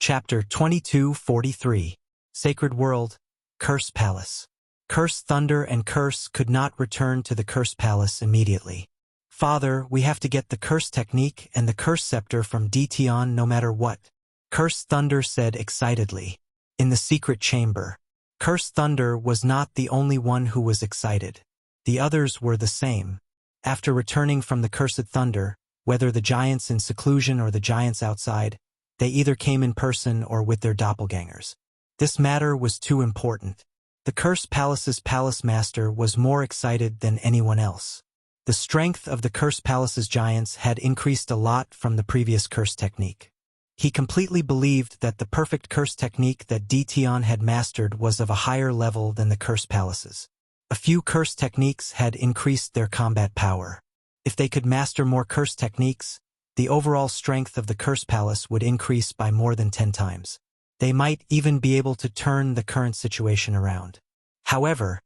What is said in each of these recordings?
Chapter 2243. Sacred World, Curse Palace. Curse Thunder and Curse could not return to the Curse Palace immediately. Father, we have to get the Curse Technique and the Curse Scepter from Detion no matter what, Curse Thunder said excitedly. In the secret chamber. Curse Thunder was not the only one who was excited. The others were the same. After returning from the Cursed Thunder, whether the giants in seclusion or the giants outside, they either came in person or with their doppelgangers. This matter was too important. The Curse Palace's palace master was more excited than anyone else. The strength of the Curse Palace's giants had increased a lot from the previous curse technique. He completely believed that the perfect curse technique that Detion had mastered was of a higher level than the Curse Palace's. A few curse techniques had increased their combat power. If they could master more curse techniques, the overall strength of the Curse Palace would increase by more than 10 times. They might even be able to turn the current situation around. However,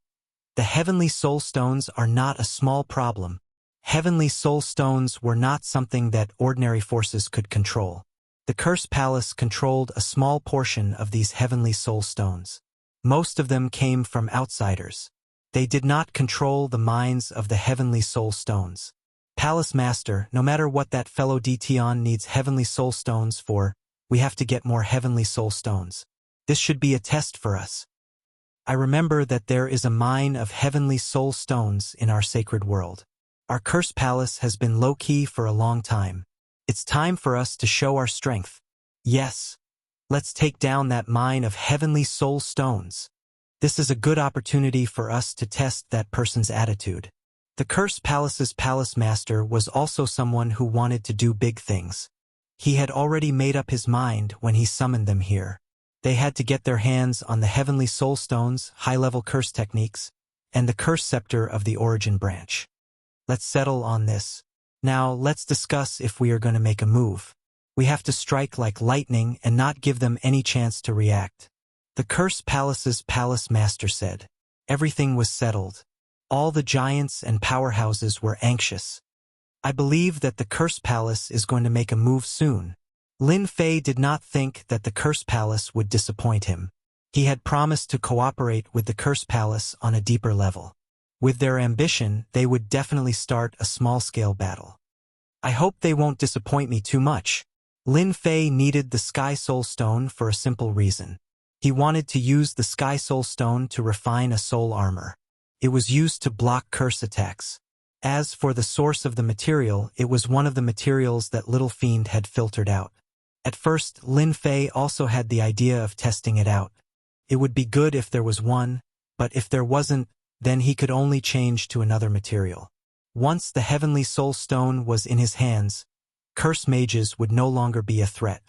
the Heavenly Soul Stones are not a small problem. Heavenly Soul Stones were not something that ordinary forces could control. The Curse Palace controlled a small portion of these Heavenly Soul Stones. Most of them came from outsiders. They did not control the minds of the Heavenly Soul Stones. Palace Master, no matter what that fellow Detion needs Heavenly Soul Stones for, we have to get more Heavenly Soul Stones. This should be a test for us. I remember that there is a mine of Heavenly Soul Stones in our sacred world. Our Curse Palace has been low-key for a long time. It's time for us to show our strength. Yes. Let's take down that mine of Heavenly Soul Stones. This is a good opportunity for us to test that person's attitude. The Curse Palace's palace master was also someone who wanted to do big things. He had already made up his mind when he summoned them here. They had to get their hands on the Heavenly Soul Stones, high-level curse techniques, and the Curse Scepter of the Origin Branch. Let's settle on this. Now, let's discuss if we are going to make a move. We have to strike like lightning and not give them any chance to react. The Curse Palace's palace master said. Everything was settled. All the giants and powerhouses were anxious. I believe that the Curse Palace is going to make a move soon. Lin Fei did not think that the Curse Palace would disappoint him. He had promised to cooperate with the Curse Palace on a deeper level. With their ambition, they would definitely start a small-scale battle. I hope they won't disappoint me too much. Lin Fei needed the Sky Soul Stone for a simple reason. He wanted to use the Sky Soul Stone to refine a soul armor. It was used to block curse attacks. As for the source of the material, it was one of the materials that Little Fiend had filtered out. At first, Lin Fei also had the idea of testing it out. It would be good if there was one, but if there wasn't, then he could only change to another material. Once the Heavenly Soul Stone was in his hands, curse mages would no longer be a threat.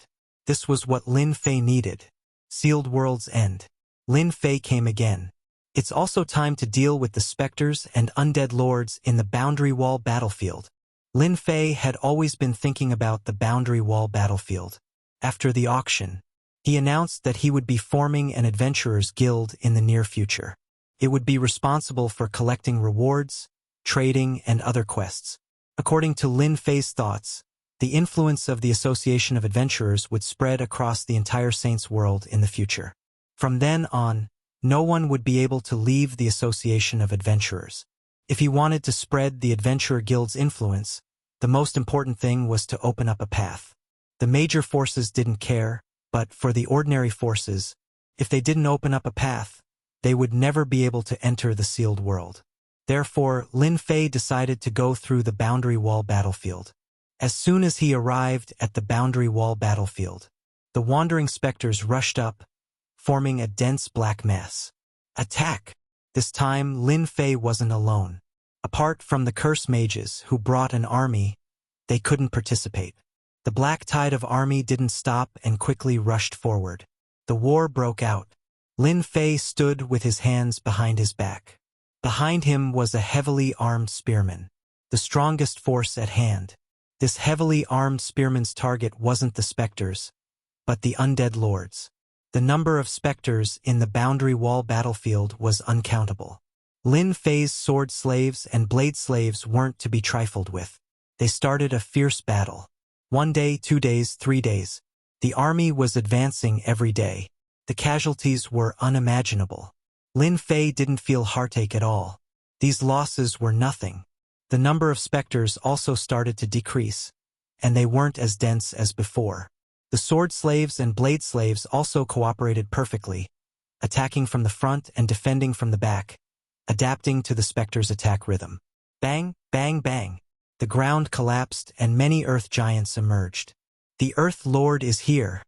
This was what Lin Fei needed. Sealed World's End. Lin Fei came again. It's also time to deal with the specters and undead lords in the Boundary Wall battlefield. Lin Fei had always been thinking about the Boundary Wall battlefield. After the auction, he announced that he would be forming an adventurers guild in the near future. It would be responsible for collecting rewards, trading, and other quests. According to Lin Fei's thoughts, the influence of the Association of Adventurers would spread across the entire Saints world in the future. From then on, no one would be able to leave the Association of Adventurers. If he wanted to spread the Adventurer Guild's influence, the most important thing was to open up a path. The major forces didn't care, but for the ordinary forces, if they didn't open up a path, they would never be able to enter the sealed world. Therefore, Lin Fei decided to go through the Boundary Wall battlefield. As soon as he arrived at the Boundary Wall battlefield, the wandering specters rushed up, forming a dense black mass. Attack! This time, Lin Fei wasn't alone. Apart from the curse mages who brought an army, they couldn't participate. The black tide of army didn't stop and quickly rushed forward. The war broke out. Lin Fei stood with his hands behind his back. Behind him was a heavily armed spearman, the strongest force at hand. This heavily armed spearman's target wasn't the specters, but the undead lords. The number of specters in the Boundary Wall battlefield was uncountable. Lin Fei's sword slaves and blade slaves weren't to be trifled with. They started a fierce battle. 1 day, 2 days, 3 days. The army was advancing every day. The casualties were unimaginable. Lin Fei didn't feel heartache at all. These losses were nothing. The number of specters also started to decrease, and they weren't as dense as before. The sword slaves and blade slaves also cooperated perfectly, attacking from the front and defending from the back, adapting to the specter's attack rhythm. Bang, bang, bang. The ground collapsed and many earth giants emerged. The Earth Lord is here.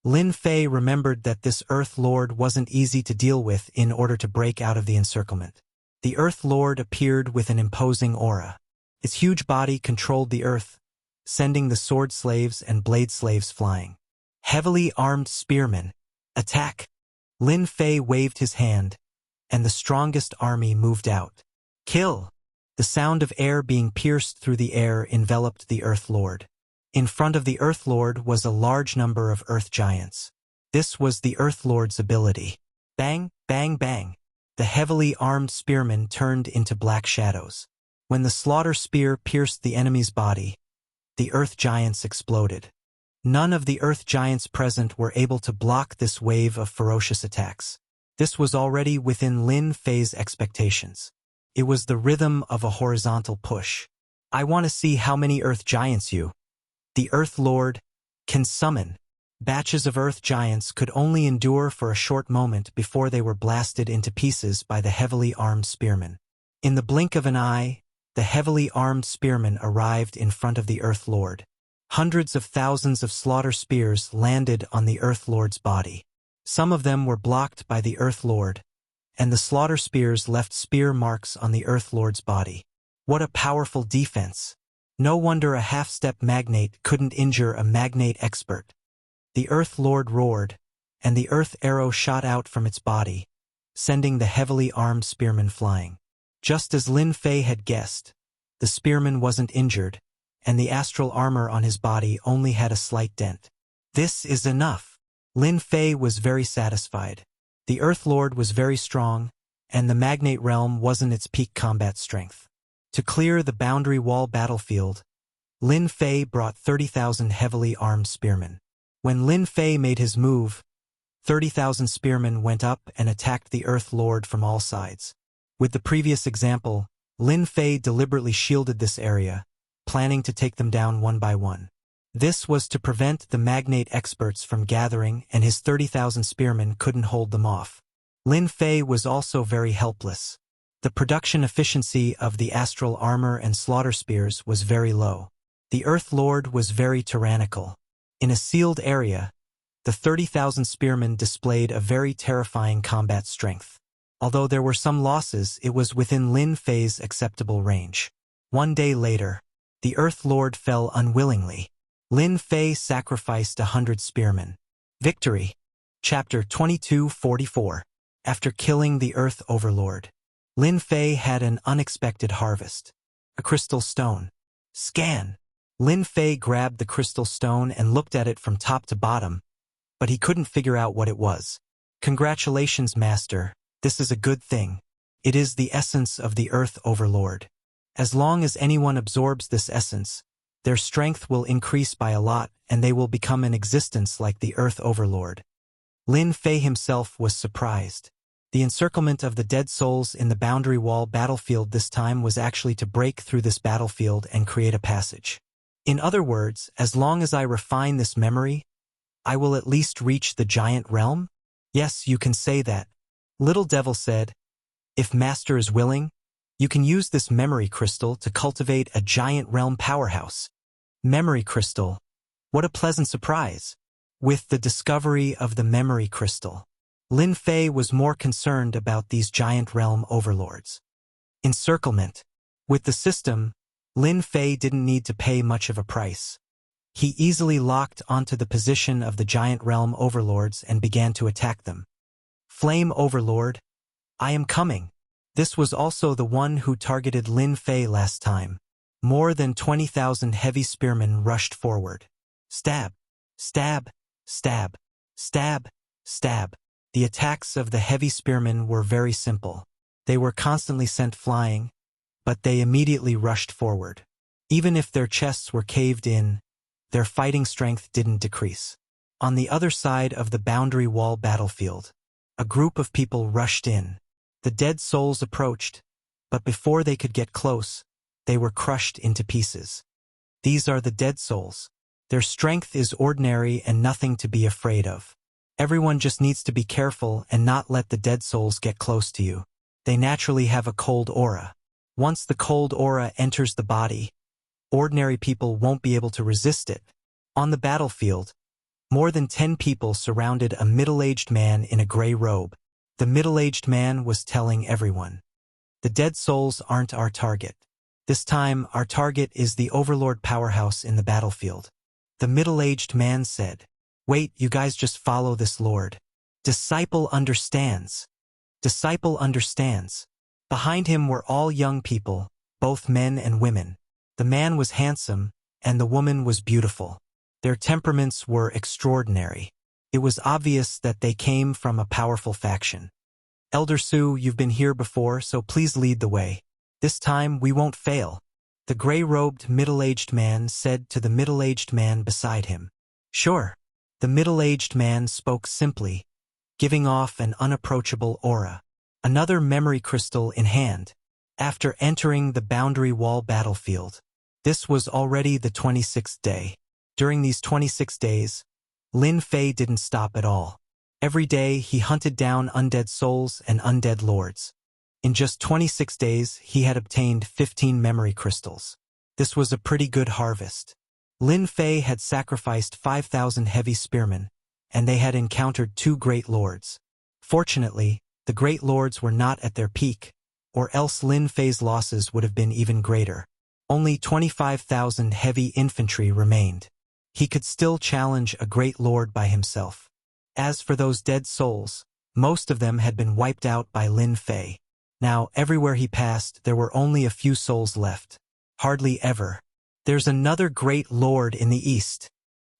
Lin Fei remembered that this Earth Lord wasn't easy to deal with in order to break out of the encirclement. The Earth Lord appeared with an imposing aura. Its huge body controlled the earth, sending the sword slaves and blade slaves flying. Heavily armed spearmen. Attack! Lin Fei waved his hand, and the strongest army moved out. Kill! The sound of air being pierced through the air enveloped the Earth Lord. In front of the Earth Lord was a large number of earth giants. This was the Earth Lord's ability. Bang, bang, bang. The heavily armed spearmen turned into black shadows. When the slaughter spear pierced the enemy's body, the earth giants exploded. None of the earth giants present were able to block this wave of ferocious attacks. This was already within Lin Fei's expectations. It was the rhythm of a horizontal push. I want to see how many earth giants the Earth Lord can summon. Batches of earth giants could only endure for a short moment before they were blasted into pieces by the heavily armed spearmen. In the blink of an eye, the heavily armed spearmen arrived in front of the Earth Lord. Hundreds of thousands of slaughter spears landed on the Earth Lord's body. Some of them were blocked by the Earth Lord, and the slaughter spears left spear marks on the Earth Lord's body. What a powerful defense! No wonder a half-step magnate couldn't injure a magnate expert. The Earth Lord roared, and the earth arrow shot out from its body, sending the heavily armed spearman flying. Just as Lin Fei had guessed, the spearman wasn't injured, and the astral armor on his body only had a slight dent. This is enough. Lin Fei was very satisfied. The Earth Lord was very strong, and the magnate realm wasn't its peak combat strength. To clear the boundary wall battlefield, Lin Fei brought 30,000 heavily armed spearmen. When Lin Fei made his move, 30,000 spearmen went up and attacked the Earth Lord from all sides. With the previous example, Lin Fei deliberately shielded this area, planning to take them down one by one. This was to prevent the magnate experts from gathering, and his 30,000 spearmen couldn't hold them off. Lin Fei was also very helpless. The production efficiency of the astral armor and slaughter spears was very low. The Earth Lord was very tyrannical. In a sealed area, the 30,000 spearmen displayed a very terrifying combat strength. Although there were some losses, it was within Lin Fei's acceptable range. One day later, the Earth Lord fell unwillingly. Lin Fei sacrificed 100 spearmen. Victory. Chapter 2244. After killing the Earth Overlord, Lin Fei had an unexpected harvest. A crystal stone. Scan. Lin Fei grabbed the crystal stone and looked at it from top to bottom, but he couldn't figure out what it was. Congratulations, Master. This is a good thing. It is the essence of the Earth Overlord. As long as anyone absorbs this essence, their strength will increase by a lot and they will become an existence like the Earth Overlord. Lin Fei himself was surprised. The encirclement of the dead souls in the boundary wall battlefield this time was actually to break through this battlefield and create a passage. In other words, as long as I refine this memory, I will at least reach the giant realm? Yes, you can say that. Little Devil said, if Master is willing, you can use this memory crystal to cultivate a giant realm powerhouse. Memory crystal. What a pleasant surprise. With the discovery of the memory crystal, Lin Fei was more concerned about these giant realm overlords. Encirclement. With the system, Lin Fei didn't need to pay much of a price. He easily locked onto the position of the giant realm overlords and began to attack them. Flame Overlord, I am coming. This was also the one who targeted Lin Fei last time. More than 20,000 heavy spearmen rushed forward. Stab, stab, stab, stab, stab. The attacks of the heavy spearmen were very simple. They were constantly sent flying, but they immediately rushed forward. Even if their chests were caved in, their fighting strength didn't decrease. On the other side of the boundary wall battlefield, a group of people rushed in. The dead souls approached, but before they could get close, they were crushed into pieces. These are the dead souls. Their strength is ordinary and nothing to be afraid of. Everyone just needs to be careful and not let the dead souls get close to you. They naturally have a cold aura. Once the cold aura enters the body, ordinary people won't be able to resist it. On the battlefield, more than 10 people surrounded a middle-aged man in a gray robe. The middle-aged man was telling everyone, "The dead souls aren't our target. This time, our target is the Overlord powerhouse in the battlefield." The middle-aged man said, "Wait, you guys just follow this Lord. Disciple understands. Disciple understands." Behind him were all young people, both men and women. The man was handsome, and the woman was beautiful. Their temperaments were extraordinary. It was obvious that they came from a powerful faction. "Elder Su, you've been here before, so please lead the way. This time we won't fail," the gray-robed middle-aged man said to the middle-aged man beside him. "Sure." The middle-aged man spoke simply, giving off an unapproachable aura. Another memory crystal in hand. After entering the boundary wall battlefield, this was already the 26th day. During these 26 days, Lin Fei didn't stop at all. Every day he hunted down undead souls and undead lords. In just 26 days, he had obtained 15 memory crystals. This was a pretty good harvest. Lin Fei had sacrificed 5,000 heavy spearmen, and they had encountered 2 great lords. Fortunately, the great lords were not at their peak, or else Lin Fei's losses would have been even greater. Only 25,000 heavy infantry remained. He could still challenge a great lord by himself. As for those dead souls, most of them had been wiped out by Lin Fei. Now, everywhere he passed, there were only a few souls left. Hardly ever. "There's another great lord in the east.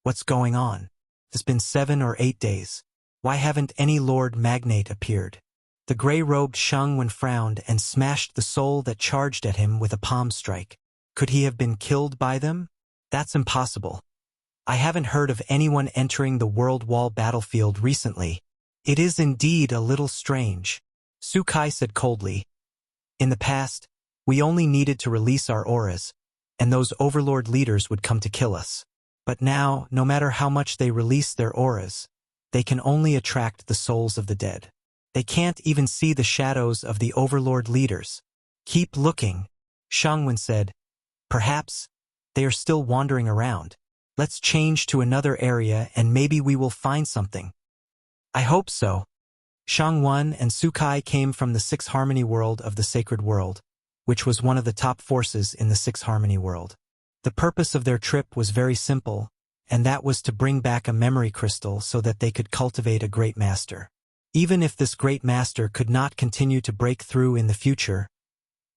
What's going on? It's been 7 or 8 days. Why haven't any lord magnate appeared?" The gray-robed Shangwen frowned and smashed the soul that charged at him with a palm strike. Could he have been killed by them? That's impossible. I haven't heard of anyone entering the World Wall battlefield recently. It is indeed a little strange. Su Kai said coldly. In the past, we only needed to release our auras, and those overlord leaders would come to kill us. But now, no matter how much they release their auras, they can only attract the souls of the dead. They can't even see the shadows of the overlord leaders. "Keep looking," Shangwen said. "Perhaps they are still wandering around. Let's change to another area and maybe we will find something." "I hope so." Shangwen and Su Kai came from the 6 Harmony world of the Sacred World, which was one of the top forces in the 6 Harmony world. The purpose of their trip was very simple, and that was to bring back a memory crystal so that they could cultivate a great master. Even if this great master could not continue to break through in the future,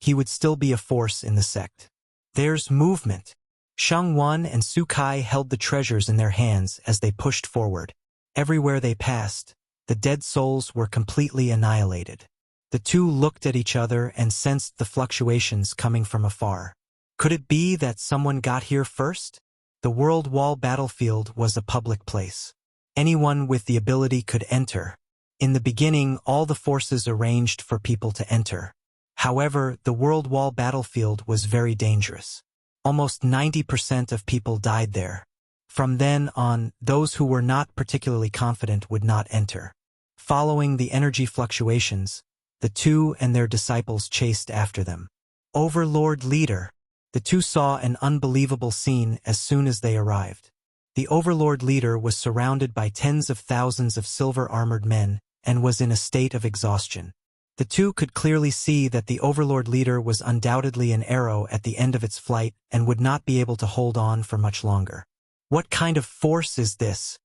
he would still be a force in the sect. "There's movement." Shangwen and Su Kai held the treasures in their hands as they pushed forward. Everywhere they passed, the dead souls were completely annihilated. The two looked at each other and sensed the fluctuations coming from afar. Could it be that someone got here first? The World Wall battlefield was a public place. Anyone with the ability could enter. In the beginning, all the forces arranged for people to enter. However, the World Wall battlefield was very dangerous. Almost 90% of people died there. From then on, those who were not particularly confident would not enter. Following the energy fluctuations, the two and their disciples chased after them. "Overlord leader." The two saw an unbelievable scene as soon as they arrived. The Overlord leader was surrounded by tens of thousands of silver-armored men and was in a state of exhaustion. The two could clearly see that the Overlord leader was undoubtedly an arrow at the end of its flight and would not be able to hold on for much longer. What kind of force is this?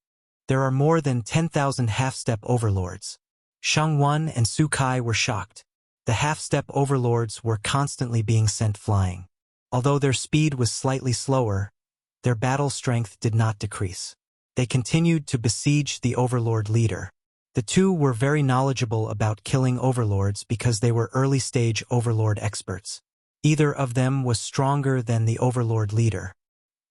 There are more than 10,000 half-step overlords. Shangwen and Su Kai were shocked. The half-step overlords were constantly being sent flying. Although their speed was slightly slower, their battle strength did not decrease. They continued to besiege the Overlord leader. The two were very knowledgeable about killing overlords because they were early-stage overlord experts. Either of them was stronger than the Overlord leader.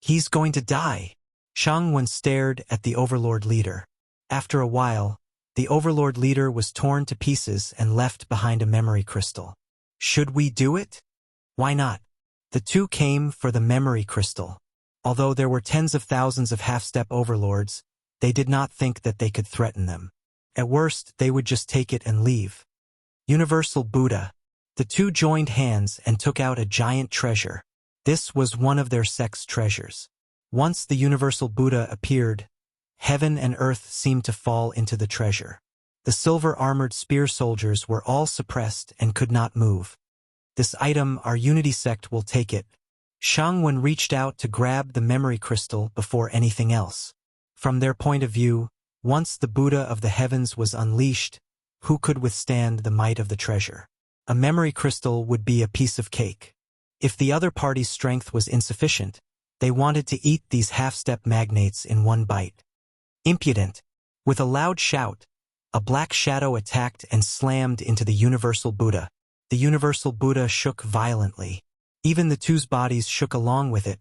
"He's going to die." Shang Wen stared at the Overlord leader. After a while, the Overlord leader was torn to pieces and left behind a memory crystal. Should we do it? Why not? The two came for the memory crystal. Although there were tens of thousands of half-step overlords, they did not think that they could threaten them. At worst, they would just take it and leave. Universal Buddha. The two joined hands and took out a giant treasure. This was one of their sect's treasures. Once the Universal Buddha appeared, heaven and earth seemed to fall into the treasure. The silver-armored spear soldiers were all suppressed and could not move. This item, our Unity sect will take it. Shang Wen reached out to grab the memory crystal before anything else. From their point of view, once the Buddha of the heavens was unleashed, who could withstand the might of the treasure? A memory crystal would be a piece of cake. If the other party's strength was insufficient, they wanted to eat these half-step magnates in one bite. Impudent! With a loud shout, a black shadow attacked and slammed into the Universal Buddha. The Universal Buddha shook violently. Even the two's bodies shook along with it,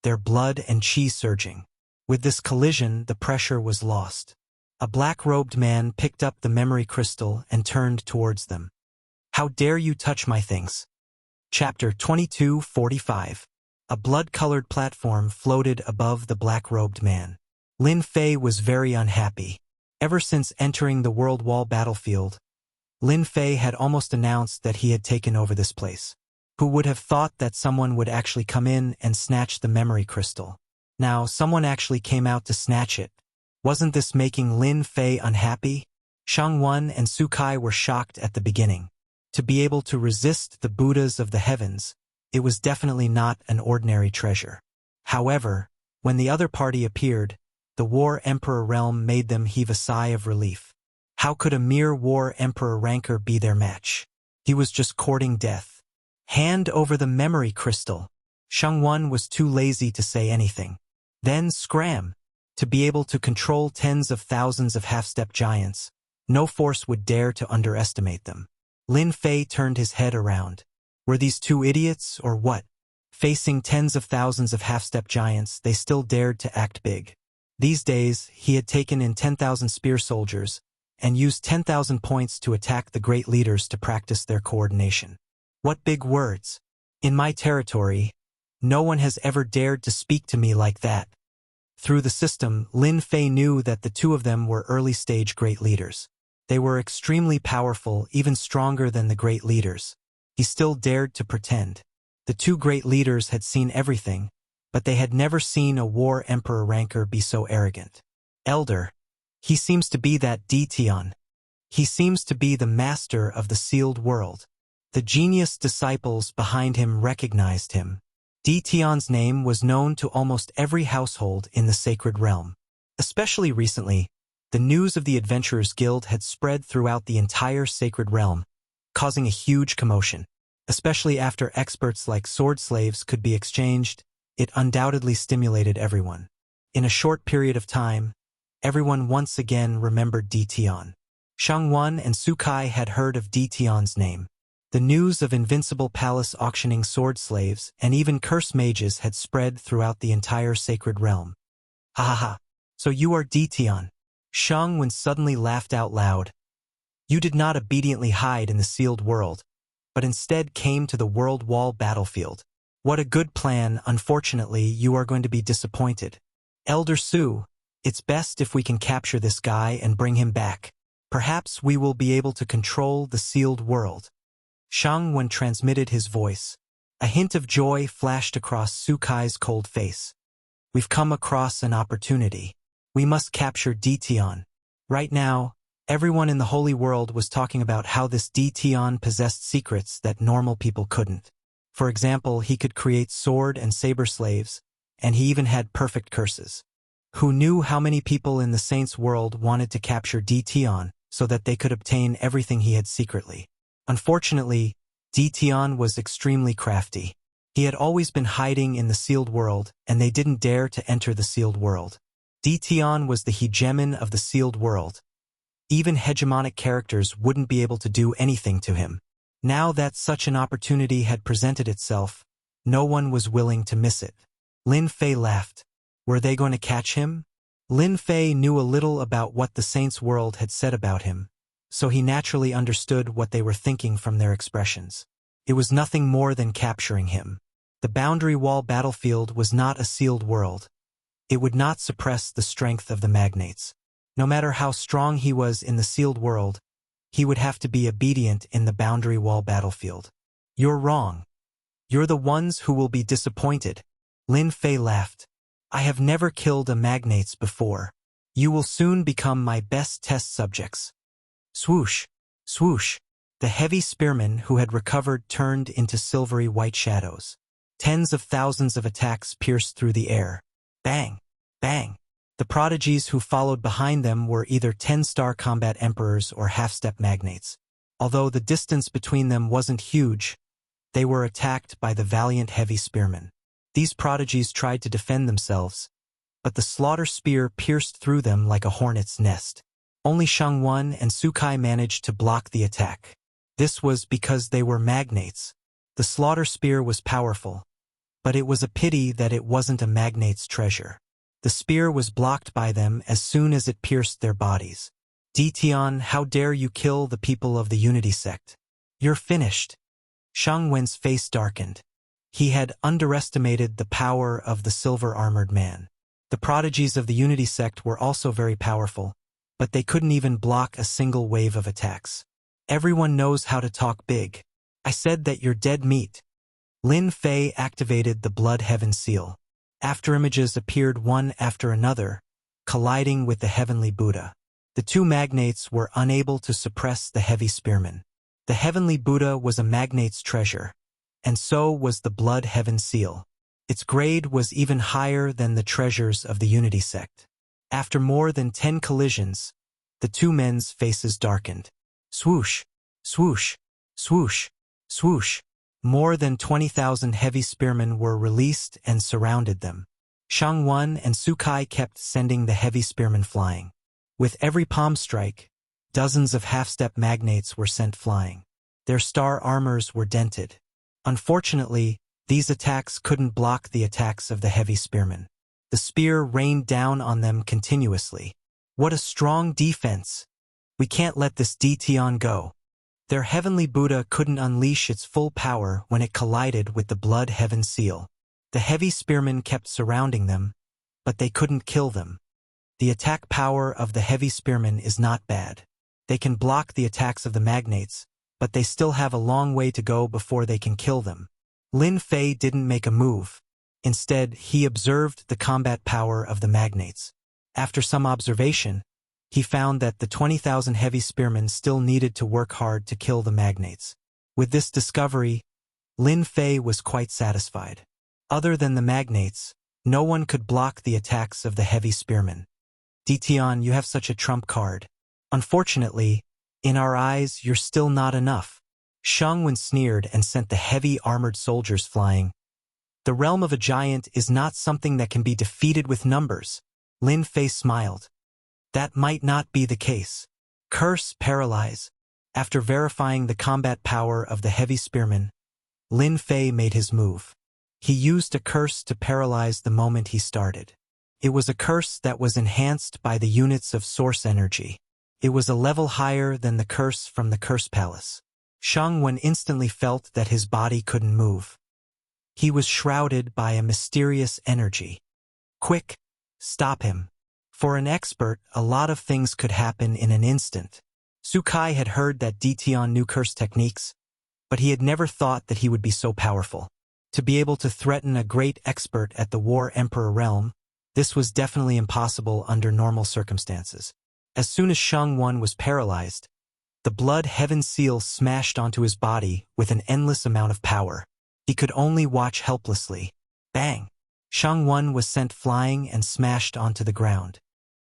their blood and chi surging. With this collision, the pressure was lost. A black-robed man picked up the memory crystal and turned towards them. How dare you touch my things? Chapter 22:45. A blood-colored platform floated above the black-robed man. Lin Fei was very unhappy. Ever since entering the World Wall battlefield, Lin Fei had almost announced that he had taken over this place. Who would have thought that someone would actually come in and snatch the memory crystal? Now, someone actually came out to snatch it. Wasn't this making Lin Fei unhappy? Shang Wen and Su Kai were shocked at the beginning. To be able to resist the Buddhas of the heavens, it was definitely not an ordinary treasure. However, when the other party appeared, the War Emperor realm made them heave a sigh of relief. How could a mere War Emperor ranker be their match? He was just courting death. Hand over the memory crystal. Shang Wen was too lazy to say anything. Then scram! To be able to control tens of thousands of half-step giants, no force would dare to underestimate them. Lin Fei turned his head around. Were these two idiots, or what? Facing tens of thousands of half-step giants, they still dared to act big. These days, he had taken in 10,000 spear soldiers, and used 10,000 points to attack the great leaders to practice their coordination. What big words! In my territory, no one has ever dared to speak to me like that. Through the system, Lin Fei knew that the two of them were early-stage great leaders. They were extremely powerful, even stronger than the great leaders. He still dared to pretend. The two great leaders had seen everything, but they had never seen a War Emperor ranker be so arrogant. Elder. He seems to be that Dition. He seems to be the master of the sealed world. The genius disciples behind him recognized him. Dition's name was known to almost every household in the sacred realm. Especially recently, the news of the Adventurers Guild had spread throughout the entire sacred realm, causing a huge commotion. Especially after experts like sword slaves could be exchanged, it undoubtedly stimulated everyone. In a short period of time, everyone once again remembered Dition. Shang Wen and Su Kai had heard of Dition's name. The news of Invincible Palace auctioning sword slaves and even curse mages had spread throughout the entire sacred realm. Ha ha ha! So you are Dition. Shang Wen suddenly laughed out loud. You did not obediently hide in the sealed world, but instead came to the World Wall battlefield. What a good plan. Unfortunately, you are going to be disappointed. Elder Su, it's best if we can capture this guy and bring him back. Perhaps we will be able to control the sealed world. Shang Wen transmitted his voice. A hint of joy flashed across Su Kai's cold face. We've come across an opportunity. We must capture Dition. Right now, everyone in the holy world was talking about how this Dition possessed secrets that normal people couldn't. For example, he could create sword and saber slaves, and he even had perfect curses. Who knew how many people in the saints' world wanted to capture Dition so that they could obtain everything he had secretly? Unfortunately, Dition was extremely crafty. He had always been hiding in the sealed world, and they didn't dare to enter the sealed world. Dition was the hegemon of the sealed world. Even hegemonic characters wouldn't be able to do anything to him. Now that such an opportunity had presented itself, no one was willing to miss it. Lin Fei laughed. Were they going to catch him? Lin Fei knew a little about what the Saints' world had said about him, so he naturally understood what they were thinking from their expressions. It was nothing more than capturing him. The boundary wall battlefield was not a sealed world. It would not suppress the strength of the magnates. No matter how strong he was in the sealed world, he would have to be obedient in the boundary wall battlefield. You're wrong. You're the ones who will be disappointed. Lin Fei laughed. I have never killed a magnates before. You will soon become my best test subjects. Swoosh, swoosh. The heavy spearmen who had recovered turned into silvery white shadows. Tens of thousands of attacks pierced through the air. Bang, bang. The prodigies who followed behind them were either 10-star combat emperors or half-step magnates. Although the distance between them wasn't huge, they were attacked by the valiant heavy spearmen. These prodigies tried to defend themselves, but the slaughter spear pierced through them like a hornet's nest. Only Shangwan and Sukai managed to block the attack. This was because they were magnates. The slaughter spear was powerful, but it was a pity that it wasn't a magnate's treasure. The spear was blocked by them as soon as it pierced their bodies. Ditian, how dare you kill the people of the Unity sect? You're finished. Shang Wen's face darkened. He had underestimated the power of the silver-armored man. The prodigies of the Unity sect were also very powerful, but they couldn't even block a single wave of attacks. Everyone knows how to talk big. I said that you're dead meat. Lin Fei activated the Blood Heaven Seal. Afterimages appeared one after another, colliding with the Heavenly Buddha. The two magnates were unable to suppress the heavy spearmen. The Heavenly Buddha was a magnate's treasure, and so was the Blood Heaven Seal. Its grade was even higher than the treasures of the Unity sect. After more than 10 collisions, the two men's faces darkened. Swoosh, swoosh, swoosh, swoosh. More than 20,000 heavy spearmen were released and surrounded them. Shangwan and Sukai kept sending the heavy spearmen flying. With every palm strike, dozens of half-step magnates were sent flying. Their star armors were dented. Unfortunately, these attacks couldn't block the attacks of the heavy spearmen. The spear rained down on them continuously. What a strong defense! We can't let this Ditian go. Their Heavenly Buddha couldn't unleash its full power when it collided with the Blood Heaven Seal. The heavy spearmen kept surrounding them, but they couldn't kill them. The attack power of the heavy spearmen is not bad. They can block the attacks of the magnates, but they still have a long way to go before they can kill them. Lin Fei didn't make a move. Instead, he observed the combat power of the magnates. After some observation, he found that the 20,000 heavy spearmen still needed to work hard to kill the magnates. With this discovery, Lin Fei was quite satisfied. Other than the magnates, no one could block the attacks of the heavy spearmen. Ditian, you have such a trump card. Unfortunately, in our eyes, you're still not enough. Shangwen sneered and sent the heavy armored soldiers flying. The realm of a giant is not something that can be defeated with numbers. Lin Fei smiled. That might not be the case. Curse, paralyze. After verifying the combat power of the heavy spearmen, Lin Fei made his move. He used a curse to paralyze the moment he started. It was a curse that was enhanced by the units of source energy. It was a level higher than the curse from the Curse Palace. Shangwen instantly felt that his body couldn't move. He was shrouded by a mysterious energy. Quick, stop him. For an expert, a lot of things could happen in an instant. Sukai had heard that Ditian knew curse techniques, but he had never thought that he would be so powerful. To be able to threaten a great expert at the War Emperor realm, this was definitely impossible under normal circumstances. As soon as Shangwan was paralyzed, the Blood Heaven Seal smashed onto his body with an endless amount of power. He could only watch helplessly. Bang! Shangwan was sent flying and smashed onto the ground.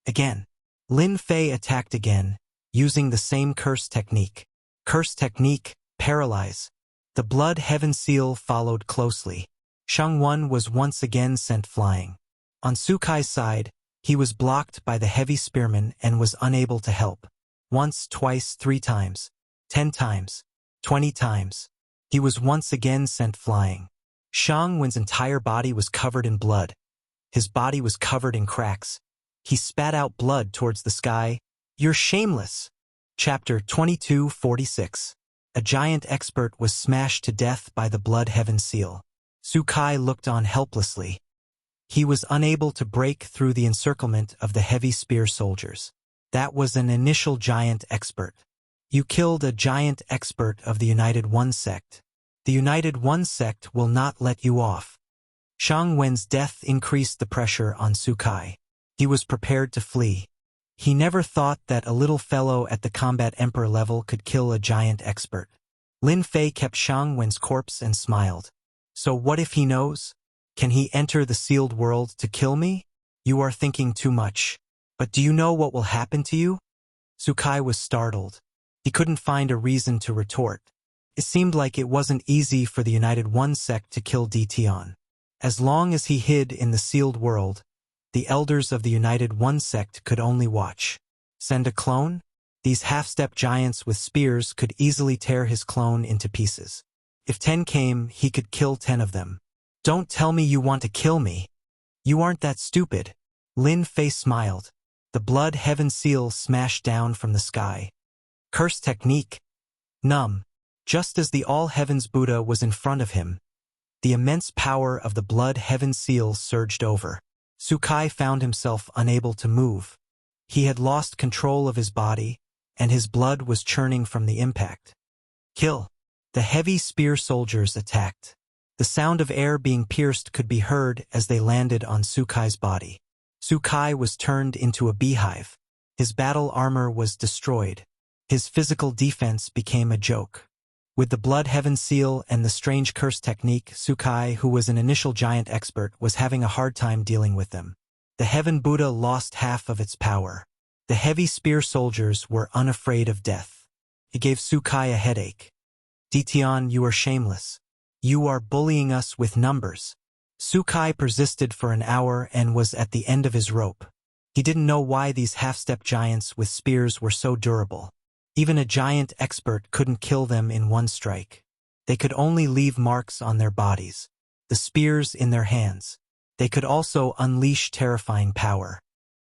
Again, Lin Fei attacked again, using the same curse technique. Curse technique, paralyze. The Blood Heaven Seal followed closely. Shangwan was once again sent flying. On Sukai's side, he was blocked by the heavy spearmen and was unable to help. Once, twice, 3 times, 10 times, 20 times. He was once again sent flying. Shang Wen's entire body was covered in blood. His body was covered in cracks. He spat out blood towards the sky. "You're shameless." Chapter 2246. A giant expert was smashed to death by the blood heaven seal. Sukai looked on helplessly. He was unable to break through the encirclement of the heavy spear soldiers. That was an initial giant expert. You killed a giant expert of the United One sect. The United One sect will not let you off. Shang Wen's death increased the pressure on Sukai. He was prepared to flee. He never thought that a little fellow at the combat emperor level could kill a giant expert. Lin Fei kept Shang Wen's corpse and smiled. So what if he knows? Can he enter the sealed world to kill me? You are thinking too much. But do you know what will happen to you? Sukai was startled. He couldn't find a reason to retort. It seemed like it wasn't easy for the United One sect to kill Dition. As long as he hid in the sealed world, the elders of the United One sect could only watch. Send a clone? These half-step giants with spears could easily tear his clone into pieces. If 10 came, he could kill 10 of them. Don't tell me you want to kill me. You aren't that stupid. Lin Fei smiled. The blood heaven seal smashed down from the sky. Curse technique. Numb. Just as the all heavens Buddha was in front of him, the immense power of the blood heaven seal surged over. Sukai found himself unable to move. He had lost control of his body, and his blood was churning from the impact. Kill. The heavy spear soldiers attacked. The sound of air being pierced could be heard as they landed on Sukai's body. Sukai was turned into a beehive. His battle armor was destroyed. His physical defense became a joke. With the blood heaven seal and the strange curse technique, Sukai, who was an initial giant expert, was having a hard time dealing with them. The heaven Buddha lost half of its power. The heavy spear soldiers were unafraid of death. It gave Sukai a headache. Dition, you are shameless. You are bullying us with numbers. Sukai persisted for an hour and was at the end of his rope. He didn't know why these half-step giants with spears were so durable. Even a giant expert couldn't kill them in one strike. They could only leave marks on their bodies, the spears in their hands. They could also unleash terrifying power.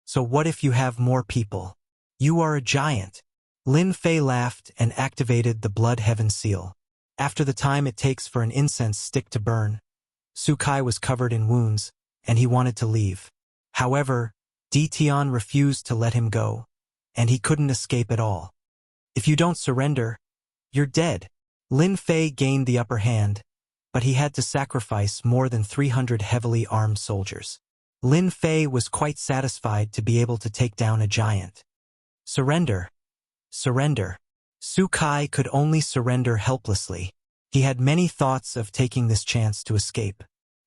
So what if you have more people? You are a giant. Lin Fei laughed and activated the blood heaven seal. After the time it takes for an incense stick to burn, Sukai was covered in wounds, and he wanted to leave. However, Dition refused to let him go, and he couldn't escape at all. If you don't surrender, you're dead. Lin Fei gained the upper hand, but he had to sacrifice more than 300 heavily armed soldiers. Lin Fei was quite satisfied to be able to take down a giant. Surrender. Surrender. Sukai could only surrender helplessly. He had many thoughts of taking this chance to escape.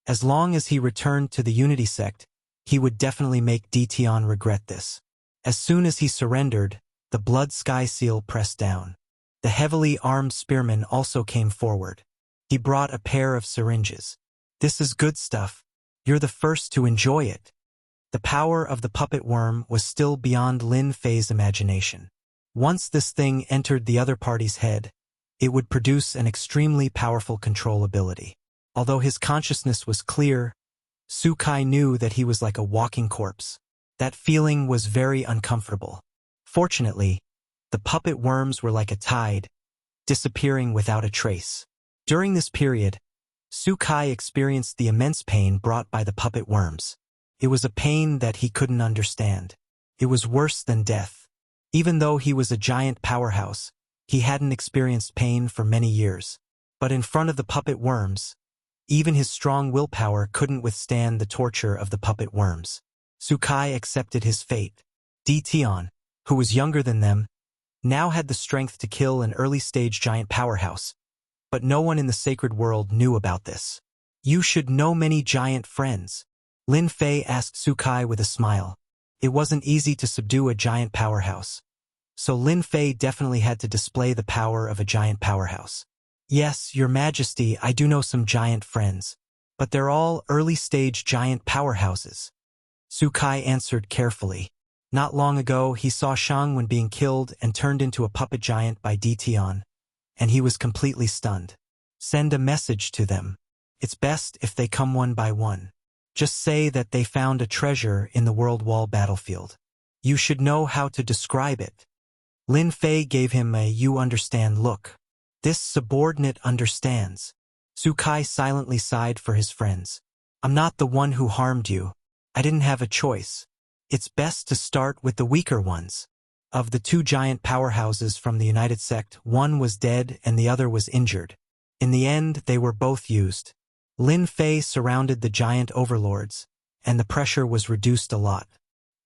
As long as he returned to the Unity sect, he would definitely make Dition regret this. As soon as he surrendered, the blood sky seal pressed down. The heavily armed spearman also came forward. He brought a pair of syringes. This is good stuff. You're the first to enjoy it. The power of the puppet worm was still beyond Lin Fei's imagination. Once this thing entered the other party's head, it would produce an extremely powerful control ability. Although his consciousness was clear, Sukai knew that he was like a walking corpse. That feeling was very uncomfortable. Fortunately, the puppet worms were like a tide, disappearing without a trace. During this period, Sukai experienced the immense pain brought by the puppet worms. It was a pain that he couldn't understand. It was worse than death. Even though he was a giant powerhouse, he hadn't experienced pain for many years. But in front of the puppet worms, even his strong willpower couldn't withstand the torture of the puppet worms. Sukai accepted his fate. Dition, who was younger than them, now had the strength to kill an early-stage giant powerhouse. But no one in the sacred world knew about this. You should know many giant friends. Lin Fei asked Sukai with a smile. It wasn't easy to subdue a giant powerhouse. So Lin Fei definitely had to display the power of a giant powerhouse. Yes, Your Majesty, I do know some giant friends. But they're all early-stage giant powerhouses. Sukai answered carefully. Not long ago, he saw Shang Wen being killed and turned into a puppet giant by Dition, and he was completely stunned. Send a message to them. It's best if they come one by one. Just say that they found a treasure in the World Wall battlefield. You should know how to describe it. Lin Fei gave him a "you understand" look. This subordinate understands. Su Kai silently sighed for his friends. I'm not the one who harmed you. I didn't have a choice. It's best to start with the weaker ones. Of the two giant powerhouses from the United Sect, one was dead and the other was injured. In the end, they were both used. Lin Fei surrounded the giant overlords, and the pressure was reduced a lot.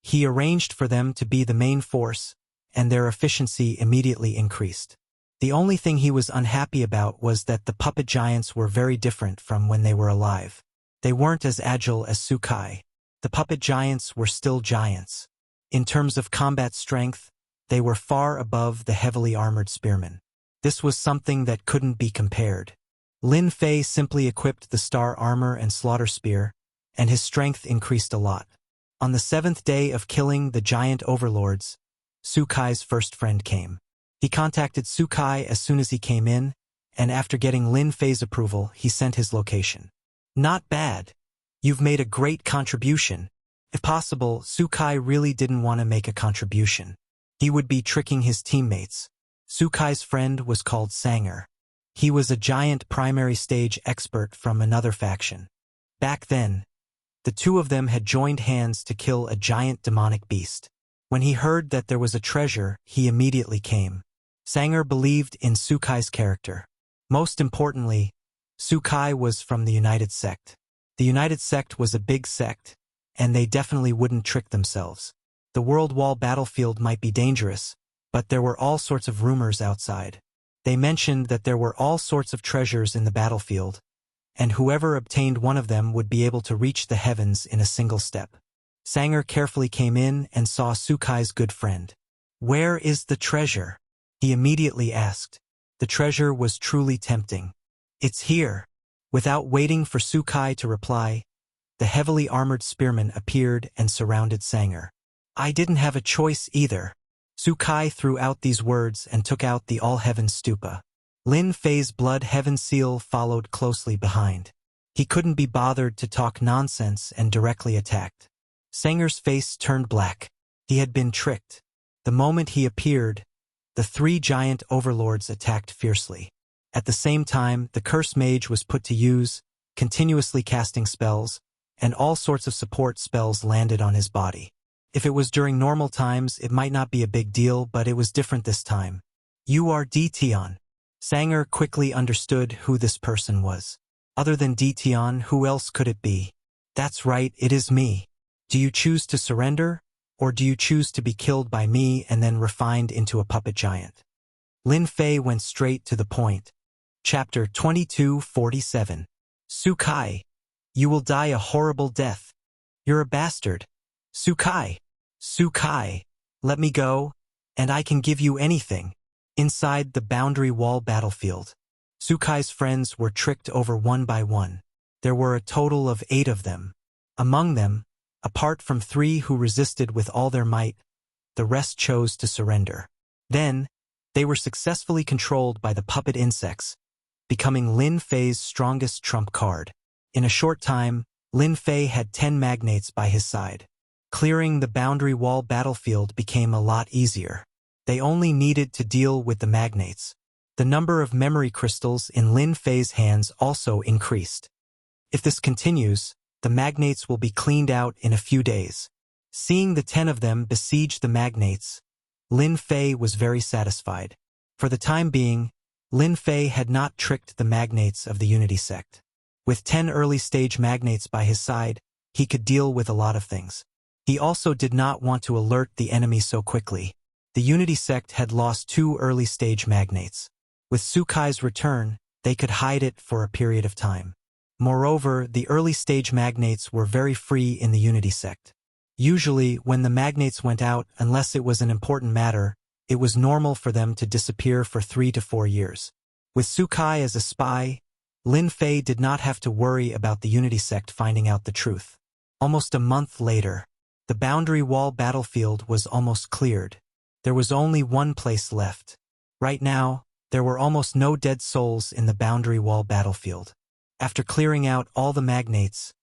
He arranged for them to be the main force, and their efficiency immediately increased. The only thing he was unhappy about was that the puppet giants were very different from when they were alive. They weren't as agile as Su Kai. The puppet giants were still giants. In terms of combat strength, they were far above the heavily armored spearmen. This was something that couldn't be compared. Lin Fei simply equipped the star armor and slaughter spear, and his strength increased a lot. On the 7th day of killing the giant overlords, Su Kai's first friend came. He contacted Su Kai as soon as he came in, and after getting Lin Fei's approval, he sent his location. Not bad. You've made a great contribution. If possible, Su Kai really didn't want to make a contribution. He would be tricking his teammates. Su Kai's friend was called Sanger. He was a giant primary stage expert from another faction. Back then, the two of them had joined hands to kill a giant demonic beast. When he heard that there was a treasure, he immediately came. Sanger believed in Su Kai's character. Most importantly, Su Kai was from the United Sect. The United Sect was a big sect, and they definitely wouldn't trick themselves. The World Wall battlefield might be dangerous, but there were all sorts of rumors outside. They mentioned that there were all sorts of treasures in the battlefield, and whoever obtained one of them would be able to reach the heavens in a single step. Sanger carefully came in and saw Su Kai's good friend. "Where is the treasure?" he immediately asked. The treasure was truly tempting. "It's here." Without waiting for Su Kai to reply, the heavily armored spearmen appeared and surrounded Sanger. "I didn't have a choice either." Su Kai threw out these words and took out the All-Heaven Stupa. Lin Fei's Blood Heaven Seal followed closely behind. He couldn't be bothered to talk nonsense and directly attacked. Sanger's face turned black. He had been tricked. The moment he appeared, the three giant overlords attacked fiercely. At the same time, the Curse Mage was put to use, continuously casting spells, and all sorts of support spells landed on his body. If it was during normal times, it might not be a big deal, but it was different this time. "You are Dition." Sanger quickly understood who this person was. Other than Dition, who else could it be? "That's right, it is me. Do you choose to surrender, or do you choose to be killed by me and then refined into a puppet giant?" Lin Fei went straight to the point. Chapter 2247. "Su Kai, you will die a horrible death. You're a bastard. Su Kai. Su Kai, let me go, and I can give you anything." Inside the boundary wall battlefield, Su Kai's friends were tricked over one by one. There were a total of 8 of them. Among them, apart from 3 who resisted with all their might, the rest chose to surrender. Then, they were successfully controlled by the puppet insects, becoming Lin Fei's strongest trump card. In a short time, Lin Fei had 10 magnates by his side. Clearing the boundary wall battlefield became a lot easier. They only needed to deal with the magnates. The number of memory crystals in Lin Fei's hands also increased. If this continues, the magnates will be cleaned out in a few days. Seeing the 10 of them besiege the magnates, Lin Fei was very satisfied. For the time being, Lin Fei had not tricked the magnates of the Unity Sect. With 10 early-stage magnates by his side, he could deal with a lot of things. He also did not want to alert the enemy so quickly. The Unity Sect had lost 2 early-stage magnates. With Su Kai's return, they could hide it for a period of time. Moreover, the early-stage magnates were very free in the Unity Sect. Usually, when the magnates went out, unless it was an important matter, it was normal for them to disappear for 3 to 4 years. With Su Kai as a spy, Lin Fei did not have to worry about the Unity Sect finding out the truth. Almost a month later, the boundary wall battlefield was almost cleared. There was only one place left. Right now, there were almost no dead souls in the boundary wall battlefield. After clearing out all the magnates,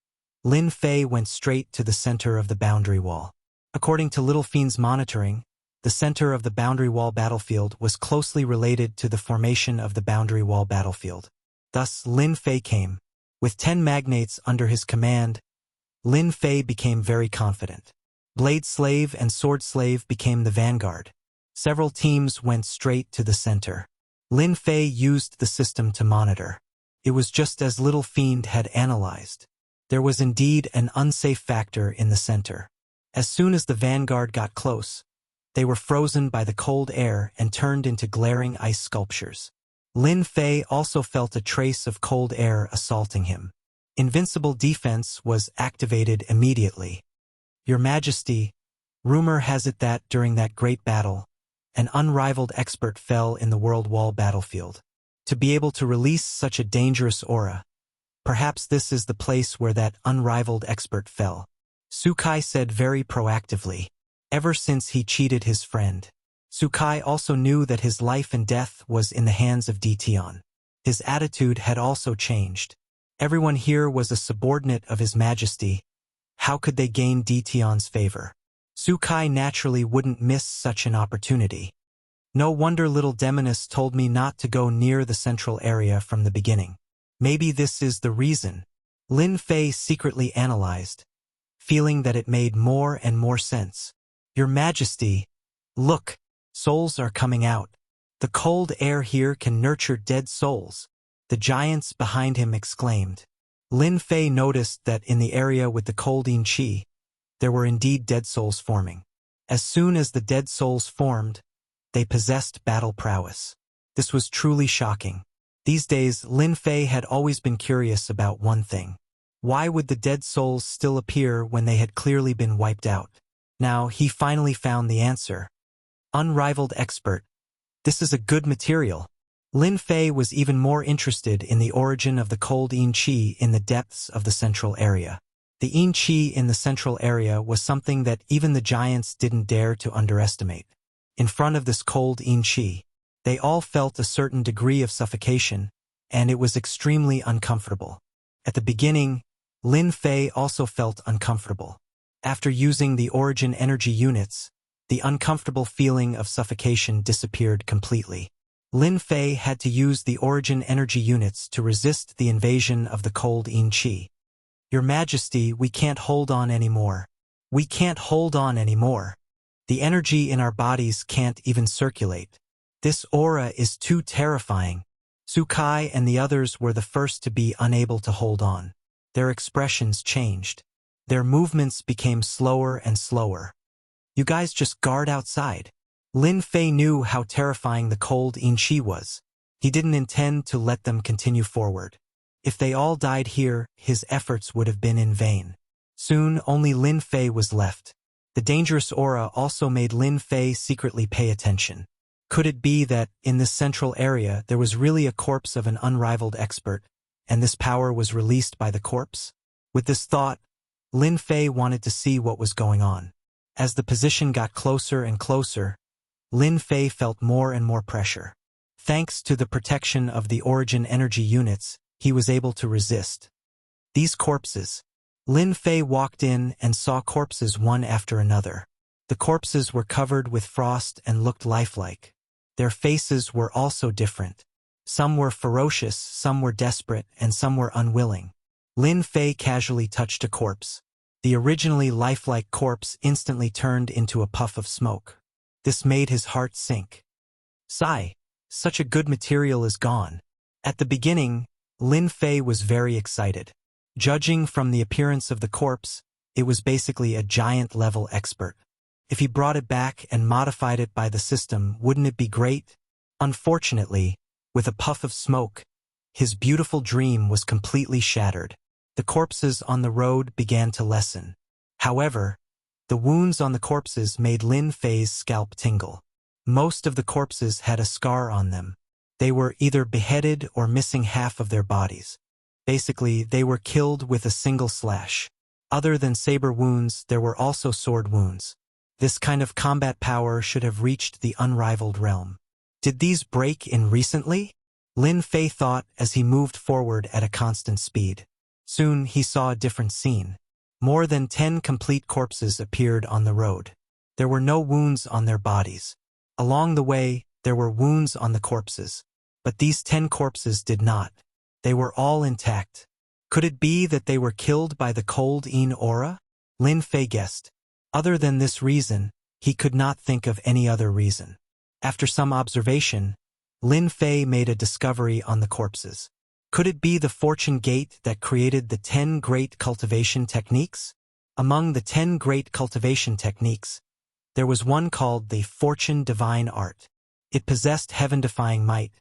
Lin Fei went straight to the center of the boundary wall. According to Little Fiend's monitoring, the center of the boundary wall battlefield was closely related to the formation of the boundary wall battlefield. Thus, Lin Fei came. With 10 magnates under his command, Lin Fei became very confident. Blade Slave and Sword Slave became the vanguard. Several teams went straight to the center. Lin Fei used the system to monitor. It was just as Little Fiend had analyzed. There was indeed an unsafe factor in the center. As soon as the vanguard got close, they were frozen by the cold air and turned into glaring ice sculptures. Lin Fei also felt a trace of cold air assaulting him. Invincible defense was activated immediately. Your Majesty, rumor has it that during that great battle, an unrivaled expert fell in the World Wall battlefield. To be able to release such a dangerous aura, perhaps this is the place where that unrivaled expert fell. Sukai said very proactively. Ever since he cheated his friend, Sukai also knew that his life and death was in the hands of Dition. His attitude had also changed. Everyone here was a subordinate of His Majesty. How could they gain Dition's favor? Sukai naturally wouldn't miss such an opportunity. No wonder little Demoness told me not to go near the central area from the beginning. Maybe this is the reason. Lin Fei secretly analyzed, feeling that it made more and more sense. Your Majesty, look, souls are coming out. The cold air here can nurture dead souls, the giants behind him exclaimed. Lin Fei noticed that in the area with the cold yin qi, there were indeed dead souls forming. As soon as the dead souls formed, they possessed battle prowess. This was truly shocking. These days, Lin Fei had always been curious about one thing. Why would the dead souls still appear when they had clearly been wiped out? Now, he finally found the answer. Unrivaled expert. This is a good material. Lin Fei was even more interested in the origin of the cold yin qi in the depths of the central area. The yin qi in the central area was something that even the giants didn't dare to underestimate. In front of this cold yin qi, they all felt a certain degree of suffocation, and it was extremely uncomfortable. At the beginning, Lin Fei also felt uncomfortable. After using the origin energy units, the uncomfortable feeling of suffocation disappeared completely. Lin Fei had to use the origin energy units to resist the invasion of the cold yin qi. Your Majesty, we can't hold on anymore. We can't hold on anymore. The energy in our bodies can't even circulate. This aura is too terrifying. Sukai and the others were the first to be unable to hold on. Their expressions changed. Their movements became slower and slower. You guys just guard outside. Lin Fei knew how terrifying the cold yin qi was. He didn't intend to let them continue forward. If they all died here, his efforts would have been in vain. Soon, only Lin Fei was left. The dangerous aura also made Lin Fei secretly pay attention. Could it be that, in this central area, there was really a corpse of an unrivaled expert, and this power was released by the corpse? With this thought, Lin Fei wanted to see what was going on. As the position got closer and closer, Lin Fei felt more and more pressure. Thanks to the protection of the origin energy units, he was able to resist. These corpses. Lin Fei walked in and saw corpses one after another. The corpses were covered with frost and looked lifelike. Their faces were also different. Some were ferocious, some were desperate, and some were unwilling. Lin Fei casually touched a corpse. The originally lifelike corpse instantly turned into a puff of smoke. This made his heart sink. Sigh, such a good material is gone. At the beginning, Lin Fei was very excited. Judging from the appearance of the corpse, it was basically a giant-level expert. If he brought it back and modified it by the system, wouldn't it be great? Unfortunately, with a puff of smoke, his beautiful dream was completely shattered. The corpses on the road began to lessen. However, the wounds on the corpses made Lin Fei's scalp tingle. Most of the corpses had a scar on them. They were either beheaded or missing half of their bodies. Basically, they were killed with a single slash. Other than saber wounds, there were also sword wounds. This kind of combat power should have reached the unrivaled realm. Did these break in recently? Lin Fei thought as he moved forward at a constant speed. Soon he saw a different scene. More than 10 complete corpses appeared on the road. There were no wounds on their bodies. Along the way, there were wounds on the corpses. But these 10 corpses did not. They were all intact. Could it be that they were killed by the cold Yin aura? Lin Fei guessed. Other than this reason, he could not think of any other reason. After some observation, Lin Fei made a discovery on the corpses. Could it be the fortune gate that created the 10 great cultivation techniques? Among the 10 great cultivation techniques, there was one called the Fortune Divine Art. It possessed heaven-defying might,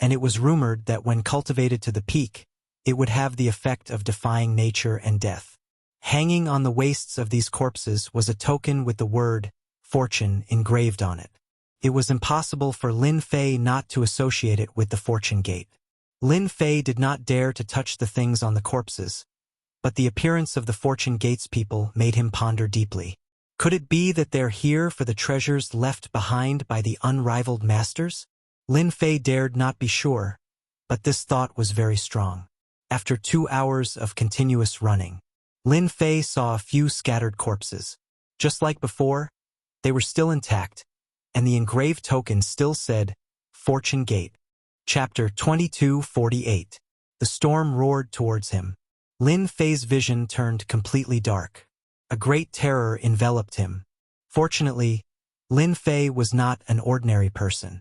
and it was rumored that when cultivated to the peak, it would have the effect of defying nature and death. Hanging on the waists of these corpses was a token with the word fortune engraved on it. It was impossible for Lin Fei not to associate it with the fortune gate. Lin Fei did not dare to touch the things on the corpses, but the appearance of the fortune gate's people made him ponder deeply. Could it be that they're here for the treasures left behind by the unrivaled masters? Lin Fei dared not be sure, but this thought was very strong. After 2 hours of continuous running, Lin Fei saw a few scattered corpses. Just like before, they were still intact, and the engraved token still said, Fortune Gate. Chapter 22:48. The storm roared towards him. Lin Fei's vision turned completely dark. A great terror enveloped him. Fortunately, Lin Fei was not an ordinary person.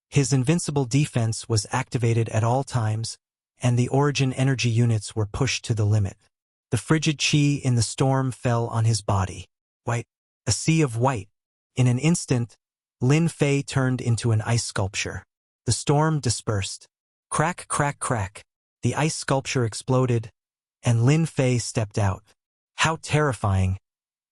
His invincible defense was activated at all times, and the origin energy units were pushed to the limit. The frigid chi in the storm fell on his body. White. A sea of white. In an instant, Lin Fei turned into an ice sculpture. The storm dispersed. Crack, crack, crack. The ice sculpture exploded, and Lin Fei stepped out. How terrifying.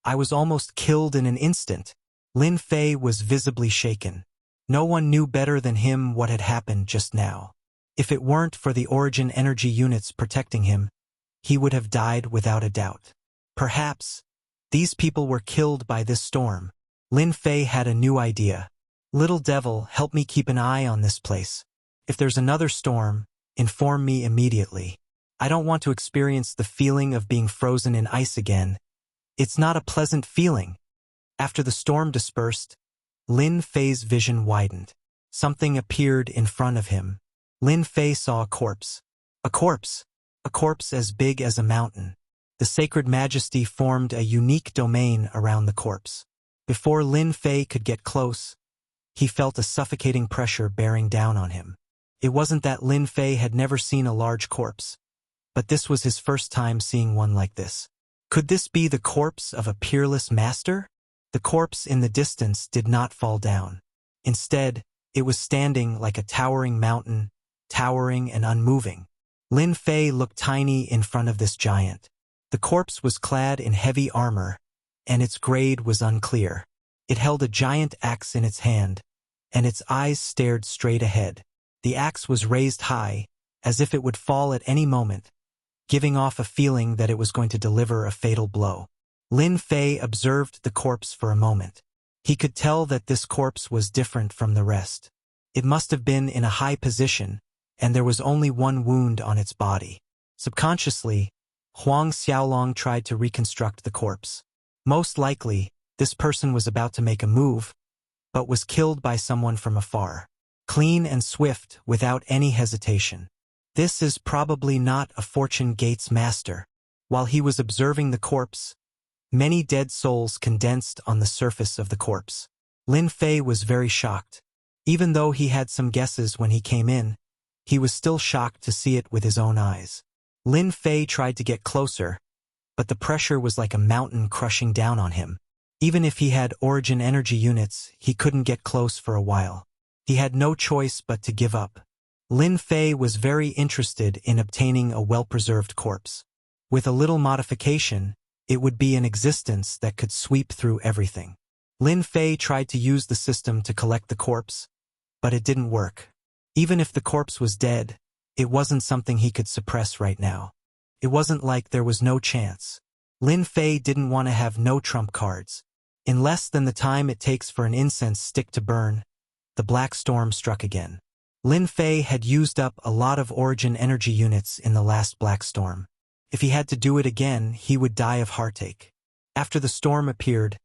I was almost killed in an instant. Lin Fei was visibly shaken. No one knew better than him what had happened just now. If it weren't for the origin energy units protecting him, he would have died without a doubt. Perhaps these people were killed by this storm. Lin Fei had a new idea. Little devil, help me keep an eye on this place. If there's another storm, inform me immediately. I don't want to experience the feeling of being frozen in ice again. It's not a pleasant feeling. After the storm dispersed, Lin Fei's vision widened. Something appeared in front of him. Lin Fei saw a corpse. A corpse. A corpse as big as a mountain. The sacred majesty formed a unique domain around the corpse. Before Lin Fei could get close, he felt a suffocating pressure bearing down on him. It wasn't that Lin Fei had never seen a large corpse, but this was his first time seeing one like this. Could this be the corpse of a peerless master? The corpse in the distance did not fall down. Instead, it was standing like a towering mountain, towering and unmoving. Lin Fei looked tiny in front of this giant. The corpse was clad in heavy armor, and its grade was unclear. It held a giant axe in its hand, and its eyes stared straight ahead. The axe was raised high, as if it would fall at any moment, giving off a feeling that it was going to deliver a fatal blow. Lin Fei observed the corpse for a moment. He could tell that this corpse was different from the rest. It must have been in a high position, and there was only one wound on its body. Subconsciously, Huang Xiaolong tried to reconstruct the corpse. Most likely, this person was about to make a move, but was killed by someone from afar. Clean and swift, without any hesitation. This is probably not a Fortune Gate's master. While he was observing the corpse, many dead souls condensed on the surface of the corpse. Lin Fei was very shocked. Even though he had some guesses when he came in, he was still shocked to see it with his own eyes. Lin Fei tried to get closer, but the pressure was like a mountain crushing down on him. Even if he had origin energy units, he couldn't get close for a while. He had no choice but to give up. Lin Fei was very interested in obtaining a well-preserved corpse. With a little modification, it would be an existence that could sweep through everything. Lin Fei tried to use the system to collect the corpse, but it didn't work. Even if the corpse was dead, it wasn't something he could suppress right now. It wasn't like there was no chance. Lin Fei didn't want to have no trump cards. In less than the time it takes for an incense stick to burn, the black storm struck again. Lin Fei had used up a lot of origin energy units in the last black storm. If he had to do it again, he would die of heartache. After the storm appeared,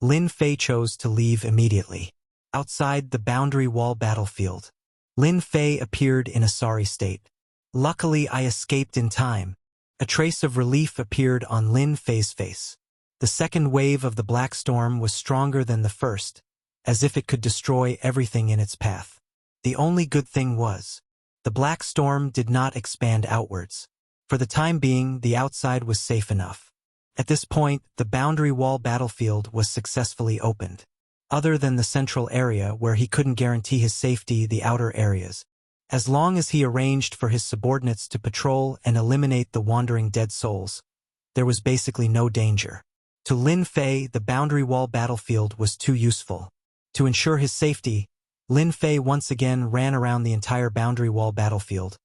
Lin Fei chose to leave immediately. Outside the boundary wall battlefield, Lin Fei appeared in a sorry state. Luckily, I escaped in time. A trace of relief appeared on Lin Fei's face. The second wave of the black storm was stronger than the first, as if it could destroy everything in its path. The only good thing was, the black storm did not expand outwards. For the time being, the outside was safe enough. At this point, the boundary wall battlefield was successfully opened. Other than the central area where he couldn't guarantee his safety, the outer areas. As long as he arranged for his subordinates to patrol and eliminate the wandering dead souls, there was basically no danger. To Lin Fei, the boundary wall battlefield was too useful. To ensure his safety, Lin Fei once again ran around the entire boundary wall battlefield,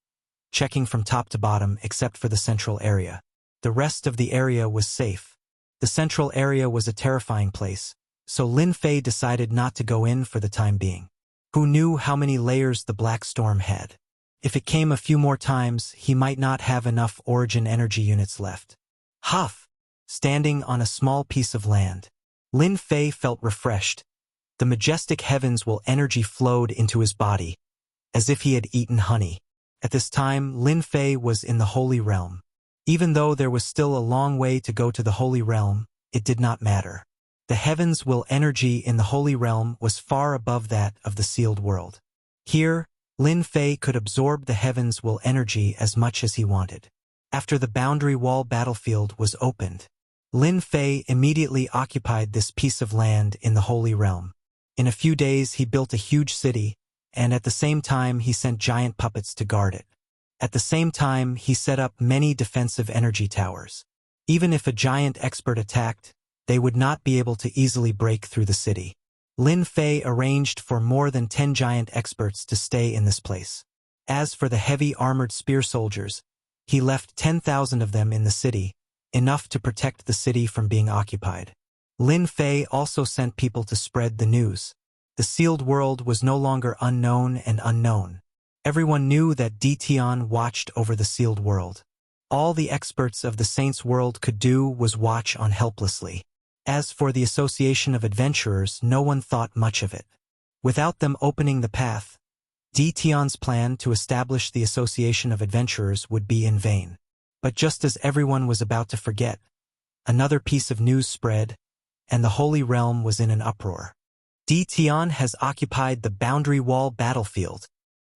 checking from top to bottom except for the central area. The rest of the area was safe. The central area was a terrifying place, so Lin Fei decided not to go in for the time being. Who knew how many layers the black storm had? If it came a few more times, he might not have enough origin energy units left. Huff! Standing on a small piece of land, Lin Fei felt refreshed. The majestic heavens will energy flowed into his body, as if he had eaten honey. At this time, Lin Fei was in the Holy Realm. Even though there was still a long way to go to the Holy Realm, it did not matter. The heavens will energy in the Holy Realm was far above that of the sealed world. Here, Lin Fei could absorb the heavens will energy as much as he wanted. After the boundary wall battlefield was opened, Lin Fei immediately occupied this piece of land in the Holy Realm. In a few days he built a huge city, and at the same time he sent giant puppets to guard it. At the same time he set up many defensive energy towers. Even if a giant expert attacked, they would not be able to easily break through the city. Lin Fei arranged for more than 10 giant experts to stay in this place. As for the heavy armored spear soldiers, he left 10,000 of them in the city, enough to protect the city from being occupied. Lin Fei also sent people to spread the news. The sealed world was no longer unknown and unknown. Everyone knew that Ditian watched over the sealed world. All the experts of the Saints' world could do was watch on helplessly. As for the Association of Adventurers, no one thought much of it. Without them opening the path, Ditian's plan to establish the Association of Adventurers would be in vain. But just as everyone was about to forget, another piece of news spread, and the Holy Realm was in an uproar. Ditian has occupied the boundary wall battlefield.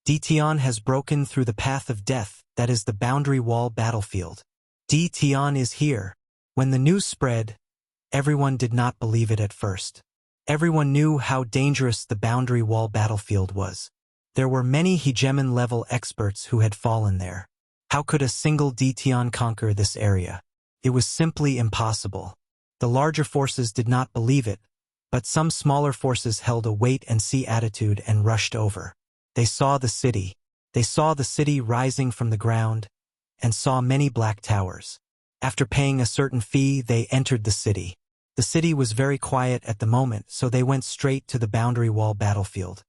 Ditian has broken through the path of death, that is the boundary wall battlefield. Ditian is here. When the news spread, everyone did not believe it at first. Everyone knew how dangerous the boundary wall battlefield was. There were many hegemon-level experts who had fallen there. How could a single Ditian conquer this area? It was simply impossible. The larger forces did not believe it, but some smaller forces held a wait-and-see attitude and rushed over. They saw the city. They saw the city rising from the ground, and saw many black towers. After paying a certain fee, they entered the city. The city was very quiet at the moment, so they went straight to the boundary wall battlefield.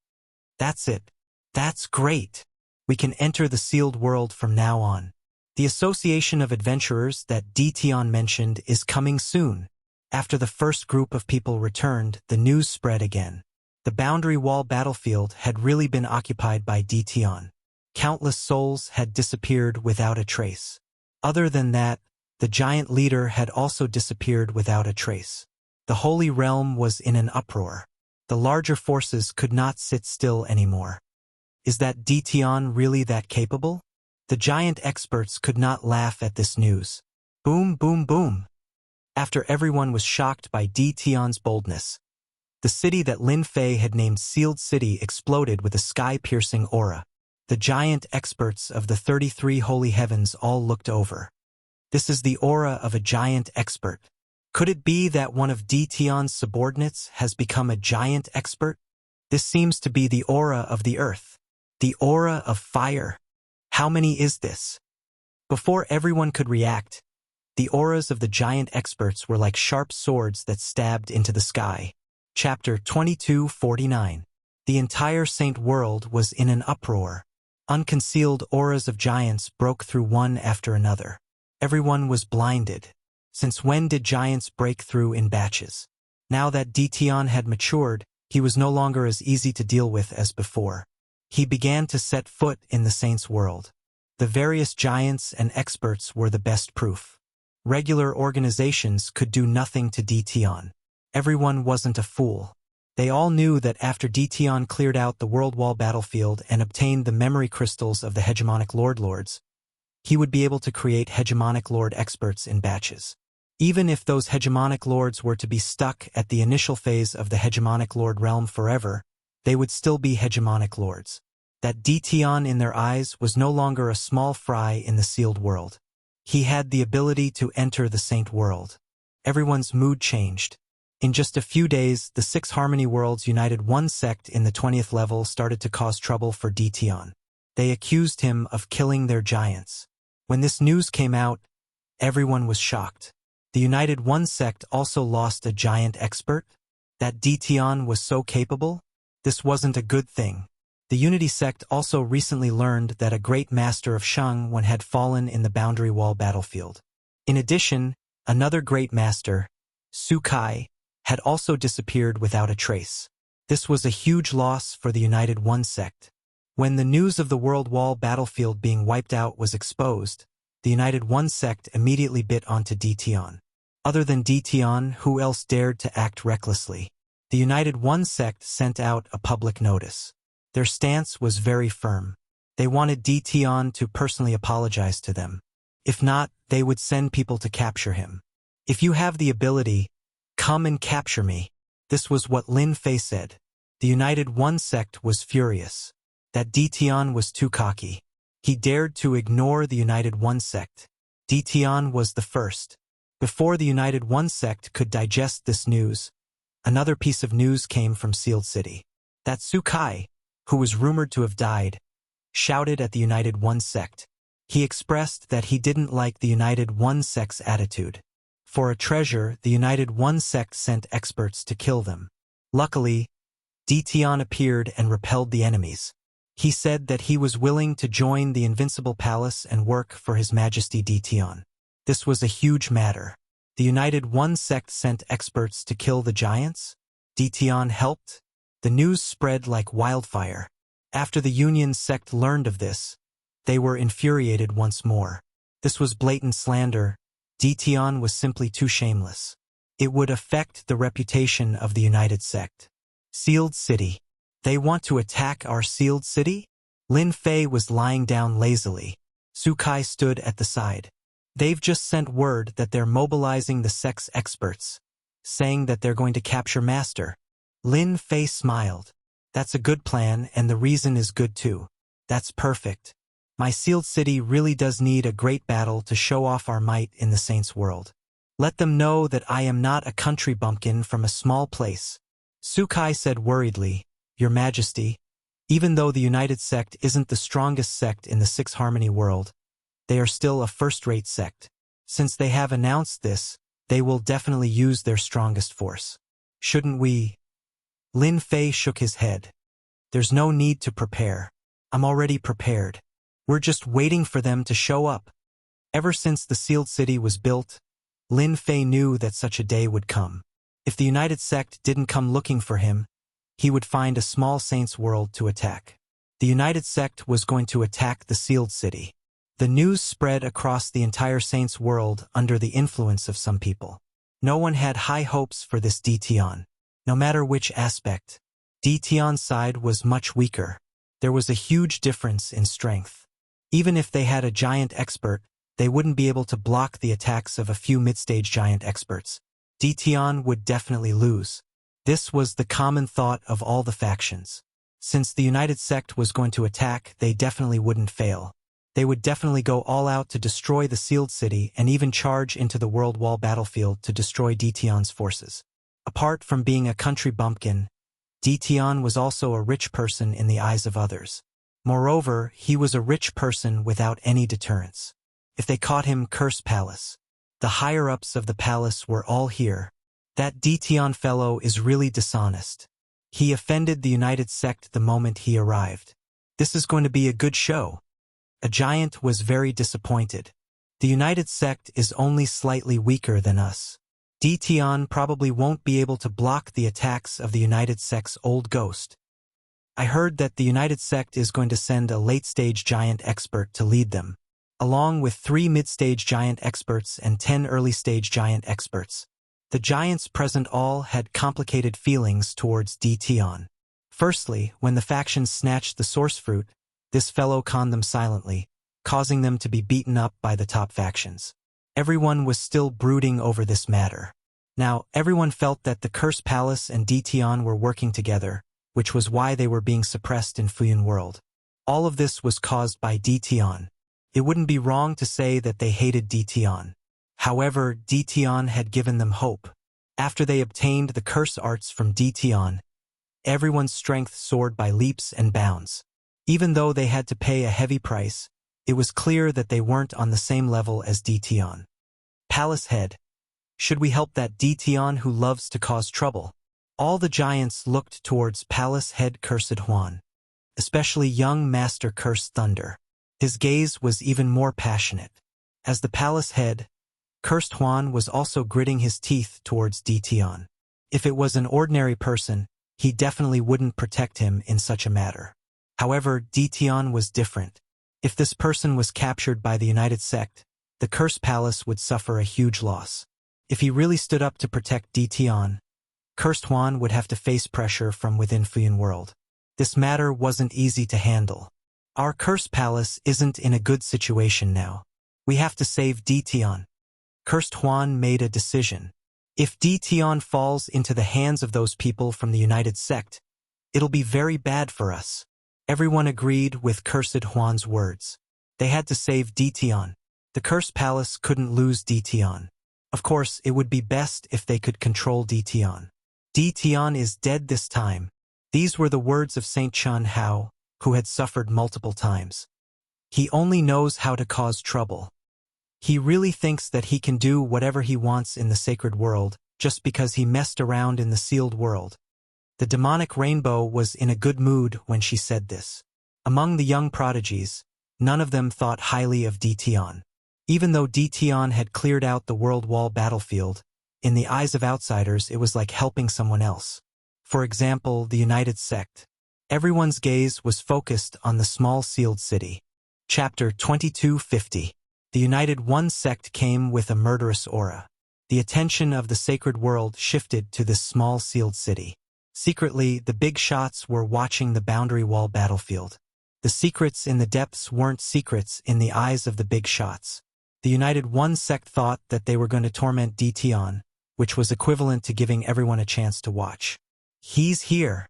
That's it. That's great. We can enter the sealed world from now on. The Association of Adventurers that Ditian mentioned is coming soon. After the first group of people returned, the news spread again. The boundary wall battlefield had really been occupied by Ditian. Countless souls had disappeared without a trace. Other than that, the giant leader had also disappeared without a trace. The Holy Realm was in an uproar. The larger forces could not sit still anymore. Is that Ditian really that capable? The giant experts could not laugh at this news. Boom, boom, boom. After everyone was shocked by Ditian's boldness, the city that Lin Fei had named Sealed City exploded with a sky-piercing aura. The giant experts of the 33 holy heavens all looked over. This is the aura of a giant expert. Could it be that one of Ditian's subordinates has become a giant expert? This seems to be the aura of the earth. The aura of fire. How many is this? Before everyone could react, the auras of the giant experts were like sharp swords that stabbed into the sky. Chapter 2249. The entire Saint world was in an uproar. Unconcealed auras of giants broke through one after another. Everyone was blinded. Since when did giants break through in batches? Now that Dition had matured, he was no longer as easy to deal with as before. He began to set foot in the saints' world. The various giants and experts were the best proof. Regular organizations could do nothing to Dition. Everyone wasn't a fool. They all knew that after Dition cleared out the World Wall battlefield and obtained the memory crystals of the hegemonic lords, he would be able to create hegemonic lord experts in batches. Even if those hegemonic lords were to be stuck at the initial phase of the hegemonic lord realm forever, they would still be hegemonic lords. That Dition in their eyes was no longer a small fry in the sealed world. He had the ability to enter the saint world. Everyone's mood changed. In just a few days, the 6 Harmony Worlds united one sect in the 20th level started to cause trouble for Dition. They accused him of killing their giants. When this news came out, everyone was shocked. The United One sect also lost a giant expert? That Dition was so capable? This wasn't a good thing. The Unity sect also recently learned that a great master of Shang had fallen in the Boundary Wall battlefield. In addition, another great master, Su Kai, had also disappeared without a trace. This was a huge loss for the United One sect. When the news of the World Wall battlefield being wiped out was exposed, the United One sect immediately bit onto Dition. Other than Dition, who else dared to act recklessly? The United One sect sent out a public notice. Their stance was very firm. They wanted Dition to personally apologize to them. If not, they would send people to capture him. If you have the ability, come and capture me. This was what Lin Fei said. The United One sect was furious. That Dition was too cocky. He dared to ignore the United One sect. Dition was the first. Before the United One sect could digest this news, another piece of news came from Sealed City. That Su Kai, who was rumored to have died, shouted at the United One sect. He expressed that he didn't like the United One sect's attitude. For a treasure, the United One sect sent experts to kill them. Luckily, Dition appeared and repelled the enemies. He said that he was willing to join the Invincible Palace and work for His Majesty Dition. This was a huge matter. The United One sect sent experts to kill the giants? Dition helped? The news spread like wildfire. After the Union sect learned of this, they were infuriated once more. This was blatant slander. Dition was simply too shameless. It would affect the reputation of the United sect. Sealed City. They want to attack our Sealed City? Lin Fei was lying down lazily. Su Kai stood at the side. They've just sent word that they're mobilizing the sect's experts, saying that they're going to capture Master. Lin Fei smiled. That's a good plan, and the reason is good too. That's perfect. My Sealed City really does need a great battle to show off our might in the Saints' world. Let them know that I am not a country bumpkin from a small place. Su Kai said worriedly, Your Majesty, even though the United Sect isn't the strongest sect in the 6 Harmony world, they are still a first-rate sect. Since they have announced this, they will definitely use their strongest force. Shouldn't we? Lin Fei shook his head. There's no need to prepare. I'm already prepared. We're just waiting for them to show up. Ever since the Sealed City was built, Lin Fei knew that such a day would come. If the United Sect didn't come looking for him, he would find a small saints' world to attack. The United Sect was going to attack the Sealed City. The news spread across the entire saints' world under the influence of some people. No one had high hopes for this Dition. No matter which aspect, Dition's side was much weaker. There was a huge difference in strength. Even if they had a giant expert, they wouldn't be able to block the attacks of a few mid-stage giant experts. Dition would definitely lose. This was the common thought of all the factions. Since the United Sect was going to attack, they definitely wouldn't fail. They would definitely go all out to destroy the Sealed City and even charge into the World Wall battlefield to destroy Dition's forces. Apart from being a country bumpkin, Dition was also a rich person in the eyes of others. Moreover, he was a rich person without any deterrence. If they caught him, Curse Palace. The higher-ups of the palace were all here. That Dition fellow is really dishonest. He offended the United Sect the moment he arrived. This is going to be a good show. A giant was very disappointed. The United Sect is only slightly weaker than us. Dtion probably won't be able to block the attacks of the United Sect's old ghost. I heard that the United Sect is going to send a late-stage giant expert to lead them, along with 3 mid-stage giant experts and 10 early-stage giant experts. The giants present all had complicated feelings towards Dtion. Firstly, when the factions snatched the source fruit, this fellow conned them silently, causing them to be beaten up by the top factions. Everyone was still brooding over this matter. Now, everyone felt that the Curse Palace and Dtion were working together, which was why they were being suppressed in Fuyun World. All of this was caused by Dtion. It wouldn't be wrong to say that they hated Dtion. However, Dtion had given them hope. After they obtained the curse arts from Dtion, everyone's strength soared by leaps and bounds. Even though they had to pay a heavy price, it was clear that they weren't on the same level as Dtion. Palace Head. Should we help that Dtion who loves to cause trouble? All the giants looked towards Palace Head Cursed Huan, especially young Master Cursed Thunder. His gaze was even more passionate. As the Palace Head, Cursed Huan was also gritting his teeth towards Dtion. If it was an ordinary person, he definitely wouldn't protect him in such a matter. However, Dtion was different. If this person was captured by the United Sect, the Curse Palace would suffer a huge loss. If he really stood up to protect Dtion, Cursed Huan would have to face pressure from within Fuyun World. This matter wasn't easy to handle. Our Curse Palace isn't in a good situation now. We have to save Dtion. Cursed Huan made a decision. If Dtion falls into the hands of those people from the United Sect, it'll be very bad for us. Everyone agreed with Cursed Huan's words. They had to save Dtion. The Curse Palace couldn't lose Dtion. Of course, it would be best if they could control Dtion. Dtion is dead this time. These were the words of Saint Chun Hao, who had suffered multiple times. He only knows how to cause trouble. He really thinks that he can do whatever he wants in the sacred world, just because he messed around in the sealed world. The demonic rainbow was in a good mood when she said this. Among the young prodigies, none of them thought highly of Dtion. Even though Dtion had cleared out the world wall battlefield, in the eyes of outsiders it was like helping someone else. For example, the United Sect. Everyone's gaze was focused on the small sealed city. Chapter 2250. The United One sect came with a murderous aura. The attention of the sacred world shifted to this small sealed city. Secretly, the big shots were watching the boundary wall battlefield. The secrets in the depths weren't secrets in the eyes of the big shots. The United One sect thought that they were going to torment Dtion, which was equivalent to giving everyone a chance to watch. He's here.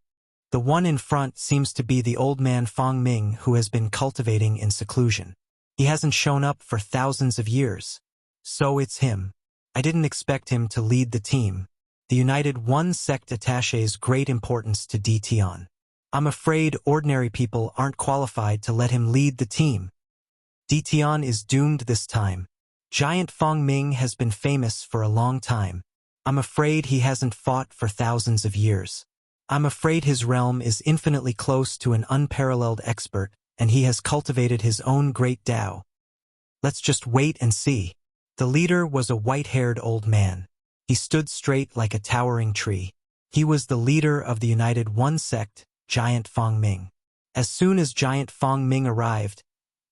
The one in front seems to be the old man Fong Ming who has been cultivating in seclusion. He hasn't shown up for thousands of years. So it's him. I didn't expect him to lead the team. The United One sect attaches great importance to Dtion. I'm afraid ordinary people aren't qualified to let him lead the team. Dtion is doomed this time. Giant Fong Ming has been famous for a long time. I'm afraid he hasn't fought for thousands of years. I'm afraid his realm is infinitely close to an unparalleled expert, and he has cultivated his own great Tao. Let's just wait and see. The leader was a white-haired old man. He stood straight like a towering tree. He was the leader of the United One sect, Giant Fong Ming. As soon as Giant Fong Ming arrived,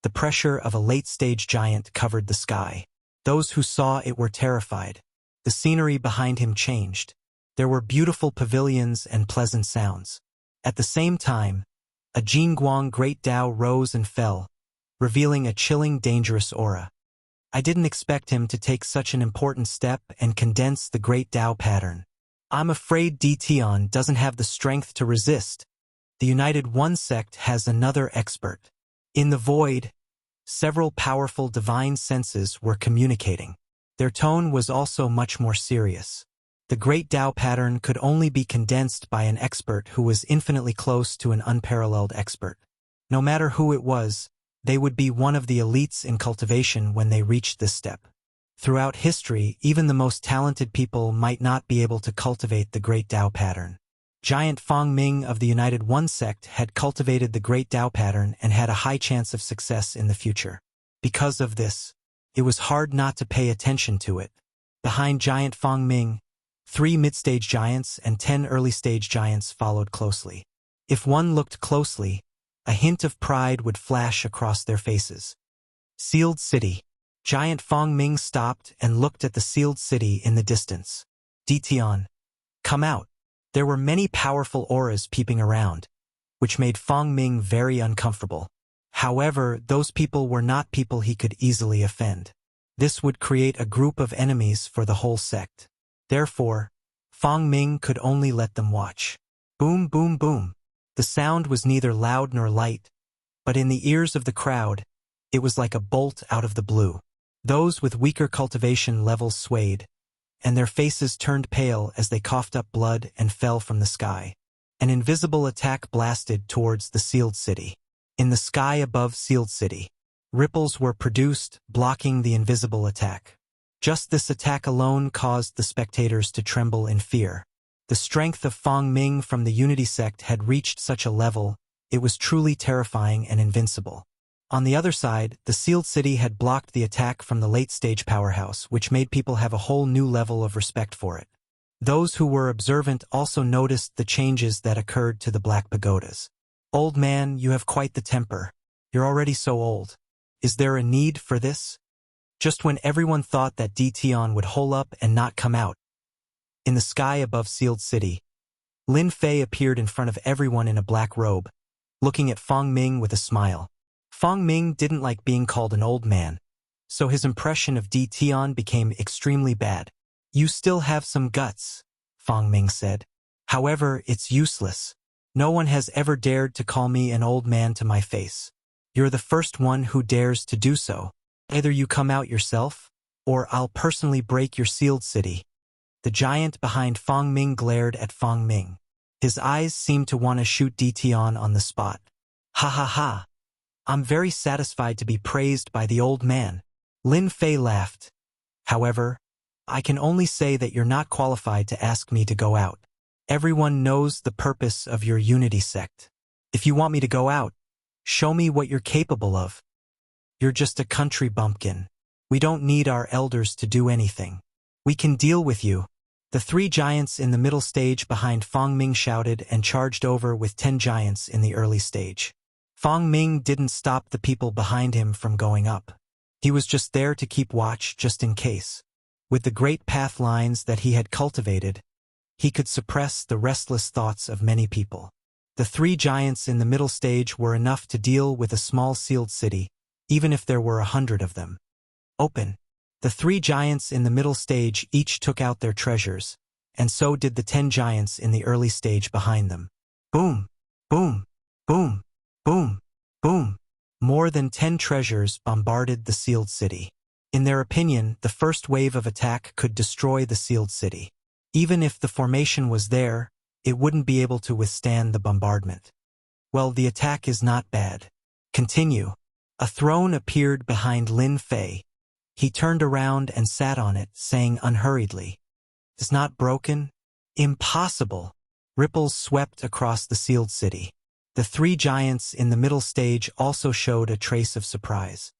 the pressure of a late-stage giant covered the sky. Those who saw it were terrified. The scenery behind him changed. There were beautiful pavilions and pleasant sounds. At the same time, a Jingguang Great Tao rose and fell, revealing a chilling, dangerous aura. I didn't expect him to take such an important step and condense the Great Tao pattern. I'm afraid Dtion doesn't have the strength to resist. The United One sect has another expert. In the void, several powerful divine senses were communicating. Their tone was also much more serious. The Great Tao pattern could only be condensed by an expert who was infinitely close to an unparalleled expert. No matter who it was, they would be one of the elites in cultivation when they reached this step. Throughout history, even the most talented people might not be able to cultivate the Great Tao pattern. Giant Fong Ming of the United One sect had cultivated the Great Tao pattern and had a high chance of success in the future. Because of this, It was hard not to pay attention to it. Behind giant Fong Ming, 3 mid-stage giants and 10 early-stage giants followed closely. If one looked closely, a hint of pride would flash across their faces. Sealed City. Giant Fong Ming stopped and looked at the sealed city in the distance. Ditian, come out. There were many powerful auras peeping around, which made Fong Ming very uncomfortable. However, those people were not people he could easily offend. This would create a group of enemies for the whole sect. Therefore, Fong Ming could only let them watch. Boom, boom, boom. The sound was neither loud nor light, but in the ears of the crowd, it was like a bolt out of the blue. Those with weaker cultivation levels swayed, and their faces turned pale as they coughed up blood and fell from the sky. An invisible attack blasted towards the sealed city. In the sky above sealed city, ripples were produced, blocking the invisible attack. Just this attack alone caused the spectators to tremble in fear. The strength of Fong Ming from the Unity sect had reached such a level, it was truly terrifying and invincible. On the other side, the sealed city had blocked the attack from the late-stage powerhouse, which made people have a whole new level of respect for it. Those who were observant also noticed the changes that occurred to the black pagodas. Old man, you have quite the temper. You're already so old. Is there a need for this? Just when everyone thought that Ditian would hole up and not come out. In the sky above sealed city, Lin Fei appeared in front of everyone in a black robe, looking at Fong Ming with a smile. Fong Ming didn't like being called an old man, so his impression of Ditian became extremely bad. You still have some guts, Fong Ming said. However, it's useless. No one has ever dared to call me an old man to my face. You're the first one who dares to do so. Either you come out yourself, or I'll personally break your sealed city. The giant behind Fong Ming glared at Fong Ming. His eyes seemed to want to shoot Ditian on the spot. Ha ha ha. I'm very satisfied to be praised by the old man. Lin Fei laughed. However, I can only say that you're not qualified to ask me to go out. Everyone knows the purpose of your Unity sect. If you want me to go out, show me what you're capable of. You're just a country bumpkin. We don't need our elders to do anything. We can deal with you. The 3 giants in the middle stage behind Fong Ming shouted and charged over with 10 giants in the early stage. Fong Ming didn't stop the people behind him from going up. He was just there to keep watch just in case. With the great path lines that he had cultivated, he could suppress the restless thoughts of many people. The 3 giants in the middle stage were enough to deal with a small sealed city, even if there were 100 of them. Open. The 3 giants in the middle stage each took out their treasures, and so did the 10 giants in the early stage behind them. Boom, boom, boom, boom, boom. More than 10 treasures bombarded the sealed city. In their opinion, the first wave of attack could destroy the sealed city. Even if the formation was there, it wouldn't be able to withstand the bombardment. Well, the attack is not bad. Continue. A throne appeared behind Lin Fei. He turned around and sat on it, saying unhurriedly, "It's not broken? Impossible." Ripples swept across the sealed city. The 3 giants in the middle stage also showed a trace of surprise.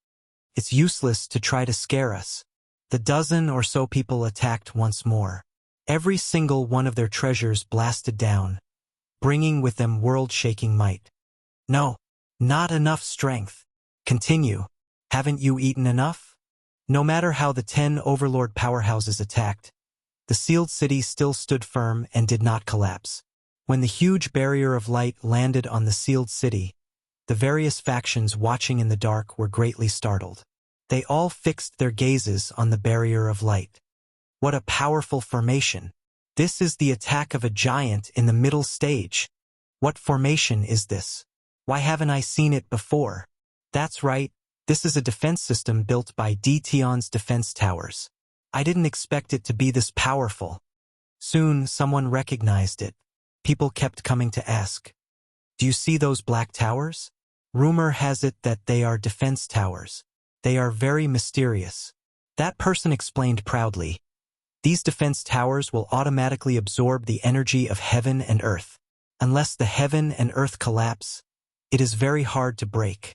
It's useless to try to scare us. The dozen or so people attacked once more. Every single one of their treasures blasted down, bringing with them world-shaking might. No, not enough strength. Continue. Haven't you eaten enough? No matter how the 10 overlord powerhouses attacked, the sealed city still stood firm and did not collapse. When the huge barrier of light landed on the sealed city, the various factions watching in the dark were greatly startled. They all fixed their gazes on the barrier of light. What a powerful formation! This is the attack of a giant in the middle stage. What formation is this? Why haven't I seen it before? That's right, this is a defense system built by Ditian's defense towers. I didn't expect it to be this powerful. Soon, someone recognized it. People kept coming to ask, "Do you see those black towers?" Rumor has it that they are defense towers. They are very mysterious. That person explained proudly. These defense towers will automatically absorb the energy of heaven and earth. Unless the heaven and earth collapse, it is very hard to break.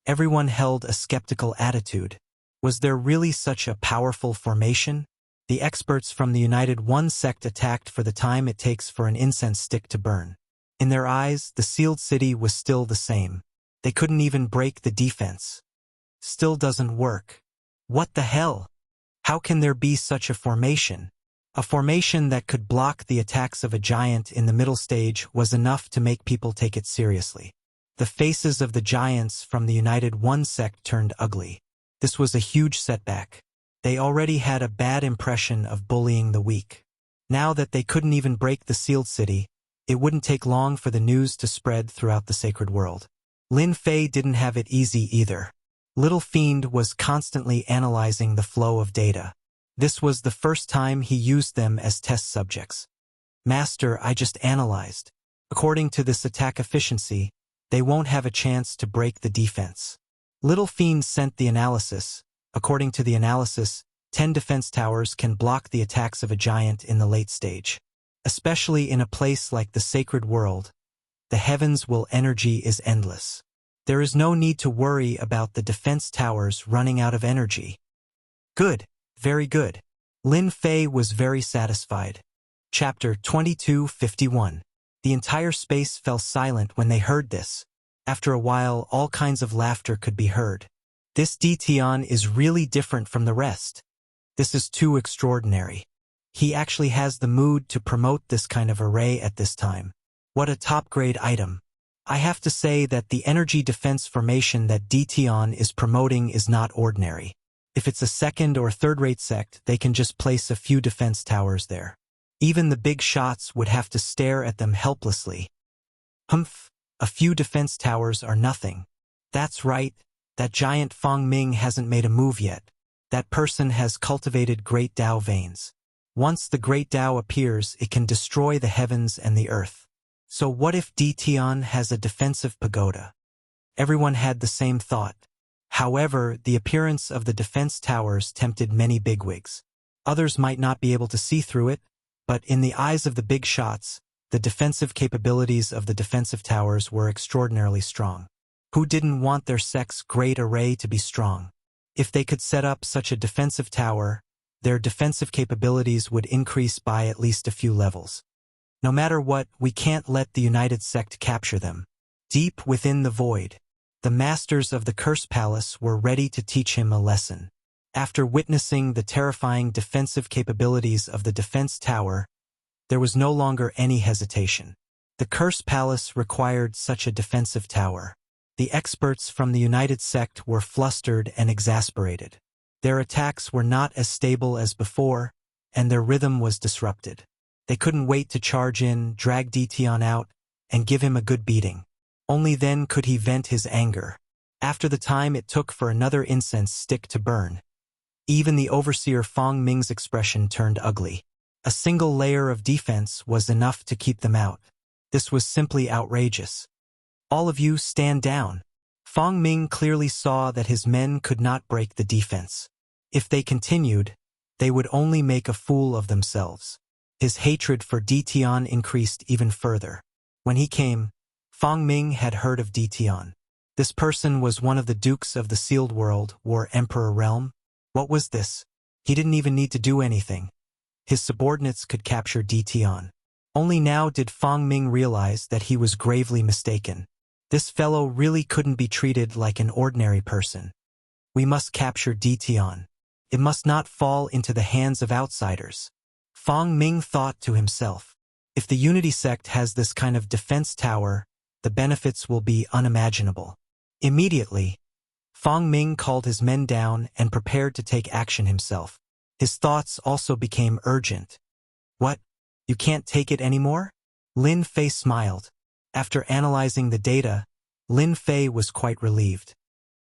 Everyone held a skeptical attitude. Was there really such a powerful formation? The experts from the United One sect attacked for the time it takes for an incense stick to burn. In their eyes, the sealed city was still the same. They couldn't even break the defense. Still doesn't work. What the hell? How can there be such a formation? A formation that could block the attacks of a giant in the middle stage was enough to make people take it seriously. The faces of the giants from the United One sect turned ugly. This was a huge setback. They already had a bad impression of bullying the weak. Now that they couldn't even break the sealed city, it wouldn't take long for the news to spread throughout the sacred world. Lin Fei didn't have it easy either. Little Fiend was constantly analyzing the flow of data. This was the first time he used them as test subjects. Master, I just analyzed. According to this attack efficiency, they won't have a chance to break the defense. Little Fiend sent the analysis. According to the analysis, 10 defense towers can block the attacks of a giant in the late stage. Especially in a place like the sacred world, the heavens will energy is endless. There is no need to worry about the defense towers running out of energy. Good, very good. Lin Fei was very satisfied. Chapter 2251. The entire space fell silent when they heard this. After a while, all kinds of laughter could be heard. This Ditian is really different from the rest. This is too extraordinary. He actually has the mood to promote this kind of array at this time. What a top-grade item. I have to say that the energy defense formation that Ditian is promoting is not ordinary. If it's a second or third-rate sect, they can just place a few defense towers there. Even the big shots would have to stare at them helplessly. Humph, a few defense towers are nothing. That's right, that giant Fong Ming hasn't made a move yet. That person has cultivated great Tao veins. Once the great Tao appears, it can destroy the heavens and the earth. So what if Ditian has a defensive pagoda? Everyone had the same thought. However, the appearance of the defense towers tempted many bigwigs. Others might not be able to see through it, but in the eyes of the big shots, the defensive capabilities of the defensive towers were extraordinarily strong. Who didn't want their sect's great array to be strong? If they could set up such a defensive tower, their defensive capabilities would increase by at least a few levels. No matter what, we can't let the United Sect capture them. Deep within the void, the masters of the Curse Palace were ready to teach him a lesson. After witnessing the terrifying defensive capabilities of the defense tower, there was no longer any hesitation. The Curse Palace required such a defensive tower. The experts from the United Sect were flustered and exasperated. Their attacks were not as stable as before, and their rhythm was disrupted. They couldn't wait to charge in, drag Ditian out, and give him a good beating. Only then could he vent his anger. After the time it took for another incense stick to burn, even the overseer Fong Ming's expression turned ugly. A single layer of defense was enough to keep them out. This was simply outrageous. All of you stand down. Fong Ming clearly saw that his men could not break the defense. If they continued, they would only make a fool of themselves. His hatred for Ditian increased even further. When he came, Fong Ming had heard of Ditian. This person was one of the dukes of the sealed world, or emperor realm. What was this? He didn't even need to do anything. His subordinates could capture Ditian. Only now did Fong Ming realize that he was gravely mistaken. This fellow really couldn't be treated like an ordinary person. We must capture Ditian. It must not fall into the hands of outsiders. Fong Ming thought to himself. If the Unity sect has this kind of defense tower, the benefits will be unimaginable. Immediately, Fong Ming called his men down and prepared to take action himself. His thoughts also became urgent. What? You can't take it anymore? Lin Fei smiled. After analyzing the data, Lin Fei was quite relieved.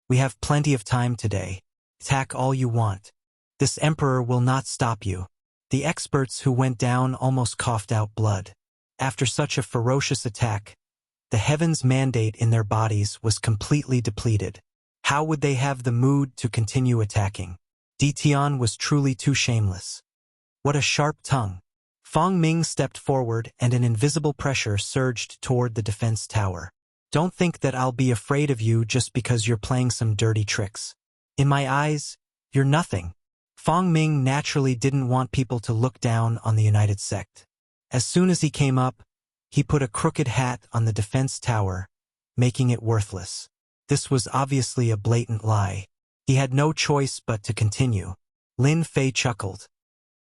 We have plenty of time today. Attack all you want. This emperor will not stop you. The experts who went down almost coughed out blood. After such a ferocious attack, the heavens' mandate in their bodies was completely depleted. How would they have the mood to continue attacking? Ditian was truly too shameless. What a sharp tongue. Fong Ming stepped forward and an invisible pressure surged toward the defense tower. Don't think that I'll be afraid of you just because you're playing some dirty tricks. In my eyes, You're nothing. Fong Ming naturally didn't want people to look down on the United Sect. As soon as he came up, he put a crooked hat on the defense tower, making it worthless. This was obviously a blatant lie. He had no choice but to continue. Lin Fei chuckled.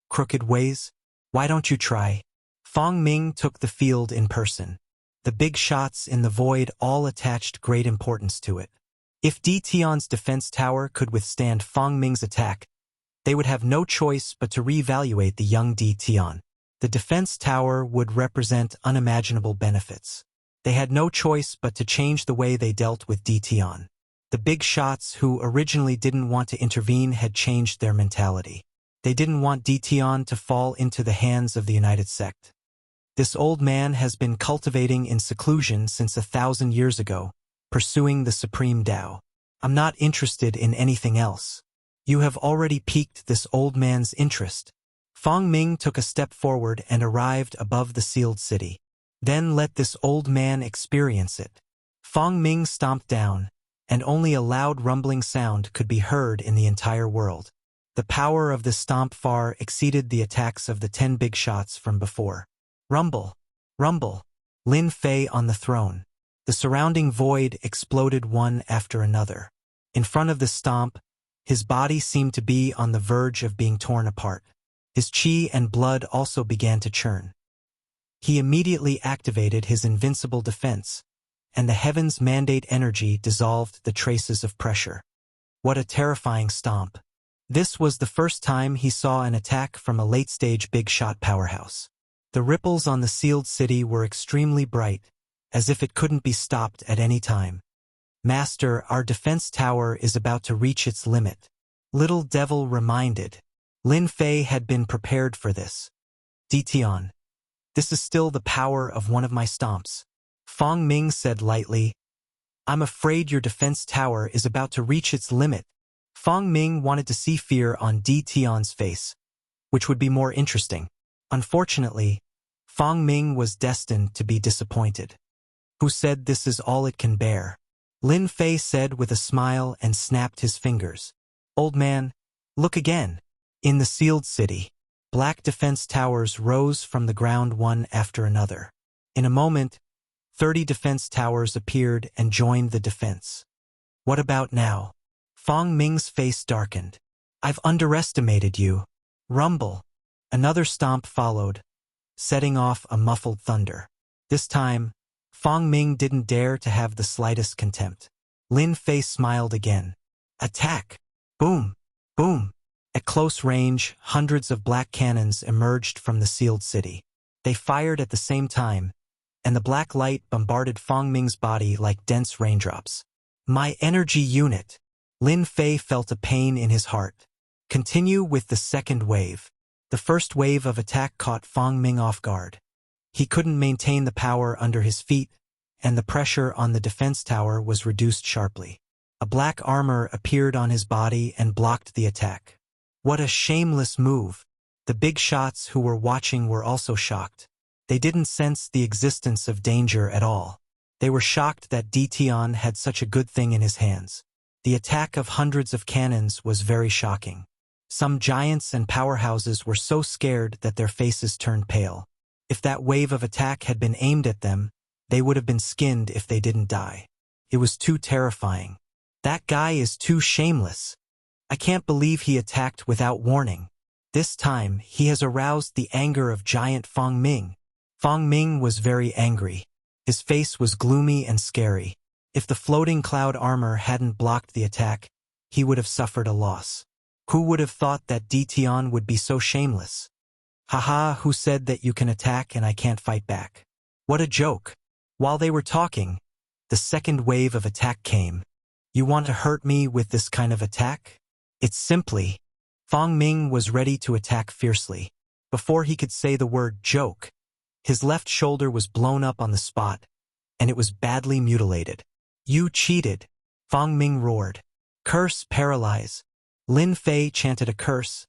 Crooked ways? Why don't you try? Fong Ming took the field in person. The big shots in the void all attached great importance to it. If Di Tian's defense tower could withstand Fong Ming's attack, they would have no choice but to reevaluate the young Di Tian. The defense tower would represent unimaginable benefits. They had no choice but to change the way they dealt with Di Tian. The big shots who originally didn't want to intervene had changed their mentality. They didn't want Di Tian to fall into the hands of the United Sect. This old man has been cultivating in seclusion since 1,000 years ago, pursuing the supreme Tao. I'm not interested in anything else. You have already piqued this old man's interest. Fong Ming took a step forward and arrived above the sealed city. Then let this old man experience it. Fong Ming stomped down, and only a loud rumbling sound could be heard in the entire world. The power of this stomp far exceeded the attacks of the 10 big shots from before. Rumble! Rumble! Lin Fei on the throne. The surrounding void exploded one after another. In front of the stomp, his body seemed to be on the verge of being torn apart. His qi and blood also began to churn. He immediately activated his invincible defense, and the heavens' mandate energy dissolved the traces of pressure. What a terrifying stomp. This was the first time he saw an attack from a late-stage big-shot powerhouse. The ripples on the sealed city were extremely bright, as if it couldn't be stopped at any time. Master, our defense tower is about to reach its limit. Little Devil reminded. Lin Fei had been prepared for this. Di Tian. This is still the power of one of my stomps. Fong Ming said lightly. I'm afraid your defense tower is about to reach its limit. Fong Ming wanted to see fear on Di Tian's face, which would be more interesting. Unfortunately, Fong Ming was destined to be disappointed. Who said this is all it can bear? Lin Fei said with a smile and snapped his fingers. Old man, look again. In the sealed city, black defense towers rose from the ground one after another. In a moment, 30 defense towers appeared and joined the defense. What about now? Fong Ming's face darkened. I've underestimated you. Rumble. Another stomp followed, setting off a muffled thunder. This time, Fong Ming didn't dare to have the slightest contempt. Lin Fei smiled again. Attack! Boom! Boom! At close range, hundreds of black cannons emerged from the sealed city. They fired at the same time, and the black light bombarded Fong Ming's body like dense raindrops. My energy unit! Lin Fei felt a pain in his heart. Continue with the second wave. The first wave of attack caught Fong Ming off guard. He couldn't maintain the power under his feet, and the pressure on the defense tower was reduced sharply. A black armor appeared on his body and blocked the attack. What a shameless move! The big shots who were watching were also shocked. They didn't sense the existence of danger at all. They were shocked that Di Tian had such a good thing in his hands. The attack of hundreds of cannons was very shocking. Some giants and powerhouses were so scared that their faces turned pale. If that wave of attack had been aimed at them, they would have been skinned if they didn't die. It was too terrifying. That guy is too shameless. I can't believe he attacked without warning. This time, he has aroused the anger of giant Fong Ming. Fong Ming was very angry. His face was gloomy and scary. If the floating cloud armor hadn't blocked the attack, he would have suffered a loss. Who would have thought that Di Tian would be so shameless? Haha, who said that you can attack and I can't fight back? What a joke. While they were talking, the second wave of attack came. You want to hurt me with this kind of attack? It's simply. Fong Ming was ready to attack fiercely. Before he could say the word joke, his left shoulder was blown up on the spot, and it was badly mutilated. You cheated, Fong Ming roared. Curse, paralyze. Lin Fei chanted a curse,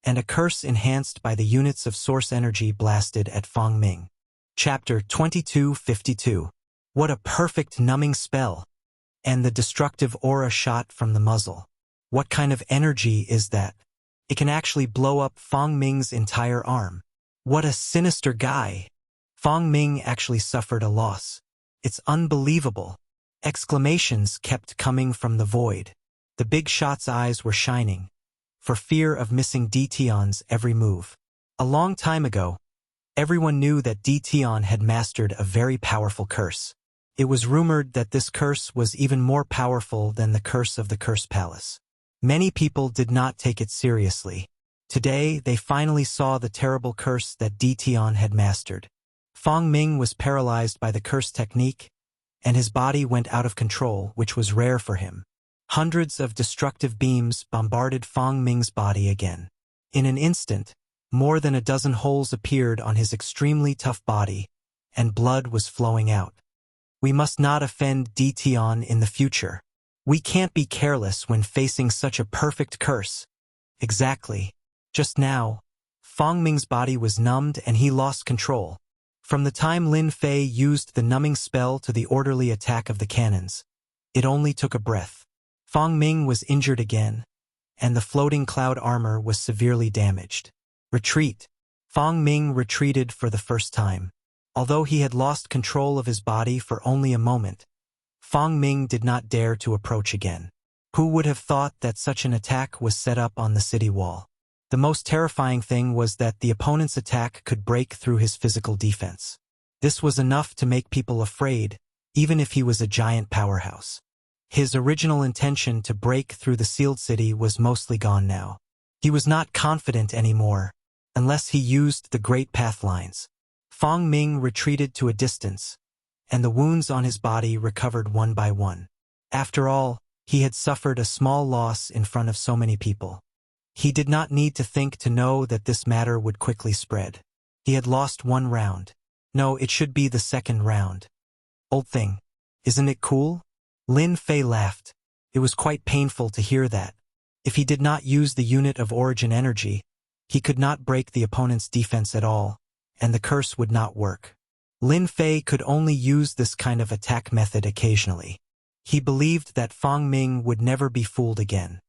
and a curse enhanced by the units of source energy blasted at Fong Ming. Chapter 2252. What a perfect numbing spell! And the destructive aura shot from the muzzle. What kind of energy is that? It can actually blow up Fang Ming's entire arm. What a sinister guy. Fang Ming actually suffered a loss. It's unbelievable. Exclamations kept coming from the void. The big shot's eyes were shining, for fear of missing Tion's every move. A long time ago, everyone knew that Tion had mastered a very powerful curse. It was rumored that this curse was even more powerful than the curse of the Curse Palace. Many people did not take it seriously. Today, they finally saw the terrible curse that Tion had mastered. Fang Ming was paralyzed by the curse technique, and his body went out of control, which was rare for him. Hundreds of destructive beams bombarded Fang Ming's body again. In an instant, more than a dozen holes appeared on his extremely tough body, and blood was flowing out. We must not offend Tion in the future. We can't be careless when facing such a perfect curse. Exactly. Just now, Fang Ming's body was numbed and he lost control. From the time Lin Fei used the numbing spell to the orderly attack of the cannons, it only took a breath. Fang Ming was injured again, and the floating cloud armor was severely damaged. Retreat. Fang Ming retreated for the first time. Although he had lost control of his body for only a moment, Fang Ming did not dare to approach again. Who would have thought that such an attack was set up on the city wall? The most terrifying thing was that the opponent's attack could break through his physical defense. This was enough to make people afraid, even if he was a giant powerhouse. His original intention to break through the sealed city was mostly gone now. He was not confident anymore, unless he used the Great Path lines. Fang Ming retreated to a distance, and the wounds on his body recovered one by one. After all, he had suffered a small loss in front of so many people. He did not need to think to know that this matter would quickly spread. He had lost one round. No, it should be the second round. Old thing, isn't it cool? Lin Fei laughed. It was quite painful to hear that. If he did not use the unit of origin energy, he could not break the opponent's defense at all, and the curse would not work. Lin Fei could only use this kind of attack method occasionally. He believed that Fang Ming would never be fooled again.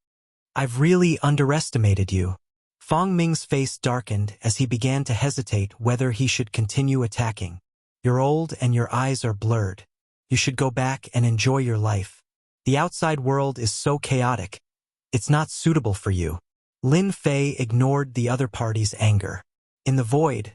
I've really underestimated you. Fang Ming's face darkened as he began to hesitate whether he should continue attacking. You're old and your eyes are blurred. You should go back and enjoy your life. The outside world is so chaotic. It's not suitable for you. Lin Fei ignored the other party's anger. In the void,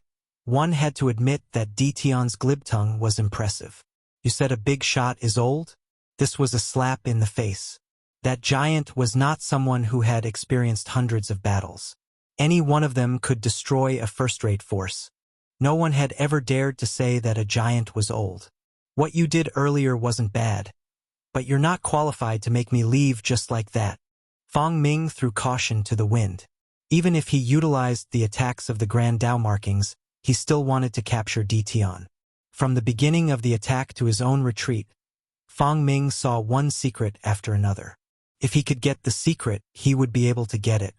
one had to admit that Tion's glib tongue was impressive. You said a big shot is old? This was a slap in the face. That giant was not someone who had experienced hundreds of battles. Any one of them could destroy a first-rate force. No one had ever dared to say that a giant was old. What you did earlier wasn't bad, but you're not qualified to make me leave just like that. Fang Ming threw caution to the wind. Even if he utilized the attacks of the Grand Dao markings, he still wanted to capture Tion. From the beginning of the attack to his own retreat, Fang Ming saw one secret after another. If he could get the secret, he would be able to get it.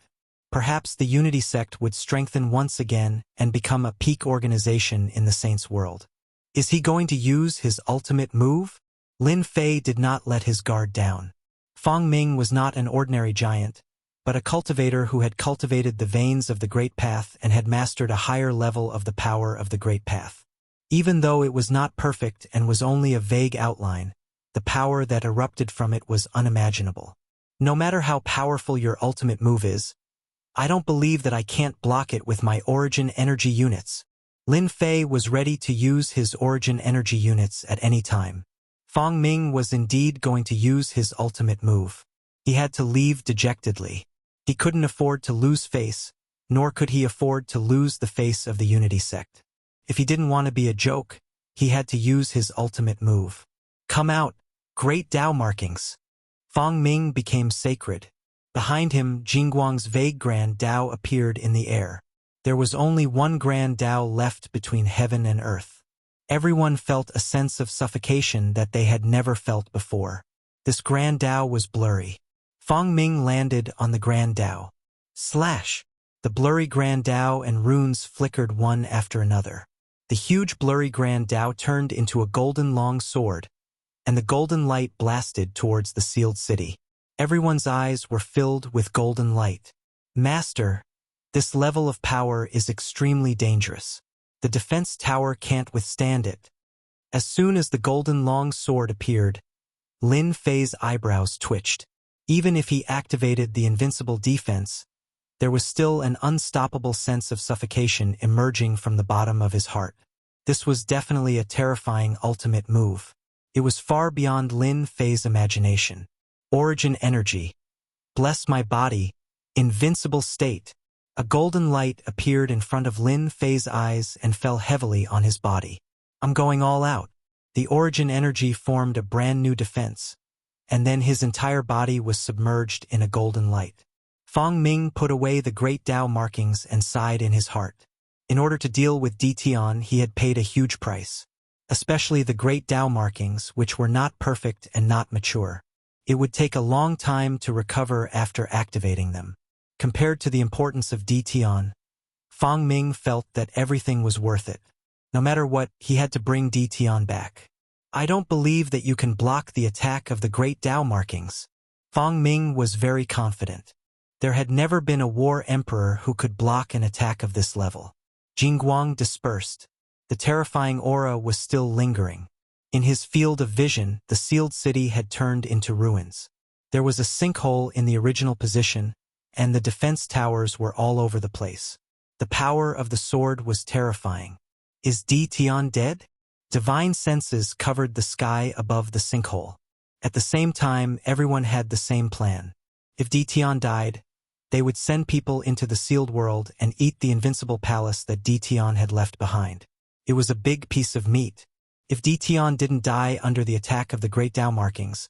Perhaps the Unity Sect would strengthen once again and become a peak organization in the Saints' world. Is he going to use his ultimate move? Lin Fei did not let his guard down. Fang Ming was not an ordinary giant, but a cultivator who had cultivated the veins of the Great Path and had mastered a higher level of the power of the Great Path. Even though it was not perfect and was only a vague outline, the power that erupted from it was unimaginable. No matter how powerful your ultimate move is, I don't believe that I can't block it with my origin energy units. Lin Fei was ready to use his origin energy units at any time. Fang Ming was indeed going to use his ultimate move. He had to leave dejectedly. He couldn't afford to lose face, nor could he afford to lose the face of the Unity Sect. If he didn't want to be a joke, he had to use his ultimate move. Come out, Great Dao markings. Fang Ming became sacred. Behind him, Jingguang's vague Grand Dao appeared in the air. There was only one Grand Dao left between heaven and earth. Everyone felt a sense of suffocation that they had never felt before. This Grand Dao was blurry. Fang Ming landed on the Grand Dao. Slash! The blurry Grand Dao and runes flickered one after another. The huge blurry Grand Dao turned into a golden long sword, and the golden light blasted towards the sealed city. Everyone's eyes were filled with golden light. Master, this level of power is extremely dangerous. The defense tower can't withstand it. As soon as the golden long sword appeared, Lin Fei's eyebrows twitched. Even if he activated the invincible defense, there was still an unstoppable sense of suffocation emerging from the bottom of his heart. This was definitely a terrifying ultimate move. It was far beyond Lin Fei's imagination. Origin energy. Bless my body. Invincible state. A golden light appeared in front of Lin Fei's eyes and fell heavily on his body. I'm going all out. The origin energy formed a brand new defense, and then his entire body was submerged in a golden light. Fang Ming put away the great Tao markings and sighed in his heart. In order to deal with Tian, he had paid a huge price, especially the great Tao markings, which were not perfect and not mature. It would take a long time to recover after activating them. Compared to the importance of Tian, Fang Ming felt that everything was worth it. No matter what, he had to bring Tian back. I don't believe that you can block the attack of the great Tao markings. Fang Ming was very confident. There had never been a war emperor who could block an attack of this level. Jingguang dispersed. The terrifying aura was still lingering. In his field of vision, the sealed city had turned into ruins. There was a sinkhole in the original position, and the defense towers were all over the place. The power of the sword was terrifying. Is Tian dead? Divine senses covered the sky above the sinkhole. At the same time, everyone had the same plan. If Tian died, they would send people into the sealed world and eat the invincible palace that Tian had left behind. It was a big piece of meat. If Tian didn't die under the attack of the great Tao markings,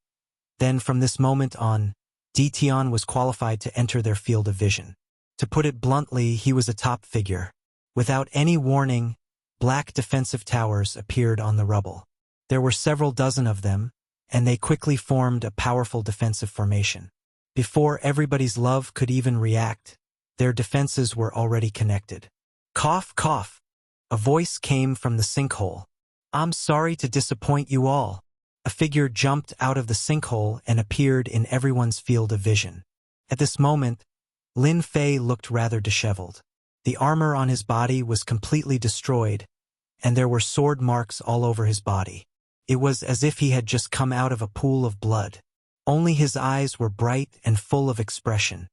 then from this moment on, Tian was qualified to enter their field of vision. To put it bluntly, he was a top figure. Without any warning, black defensive towers appeared on the rubble. There were several dozen of them, and they quickly formed a powerful defensive formation. Before everybody's love could even react, their defenses were already connected. Cough, cough. A voice came from the sinkhole. I'm sorry to disappoint you all. A figure jumped out of the sinkhole and appeared in everyone's field of vision. At this moment, Lin Fei looked rather disheveled. The armor on his body was completely destroyed, and there were sword marks all over his body. It was as if he had just come out of a pool of blood. Only his eyes were bright and full of expression.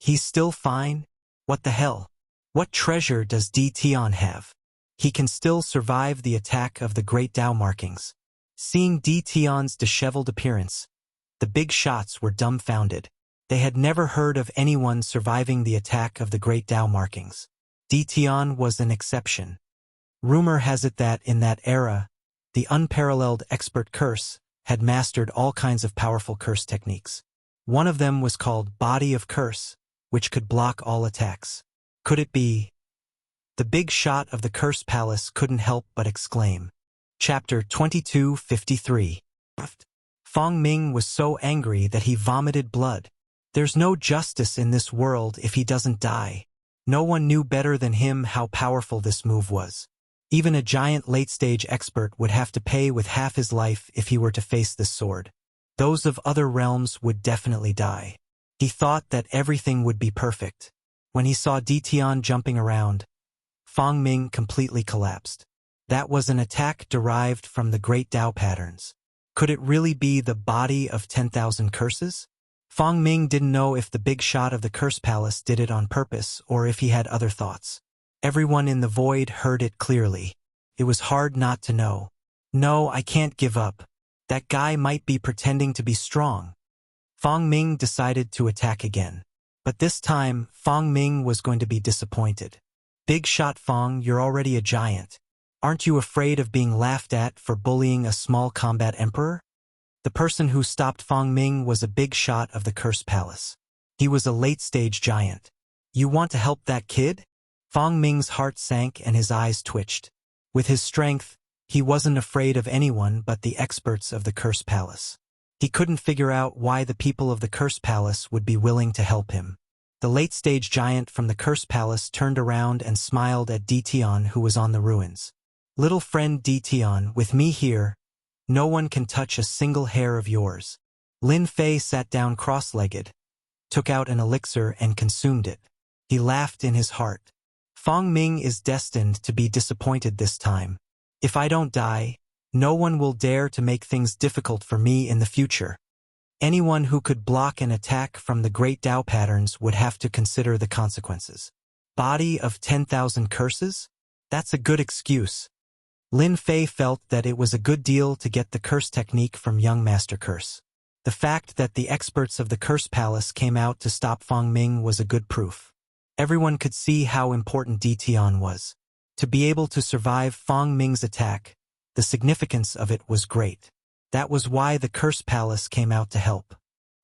He's still fine? What the hell? What treasure does Tian have? He can still survive the attack of the great Tao markings. Seeing Tian's disheveled appearance, the big shots were dumbfounded. They had never heard of anyone surviving the attack of the great Tao markings. Tian was an exception. Rumor has it that in that era, the unparalleled expert curse had mastered all kinds of powerful curse techniques. One of them was called Body of Curse, which could block all attacks. Could it be? The big shot of the Curse Palace couldn't help but exclaim. Chapter 2253. Fang Ming was so angry that he vomited blood. There's no justice in this world if he doesn't die. No one knew better than him how powerful this move was. Even a giant late-stage expert would have to pay with half his life if he were to face this sword. Those of other realms would definitely die. He thought that everything would be perfect. When he saw Tian jumping around, Fang Ming completely collapsed. That was an attack derived from the great Tao patterns. Could it really be the body of 10,000 curses? Fang Ming didn't know if the big shot of the Curse Palace did it on purpose or if he had other thoughts. Everyone in the void heard it clearly. It was hard not to know. No, I can't give up. That guy might be pretending to be strong. Fang Ming decided to attack again. But this time, Fang Ming was going to be disappointed. Big shot Fang, you're already a giant. Aren't you afraid of being laughed at for bullying a small combat emperor? The person who stopped Fang Ming was a big shot of the Curse Palace. He was a late-stage giant. You want to help that kid? Fang Ming's heart sank and his eyes twitched. With his strength, he wasn't afraid of anyone but the experts of the Curse Palace. He couldn't figure out why the people of the Curse Palace would be willing to help him. The late-stage giant from the Curse Palace turned around and smiled at Tian, who was on the ruins. Little friend Tian, with me here, no one can touch a single hair of yours. Lin Fei sat down cross-legged, took out an elixir and consumed it. He laughed in his heart. Fang Ming is destined to be disappointed this time. If I don't die, no one will dare to make things difficult for me in the future. Anyone who could block an attack from the great Tao patterns would have to consider the consequences. Body of 10,000 curses? That's a good excuse. Lin Fei felt that it was a good deal to get the curse technique from young Master Curse. The fact that the experts of the Curse Palace came out to stop Fang Ming was a good proof. Everyone could see how important Tian was. To be able to survive Fang Ming's attack, the significance of it was great. That was why the Curse Palace came out to help.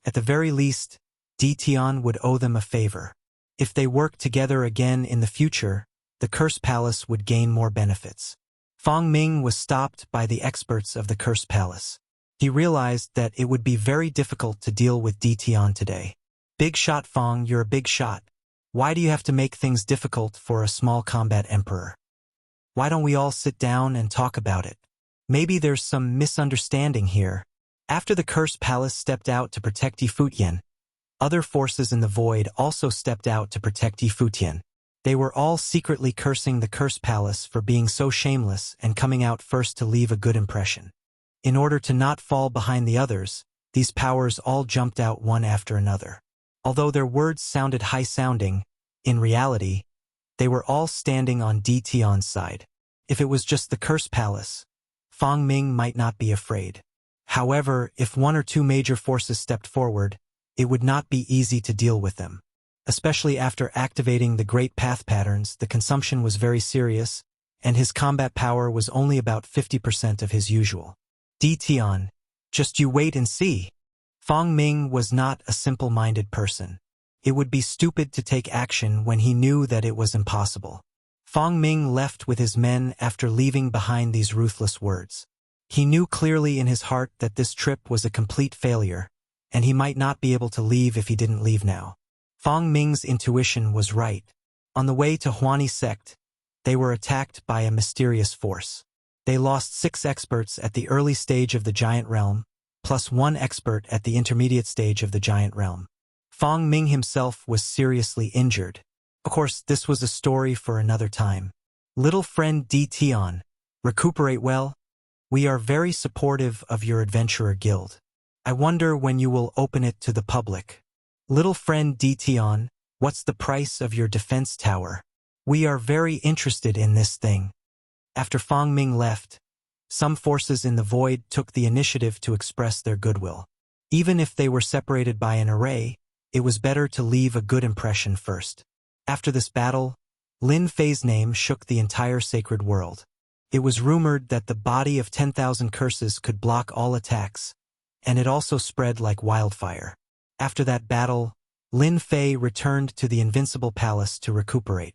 At the very least, Tian would owe them a favor. If they worked together again in the future, the Curse Palace would gain more benefits. Fang Ming was stopped by the experts of the Curse Palace. He realized that it would be very difficult to deal with Tian today. Big shot, Fang, you're a big shot. Why do you have to make things difficult for a small combat emperor? Why don't we all sit down and talk about it? Maybe there's some misunderstanding here. After the Curse Palace stepped out to protect Yifutian, other forces in the void also stepped out to protect Yifutian. They were all secretly cursing the Curse Palace for being so shameless and coming out first to leave a good impression. In order to not fall behind the others, these powers all jumped out one after another. Although their words sounded high-sounding, in reality, they were all standing on Tian's side. If it was just the Curse Palace, Fang Ming might not be afraid. However, if one or two major forces stepped forward, it would not be easy to deal with them. Especially after activating the Great Path Patterns, the consumption was very serious, and his combat power was only about 50% of his usual. Tian, just you wait and see. Fang Ming was not a simple-minded person. It would be stupid to take action when he knew that it was impossible. Fang Ming left with his men after leaving behind these ruthless words. He knew clearly in his heart that this trip was a complete failure, and he might not be able to leave if he didn't leave now. Fang Ming's intuition was right. On the way to Huani sect, they were attacked by a mysterious force. They lost 6 experts at the early stage of the Giant Realm, plus 1 expert at the intermediate stage of the Giant Realm. Fang Ming himself was seriously injured. Of course, this was a story for another time. Little friend Tian, recuperate well. We are very supportive of your adventurer guild. I wonder when you will open it to the public. Little friend Tian, what's the price of your defense tower? We are very interested in this thing. After Fang Ming left, some forces in the void took the initiative to express their goodwill. Even if they were separated by an array, it was better to leave a good impression first. After this battle, Lin Fei's name shook the entire sacred world. It was rumored that the body of 10,000 curses could block all attacks, and it also spread like wildfire. After that battle, Lin Fei returned to the Invincible Palace to recuperate.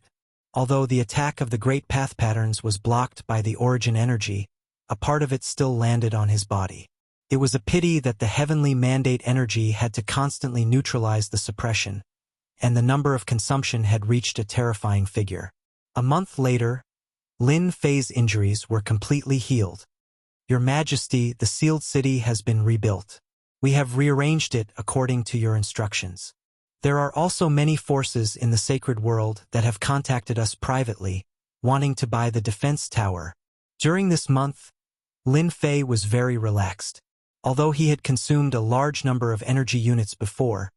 Although the attack of the Great Path Patterns was blocked by the origin energy, a part of it still landed on his body. It was a pity that the heavenly mandate energy had to constantly neutralize the suppression, and the number of consumption had reached a terrifying figure. A month later, Lin Fei's injuries were completely healed. Your Majesty, the sealed city has been rebuilt. We have rearranged it according to your instructions. There are also many forces in the sacred world that have contacted us privately, wanting to buy the defense tower. During this month, Lin Fei was very relaxed. Although he had consumed a large number of energy units before,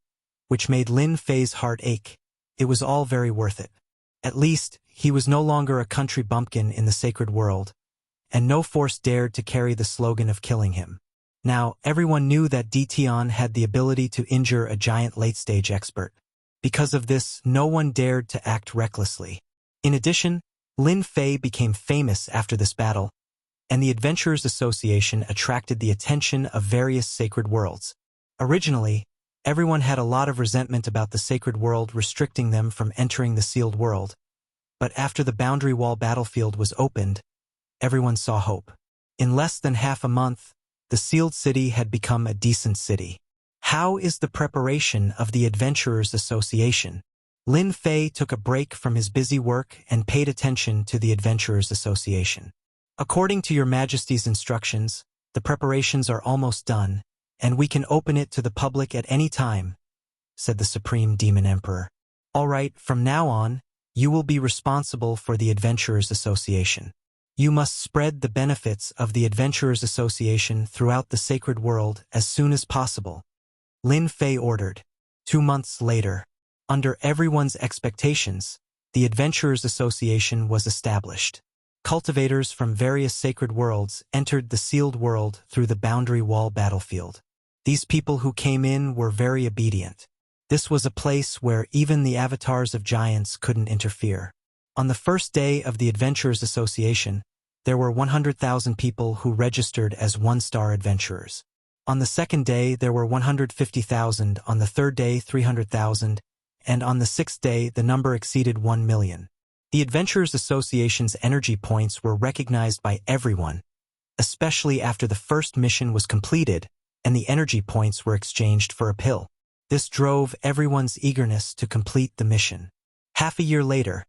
which made Lin Fei's heart ache, it was all very worth it. At least, he was no longer a country bumpkin in the sacred world, and no force dared to carry the slogan of killing him. Now, everyone knew that Tian had the ability to injure a giant late-stage expert. Because of this, no one dared to act recklessly. In addition, Lin Fei became famous after this battle, and the Adventurers Association attracted the attention of various sacred worlds. Originally, everyone had a lot of resentment about the sacred world restricting them from entering the sealed world, but after the boundary wall battlefield was opened, everyone saw hope. In less than half a month, the sealed city had become a decent city. How is the preparation of the Adventurers Association? Lin Fei took a break from his busy work and paid attention to the Adventurers Association. According to your Majesty's instructions, the preparations are almost done, and we can open it to the public at any time," said the Supreme Demon Emperor. "All right, from now on, you will be responsible for the Adventurers Association. You must spread the benefits of the Adventurers Association throughout the sacred world as soon as possible," Lin Fei ordered. 2 months later, under everyone's expectations, the Adventurers Association was established. Cultivators from various sacred worlds entered the sealed world through the boundary wall battlefield. These people who came in were very obedient. This was a place where even the avatars of giants couldn't interfere. On the first day of the Adventurers Association, there were 100,000 people who registered as one-star adventurers. On the second day, there were 150,000, on the third day, 300,000, and on the sixth day, the number exceeded 1 million. The Adventurers Association's energy points were recognized by everyone, especially after the first mission was completed and the energy points were exchanged for a pill. This drove everyone's eagerness to complete the mission. Half a year later,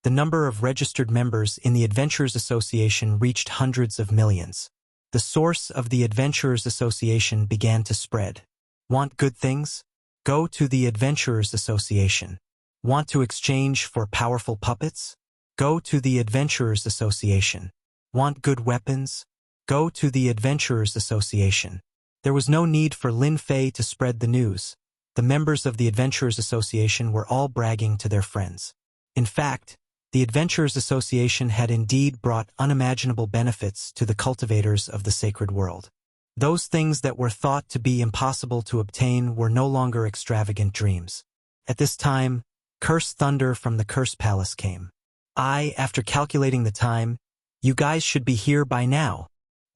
the number of registered members in the Adventurers Association reached hundreds of millions. The source of the Adventurers Association began to spread. Want good things? Go to the Adventurers Association. Want to exchange for powerful puppets? Go to the Adventurers Association. Want good weapons? Go to the Adventurers Association. There was no need for Lin Fei to spread the news. The members of the Adventurers Association were all bragging to their friends. In fact, the Adventurers Association had indeed brought unimaginable benefits to the cultivators of the sacred world. Those things that were thought to be impossible to obtain were no longer extravagant dreams. At this time, Cursed Thunder from the Curse Palace came. After calculating the time, you guys should be here by now.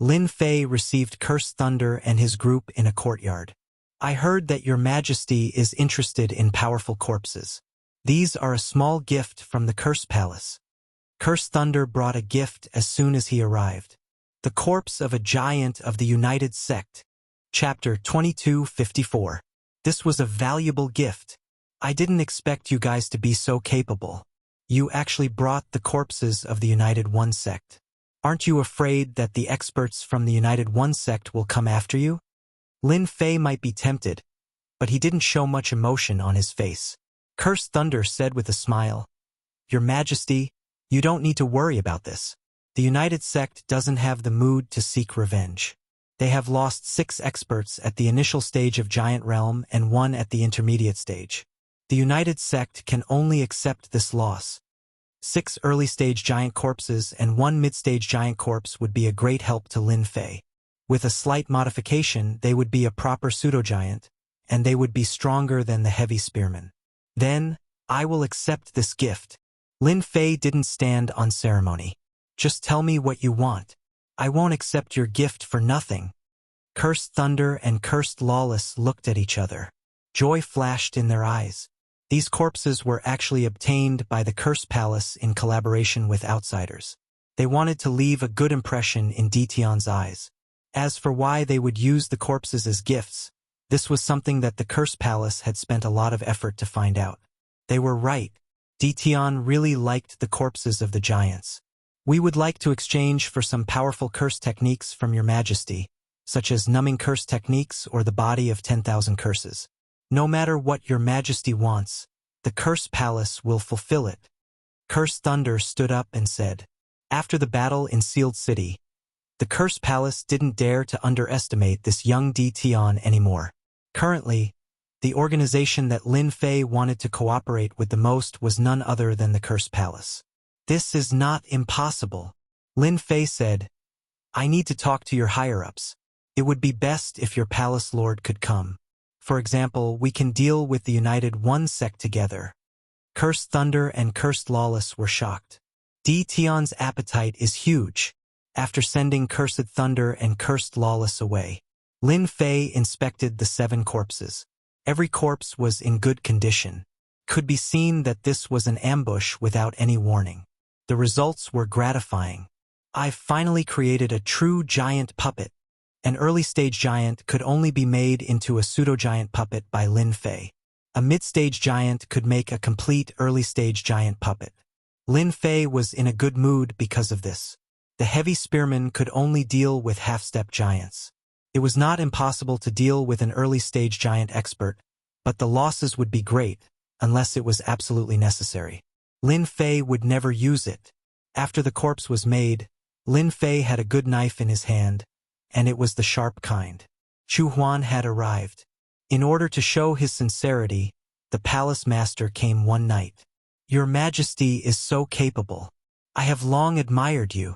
Lin Fei received Cursed Thunder and his group in a courtyard. I heard that your majesty is interested in powerful corpses. These are a small gift from the Curse Palace. Cursed Thunder brought a gift as soon as he arrived. The corpse of a giant of the United Sect. Chapter 2254. This was a valuable gift. I didn't expect you guys to be so capable. You actually brought the corpses of the United One Sect. Aren't you afraid that the experts from the United One Sect will come after you? Lin Fei might be tempted, but he didn't show much emotion on his face. Cursed Thunder said with a smile, "Your Majesty, you don't need to worry about this. The United Sect doesn't have the mood to seek revenge. They have lost 6 experts at the initial stage of Giant Realm and 1 at the intermediate stage. The United Sect can only accept this loss. 6 early-stage giant corpses and 1 mid-stage giant corpse would be a great help to Lin Fei. With a slight modification, they would be a proper pseudo-giant, and they would be stronger than the heavy spearmen. Then, I will accept this gift." Lin Fei didn't stand on ceremony. "Just tell me what you want. I won't accept your gift for nothing." Cursed Thunder and Cursed Lawless looked at each other. Joy flashed in their eyes. These corpses were actually obtained by the Curse Palace in collaboration with outsiders. They wanted to leave a good impression in Detion's eyes. As for why they would use the corpses as gifts, this was something that the Curse Palace had spent a lot of effort to find out. They were right. Detion really liked the corpses of the giants. "We would like to exchange for some powerful curse techniques from your majesty, such as numbing curse techniques or the body of 10,000 curses. No matter what your majesty wants, the Curse Palace will fulfill it." Cursed Thunder stood up and said, "After the battle in Sealed City, the Curse Palace didn't dare to underestimate this young Detion anymore. Currently, the organization that Lin Fei wanted to cooperate with the most was none other than the Curse Palace." "This is not impossible," Lin Fei said. "I need to talk to your higher-ups. It would be best if your palace lord could come. For example, we can deal with the United One Sect together." Cursed Thunder and Cursed Lawless were shocked. Detion's appetite is huge. After sending Cursed Thunder and Cursed Lawless away, Lin Fei inspected the 7 corpses. Every corpse was in good condition. Could be seen that this was an ambush without any warning. The results were gratifying. "I've finally created a true giant puppet." An early-stage giant could only be made into a pseudo-giant puppet by Lin Fei. A mid-stage giant could make a complete early-stage giant puppet. Lin Fei was in a good mood because of this. The heavy spearmen could only deal with half-step giants. It was not impossible to deal with an early-stage giant expert, but the losses would be great, unless it was absolutely necessary. Lin Fei would never use it. After the corpse was made, Lin Fei had a good knife in his hand, and it was the sharp kind. Chu Huan had arrived. In order to show his sincerity, the palace master came one night. "Your Majesty is so capable. I have long admired you."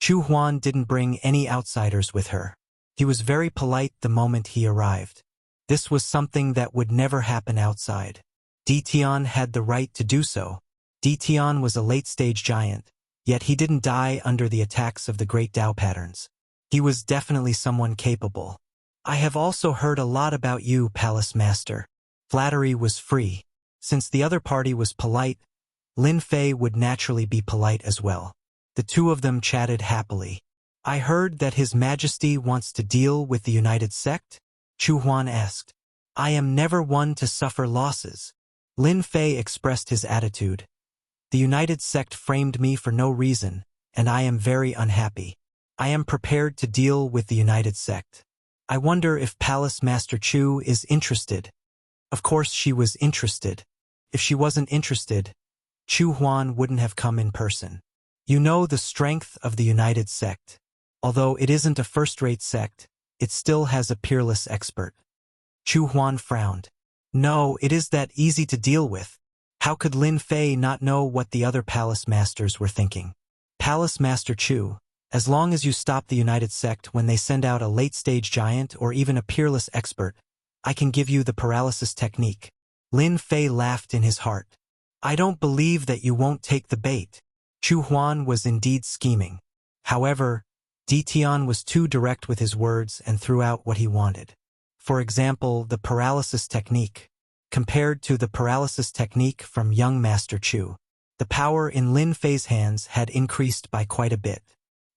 Chu Huan didn't bring any outsiders with her. He was very polite the moment he arrived. This was something that would never happen outside. Di Tian had the right to do so. Di Tian was a late-stage giant, yet he didn't die under the attacks of the great Dao patterns. He was definitely someone capable. "I have also heard a lot about you, Palace Master." Flattery was free. Since the other party was polite, Lin Fei would naturally be polite as well. The two of them chatted happily. "I heard that His Majesty wants to deal with the United Sect?" Chu Huan asked. "I am never one to suffer losses." Lin Fei expressed his attitude. "The United Sect framed me for no reason, and I am very unhappy. I am prepared to deal with the United Sect. I wonder if Palace Master Chu is interested." Of course she was interested. If she wasn't interested, Chu Huan wouldn't have come in person. "You know the strength of the United Sect. Although it isn't a first-rate sect, it still has a peerless expert." Chu Huan frowned. "No, it is that easy to deal with." How could Lin Fei not know what the other palace masters were thinking? "Palace Master Chu, as long as you stop the United Sect when they send out a late-stage giant or even a peerless expert, I can give you the paralysis technique." Lin Fei laughed in his heart. "I don't believe that you won't take the bait." Chu Huan was indeed scheming. However, Di Tian was too direct with his words and threw out what he wanted. For example, the paralysis technique. Compared to the paralysis technique from young Master Chu, the power in Lin Fei's hands had increased by quite a bit.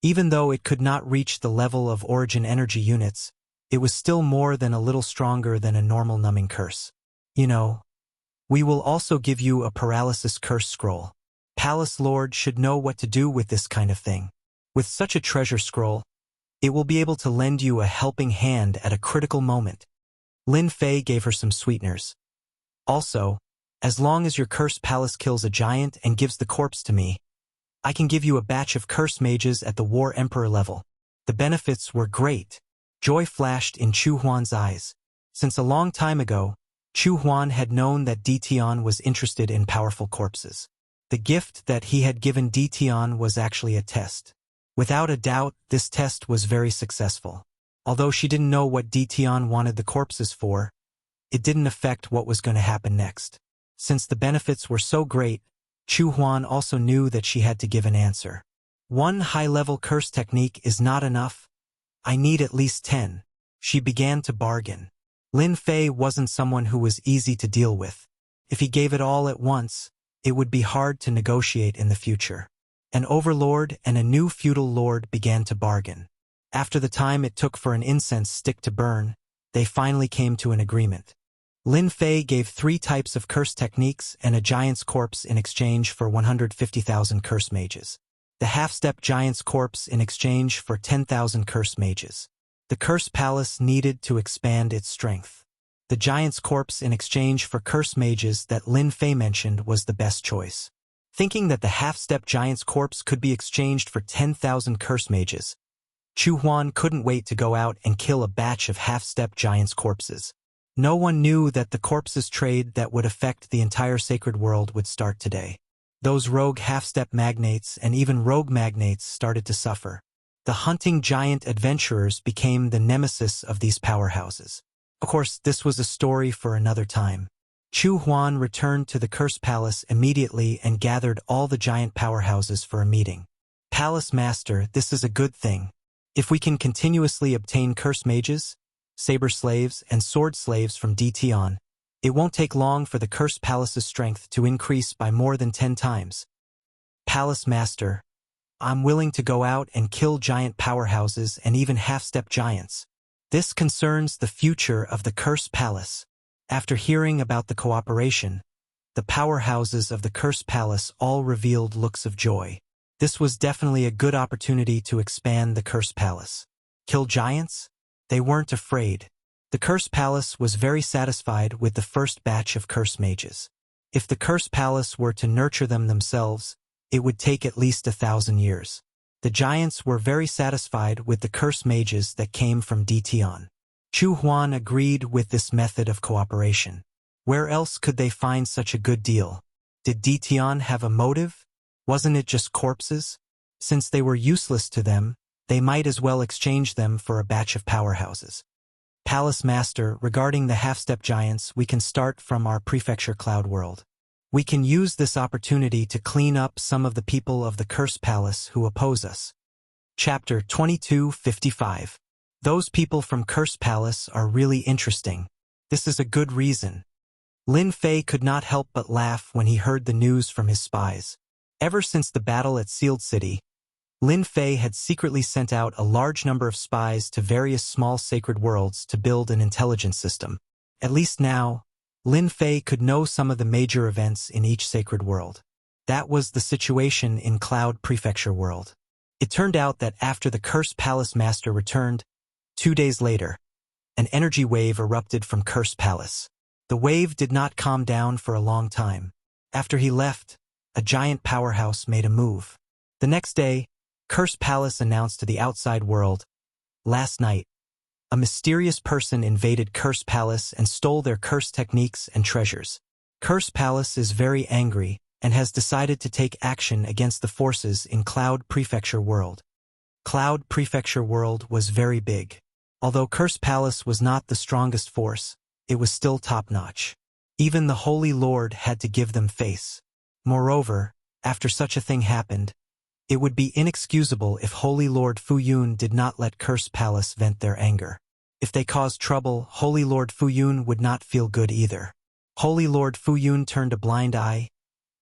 Even though it could not reach the level of origin energy units, it was still more than a little stronger than a normal numbing curse. "You know, we will also give you a paralysis curse scroll. Palace Lord should know what to do with this kind of thing. With such a treasure scroll, it will be able to lend you a helping hand at a critical moment." Lin Fei gave her some sweeteners. "Also, as long as your cursed palace kills a giant and gives the corpse to me, I can give you a batch of curse mages at the War Emperor level." The benefits were great. Joy flashed in Chu Huan's eyes. Since a long time ago, Chu Huan had known that Di Tian was interested in powerful corpses. The gift that he had given Di Tian was actually a test. Without a doubt, this test was very successful. Although she didn't know what Di Tian wanted the corpses for, it didn't affect what was going to happen next. Since the benefits were so great, Chu Huan also knew that she had to give an answer. "One high-level curse technique is not enough. I need at least 10. She began to bargain. Lin Fei wasn't someone who was easy to deal with. If he gave it all at once, it would be hard to negotiate in the future. An overlord and a new feudal lord began to bargain. After the time it took for an incense stick to burn, they finally came to an agreement. Lin Fei gave 3 types of curse techniques and a giant's corpse in exchange for 150,000 curse mages. The half-step giant's corpse in exchange for 10,000 curse mages. The curse palace needed to expand its strength. The giant's corpse in exchange for curse mages that Lin Fei mentioned was the best choice. Thinking that the half-step giant's corpse could be exchanged for 10,000 curse mages, Chu Huan couldn't wait to go out and kill a batch of half-step giant's corpses. No one knew that the corpses trade that would affect the entire sacred world would start today. Those rogue half-step magnates and even rogue magnates started to suffer. The hunting giant adventurers became the nemesis of these powerhouses. Of course, this was a story for another time. Chu Huan returned to the Curse Palace immediately and gathered all the giant powerhouses for a meeting. "Palace Master, this is a good thing. If we can continuously obtain curse mages, saber slaves, and sword slaves from Di Tian, it won't take long for the Curse Palace's strength to increase by more than 10 times. Palace Master, I'm willing to go out and kill giant powerhouses and even half-step giants. This concerns the future of the Curse Palace." After hearing about the cooperation, the powerhouses of the Curse Palace all revealed looks of joy. This was definitely a good opportunity to expand the Curse Palace. Kill giants? They weren't afraid. The Curse Palace was very satisfied with the first batch of curse mages. If the Curse Palace were to nurture them themselves, it would take at least 1,000 years. The giants were very satisfied with the curse mages that came from Ditian. Chu Huan agreed with this method of cooperation. Where else could they find such a good deal? Did Ditian have a motive? Wasn't it just corpses? Since they were useless to them, they might as well exchange them for a batch of powerhouses. Palace Master, regarding the half-step giants, we can start from our prefecture cloud world. We can use this opportunity to clean up some of the people of the Curse Palace who oppose us. Chapter 2255. Those people from Curse Palace are really interesting. This is a good reason. Lin Fei could not help but laugh when he heard the news from his spies. Ever since the battle at Sealed City, Lin Fei had secretly sent out a large number of spies to various small sacred worlds to build an intelligence system. At least now, Lin Fei could know some of the major events in each sacred world. That was the situation in Cloud Prefecture World. It turned out that after the Curse Palace Master returned, 2 days later, an energy wave erupted from Curse Palace. The wave did not calm down for a long time. After he left, a giant powerhouse made a move. The next day, Curse Palace announced to the outside world, "Last night, a mysterious person invaded Curse Palace and stole their curse techniques and treasures. Curse Palace is very angry and has decided to take action against the forces in Cloud Prefecture World." Cloud Prefecture World was very big. Although Curse Palace was not the strongest force, it was still top-notch. Even the Holy Lord had to give them face. Moreover, after such a thing happened, it would be inexcusable if Holy Lord Fuyun did not let Curse Palace vent their anger. If they caused trouble, Holy Lord Fuyun would not feel good either. Holy Lord Fuyun turned a blind eye,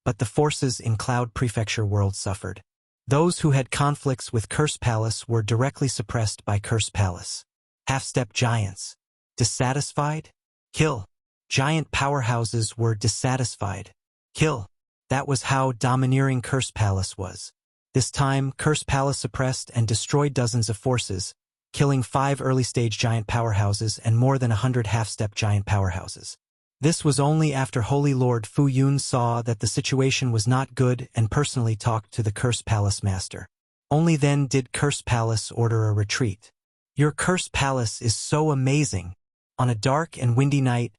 but the forces in Cloud Prefecture World suffered. Those who had conflicts with Curse Palace were directly suppressed by Curse Palace. Half-step giants. Dissatisfied? Kill. Giant powerhouses were dissatisfied. Kill. That was how domineering Curse Palace was. This time, Curse Palace suppressed and destroyed dozens of forces, killing 5 early-stage giant powerhouses and more than 100 half-step giant powerhouses. This was only after Holy Lord Fu Yun saw that the situation was not good and personally talked to the Curse Palace Master. Only then did Curse Palace order a retreat. "Your Curse Palace is so amazing." On a dark and windy night,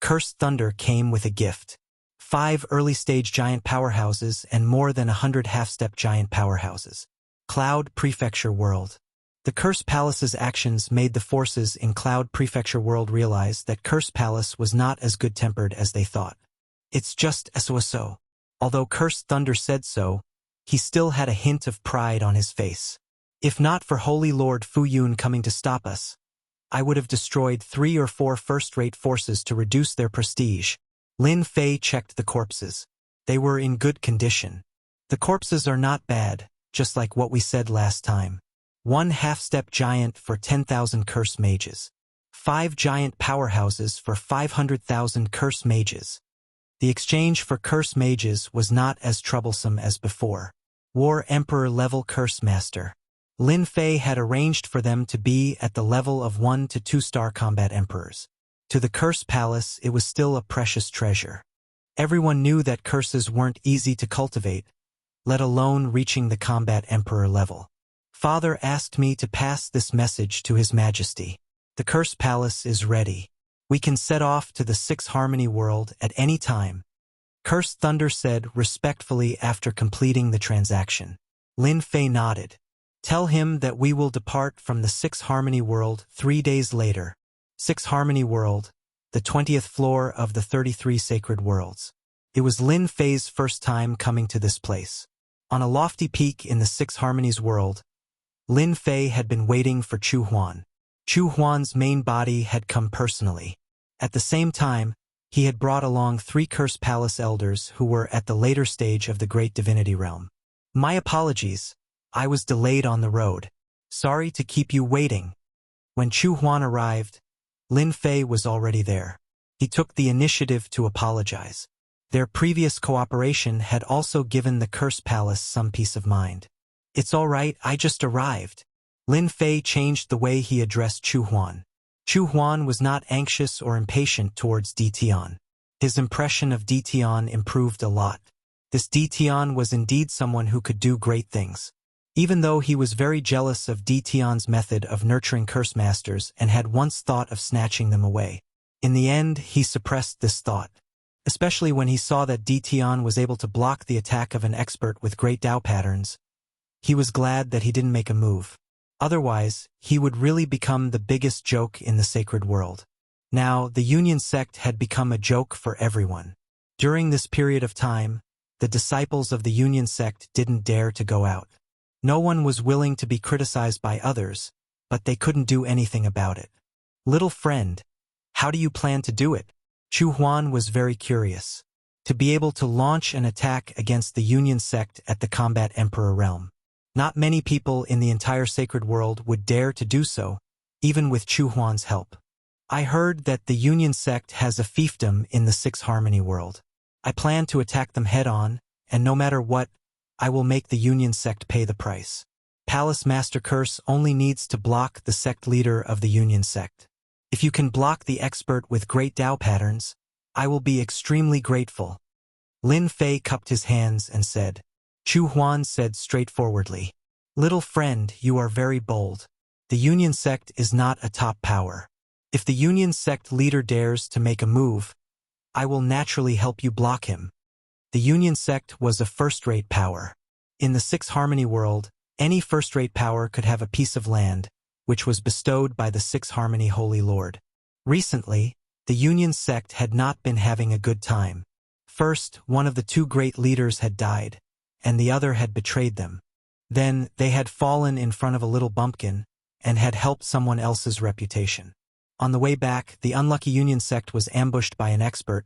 Curse Thunder came with a gift. 5 early-stage giant powerhouses and more than 100 half-step giant powerhouses. Cloud Prefecture World. The Curse Palace's actions made the forces in Cloud Prefecture World realize that Curse Palace was not as good-tempered as they thought. "It's just so." Although Curse Thunder said so, he still had a hint of pride on his face. "If not for Holy Lord Fu Yun coming to stop us, I would have destroyed 3 or 4 first-rate forces to reduce their prestige." Lin Fei checked the corpses. They were in good condition. The corpses are not bad, just like what we said last time. 1 half-step giant for 10,000 curse mages. 5 giant powerhouses for 500,000 curse mages. The exchange for curse mages was not as troublesome as before. War Emperor level Curse Master. Lin Fei had arranged for them to be at the level of 1 to 2-star combat emperors. To the Curse Palace, it was still a precious treasure. Everyone knew that curses weren't easy to cultivate, let alone reaching the combat emperor level. "Father asked me to pass this message to His Majesty. The Curse Palace is ready. We can set off to the 6 Harmony World at any time," Curse Thunder said respectfully after completing the transaction. Lin Fei nodded. "Tell him that we will depart from the 6 Harmony World 3 days later. 6 Harmony World, the 20th floor of the 33 Sacred Worlds." It was Lin Fei's first time coming to this place. On a lofty peak in the 6 Harmonies world, Lin Fei had been waiting for Chu Huan. Chu Huan's main body had come personally. At the same time, he had brought along 3 Curse Palace elders who were at the later stage of the Great Divinity Realm. "My apologies. I was delayed on the road. Sorry to keep you waiting." When Chu Huan arrived, Lin Fei was already there. He took the initiative to apologize. Their previous cooperation had also given the Curse Palace some peace of mind. "It's all right, I just arrived." Lin Fei changed the way he addressed Chu Huan. Chu Huan was not anxious or impatient towards Di Tian. His impression of Di Tian improved a lot. This Di Tian was indeed someone who could do great things. Even though he was very jealous of Di Tian's method of nurturing curse masters and had once thought of snatching them away. In the end, he suppressed this thought. Especially when he saw that Di Tian was able to block the attack of an expert with great Dao patterns. He was glad that he didn't make a move. Otherwise, he would really become the biggest joke in the sacred world. Now, the Union sect had become a joke for everyone. During this period of time, the disciples of the Union sect didn't dare to go out. No one was willing to be criticized by others, but they couldn't do anything about it. Little friend, how do you plan to do it? Chu Huan was very curious. To be able to launch an attack against the Union sect at the Combat Emperor realm. Not many people in the entire sacred world would dare to do so, even with Chu Huan's help. I heard that the Union sect has a fiefdom in the Six Harmony world. I plan to attack them head-on, and no matter what, I will make the Union sect pay the price. Palace Master Curse only needs to block the sect leader of the Union sect. If you can block the expert with great Dao patterns, I will be extremely grateful. Lin Fei cupped his hands and said. Chu Huan said straightforwardly. Little friend, you are very bold. The Union sect is not a top power. If the Union sect leader dares to make a move, I will naturally help you block him. The Union sect was a first-rate power. In the Six Harmony world, any first-rate power could have a piece of land, which was bestowed by the Six Harmony Holy Lord. Recently, the Union sect had not been having a good time. First, one of the two great leaders had died, and the other had betrayed them. Then, they had fallen in front of a little bumpkin, and had helped someone else's reputation. On the way back, the unlucky Union sect was ambushed by an expert,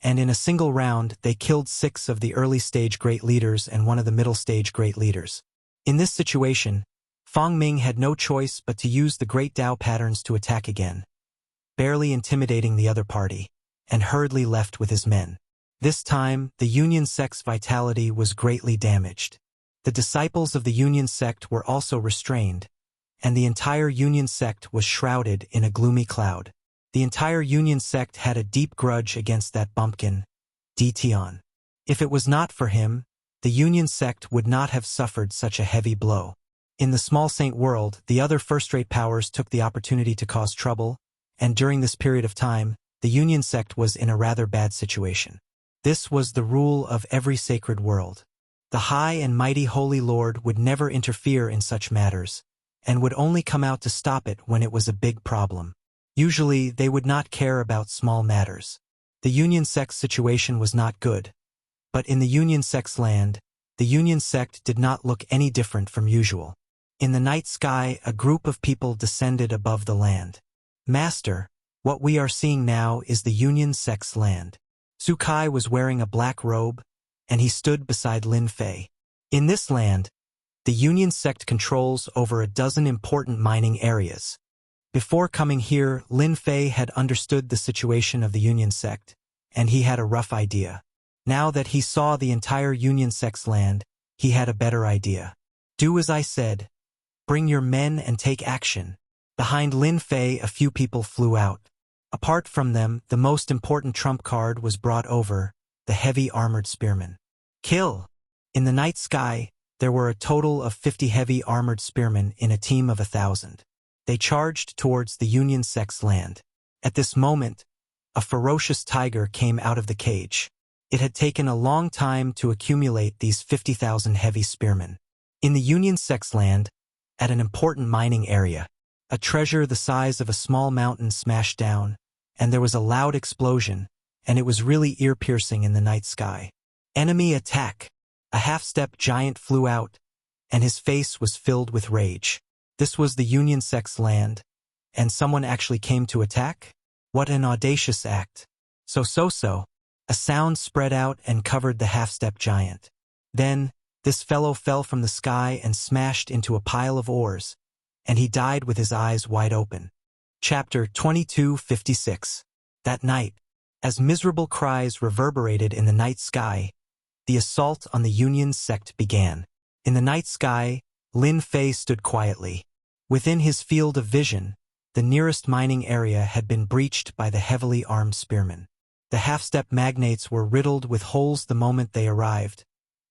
and in a single round, they killed 6 of the early-stage great leaders and 1 of the middle-stage great leaders. In this situation, Fang Ming had no choice but to use the great Dao patterns to attack again, barely intimidating the other party, and hurriedly left with his men. This time, the Union sect's vitality was greatly damaged. The disciples of the Union sect were also restrained, and the entire Union sect was shrouded in a gloomy cloud. The entire Union sect had a deep grudge against that bumpkin, Di Tian. If it was not for him, the Union sect would not have suffered such a heavy blow. In the small saint world, the other first-rate powers took the opportunity to cause trouble, and during this period of time, the Union sect was in a rather bad situation. This was the rule of every sacred world. The high and mighty Holy Lord would never interfere in such matters, and would only come out to stop it when it was a big problem. Usually, they would not care about small matters. The Union sect's situation was not good. But in the Union sect's land, the Union sect did not look any different from usual. In the night sky, a group of people descended above the land. Master, what we are seeing now is the Union sect's land. Su Kai was wearing a black robe, and he stood beside Lin Fei. In this land, the Union sect controls over a dozen important mining areas. Before coming here, Lin Fei had understood the situation of the Union sect, and he had a rough idea. Now that he saw the entire Union sect's land, he had a better idea. Do as I said. Bring your men and take action. Behind Lin Fei, a few people flew out. Apart from them, the most important trump card was brought over, the heavy armored spearmen. Kill! In the night sky, there were a total of 50 heavy armored spearmen in a team of 1,000. They charged towards the Union sect's land. At this moment, a ferocious tiger came out of the cage. It had taken a long time to accumulate these 50,000 heavy spearmen. In the Union sect's land, at an important mining area, a treasure the size of a small mountain smashed down, and there was a loud explosion, and it was really ear-piercing in the night sky. Enemy attack! A half-step giant flew out, and his face was filled with rage. This was the Union sect's land, and someone actually came to attack? What an audacious act. So. A sound spread out and covered the half-step giant. Then, this fellow fell from the sky and smashed into a pile of ores, and he died with his eyes wide open. Chapter 2256. That night, as miserable cries reverberated in the night sky, the assault on the Union sect began. In the night sky, Lin Fei stood quietly. Within his field of vision, the nearest mining area had been breached by the heavily armed spearmen. The half-step magnates were riddled with holes the moment they arrived,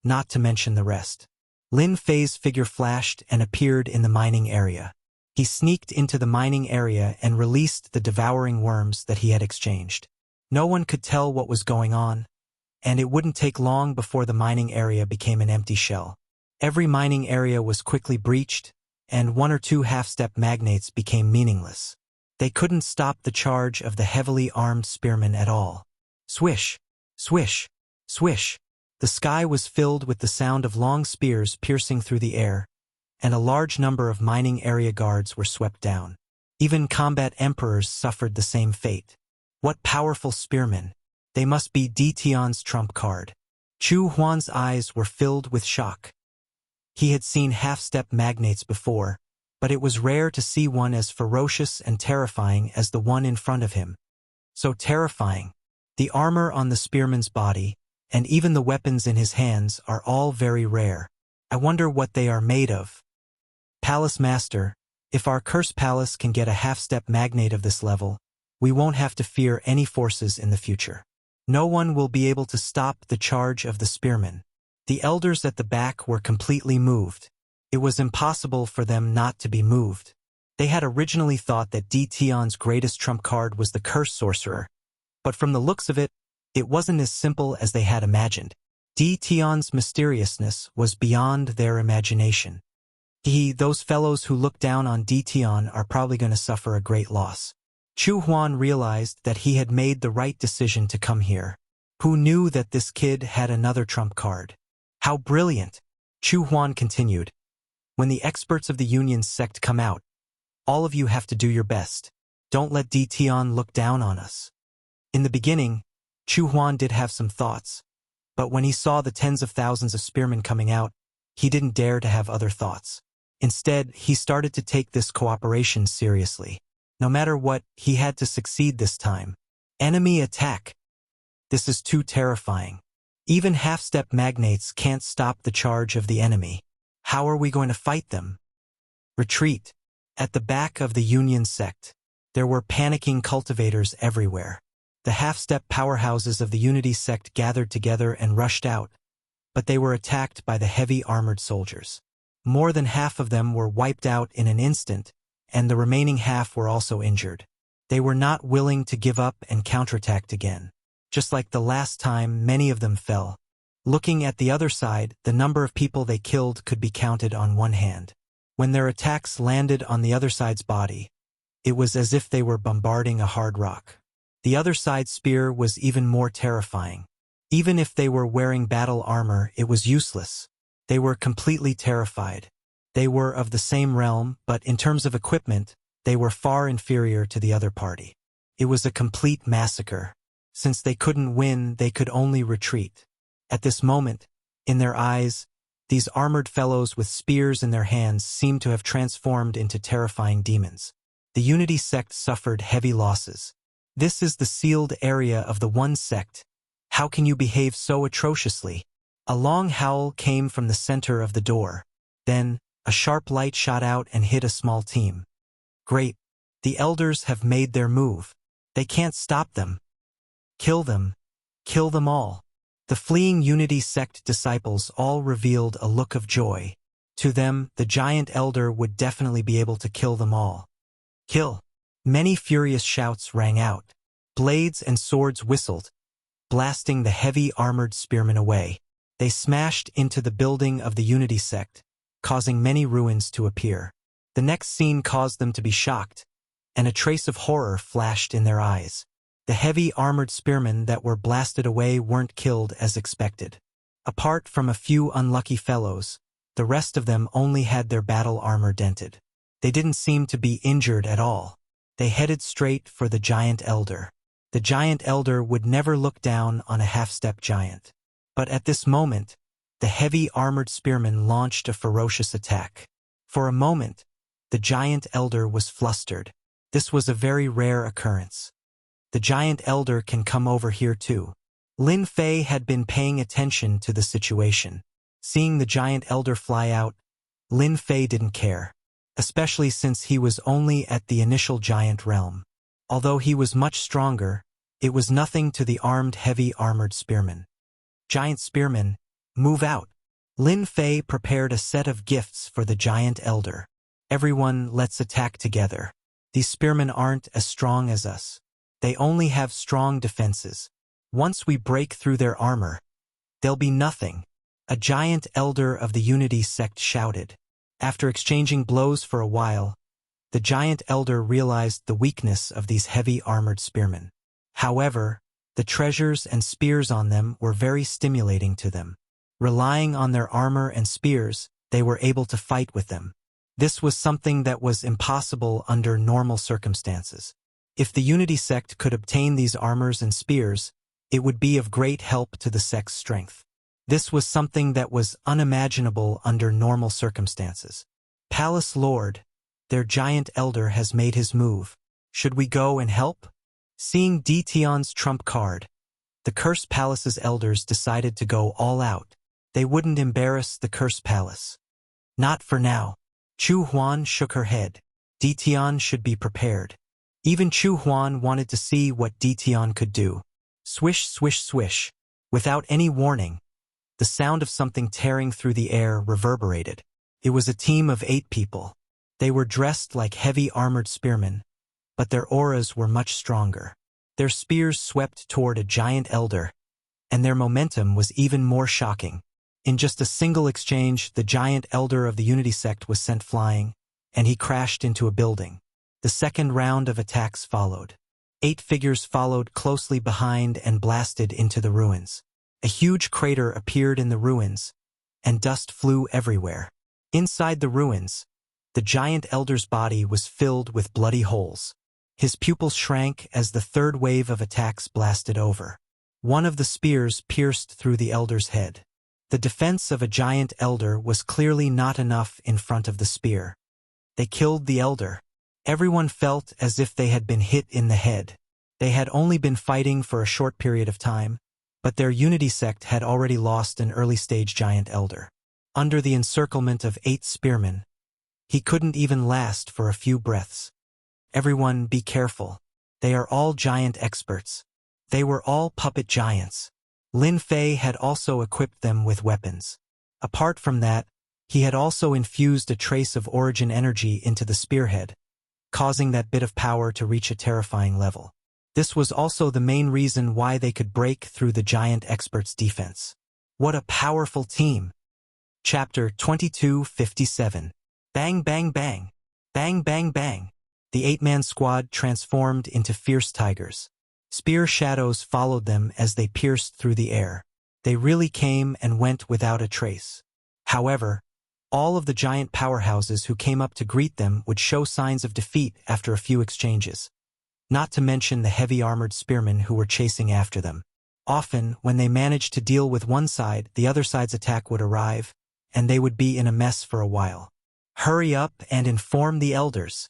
not to mention the rest. Lin Fei's figure flashed and appeared in the mining area. He sneaked into the mining area and released the devouring worms that he had exchanged. No one could tell what was going on, and it wouldn't take long before the mining area became an empty shell. Every mining area was quickly breached, and one or two half-step magnates became meaningless. They couldn't stop the charge of the heavily armed spearmen at all. Swish, swish, swish. The sky was filled with the sound of long spears piercing through the air, and a large number of mining area guards were swept down. Even combat emperors suffered the same fate. What powerful spearmen! They must be Di Tian's trump card. Chu Huan's eyes were filled with shock. He had seen half-step magnates before, but it was rare to see one as ferocious and terrifying as the one in front of him. So terrifying. The armor on the spearman's body, and even the weapons in his hands are all very rare. I wonder what they are made of. Palace Master, if our Curse Palace can get a half-step magnate of this level, we won't have to fear any forces in the future. No one will be able to stop the charge of the spearmen. The elders at the back were completely moved. It was impossible for them not to be moved. They had originally thought that Di Tian's greatest trump card was the Curse Sorcerer, but from the looks of it, it wasn't as simple as they had imagined. Di Tian's mysteriousness was beyond their imagination. Those fellows who look down on Di Tian are probably going to suffer a great loss. Chu Huan realized that he had made the right decision to come here. Who knew that this kid had another trump card? How brilliant! Chu Huan continued. When the experts of the Union sect come out, all of you have to do your best. Don't let Di Tian look down on us. In the beginning, Chu Huan did have some thoughts, but when he saw the tens of thousands of spearmen coming out, he didn't dare to have other thoughts. Instead, he started to take this cooperation seriously. No matter what, he had to succeed this time. Enemy attack! This is too terrifying. Even half-step magnates can't stop the charge of the enemy. How are we going to fight them? Retreat. At the back of the Union sect, there were panicking cultivators everywhere. The half-step powerhouses of the Unity sect gathered together and rushed out, but they were attacked by the heavy armored soldiers. More than half of them were wiped out in an instant, and the remaining half were also injured. They were not willing to give up and counterattacked again. Just like the last time, many of them fell. Looking at the other side, the number of people they killed could be counted on one hand. When their attacks landed on the other side's body, it was as if they were bombarding a hard rock. The other side's spear was even more terrifying. Even if they were wearing battle armor, it was useless. They were completely terrified. They were of the same realm, but in terms of equipment, they were far inferior to the other party. It was a complete massacre. Since they couldn't win, they could only retreat. At this moment, in their eyes, these armored fellows with spears in their hands seemed to have transformed into terrifying demons. The Unity sect suffered heavy losses. This is the sealed area of the one sect. How can you behave so atrociously? A long howl came from the center of the door. Then, a sharp light shot out and hit a small team. Great. The elders have made their move. They can't stop them. Kill them. Kill them all. The fleeing Unity sect disciples all revealed a look of joy. To them, the giant elder would definitely be able to kill them all. Kill. Many furious shouts rang out. Blades and swords whistled, blasting the heavy armored spearmen away. They smashed into the building of the Unity sect, causing many ruins to appear. The next scene caused them to be shocked, and a trace of horror flashed in their eyes. The heavy armored spearmen that were blasted away weren't killed as expected. Apart from a few unlucky fellows, the rest of them only had their battle armor dented. They didn't seem to be injured at all. They headed straight for the giant elder. The giant elder would never look down on a half-step giant. But at this moment, the heavy armored spearmen launched a ferocious attack. For a moment, the giant elder was flustered. This was a very rare occurrence. The giant elder can come over here too. Lin Fei had been paying attention to the situation. Seeing the giant elder fly out, Lin Fei didn't care. especially since he was only at the initial giant realm. Although he was much stronger, it was nothing to the armed heavy armored spearmen. Giant spearmen, move out. Lin Fei prepared a set of gifts for the giant elder. Everyone, let's attack together. These spearmen aren't as strong as us. They only have strong defenses. Once we break through their armor, they'll be nothing. A giant elder of the Unity sect shouted. After exchanging blows for a while, the giant elder realized the weakness of these heavy armored spearmen. However, the treasures and spears on them were very stimulating to them. Relying on their armor and spears, they were able to fight with them. This was something that was impossible under normal circumstances. If the Unity sect could obtain these armors and spears, it would be of great help to the sect's strength. This was something that was unimaginable under normal circumstances. Palace Lord, their giant elder has made his move. Should we go and help? Seeing Detion's trump card, the Cursed Palace's elders decided to go all out. They wouldn't embarrass the Cursed Palace. Not for now. Chu Huan shook her head. Detion should be prepared. Even Chu Huan wanted to see what Detion could do. Swish, swish, swish. Without any warning, the sound of something tearing through the air reverberated. It was a team of 8 people. They were dressed like heavy armored spearmen, but their auras were much stronger. Their spears swept toward a giant elder, and their momentum was even more shocking. In just a single exchange, the giant elder of the Unity sect was sent flying, and he crashed into a building. The second round of attacks followed. 8 figures followed closely behind and blasted into the ruins. A huge crater appeared in the ruins, and dust flew everywhere. Inside the ruins, the giant elder's body was filled with bloody holes. His pupils shrank as the third wave of attacks blasted over. One of the spears pierced through the elder's head. The defense of a giant elder was clearly not enough in front of the spear. They killed the elder. Everyone felt as if they had been hit in the head. They had only been fighting for a short period of time, but their Unity sect had already lost an early-stage giant elder. Under the encirclement of 8 spearmen, he couldn't even last for a few breaths. Everyone, be careful. They are all giant experts. They were all puppet giants. Lin Fei had also equipped them with weapons. Apart from that, he had also infused a trace of origin energy into the spearhead, causing that bit of power to reach a terrifying level. This was also the main reason why they could break through the giant expert's defense. What a powerful team! Chapter 2257. Bang bang bang. Bang bang bang. The 8-man squad transformed into fierce tigers. Spear shadows followed them as they pierced through the air. They really came and went without a trace. However, all of the giant powerhouses who came up to greet them would show signs of defeat after a few exchanges. Not to mention the heavy armored spearmen who were chasing after them. Often, when they managed to deal with one side, the other side's attack would arrive, and they would be in a mess for a while. Hurry up and inform the elders.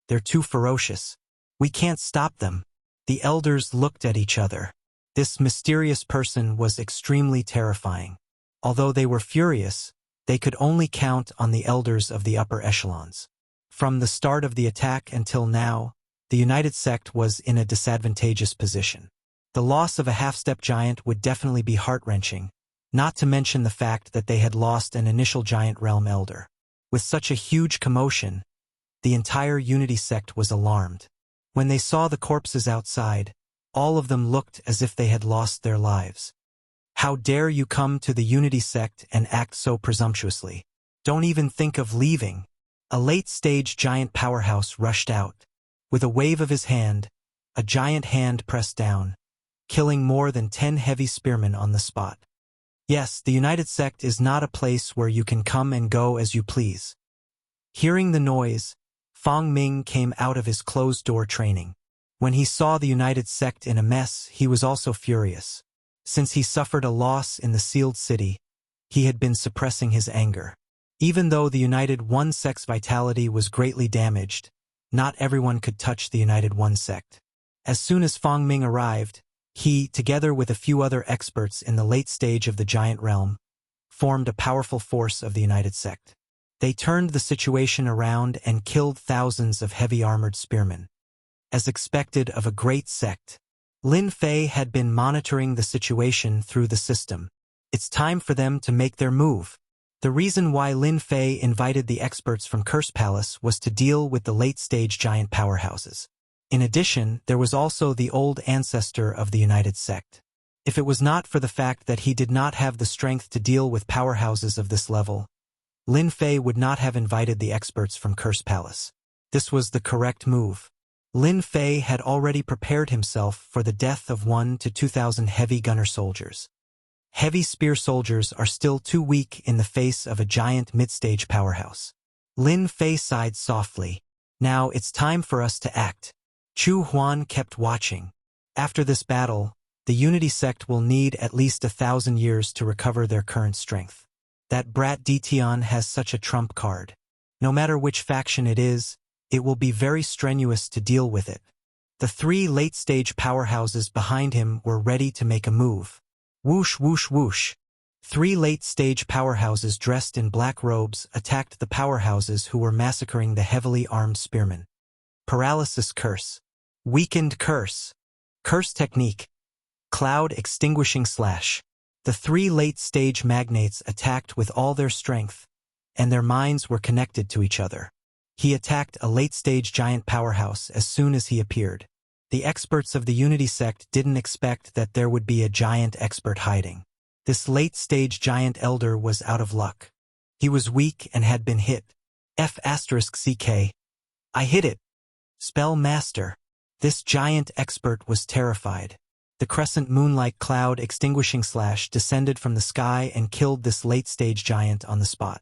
They're too ferocious. We can't stop them. The elders looked at each other. This mysterious person was extremely terrifying. Although they were furious, they could only count on the elders of the upper echelons. From the start of the attack until now, the United Sect was in a disadvantageous position. The loss of a half-step giant would definitely be heart-wrenching, not to mention the fact that they had lost an initial giant realm elder. With such a huge commotion, the entire Unity Sect was alarmed. When they saw the corpses outside, all of them looked as if they had lost their lives. How dare you come to the Unity Sect and act so presumptuously? Don't even think of leaving. A late-stage giant powerhouse rushed out. With a wave of his hand, a giant hand pressed down, killing more than 10 heavy spearmen on the spot. Yes, the United Sect is not a place where you can come and go as you please. Hearing the noise, Fang Ming came out of his closed-door training. When he saw the United Sect in a mess, he was also furious. Since he suffered a loss in the sealed city, he had been suppressing his anger. Even though the United One Sect's vitality was greatly damaged, not everyone could touch the United One Sect. As soon as Fang Ming arrived, he, together with a few other experts in the late stage of the giant realm, formed a powerful force of the United Sect. They turned the situation around and killed thousands of heavy-armored spearmen. As expected of a great sect, Lin Fei had been monitoring the situation through the system. It's time for them to make their move. The reason why Lin Fei invited the experts from Curse Palace was to deal with the late-stage giant powerhouses. In addition, there was also the old ancestor of the United Sect. If it was not for the fact that he did not have the strength to deal with powerhouses of this level, Lin Fei would not have invited the experts from Curse Palace. This was the correct move. Lin Fei had already prepared himself for the death of 1 to 2,000 heavy gunner soldiers. Heavy spear soldiers are still too weak in the face of a giant mid-stage powerhouse. Lin Fei sighed softly. Now it's time for us to act. Chu Huan kept watching. After this battle, the Unity Sect will need at least 1,000 years to recover their current strength. That brat Ditian has such a trump card. No matter which faction it is, it will be very strenuous to deal with it. The 3 late-stage powerhouses behind him were ready to make a move. Whoosh, whoosh, whoosh. 3 late-stage powerhouses dressed in black robes attacked the powerhouses who were massacring the heavily armed spearmen. Paralysis curse. Weakened curse. Curse technique. Cloud extinguishing slash. The 3 late-stage magnates attacked with all their strength, and their minds were connected to each other. He attacked a late-stage giant powerhouse as soon as he appeared. The experts of the Unity Sect didn't expect that there would be a giant expert hiding. This late-stage giant elder was out of luck. He was weak and had been hit. F***CK. I hit it. Spell master. This giant expert was terrified. The crescent moonlight cloud extinguishing slash descended from the sky and killed this late-stage giant on the spot.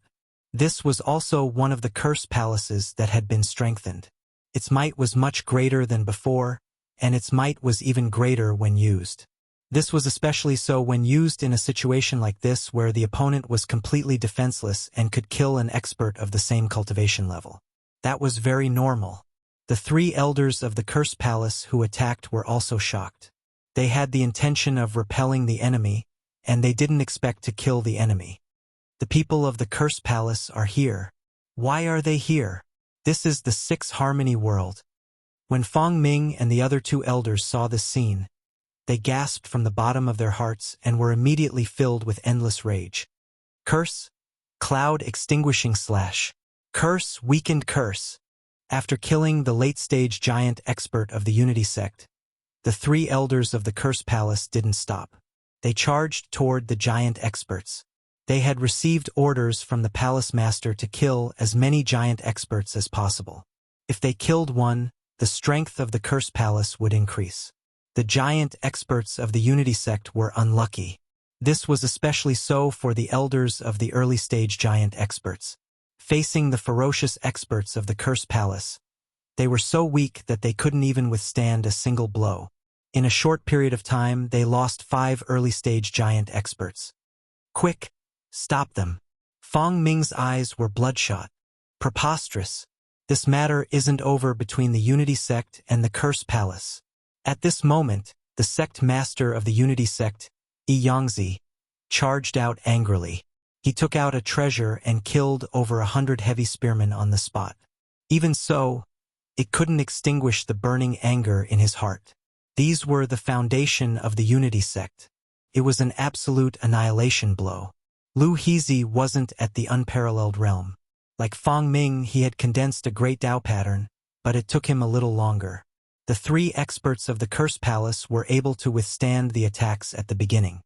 This was also one of the curse palaces that had been strengthened. Its might was much greater than before, and its might was even greater when used. This was especially so when used in a situation like this where the opponent was completely defenseless and could kill an expert of the same cultivation level. That was very normal. The 3 elders of the Curse Palace who attacked were also shocked. They had the intention of repelling the enemy, and they didn't expect to kill the enemy. The people of the Curse Palace are here. Why are they here? This is the 6 Harmony world. When Fong Ming and the other 2 elders saw this scene, they gasped from the bottom of their hearts and were immediately filled with endless rage. Curse. Cloud extinguishing slash. Curse weakened curse. After killing the late-stage giant expert of the Unity Sect, the 3 elders of the Curse Palace didn't stop. They charged toward the giant experts. They had received orders from the Palace Master to kill as many giant experts as possible. If they killed one, the strength of the Curse Palace would increase. The giant experts of the Unity Sect were unlucky. This was especially so for the elders of the early-stage giant experts. Facing the ferocious experts of the Curse Palace, they were so weak that they couldn't even withstand a single blow. In a short period of time, they lost 5 early-stage giant experts. Quick! Stop them! Fong Ming's eyes were bloodshot. Preposterous! This matter isn't over between the Unity Sect and the Curse Palace. At this moment, the sect master of the Unity Sect, Yangzi, charged out angrily. He took out a treasure and killed over 100 heavy spearmen on the spot. Even so, it couldn't extinguish the burning anger in his heart. These were the foundation of the Unity Sect. It was an absolute annihilation blow. Lu Hezi wasn't at the unparalleled realm. Like Fong Ming, he had condensed a great Dao pattern, but it took him a little longer. The 3 experts of the Curse Palace were able to withstand the attacks at the beginning.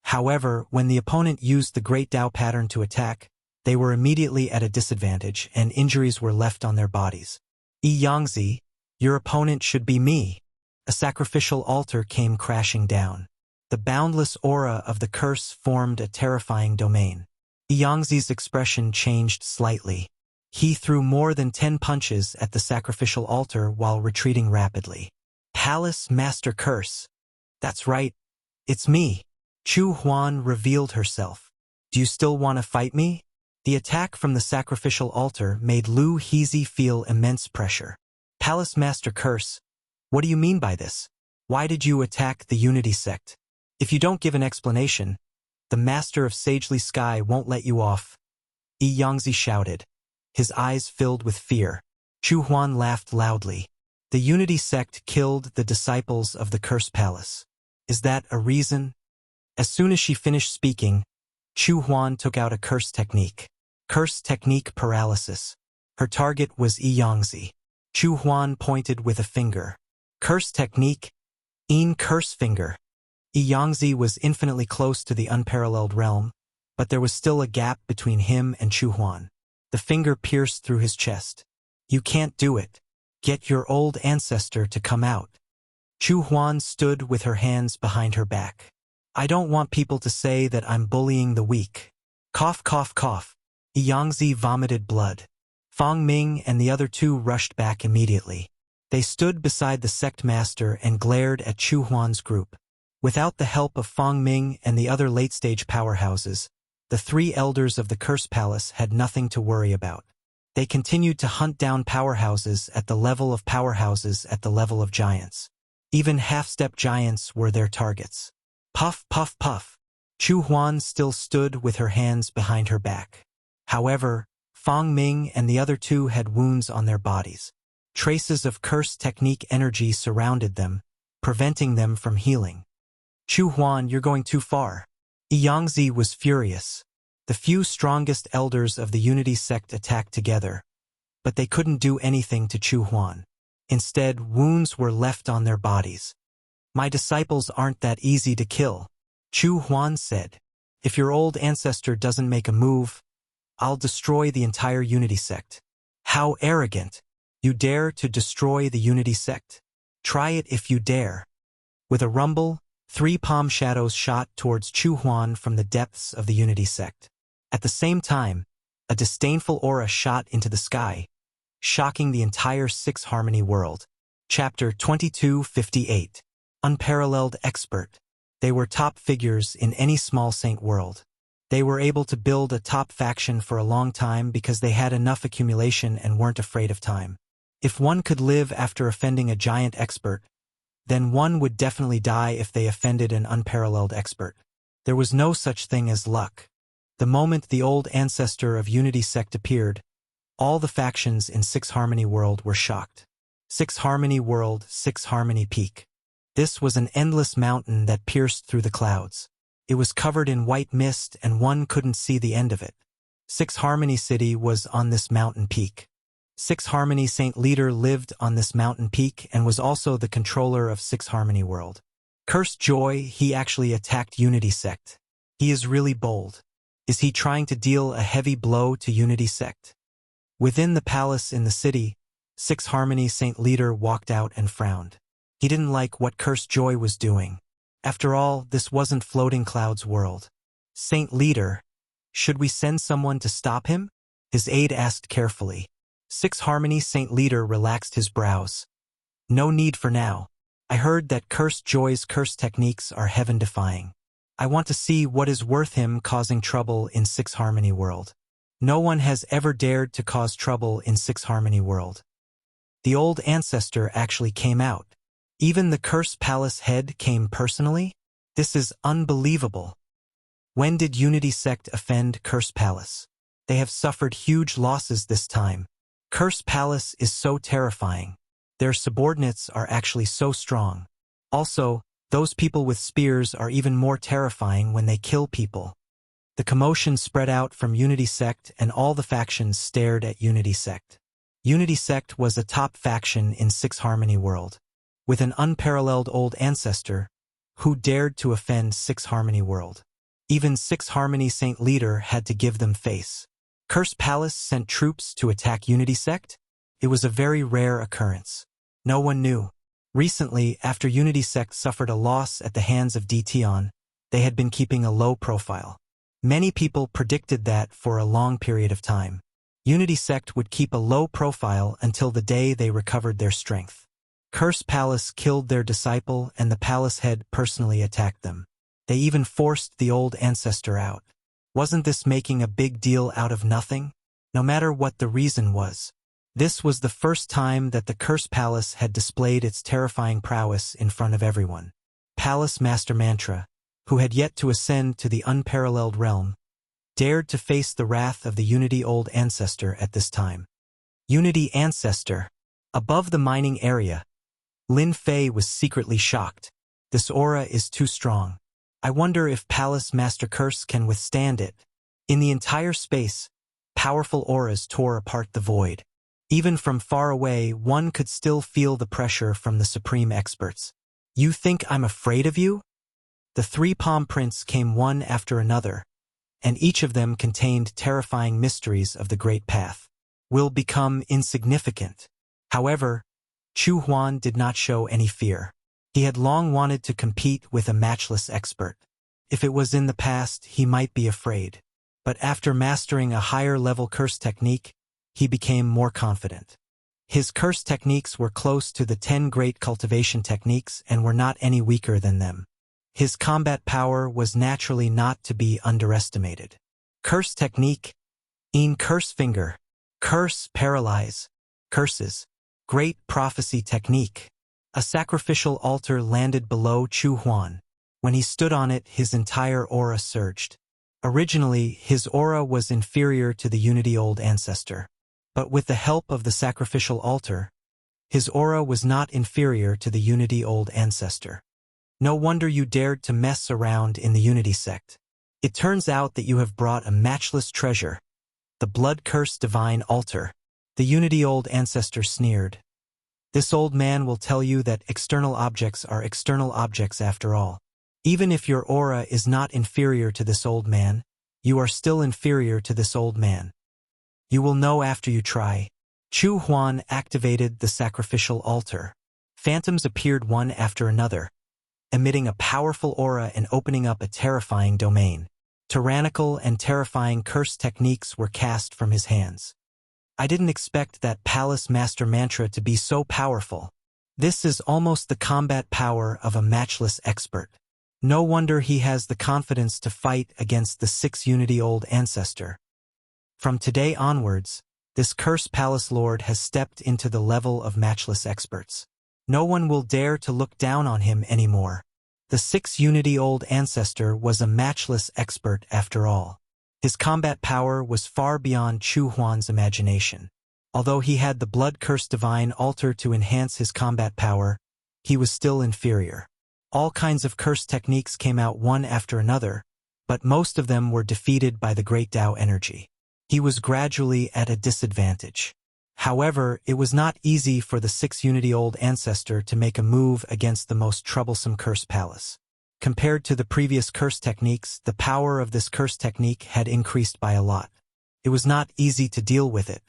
However, when the opponent used the great Dao pattern to attack, they were immediately at a disadvantage and injuries were left on their bodies. Yangzi, your opponent should be me. A sacrificial altar came crashing down. The boundless aura of the curse formed a terrifying domain. Yangzi's expression changed slightly. He threw more than 10 punches at the sacrificial altar while retreating rapidly. Palace Master Curse. That's right. It's me. Chu Huan revealed herself. Do you still want to fight me? The attack from the sacrificial altar made Lu Hezi feel immense pressure. Palace Master Curse. What do you mean by this? Why did you attack the Unity Sect? If you don't give an explanation, the Master of Sagely Sky won't let you off. Yangzi shouted. his eyes filled with fear. Chu Huan laughed loudly. The Unity sect killed the disciples of the Cursed Palace. Is that a reason? As soon as she finished speaking, Chu Huan took out a curse technique. Curse technique paralysis. Her target was Yangzi. Chu Huan pointed with a finger. Curse technique, curse finger. Yangzi was infinitely close to the unparalleled realm, but there was still a gap between him and Chu Huan. The finger pierced through his chest. You can't do it. Get your old ancestor to come out. Chu Huan stood with her hands behind her back. I don't want people to say that I'm bullying the weak. Cough, cough, cough. Yangzi vomited blood. Fang Ming and the other two rushed back immediately. They stood beside the sect master and glared at Chu Huan's group. Without the help of Fang Ming and the other late-stage powerhouses, the three elders of the Cursed Palace had nothing to worry about. They continued to hunt down powerhouses at the level of powerhouses at the level of giants. Even half-step giants were their targets. Puff, puff, puff. Chu Huan still stood with her hands behind her back. However, Fang Ming and the other two had wounds on their bodies. Traces of curse technique energy surrounded them, preventing them from healing. Chu Huan, you're going too far. Yangzi was furious. The few strongest elders of the Unity sect attacked together, but they couldn't do anything to Chu Huan. Instead, wounds were left on their bodies. My disciples aren't that easy to kill, Chu Huan said. If your old ancestor doesn't make a move, I'll destroy the entire Unity sect. How arrogant! You dare to destroy the Unity sect? Try it if you dare. With a rumble, 3 palm shadows shot towards Chu Huan from the depths of the Unity sect. At the same time, a disdainful aura shot into the sky, shocking the entire Six Harmony world. Chapter 2258. Unparalleled Expert. They were top figures in any small saint world. They were able to build a top faction for a long time because they had enough accumulation and weren't afraid of time. If one could live after offending a giant expert, then one would definitely die if they offended an unparalleled expert. There was no such thing as luck. The moment the old ancestor of Unity sect appeared, all the factions in Six Harmony World were shocked. Six Harmony World, Six Harmony Peak. This was an endless mountain that pierced through the clouds. It was covered in white mist and one couldn't see the end of it. Six Harmony City was on this mountain peak. Six Harmony Saint Leader lived on this mountain peak and was also the controller of Six Harmony World. Cursed Joy, he actually attacked Unity sect. He is really bold. Is he trying to deal a heavy blow to Unity sect? Within the palace in the city, Six Harmony Saint Leader walked out and frowned. He didn't like what Cursed Joy was doing. After all, this wasn't Floating Cloud's world. Saint Leader, should we send someone to stop him? His aide asked carefully. Six Harmony Saint Leader relaxed his brows. No need for now. I heard that Cursed Joy's curse techniques are heaven-defying. I want to see what is worth him causing trouble in Six Harmony World. No one has ever dared to cause trouble in Six Harmony World. The old ancestor actually came out. Even the Cursed Palace head came personally? This is unbelievable. When did Unity sect offend Cursed Palace? They have suffered huge losses this time. Cursed Palace is so terrifying. Their subordinates are actually so strong. Also, those people with spears are even more terrifying when they kill people. The commotion spread out from Unity sect and all the factions stared at Unity sect. Unity sect was a top faction in Six Harmony World. With an unparalleled old ancestor, who dared to offend Six Harmony World. Even Six Harmony Saint Leader had to give them face. Cursed Palace sent troops to attack Unity sect? It was a very rare occurrence. No one knew. Recently, after Unity sect suffered a loss at the hands of Dtion, they had been keeping a low profile. Many people predicted that for a long period of time. Unity sect would keep a low profile until the day they recovered their strength. Cursed Palace killed their disciple and the palace head personally attacked them. They even forced the old ancestor out. Wasn't this making a big deal out of nothing? No matter what the reason was. This was the first time that the Cursed Palace had displayed its terrifying prowess in front of everyone. Palace Master Mantra, who had yet to ascend to the unparalleled realm, dared to face the wrath of the Unity Old Ancestor at this time. Unity Ancestor. Above the mining area, Lin Fei was secretly shocked. This aura is too strong. I wonder if Palace Master Curse can withstand it. In the entire space, powerful auras tore apart the void. Even from far away, one could still feel the pressure from the supreme experts. You think I'm afraid of you? The three palm prints came one after another, and each of them contained terrifying mysteries of the Great Path. Will become insignificant. However, Chu Huan did not show any fear. He had long wanted to compete with a matchless expert. If it was in the past, he might be afraid. But after mastering a higher-level curse technique, he became more confident. His curse techniques were close to the 10 great cultivation techniques and were not any weaker than them. His combat power was naturally not to be underestimated. Curse technique. Curse finger. Curse paralyze. Curses. Great prophecy technique. A sacrificial altar landed below Chu Huan. When he stood on it, his entire aura surged. Originally, his aura was inferior to the Unity Old Ancestor. But with the help of the sacrificial altar, his aura was not inferior to the Unity Old Ancestor. No wonder you dared to mess around in the Unity sect. It turns out that you have brought a matchless treasure, the blood-cursed divine altar. The Unity Old Ancestor sneered. This old man will tell you that external objects are external objects after all. Even if your aura is not inferior to this old man, you are still inferior to this old man. You will know after you try. Chu Huan activated the sacrificial altar. Phantoms appeared one after another, emitting a powerful aura and opening up a terrifying domain. Tyrannical and terrifying curse techniques were cast from his hands. I didn't expect that Palace Master Mantra to be so powerful. This is almost the combat power of a matchless expert. No wonder he has the confidence to fight against the 6 Unity Old Ancestor. From today onwards, this Curse Palace Lord has stepped into the level of matchless experts. No one will dare to look down on him anymore. The 6 Unity Old Ancestor was a matchless expert after all. His combat power was far beyond Chu Huan's imagination. Although he had the blood-cursed divine altar to enhance his combat power, he was still inferior. All kinds of curse techniques came out one after another, but most of them were defeated by the Great Tao energy. He was gradually at a disadvantage. However, it was not easy for the 6 Unity Old Ancestor to make a move against the most troublesome curse palace. Compared to the previous curse techniques, the power of this curse technique had increased by a lot. It was not easy to deal with it.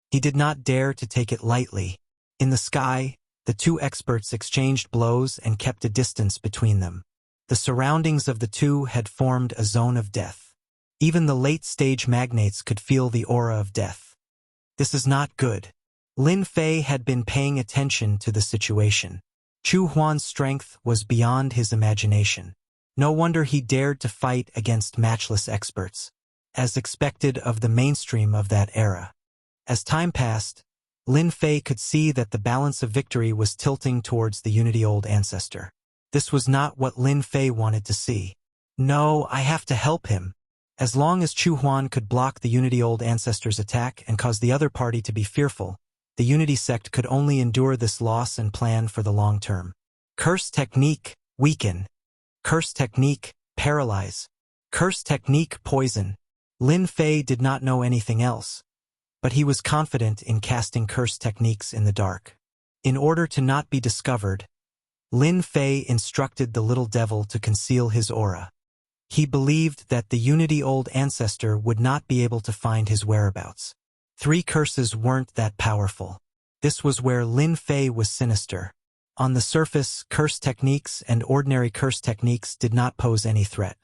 He did not dare to take it lightly. In the sky, the 2 experts exchanged blows and kept a distance between them. The surroundings of the 2 had formed a zone of death. Even the late-stage magnates could feel the aura of death. This is not good. Lin Fei had been paying attention to the situation. Chu Huan's strength was beyond his imagination. No wonder he dared to fight against matchless experts, as expected of the mainstream of that era. As time passed, Lin Fei could see that the balance of victory was tilting towards the Unity Old Ancestor. This was not what Lin Fei wanted to see. No, I have to help him. As long as Chu Huan could block the Unity Old Ancestor's attack and cause the other party to be fearful, the Unity sect could only endure this loss and plan for the long term. Curse technique, weaken. Curse technique, paralyze. Curse technique, poison. Lin Fei did not know anything else, but he was confident in casting curse techniques in the dark. In order to not be discovered, Lin Fei instructed the little devil to conceal his aura. He believed that the Unity Old Ancestor would not be able to find his whereabouts. 3 curses weren't that powerful. This was where Lin Fei was sinister. On the surface, curse techniques and ordinary curse techniques did not pose any threat.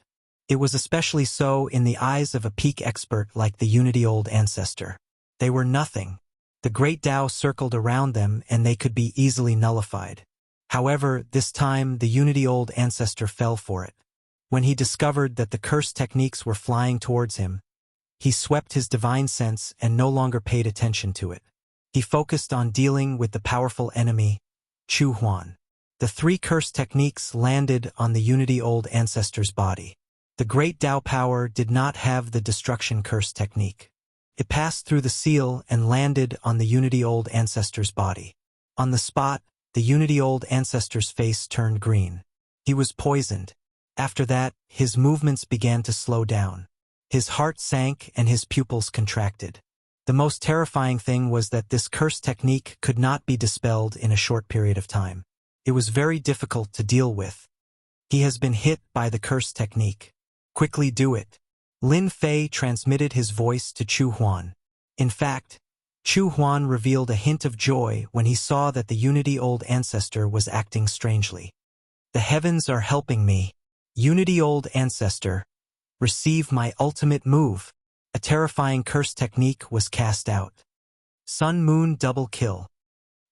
It was especially so in the eyes of a peak expert like the Unity Old Ancestor. They were nothing. The Great Tao circled around them and they could be easily nullified. However, this time the Unity Old Ancestor fell for it. When he discovered that the curse techniques were flying towards him, he swept his divine sense and no longer paid attention to it. He focused on dealing with the powerful enemy, Chu Huan. The 3 curse techniques landed on the Unity Old Ancestor's body. The great Tao power did not have the destruction curse technique. It passed through the seal and landed on the Unity Old Ancestor's body. On the spot, the Unity Old Ancestor's face turned green. He was poisoned. After that, his movements began to slow down. His heart sank and his pupils contracted. The most terrifying thing was that this curse technique could not be dispelled in a short period of time. It was very difficult to deal with. He has been hit by the curse technique. Quickly do it. Lin Fei transmitted his voice to Chu Huan. In fact, Chu Huan revealed a hint of joy when he saw that the Unity Old Ancestor was acting strangely. The heavens are helping me. Unity Old Ancestor, receive my ultimate move. A terrifying curse technique was cast out. Sun Moon Double Kill.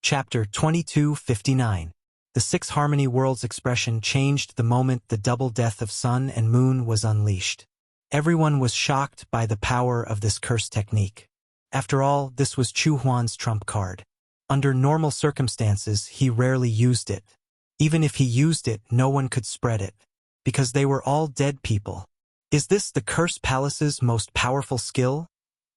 Chapter 2259. The Six Harmony World's expression changed the moment the double death of Sun and Moon was unleashed. Everyone was shocked by the power of this curse technique. After all, this was Chu Huan's trump card. Under normal circumstances, he rarely used it. Even if he used it, no one could spread it, because they were all dead people. Is this the Curse Palace's most powerful skill?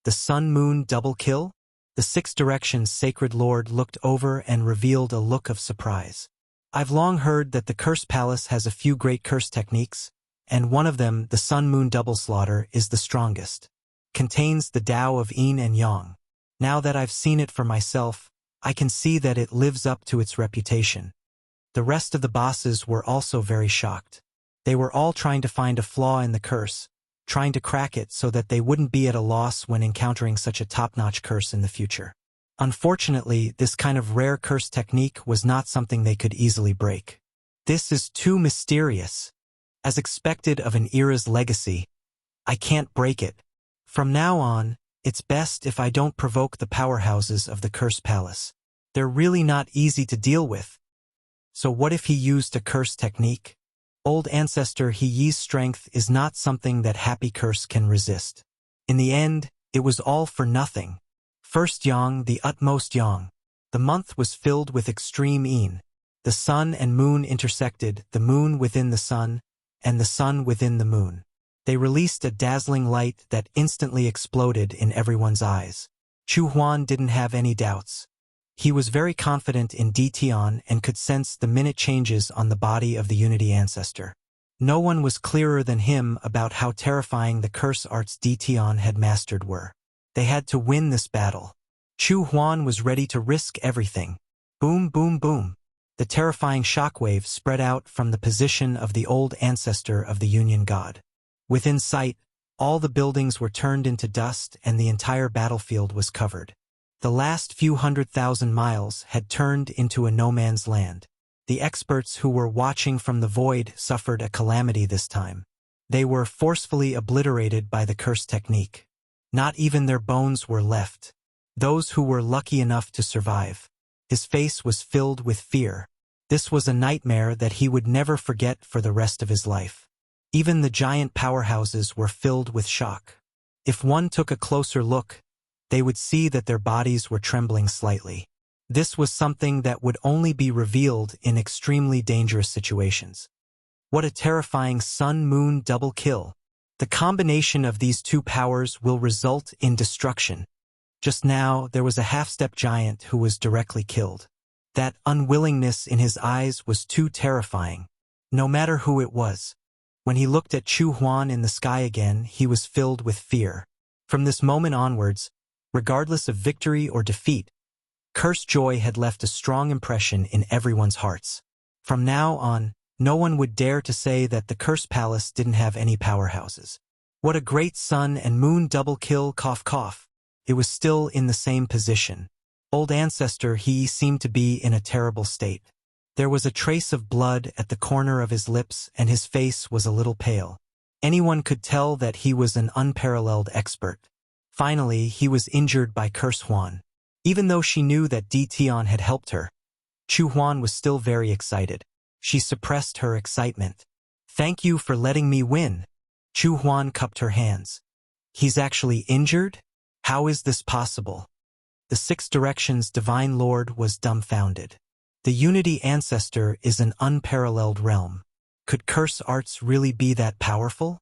The Sun-Moon Double Kill? The Six Directions Sacred Lord looked over and revealed a look of surprise. I've long heard that the Curse Palace has a few great curse techniques, and one of them, the Sun-Moon Double Slaughter, is the strongest. Contains the Tao of Yin and Yang. Now that I've seen it for myself, I can see that it lives up to its reputation. The rest of the bosses were also very shocked. They were all trying to find a flaw in the curse, trying to crack it so that they wouldn't be at a loss when encountering such a top-notch curse in the future. Unfortunately, this kind of rare curse technique was not something they could easily break. This is too mysterious. As expected of an era's legacy, I can't break it. From now on, it's best if I don't provoke the powerhouses of the Curse Palace. They're really not easy to deal with. So what if he used a curse technique? Old Ancestor He Yi's strength is not something that Happy Curse can resist. In the end, it was all for nothing. First Yang, the utmost Yang. The month was filled with extreme Yin. The sun and moon intersected, the moon within the sun, and the sun within the moon. They released a dazzling light that instantly exploded in everyone's eyes. Chu Huan didn't have any doubts. He was very confident in Dition and could sense the minute changes on the body of the Unity Ancestor. No one was clearer than him about how terrifying the curse arts Dition had mastered were. They had to win this battle. Chu Huan was ready to risk everything. Boom, boom, boom. The terrifying shockwave spread out from the position of the old ancestor of the Union God. Within sight, all the buildings were turned into dust and the entire battlefield was covered. The last few 100,000 miles had turned into a no-man's land. The experts who were watching from the void suffered a calamity this time. They were forcefully obliterated by the curse technique. Not even their bones were left. Those who were lucky enough to survive. His face was filled with fear. This was a nightmare that he would never forget for the rest of his life. Even the giant powerhouses were filled with shock. If one took a closer look, they would see that their bodies were trembling slightly. This was something that would only be revealed in extremely dangerous situations. What a terrifying sun-moon double kill. The combination of these two powers will result in destruction. Just now, there was a half-step giant who was directly killed. That unwillingness in his eyes was too terrifying. No matter who it was. When he looked at Chu Huan in the sky again, he was filled with fear. From this moment onwards, regardless of victory or defeat, cursed joy had left a strong impression in everyone's hearts. From now on, no one would dare to say that the Curse Palace didn't have any powerhouses. What a great sun and moon double kill, cough cough. It was still in the same position. Old Ancestor He seemed to be in a terrible state. There was a trace of blood at the corner of his lips and his face was a little pale. Anyone could tell that he was an unparalleled expert. Finally, he was injured by Curse Huan. Even though she knew that Dition had helped her, Chu Huan was still very excited. She suppressed her excitement. Thank you for letting me win. Chu Huan cupped her hands. He's actually injured? How is this possible? The Six Directions Divine Lord was dumbfounded. The Unity Ancestor is an unparalleled realm. Could curse arts really be that powerful?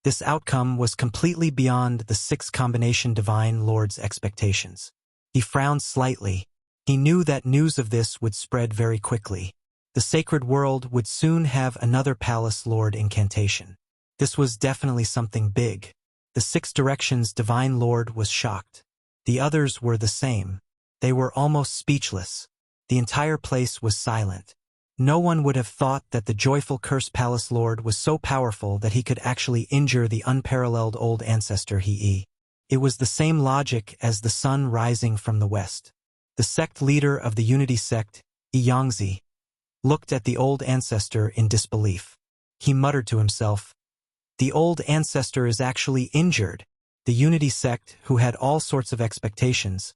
This outcome was completely beyond the six-combination Divine Lord's expectations. He frowned slightly. He knew that news of this would spread very quickly. The sacred world would soon have another Palace Lord incantation. This was definitely something big. The Six Directions Divine Lord was shocked. The others were the same. They were almost speechless. The entire place was silent. No one would have thought that the joyful Curse Palace Lord was so powerful that he could actually injure the unparalleled old ancestor He. It was the same logic as the sun rising from the west. The sect leader of the Unity sect, Yangzi, looked at the old ancestor in disbelief. He muttered to himself, "The old ancestor is actually injured." The Unity sect, who had all sorts of expectations,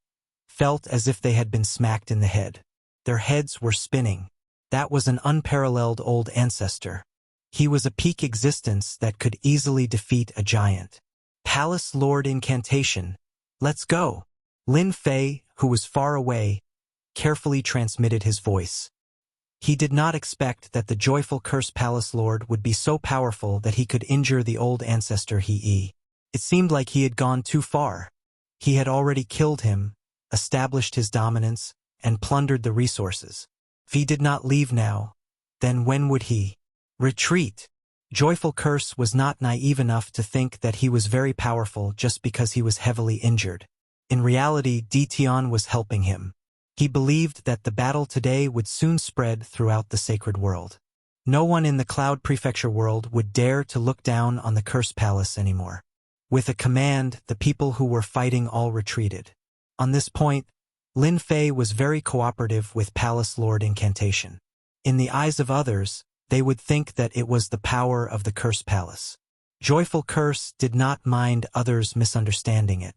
felt as if they had been smacked in the head. Their heads were spinning. That was an unparalleled old ancestor. He was a peak existence that could easily defeat a giant. Palace Lord incantation. Let's go. Lin Fei, who was far away, carefully transmitted his voice. He did not expect that the joyful Curse Palace Lord would be so powerful that he could injure the old ancestor He. It seemed like he had gone too far. He had already killed him, established his dominance, and plundered the resources. If he did not leave now, then when would he retreat? Joyful Curse was not naive enough to think that he was very powerful just because he was heavily injured. In reality, Tian was helping him. He believed that the battle today would soon spread throughout the sacred world. No one in the Cloud Prefecture world would dare to look down on the Curse Palace anymore. With a command, the people who were fighting all retreated. On this point, Lin Fei was very cooperative with Palace Lord incantation. In the eyes of others, they would think that it was the power of the Curse Palace. Joyful Curse did not mind others misunderstanding it.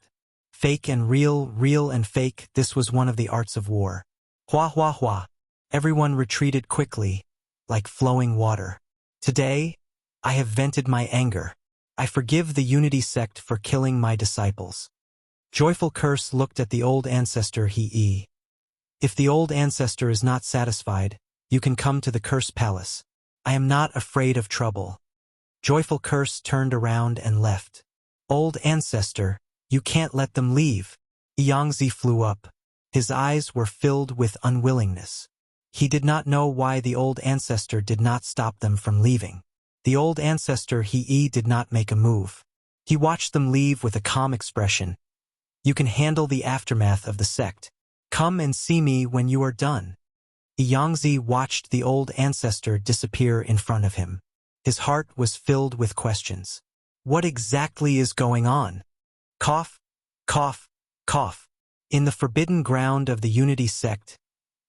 Fake and real, real and fake, this was one of the arts of war. Hua hua hua. Everyone retreated quickly, like flowing water. Today, I have vented my anger. I forgive the Unity sect for killing my disciples. Joyful Curse looked at the old ancestor He. If the old ancestor is not satisfied, you can come to the Curse Palace. I am not afraid of trouble. Joyful Curse turned around and left. Old ancestor, you can't let them leave. Yangzi flew up. His eyes were filled with unwillingness. He did not know why the old ancestor did not stop them from leaving. The old ancestor He did not make a move. He watched them leave with a calm expression. You can handle the aftermath of the sect. Come and see me when you are done. Yangzi watched the old ancestor disappear in front of him. His heart was filled with questions. What exactly is going on? Cough, cough, cough. In the forbidden ground of the Unity sect,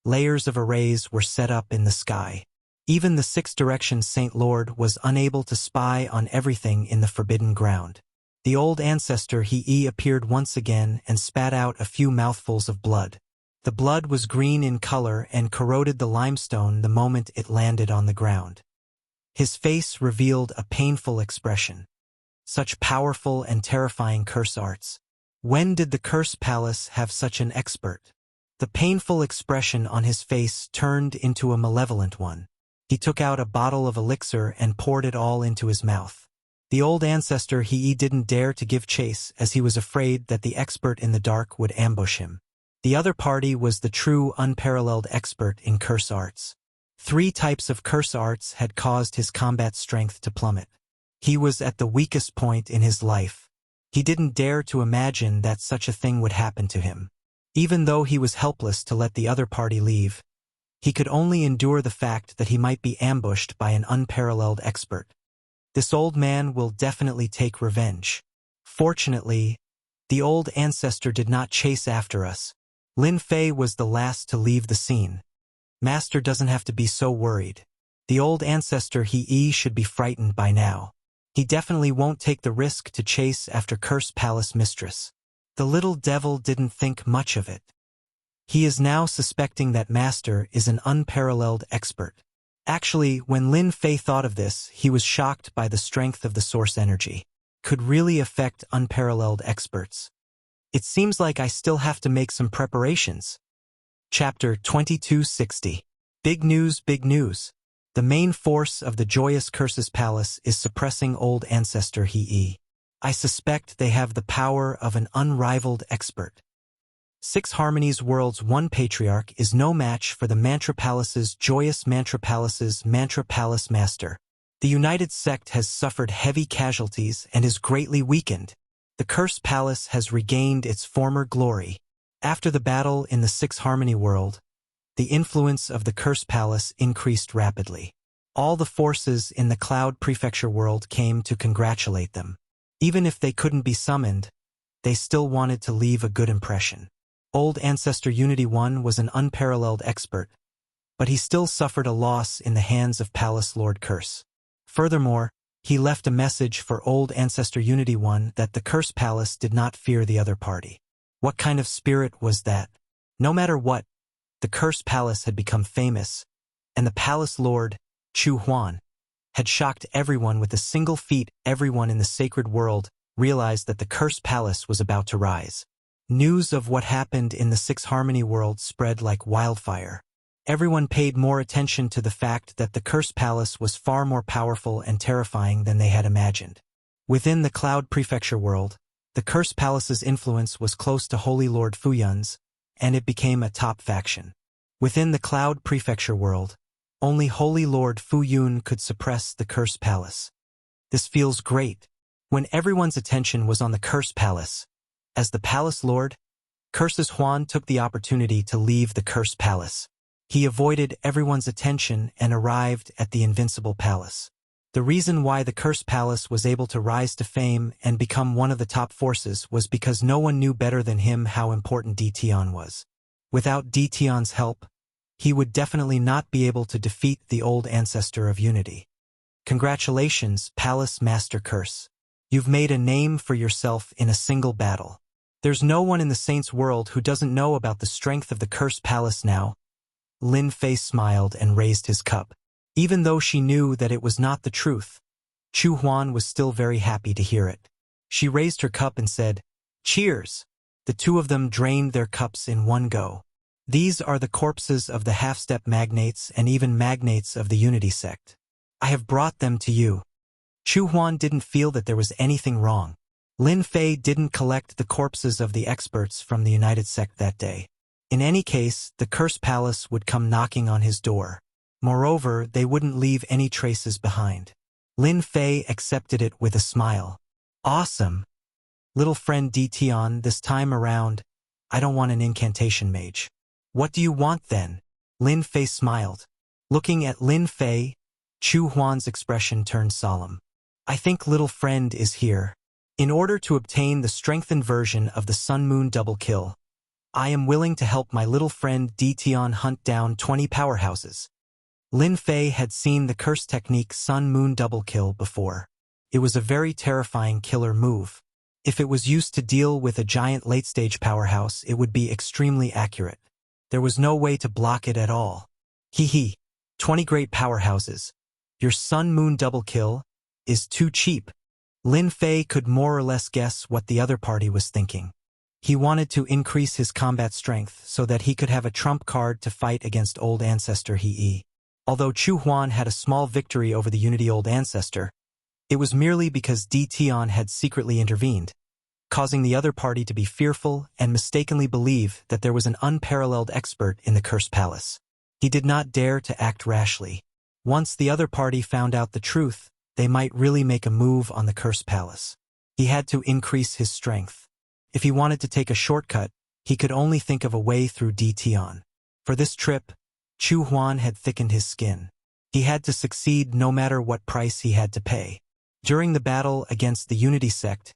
layers of arrays were set up in the sky. Even the Six Directions Saint Lord was unable to spy on everything in the forbidden ground. The old ancestor He appeared once again and spat out a few mouthfuls of blood. The blood was green in color and corroded the limestone the moment it landed on the ground. His face revealed a painful expression. Such powerful and terrifying curse arts. When did the Curse Palace have such an expert? The painful expression on his face turned into a malevolent one. He took out a bottle of elixir and poured it all into his mouth. The old ancestor He didn't dare to give chase as he was afraid that the expert in the dark would ambush him. The other party was the true unparalleled expert in curse arts. 3 types of curse arts had caused his combat strength to plummet. He was at the weakest point in his life. He didn't dare to imagine that such a thing would happen to him. Even though he was helpless to let the other party leave, he could only endure the fact that he might be ambushed by an unparalleled expert. This old man will definitely take revenge. Fortunately, the old ancestor did not chase after us. Lin Fei was the last to leave the scene. Master doesn't have to be so worried. The old ancestor He should be frightened by now. He definitely won't take the risk to chase after Curse Palace Mistress. The little devil didn't think much of it. He is now suspecting that Master is an unparalleled expert. Actually, when Lin Fei thought of this, he was shocked by the strength of the source energy. Could really affect unparalleled experts. It seems like I still have to make some preparations. Chapter 2260. Big news, big news. The main force of the Joyous Curses Palace is suppressing old ancestor He. I suspect they have the power of an unrivaled expert. Six Harmonies World's one patriarch is no match for the Mantra Palace's Joyous Mantra Palace's Mantra Palace Master. The United Sect has suffered heavy casualties and is greatly weakened. The Curse Palace has regained its former glory. After the battle in the Six Harmony World, the influence of the Curse Palace increased rapidly. All the forces in the Cloud Prefecture world came to congratulate them. Even if they couldn't be summoned, they still wanted to leave a good impression. Old Ancestor Unity 1 was an unparalleled expert, but he still suffered a loss in the hands of Palace Lord Curse. Furthermore, he left a message for Old Ancestor Unity 1 that the Curse Palace did not fear the other party. What kind of spirit was that? No matter what, the Curse Palace had become famous, and the Palace Lord, Chu Huan, had shocked everyone with a single feat. Everyone in the sacred world realized that the Curse Palace was about to rise. News of what happened in the Six Harmony world spread like wildfire. Everyone paid more attention to the fact that the Curse Palace was far more powerful and terrifying than they had imagined. Within the Cloud Prefecture world, the Curse Palace's influence was close to Holy Lord Fuyun's, and it became a top faction. Within the Cloud Prefecture world, only Holy Lord Fuyun could suppress the Curse Palace. This feels great. When everyone's attention was on the Curse Palace, as the Palace Lord, Curses Huan took the opportunity to leave the Curse Palace. He avoided everyone's attention and arrived at the Invincible Palace. The reason why the Curse Palace was able to rise to fame and become one of the top forces was because no one knew better than him how important Dtion was. Without Dtion's help, he would definitely not be able to defeat the old ancestor of Unity. Congratulations, Palace Master Curse. You've made a name for yourself in a single battle. There's no one in the Saints world who doesn't know about the strength of the Curse Palace now. Lin Fei smiled and raised his cup. Even though she knew that it was not the truth, Chu Huan was still very happy to hear it. She raised her cup and said, "Cheers!" The two of them drained their cups in one go. These are the corpses of the half-step magnates and even magnates of the Unity sect. I have brought them to you. Chu Huan didn't feel that there was anything wrong. Lin Fei didn't collect the corpses of the experts from the United Sect that day. In any case, the Curse Palace would come knocking on his door. Moreover, they wouldn't leave any traces behind. Lin Fei accepted it with a smile. Awesome. Little friend Dtion, this time around, I don't want an incantation mage. What do you want then? Lin Fei smiled. Looking at Lin Fei, Chu Huan's expression turned solemn. I think little friend is here. In order to obtain the strengthened version of the Sun Moon double kill, I am willing to help my little friend Dtion hunt down 20 powerhouses. Lin Fei had seen the curse technique Sun Moon double kill before. It was a very terrifying killer move. If it was used to deal with a giant late-stage powerhouse, it would be extremely accurate. There was no way to block it at all. 20 great powerhouses. Your Sun Moon double kill is too cheap. Lin Fei could more or less guess what the other party was thinking. He wanted to increase his combat strength so that he could have a trump card to fight against Old Ancestor He. Although Chu Huan had a small victory over the Unity Old Ancestor, it was merely because Dtion had secretly intervened, causing the other party to be fearful and mistakenly believe that there was an unparalleled expert in the Curse Palace. He did not dare to act rashly. Once the other party found out the truth, they might really make a move on the Curse Palace. He had to increase his strength. If he wanted to take a shortcut, he could only think of a way through Dtion. For this trip, Chu Huan had thickened his skin. He had to succeed no matter what price he had to pay. During the battle against the Unity sect,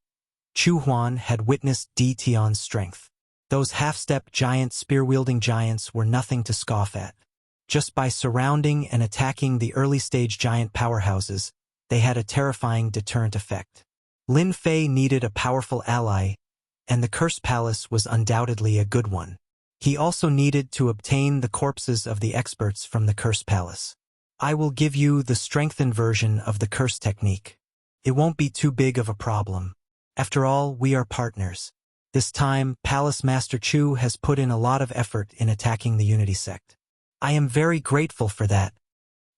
Chu Huan had witnessed Dtion's strength. Those half-step giant spear-wielding giants were nothing to scoff at. Just by surrounding and attacking the early-stage giant powerhouses, they had a terrifying deterrent effect. Lin Fei needed a powerful ally, and the Curse Palace was undoubtedly a good one. He also needed to obtain the corpses of the experts from the Curse Palace. I will give you the strengthened version of the curse technique. It won't be too big of a problem. After all, we are partners. This time, Palace Master Chu has put in a lot of effort in attacking the Unity sect. I am very grateful for that.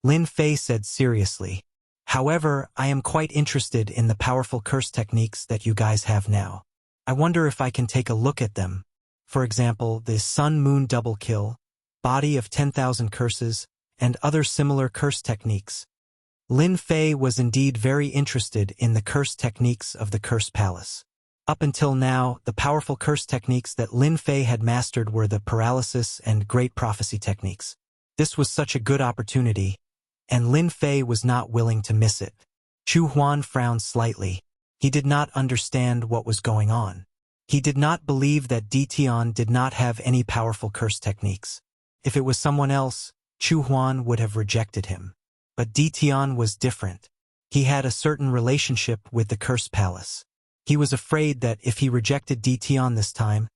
Lin Fei said seriously. However, I am quite interested in the powerful curse techniques that you guys have now. I wonder if I can take a look at them. For example, the Sun-Moon double kill, body of 10,000 curses, and other similar curse techniques. Lin Fei was indeed very interested in the curse techniques of the Curse Palace. Up until now, the powerful curse techniques that Lin Fei had mastered were the paralysis and great prophecy techniques. This was such a good opportunity, and Lin Fei was not willing to miss it. Chu Huan frowned slightly. He did not understand what was going on. He did not believe that Di Tian did not have any powerful curse techniques. If it was someone else, Chu Huan would have rejected him. But Di Tian was different. He had a certain relationship with the Curse Palace. He was afraid that if he rejected Di Tian this time,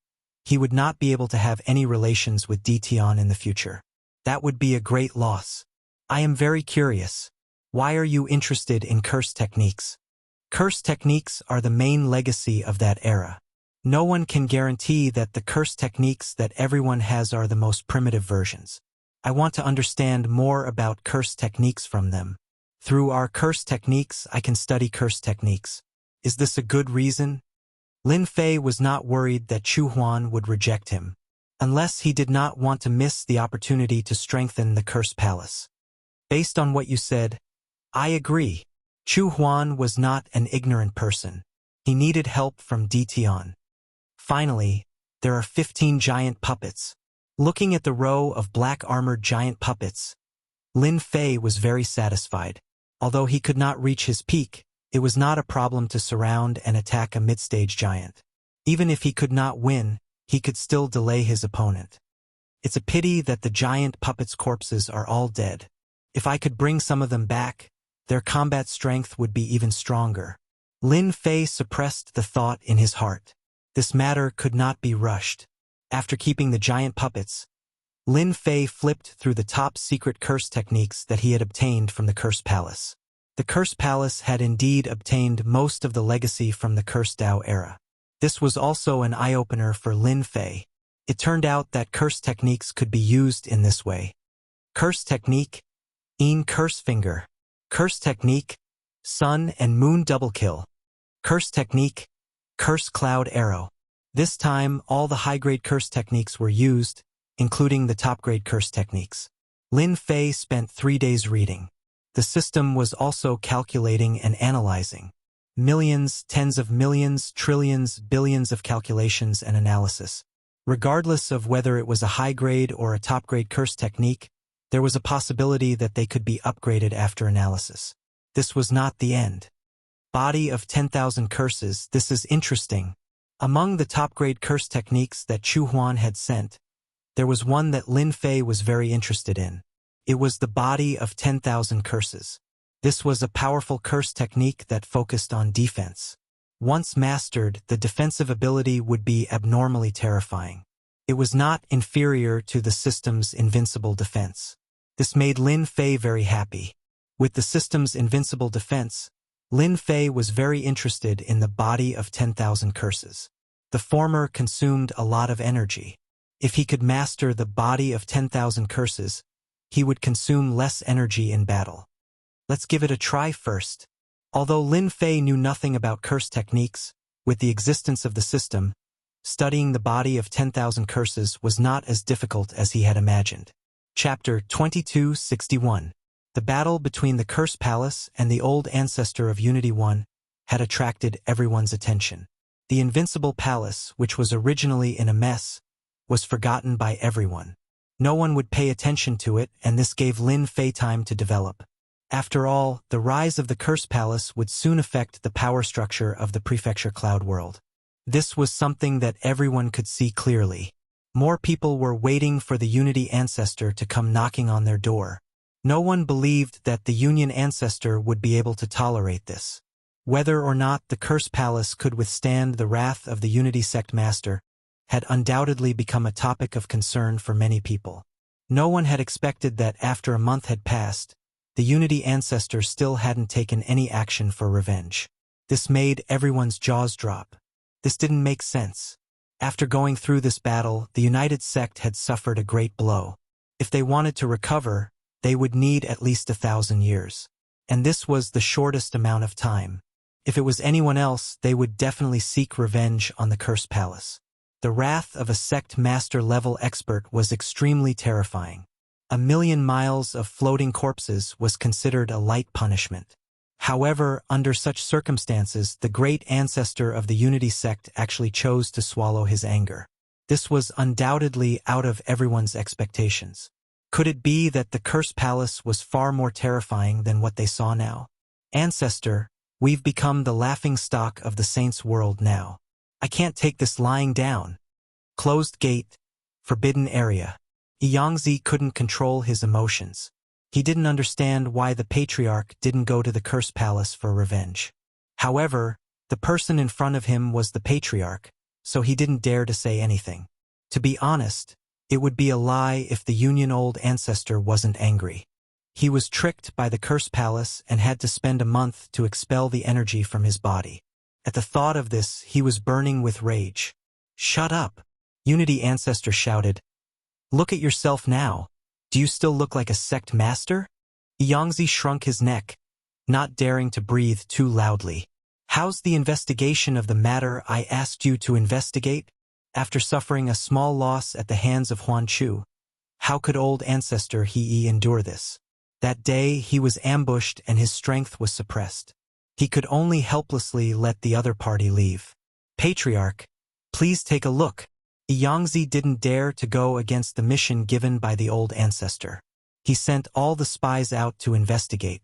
he would not be able to have any relations with Di Tian in the future. That would be a great loss. I am very curious. Why are you interested in curse techniques? Curse techniques are the main legacy of that era. No one can guarantee that the curse techniques that everyone has are the most primitive versions. I want to understand more about curse techniques from them. Through our curse techniques, I can study curse techniques. Is this a good reason? Lin Fei was not worried that Chu Huan would reject him, unless he did not want to miss the opportunity to strengthen the Curse Palace. Based on what you said, I agree. Chu Huan was not an ignorant person. He needed help from Di Tian. Finally, there are 15 giant puppets. Looking at the row of black-armored giant puppets, Lin Fei was very satisfied. Although he could not reach his peak, it was not a problem to surround and attack a mid-stage giant. Even if he could not win, he could still delay his opponent. It's a pity that the giant puppets' corpses are all dead. If I could bring some of them back, their combat strength would be even stronger. Lin Fei suppressed the thought in his heart. This matter could not be rushed. After keeping the giant puppets, Lin Fei flipped through the top secret curse techniques that he had obtained from the Curse Palace. The Curse Palace had indeed obtained most of the legacy from the Curse Dao era. This was also an eye-opener for Lin Fei. It turned out that curse techniques could be used in this way. Curse technique, Curse Finger. Curse technique, Sun and Moon double kill. Curse technique, Curse Cloud Arrow. This time, all the high-grade curse techniques were used, including the top-grade curse techniques. Lin Fei spent 3 days reading. The system was also calculating and analyzing. Millions, tens of millions, trillions, billions of calculations and analysis. Regardless of whether it was a high-grade or a top-grade curse technique, there was a possibility that they could be upgraded after analysis. This was not the end. Body of 10,000 curses, this is interesting. Among the top-grade curse techniques that Chu Huan had sent, there was one that Lin Fei was very interested in. It was the body of 10,000 curses. This was a powerful curse technique that focused on defense. Once mastered, the defensive ability would be abnormally terrifying. It was not inferior to the system's invincible defense. This made Lin Fei very happy. With the system's invincible defense, Lin Fei was very interested in the body of 10,000 curses. The former consumed a lot of energy. If he could master the body of 10,000 curses, he would consume less energy in battle. Let's give it a try first. Although Lin Fei knew nothing about curse techniques, with the existence of the system, studying the body of 10,000 curses was not as difficult as he had imagined. Chapter 2261. The battle between the Curse Palace and the old ancestor of Unity 1 had attracted everyone's attention. The Invincible Palace, which was originally in a mess, was forgotten by everyone. No one would pay attention to it, and this gave Lin Fei time to develop. After all, the rise of the Curse Palace would soon affect the power structure of the Prefecture Cloud World. This was something that everyone could see clearly. More people were waiting for the Unity Ancestor to come knocking on their door. No one believed that the Union Ancestor would be able to tolerate this. Whether or not the Curse Palace could withstand the wrath of the Unity Sect Master had undoubtedly become a topic of concern for many people. No one had expected that after a month had passed, the Unity Ancestor still hadn't taken any action for revenge. This made everyone's jaws drop. This didn't make sense. After going through this battle, the United Sect had suffered a great blow. If they wanted to recover, they would need at least 1,000 years. And this was the shortest amount of time. If it was anyone else, they would definitely seek revenge on the Cursed Palace. The wrath of a sect master-level expert was extremely terrifying. 1,000,000 miles of floating corpses was considered a light punishment. However, under such circumstances, the great ancestor of the Unity sect actually chose to swallow his anger. This was undoubtedly out of everyone's expectations. Could it be that the Cursed Palace was far more terrifying than what they saw now? Ancestor, we've become the laughingstock of the Saints' world now. I can't take this lying down. Closed gate, forbidden area. Yangzi couldn't control his emotions. He didn't understand why the patriarch didn't go to the Cursed Palace for revenge. However, the person in front of him was the patriarch, so he didn't dare to say anything. To be honest, it would be a lie if the Union old ancestor wasn't angry. He was tricked by the Cursed Palace and had to spend a month to expel the energy from his body. At the thought of this, he was burning with rage. "Shut up!" Unity ancestor shouted. "Look at yourself now. Do you still look like a sect master?" Yangzi shrunk his neck, not daring to breathe too loudly. "How's the investigation of the matter I asked you to investigate?" After suffering a small loss at the hands of Huan Chu, how could old ancestor He endure this? That day he was ambushed and his strength was suppressed. He could only helplessly let the other party leave. "Patriarch, please take a look." Yangzi didn't dare to go against the mission given by the old ancestor. He sent all the spies out to investigate.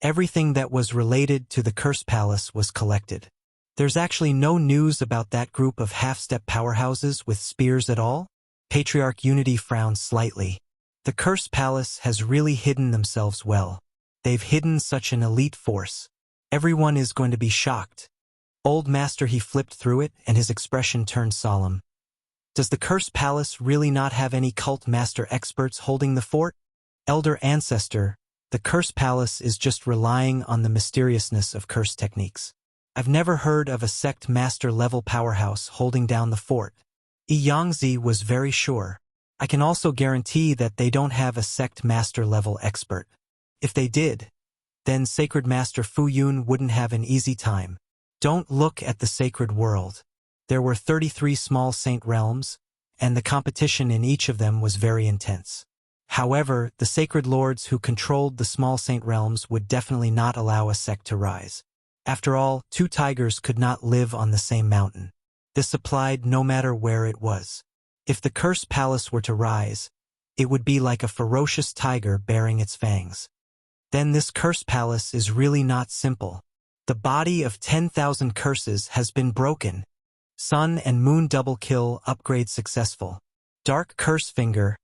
Everything that was related to the Cursed Palace was collected. "There's actually no news about that group of half-step powerhouses with spears at all?" Patriarch Unity frowned slightly. "The Cursed Palace has really hidden themselves well. They've hidden such an elite force. Everyone is going to be shocked." Old Master he flipped through it and his expression turned solemn. "Does the Cursed Palace really not have any cult master experts holding the fort?" "Elder Ancestor, the Cursed Palace is just relying on the mysteriousness of curse techniques. I've never heard of a sect master-level powerhouse holding down the fort." Yangzi was very sure. "I can also guarantee that they don't have a sect master-level expert. If they did, then Sacred Master Fu Yun wouldn't have an easy time. Don't look at the sacred world. There were 33 small saint realms, and the competition in each of them was very intense. However, the sacred lords who controlled the small saint realms would definitely not allow a sect to rise. After all, 2 tigers could not live on the same mountain. This applied no matter where it was. If the Cursed Palace were to rise, it would be like a ferocious tiger bearing its fangs. Then this Cursed Palace is really not simple. The body of 10,000 curses has been broken. Sun and Moon double kill upgrade successful. Dark Curse Finger,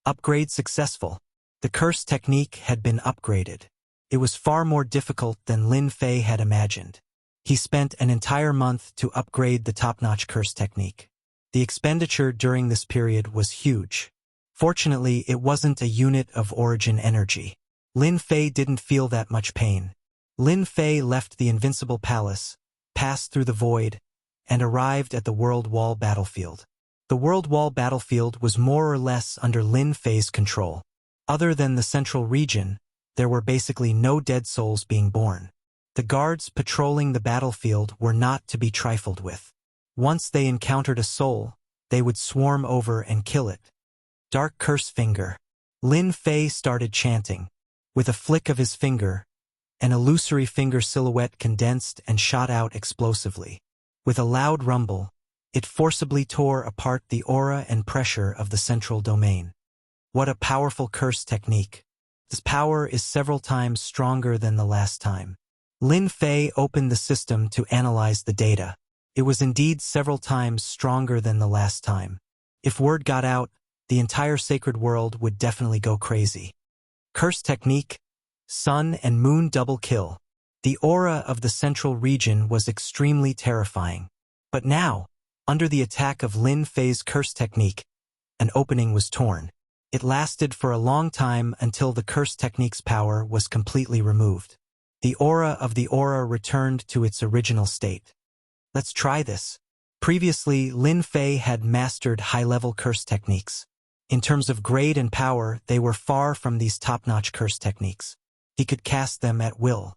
upgrade successful. The curse technique had been upgraded. It was far more difficult than Lin Fei had imagined. He spent an entire month to upgrade the top-notch curse technique. The expenditure during this period was huge. Fortunately, it wasn't a unit of origin energy. Lin Fei didn't feel that much pain. Lin Fei left the Invincible Palace, passed through the void, and arrived at the World Wall battlefield. The World Wall battlefield was more or less under Lin Fei's control. Other than the central region, there were basically no dead souls being born. The guards patrolling the battlefield were not to be trifled with. Once they encountered a soul, they would swarm over and kill it. Dark Curse Finger. Lin Fei started chanting. With a flick of his finger, an illusory finger silhouette condensed and shot out explosively. With a loud rumble, it forcibly tore apart the aura and pressure of the central domain. What a powerful curse technique. This power is several times stronger than the last time. Lin Fei opened the system to analyze the data. It was indeed several times stronger than the last time. If word got out, the entire sacred world would definitely go crazy. Curse technique, Sun and Moon double kill. The aura of the central region was extremely terrifying. But now, under the attack of Lin Fei's curse technique, an opening was torn. It lasted for a long time until the curse technique's power was completely removed. The aura of the aura returned to its original state. Let's try this. Previously, Lin Fei had mastered high-level curse techniques. In terms of grade and power, they were far from these top-notch curse techniques. He could cast them at will.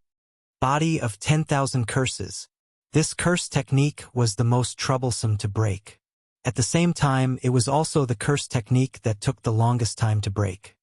Body of 10,000 curses. This curse technique was the most troublesome to break. At the same time, it was also the curse technique that took the longest time to break.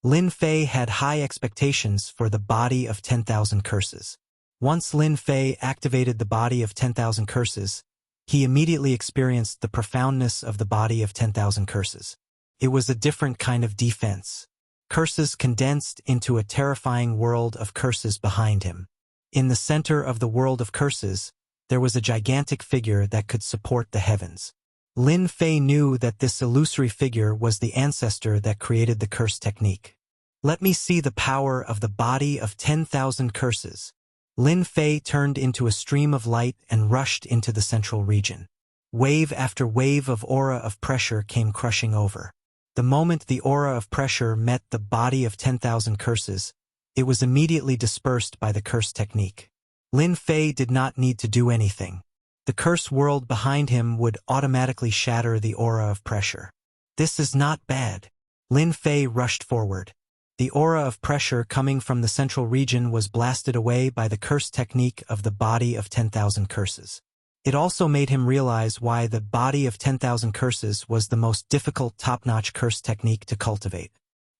Lin Fei had high expectations for the body of 10,000 curses. Once Lin Fei activated the body of 10,000 curses, he immediately experienced the profoundness of the body of 10,000 curses. It was a different kind of defense. Curses condensed into a terrifying world of curses behind him. In the center of the world of curses, there was a gigantic figure that could support the heavens. Lin Fei knew that this illusory figure was the ancestor that created the curse technique. Let me see the power of the body of 10,000 curses. Lin Fei turned into a stream of light and rushed into the central region. Wave after wave of aura of pressure came crushing over. The moment the aura of pressure met the body of 10,000 curses, it was immediately dispersed by the curse technique. Lin Fei did not need to do anything. The curse world behind him would automatically shatter the aura of pressure. This is not bad. Lin Fei rushed forward. The aura of pressure coming from the central region was blasted away by the curse technique of the body of 10,000 curses. It also made him realize why the body of 10,000 curses was the most difficult top-notch curse technique to cultivate.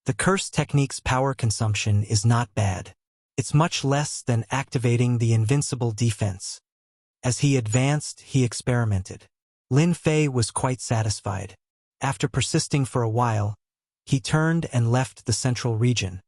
The curse technique's power consumption is not bad. It's much less than activating the invincible defense. As he advanced, he experimented. Lin Fei was quite satisfied. After persisting for a while, he turned and left the central region,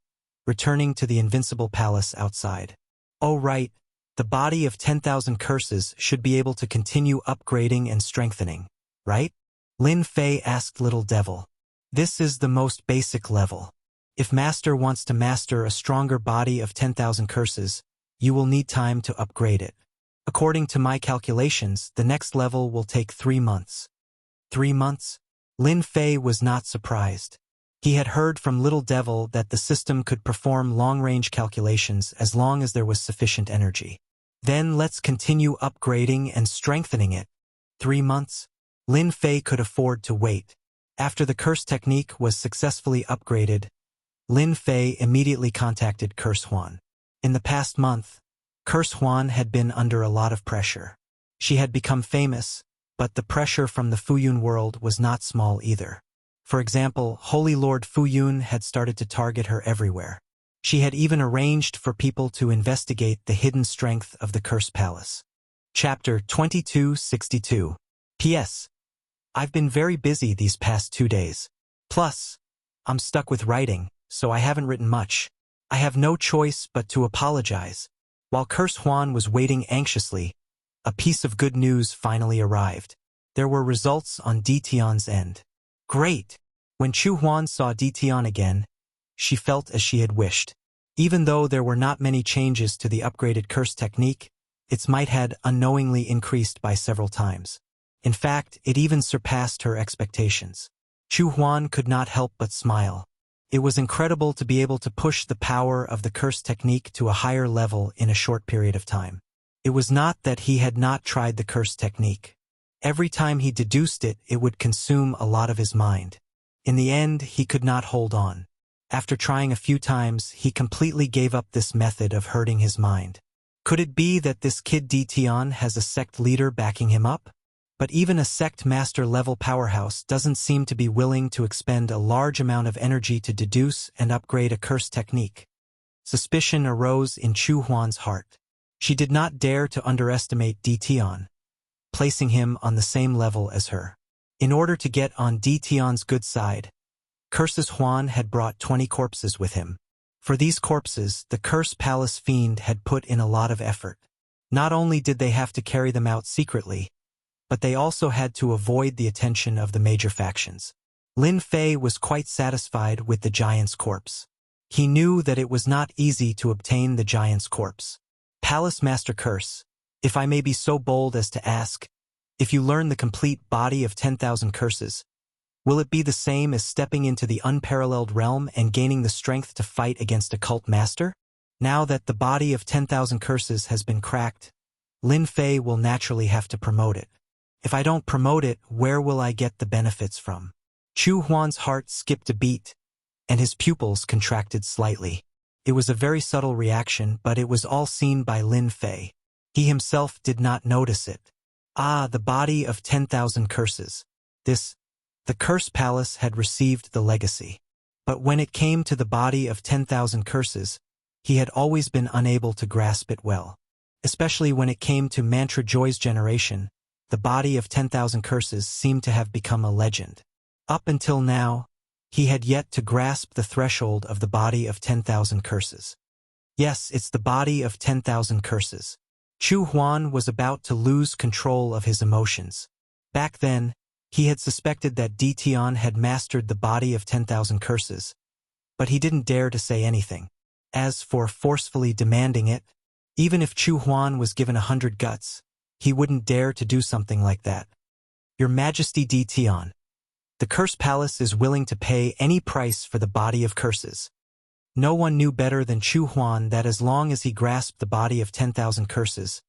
returning to the invincible palace outside. Oh right, the body of 10,000 curses should be able to continue upgrading and strengthening, right? Lin Fei asked Little Devil. This is the most basic level. If Master wants to master a stronger body of 10,000 curses, you will need time to upgrade it. According to my calculations, the next level will take 3 months. 3 months? Lin Fei was not surprised. He had heard from Little Devil that the system could perform long-range calculations as long as there was sufficient energy. Then let's continue upgrading and strengthening it. 3 months? Lin Fei could afford to wait. After the curse technique was successfully upgraded, Lin Fei immediately contacted Curse Huan. In the past month, Curse Huan had been under a lot of pressure. She had become famous, but the pressure from the Fuyun world was not small either. For example, Holy Lord Fuyun had started to target her everywhere. She had even arranged for people to investigate the hidden strength of the Curse Palace. Chapter 2262. P.S. I've been very busy these past 2 days. Plus, I'm stuck with writing, so I haven't written much. I have no choice but to apologize. While Curse Huan was waiting anxiously, a piece of good news finally arrived. There were results on Dition's end. Great! When Chu Huan saw Dition again, she felt as she had wished. Even though there were not many changes to the upgraded curse technique, its might had unknowingly increased by several times. In fact, it even surpassed her expectations. Chu Huan could not help but smile. It was incredible to be able to push the power of the curse technique to a higher level in a short period of time. It was not that he had not tried the curse technique. Every time he deduced it, it would consume a lot of his mind. In the end, he could not hold on. After trying a few times, he completely gave up this method of hurting his mind. Could it be that this kid Dition has a sect leader backing him up? But even a sect master level powerhouse doesn't seem to be willing to expend a large amount of energy to deduce and upgrade a curse technique. Suspicion arose in Chu Huan's heart. She did not dare to underestimate Dition, placing him on the same level as her. In order to get on Dition's good side, Curses Huan had brought 20 corpses with him. For these corpses, the Curse Palace Fiend had put in a lot of effort. Not only did they have to carry them out secretly, but they also had to avoid the attention of the major factions. Lin Fei was quite satisfied with the giant's corpse. He knew that it was not easy to obtain the giant's corpse. Palace Master Curse, if I may be so bold as to ask, if you learn the complete body of 10,000 curses, will it be the same as stepping into the unparalleled realm and gaining the strength to fight against a cult master? Now that the body of 10,000 curses has been cracked, Lin Fei will naturally have to promote it. If I don't promote it, where will I get the benefits from? Chu Huan's heart skipped a beat, and his pupils contracted slightly. It was a very subtle reaction, but it was all seen by Lin Fei. He himself did not notice it. Ah, the body of 10,000 curses. The curse palace had received the legacy. But when it came to the body of 10,000 curses, he had always been unable to grasp it well. Especially when it came to Mantra Joy's generation, the body of 10,000 curses seemed to have become a legend. Up until now, he had yet to grasp the threshold of the body of 10,000 curses. Yes, it's the body of 10,000 curses. Chu Huan was about to lose control of his emotions. Back then, he had suspected that Di Tian had mastered the body of 10,000 curses, but he didn't dare to say anything. As for forcefully demanding it, even if Chu Huan was given 100 guts, he wouldn't dare to do something like that. Your Majesty Di Tian, the Curse Palace is willing to pay any price for the body of curses. No one knew better than Chu Huan that as long as he grasped the body of 10,000 curses,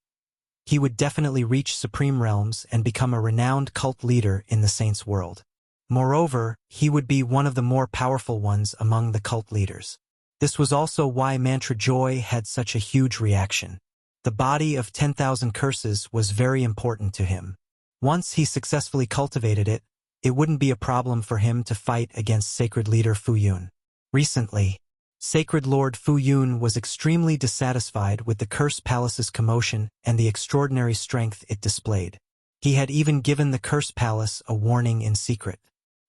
he would definitely reach Supreme Realms and become a renowned cult leader in the Saints' world. Moreover, he would be one of the more powerful ones among the cult leaders. This was also why Mantra Joy had such a huge reaction. The body of 10,000 curses was very important to him. Once he successfully cultivated it, it wouldn't be a problem for him to fight against Sacred Leader Fu Yun. Recently, Sacred Lord Fu Yun was extremely dissatisfied with the Curse Palace's commotion and the extraordinary strength it displayed. He had even given the Curse Palace a warning in secret.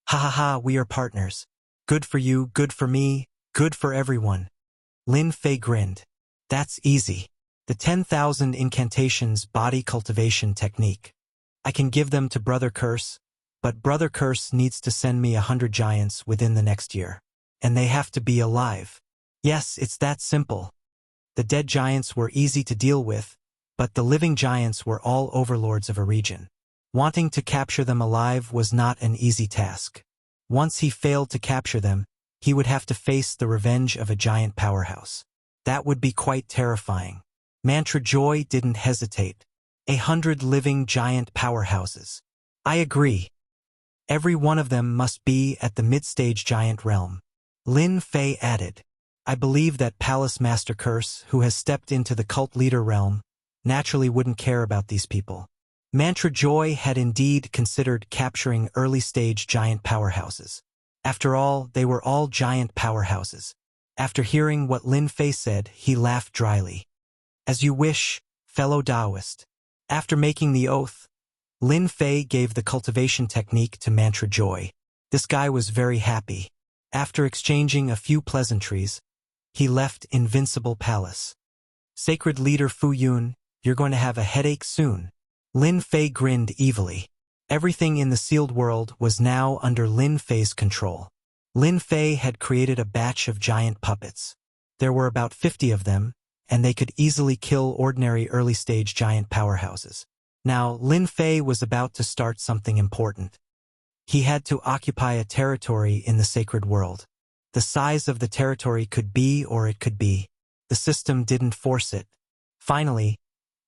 Ha ha ha, we are partners. Good for you, good for me, good for everyone. Lin Fei grinned. That's easy. The 10,000 incantations body cultivation technique. I can give them to Brother Curse, but Brother Curse needs to send me 100 giants within the next year. And they have to be alive. Yes, it's that simple. The dead giants were easy to deal with, but the living giants were all overlords of a region. Wanting to capture them alive was not an easy task. Once he failed to capture them, he would have to face the revenge of a giant powerhouse. That would be quite terrifying. Mantra Joy didn't hesitate. 100 living giant powerhouses. I agree. Every one of them must be at the mid-stage giant realm. Lin Fei added. I believe that Palace Master Curse, who has stepped into the cult leader realm, naturally wouldn't care about these people. Mantra Joy had indeed considered capturing early-stage giant powerhouses. After all, they were all giant powerhouses. After hearing what Lin Fei said, he laughed dryly. As you wish, fellow Taoist. After making the oath, Lin Fei gave the cultivation technique to Mantra Joy. This guy was very happy. After exchanging a few pleasantries, he left Invincible Palace. Sacred Leader Fu Yun, you're going to have a headache soon. Lin Fei grinned evilly. Everything in the sealed world was now under Lin Fei's control. Lin Fei had created a batch of giant puppets. There were about 50 of them, and they could easily kill ordinary early-stage giant powerhouses. Now, Lin Fei was about to start something important. He had to occupy a territory in the sacred world. The size of the territory could be or it could be. The system didn't force it. Finally,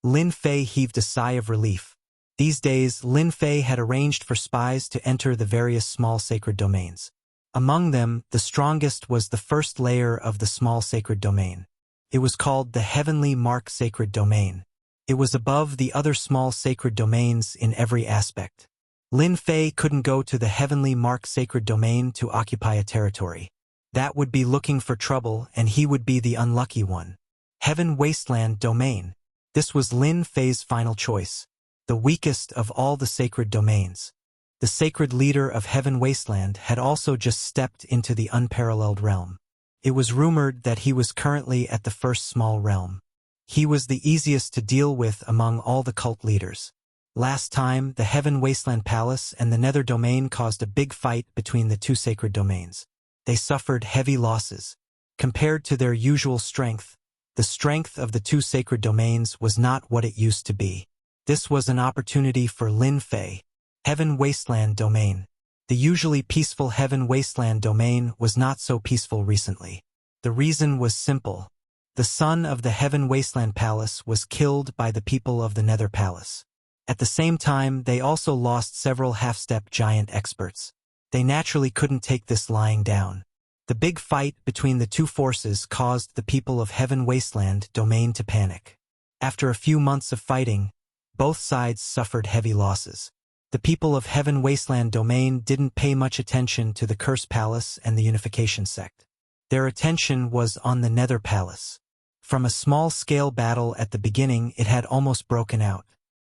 Lin Fei heaved a sigh of relief. These days, Lin Fei had arranged for spies to enter the various small sacred domains. Among them, the strongest was the first layer of the small sacred domain. It was called the Heavenly Mark Sacred Domain. It was above the other small sacred domains in every aspect. Lin Fei couldn't go to the Heavenly Mark Sacred Domain to occupy a territory. That would be looking for trouble, and he would be the unlucky one. Heaven Wasteland Domain. This was Lin Fei's final choice, the weakest of all the sacred domains. The sacred leader of Heaven Wasteland had also just stepped into the unparalleled realm. It was rumored that he was currently at the first small realm. He was the easiest to deal with among all the cult leaders. Last time, the Heaven Wasteland Palace and the Nether Domain caused a big fight between the two sacred domains. They suffered heavy losses. Compared to their usual strength, the strength of the two sacred domains was not what it used to be. This was an opportunity for Lin Fei. Heaven Wasteland Domain. The usually peaceful Heaven Wasteland Domain was not so peaceful recently. The reason was simple. The son of the Heaven Wasteland Palace was killed by the people of the Nether Palace. At the same time, they also lost several half-step giant experts. They naturally couldn't take this lying down. The big fight between the two forces caused the people of Heaven Wasteland domain to panic. After a few months of fighting, both sides suffered heavy losses. The people of Heaven Wasteland domain didn't pay much attention to the Cursed Palace and the Unification Sect. Their attention was on the Nether Palace. From a small-scale battle at the beginning, it had almost broken out.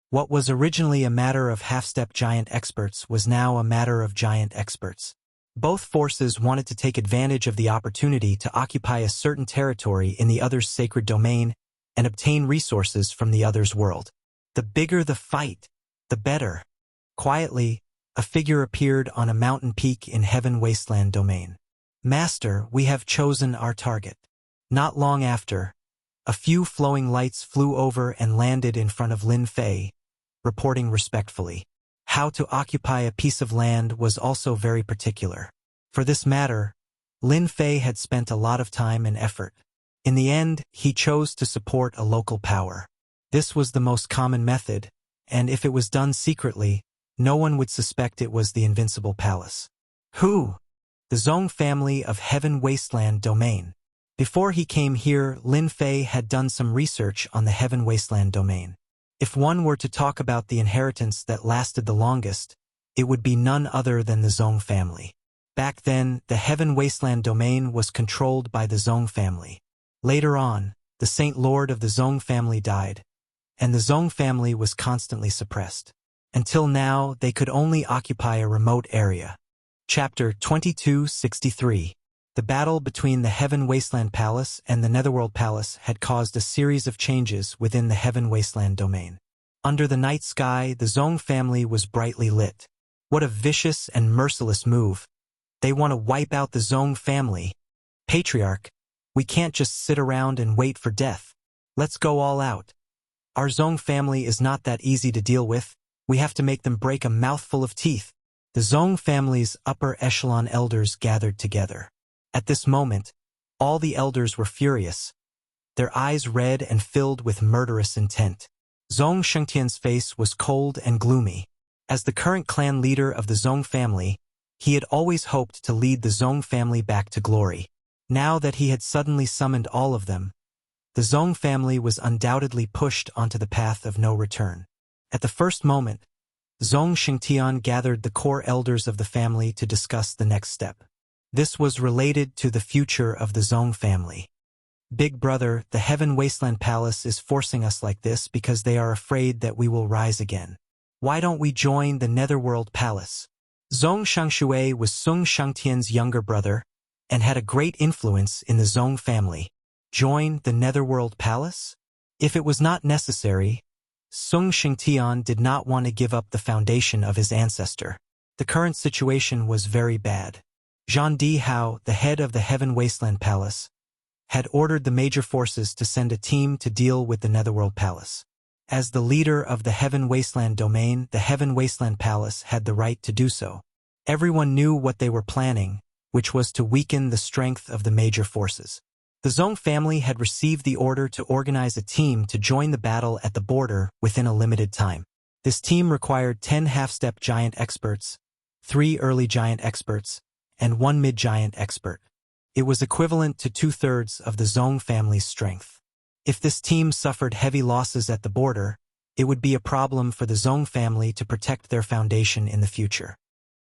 What was originally a matter of half-step giant experts was now a matter of giant experts. Both forces wanted to take advantage of the opportunity to occupy a certain territory in the other's sacred domain and obtain resources from the other's world. The bigger the fight, the better. Quietly, a figure appeared on a mountain peak in Heaven Wasteland domain. "Master, we have chosen our target." Not long after, a few flowing lights flew over and landed in front of Lin Fei, reporting respectfully. How to occupy a piece of land was also very particular. For this matter, Lin Fei had spent a lot of time and effort. In the end, he chose to support a local power. This was the most common method, and if it was done secretly, no one would suspect it was the Invincible Palace. Who? The Zong family of Heaven Wasteland domain. Before he came here, Lin Fei had done some research on the Heaven Wasteland domain. If one were to talk about the inheritance that lasted the longest, it would be none other than the Zong family. Back then, the Heaven Wasteland domain was controlled by the Zong family. Later on, the Saint Lord of the Zong family died, and the Zong family was constantly suppressed. Until now, they could only occupy a remote area. Chapter 2263. The battle between the Heaven Wasteland Palace and the Netherworld Palace had caused a series of changes within the Heaven Wasteland domain. Under the night sky, the Zong family was brightly lit. What a vicious and merciless move. They want to wipe out the Zong family. Patriarch, we can't just sit around and wait for death. Let's go all out. Our Zong family is not that easy to deal with. We have to make them break a mouthful of teeth. The Zong family's upper echelon elders gathered together. At this moment, all the elders were furious, their eyes red and filled with murderous intent. Zong Shengtian's face was cold and gloomy. As the current clan leader of the Zong family, he had always hoped to lead the Zong family back to glory. Now that he had suddenly summoned all of them, the Zong family was undoubtedly pushed onto the path of no return. At the first moment, Zong Shengtian gathered the core elders of the family to discuss the next step. This was related to the future of the Zong family. Big brother, the Heaven Wasteland Palace is forcing us like this because they are afraid that we will rise again. Why don't we join the Netherworld Palace? Zong Shangshui was Sung Shangtian's younger brother and had a great influence in the Zong family. Join the Netherworld Palace? If it was not necessary, Sung Shengtian did not want to give up the foundation of his ancestor. The current situation was very bad. Zhang Di Hao, the head of the Heaven Wasteland Palace, had ordered the major forces to send a team to deal with the Netherworld Palace. As the leader of the Heaven Wasteland domain, the Heaven Wasteland Palace had the right to do so. Everyone knew what they were planning, which was to weaken the strength of the major forces. The Zong family had received the order to organize a team to join the battle at the border within a limited time. This team required 10 half-step giant experts, 3 early giant experts, and 1 mid-giant expert. It was equivalent to 2/3 of the Zong family's strength. If this team suffered heavy losses at the border, it would be a problem for the Zong family to protect their foundation in the future.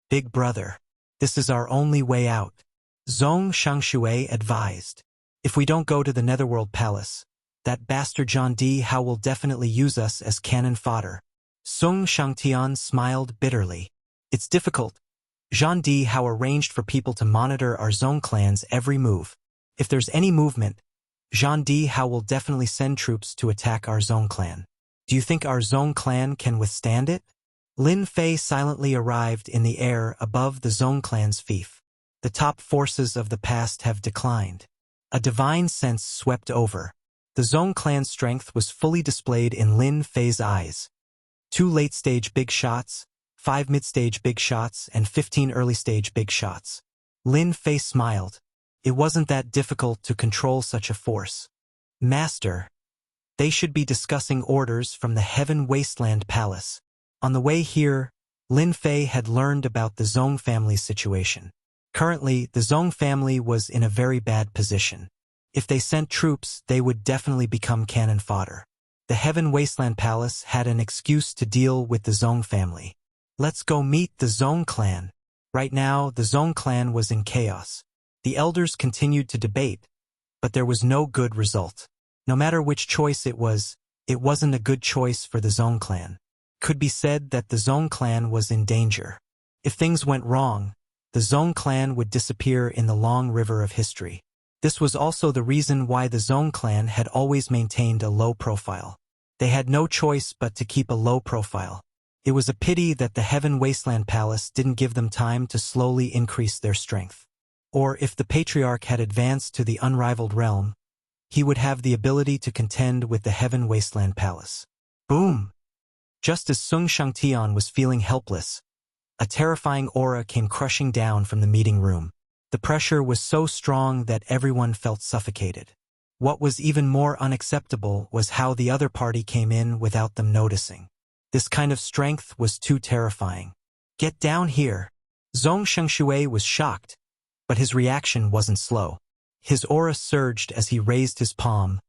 Big brother, this is our only way out, Zong Shangshui advised. If we don't go to the Netherworld Palace, that bastard Zhang Di Hao will definitely use us as cannon fodder. Sung Shangtian smiled bitterly. It's difficult. Zhang Di Hao arranged for people to monitor our Zong clan's every move. If there's any movement, Zhang Di Hao will definitely send troops to attack our Zong clan. Do you think our Zong clan can withstand it? Lin Fei silently arrived in the air above the Zong clan's fief. The top forces of the past have declined. A divine sense swept over. The Zong clan's strength was fully displayed in Lin Fei's eyes. 2 late-stage big shots, 5 mid-stage big shots, and 15 early-stage big shots. Lin Fei smiled. It wasn't that difficult to control such a force. Master, they should be discussing orders from the Heaven Wasteland Palace. On the way here, Lin Fei had learned about the Zhong family's situation. Currently, the Zhong family was in a very bad position. If they sent troops, they would definitely become cannon fodder. The Heaven Wasteland Palace had an excuse to deal with the Zhong family. Let's go meet the Zhong clan. Right now, the Zhong clan was in chaos. The elders continued to debate, but there was no good result. No matter which choice it wasn't a good choice for the Zhong clan. Could be said that the Zhong clan was in danger. If things went wrong, the Zhong clan would disappear in the long river of history. This was also the reason why the Zhong clan had always maintained a low profile. They had no choice but to keep a low profile. It was a pity that the Heaven Wasteland Palace didn't give them time to slowly increase their strength. Or if the Patriarch had advanced to the unrivaled realm, he would have the ability to contend with the Heaven Wasteland Palace. Boom! Just as Sung Shangtian was feeling helpless, a terrifying aura came crushing down from the meeting room. The pressure was so strong that everyone felt suffocated. What was even more unacceptable was how the other party came in without them noticing. This kind of strength was too terrifying. Get down here! Zhong Shengshui was shocked, but his reaction wasn't slow. His aura surged as he raised his palm,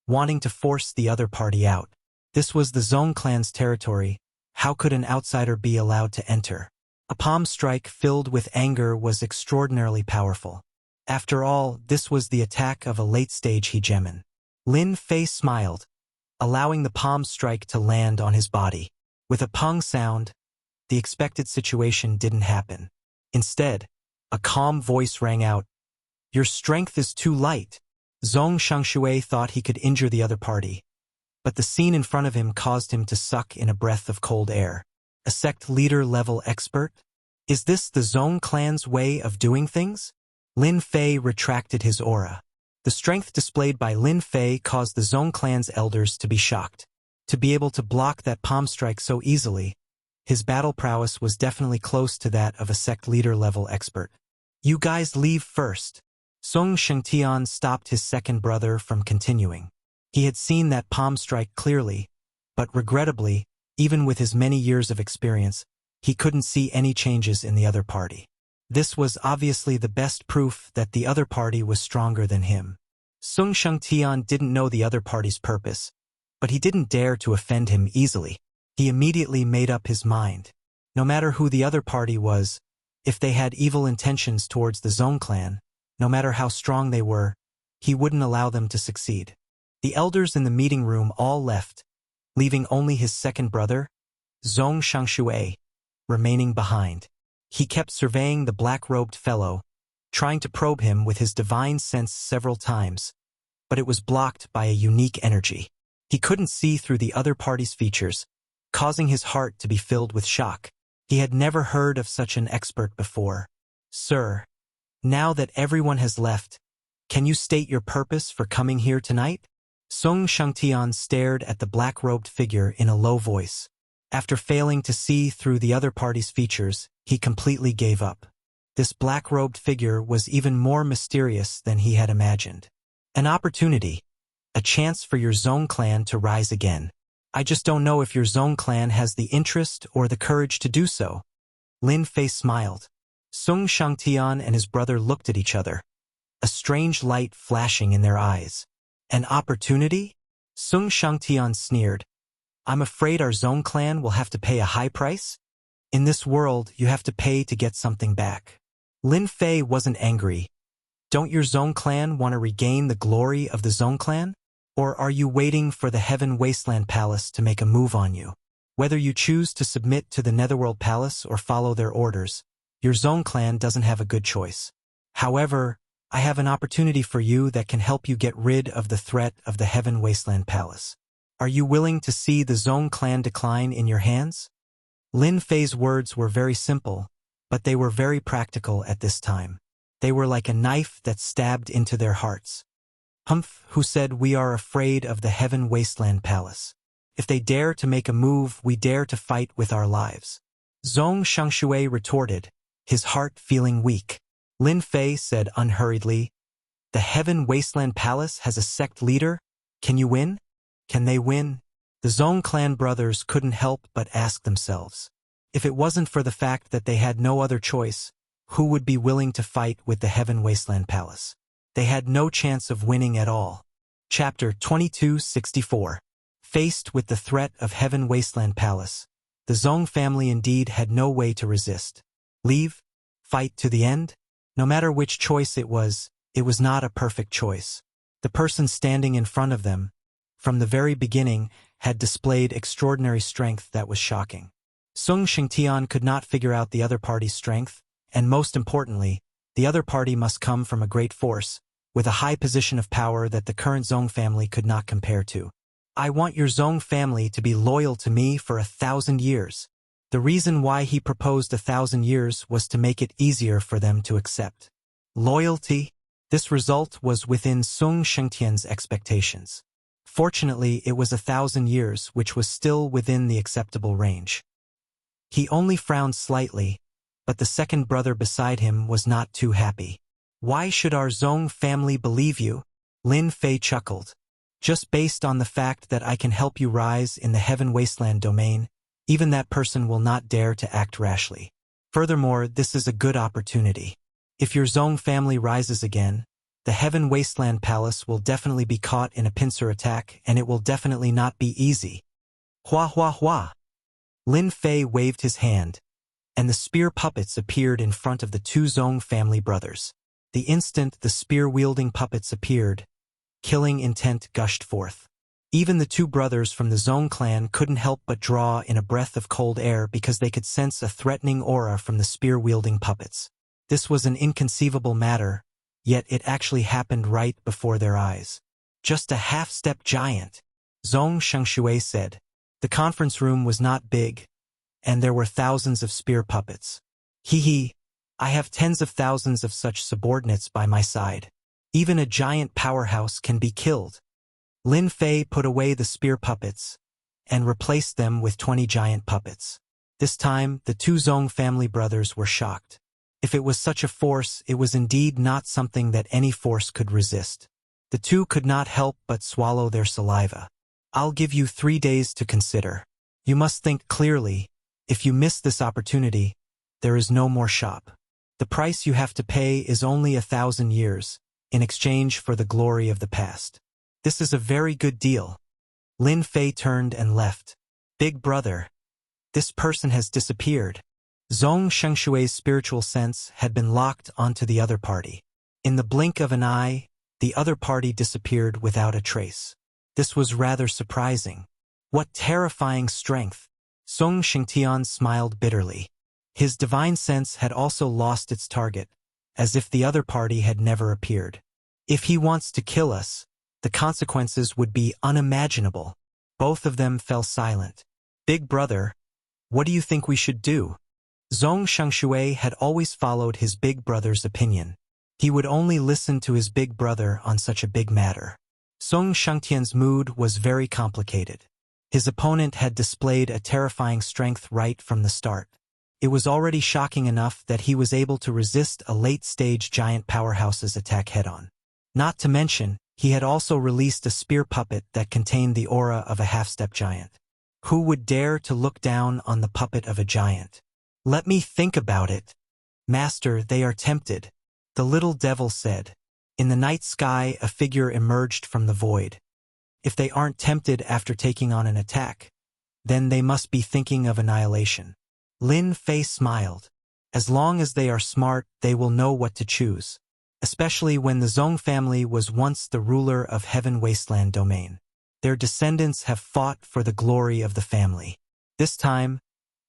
wanting to force the other party out. This was the Zhong clan's territory. How could an outsider be allowed to enter? A palm strike filled with anger was extraordinarily powerful. After all, this was the attack of a late-stage hegemon. Lin Fei smiled, allowing the palm strike to land on his body. With a pung sound, the expected situation didn't happen. Instead, a calm voice rang out, "Your strength is too light." Zhong Shengshui thought he could injure the other party, but the scene in front of him caused him to suck in a breath of cold air. A sect leader-level expert? Is this the Zhong clan's way of doing things? Lin Fei retracted his aura. The strength displayed by Lin Fei caused the Zhong clan's elders to be shocked. To be able to block that palm strike so easily, his battle prowess was definitely close to that of a sect leader-level expert. You guys leave first. Sung Shengtian stopped his second brother from continuing. He had seen that palm strike clearly, but regrettably, even with his many years of experience, he couldn't see any changes in the other party. This was obviously the best proof that the other party was stronger than him. Sung Shengtian didn't know the other party's purpose, but he didn't dare to offend him easily. He immediately made up his mind. No matter who the other party was, if they had evil intentions towards the Zhong clan, no matter how strong they were, he wouldn't allow them to succeed. The elders in the meeting room all left, leaving only his second brother, Zhong Shengshui, remaining behind. He kept surveying the black-robed fellow, trying to probe him with his divine sense several times, but it was blocked by a unique energy. He couldn't see through the other party's features, causing his heart to be filled with shock. He had never heard of such an expert before. Sir, now that everyone has left, can you state your purpose for coming here tonight? Sung Shangtian stared at the black-robed figure in a low voice. After failing to see through the other party's features, he completely gave up. This black-robed figure was even more mysterious than he had imagined. An opportunity, a chance for your Zhong clan to rise again. I just don't know if your Zhong clan has the interest or the courage to do so. Lin Fei smiled. Sung Shangtian and his brother looked at each other, a strange light flashing in their eyes. An opportunity? Sung Shangtian sneered. I'm afraid our Zhong clan will have to pay a high price? In this world, you have to pay to get something back. Lin Fei wasn't angry. Don't your Zhong clan want to regain the glory of the Zhong clan? Or are you waiting for the Heaven Wasteland Palace to make a move on you? Whether you choose to submit to the Netherworld Palace or follow their orders, your Zhong clan doesn't have a good choice. However, I have an opportunity for you that can help you get rid of the threat of the Heaven Wasteland Palace. Are you willing to see the Zhong clan decline in your hands? Lin Fei's words were very simple, but they were very practical at this time. They were like a knife that stabbed into their hearts. Humph, who said we are afraid of the Heaven Wasteland Palace? If they dare to make a move, we dare to fight with our lives. Zhong Shengshui retorted, his heart feeling weak. Lin Fei said unhurriedly, the Heaven Wasteland Palace has a sect leader? Can you win? Can they win? The Zhong clan brothers couldn't help but ask themselves. If it wasn't for the fact that they had no other choice, who would be willing to fight with the Heaven Wasteland Palace? They had no chance of winning at all. Chapter 2264. Faced with the threat of Heaven Wasteland Palace, the Zong family indeed had no way to resist. Leave? Fight to the end? No matter which choice it was not a perfect choice. The person standing in front of them, from the very beginning, had displayed extraordinary strength that was shocking. Sung Shengtian could not figure out the other party's strength, and most importantly, the other party must come from a great force, with a high position of power that the current Zong family could not compare to. I want your Zong family to be loyal to me for 1,000 years. The reason why he proposed 1,000 years was to make it easier for them to accept. Loyalty? This result was within Sung Shengtian's expectations. Fortunately, it was 1,000 years, which was still within the acceptable range. He only frowned slightly, but the second brother beside him was not too happy. Why should our Zong family believe you? Lin Fei chuckled. Just based on the fact that I can help you rise in the Heaven Wasteland domain, even that person will not dare to act rashly. Furthermore, this is a good opportunity. If your Zong family rises again, the Heaven Wasteland Palace will definitely be caught in a pincer attack, and it will definitely not be easy. Hua hua hua! Lin Fei waved his hand, and the spear puppets appeared in front of the two Zong family brothers. The instant the spear-wielding puppets appeared, killing intent gushed forth. Even the two brothers from the Zong clan couldn't help but draw in a breath of cold air because they could sense a threatening aura from the spear-wielding puppets. This was an inconceivable matter, yet it actually happened right before their eyes. Just a half-step giant, Zong Shengshui said. The conference room was not big, and there were thousands of spear puppets. Hee, I have tens of thousands of such subordinates by my side. Even a giant powerhouse can be killed. Lin Fei put away the spear puppets and replaced them with 20 giant puppets. This time, the two Zong family brothers were shocked. If it was such a force, it was indeed not something that any force could resist. The two could not help but swallow their saliva. I'll give you 3 days to consider. You must think clearly. If you miss this opportunity, there is no more shop. The price you have to pay is only 1,000 years, in exchange for the glory of the past. This is a very good deal. Lin Fei turned and left. Big brother. This person has disappeared. Zong Shengshui's spiritual sense had been locked onto the other party. In the blink of an eye, the other party disappeared without a trace. This was rather surprising. What terrifying strength! Song Shengtian smiled bitterly. His divine sense had also lost its target, as if the other party had never appeared. If he wants to kill us, the consequences would be unimaginable. Both of them fell silent. Big brother, what do you think we should do? Zong Shengshui had always followed his big brother's opinion. He would only listen to his big brother on such a big matter. Song Shengtian's mood was very complicated. His opponent had displayed a terrifying strength right from the start. It was already shocking enough that he was able to resist a late-stage giant powerhouse's attack head-on. Not to mention, he had also released a spear puppet that contained the aura of a half-step giant. Who would dare to look down on the puppet of a giant? Let me think about it. Master, they are tempted. The little devil said. In the night sky, a figure emerged from the void. If they aren't tempted after taking on an attack, then they must be thinking of annihilation. Lin Fei smiled. As long as they are smart, they will know what to choose. Especially when the Zong family was once the ruler of Heaven Wasteland domain. Their descendants have fought for the glory of the family. This time,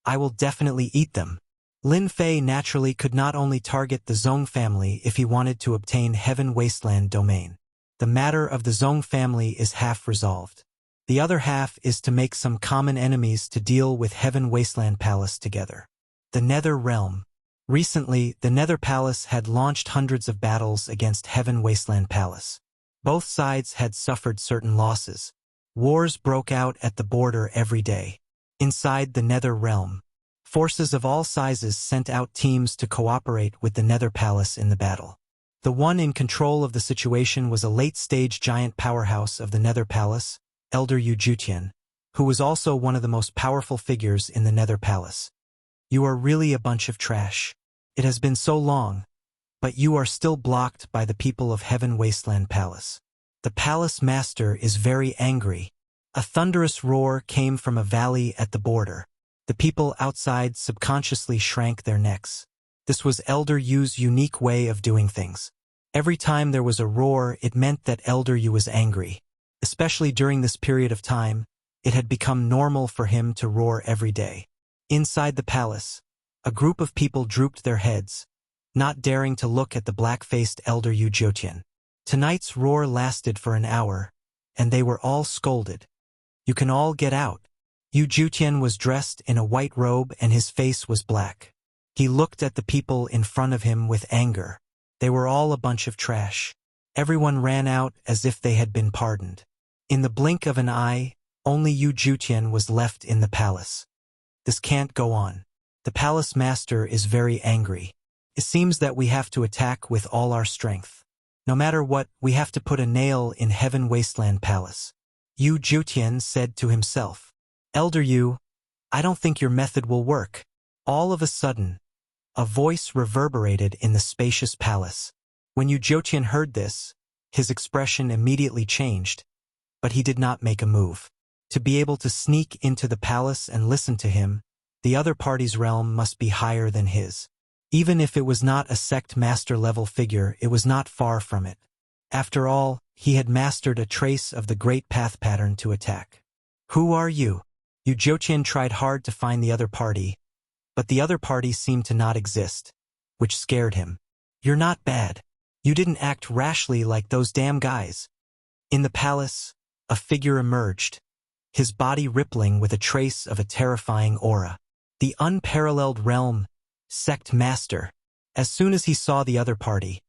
I will definitely eat them. Lin Fei naturally could not only target the Zong family if he wanted to obtain Heaven Wasteland domain. The matter of the Zong family is half resolved. The other half is to make some common enemies to deal with Heaven Wasteland Palace together. The Nether Realm. Recently, the Nether Palace had launched hundreds of battles against Heaven Wasteland Palace. Both sides had suffered certain losses. Wars broke out at the border every day. Inside the Nether Realm, forces of all sizes sent out teams to cooperate with the Nether Palace in the battle. The one in control of the situation was a late-stage giant powerhouse of the Nether Palace, Elder Yu Jutian, who was also one of the most powerful figures in the Nether Palace. You are really a bunch of trash. It has been so long, but you are still blocked by the people of Heaven Wasteland Palace. The palace master is very angry. A thunderous roar came from a valley at the border. The people outside subconsciously shrank their necks. This was Elder Yu's unique way of doing things. Every time there was a roar, it meant that Elder Yu was angry. Especially during this period of time, it had become normal for him to roar every day. Inside the palace, a group of people drooped their heads, not daring to look at the black-faced Elder Yu Jiutian. Tonight's roar lasted for an hour, and they were all scolded. You can all get out. Yu Jiutian was dressed in a white robe and his face was black. He looked at the people in front of him with anger. They were all a bunch of trash. Everyone ran out as if they had been pardoned. In the blink of an eye, only Yu Jiutian was left in the palace. This can't go on. The palace master is very angry. It seems that we have to attack with all our strength. No matter what, we have to put a nail in Heaven Wasteland Palace. Yu Jiutian said to himself. Elder Yu, I don't think your method will work. All of a sudden, a voice reverberated in the spacious palace. When Yu Jiutian heard this, his expression immediately changed, but he did not make a move. To be able to sneak into the palace and listen to him, the other party's realm must be higher than his. Even if it was not a sect master-level figure, it was not far from it. After all, he had mastered a trace of the great path pattern to attack. Who are you? Yu Jiutian tried hard to find the other party, but the other party seemed to not exist, which scared him. You're not bad. You didn't act rashly like those damn guys. In the palace, a figure emerged, his body rippling with a trace of a terrifying aura. The unparalleled realm, sect master. As soon as he saw the other party,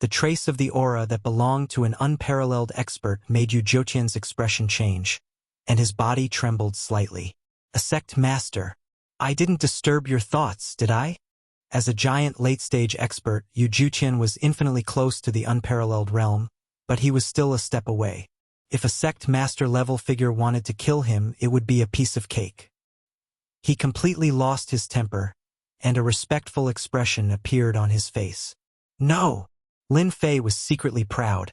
the trace of the aura that belonged to an unparalleled expert made Yu Jiutian's expression change, and his body trembled slightly. A sect master. I didn't disturb your thoughts, did I? As a giant late-stage expert, Yu Jiutian was infinitely close to the unparalleled realm, but he was still a step away. If a sect master-level figure wanted to kill him, it would be a piece of cake. He completely lost his temper, and a respectful expression appeared on his face. No! Lin Fei was secretly proud.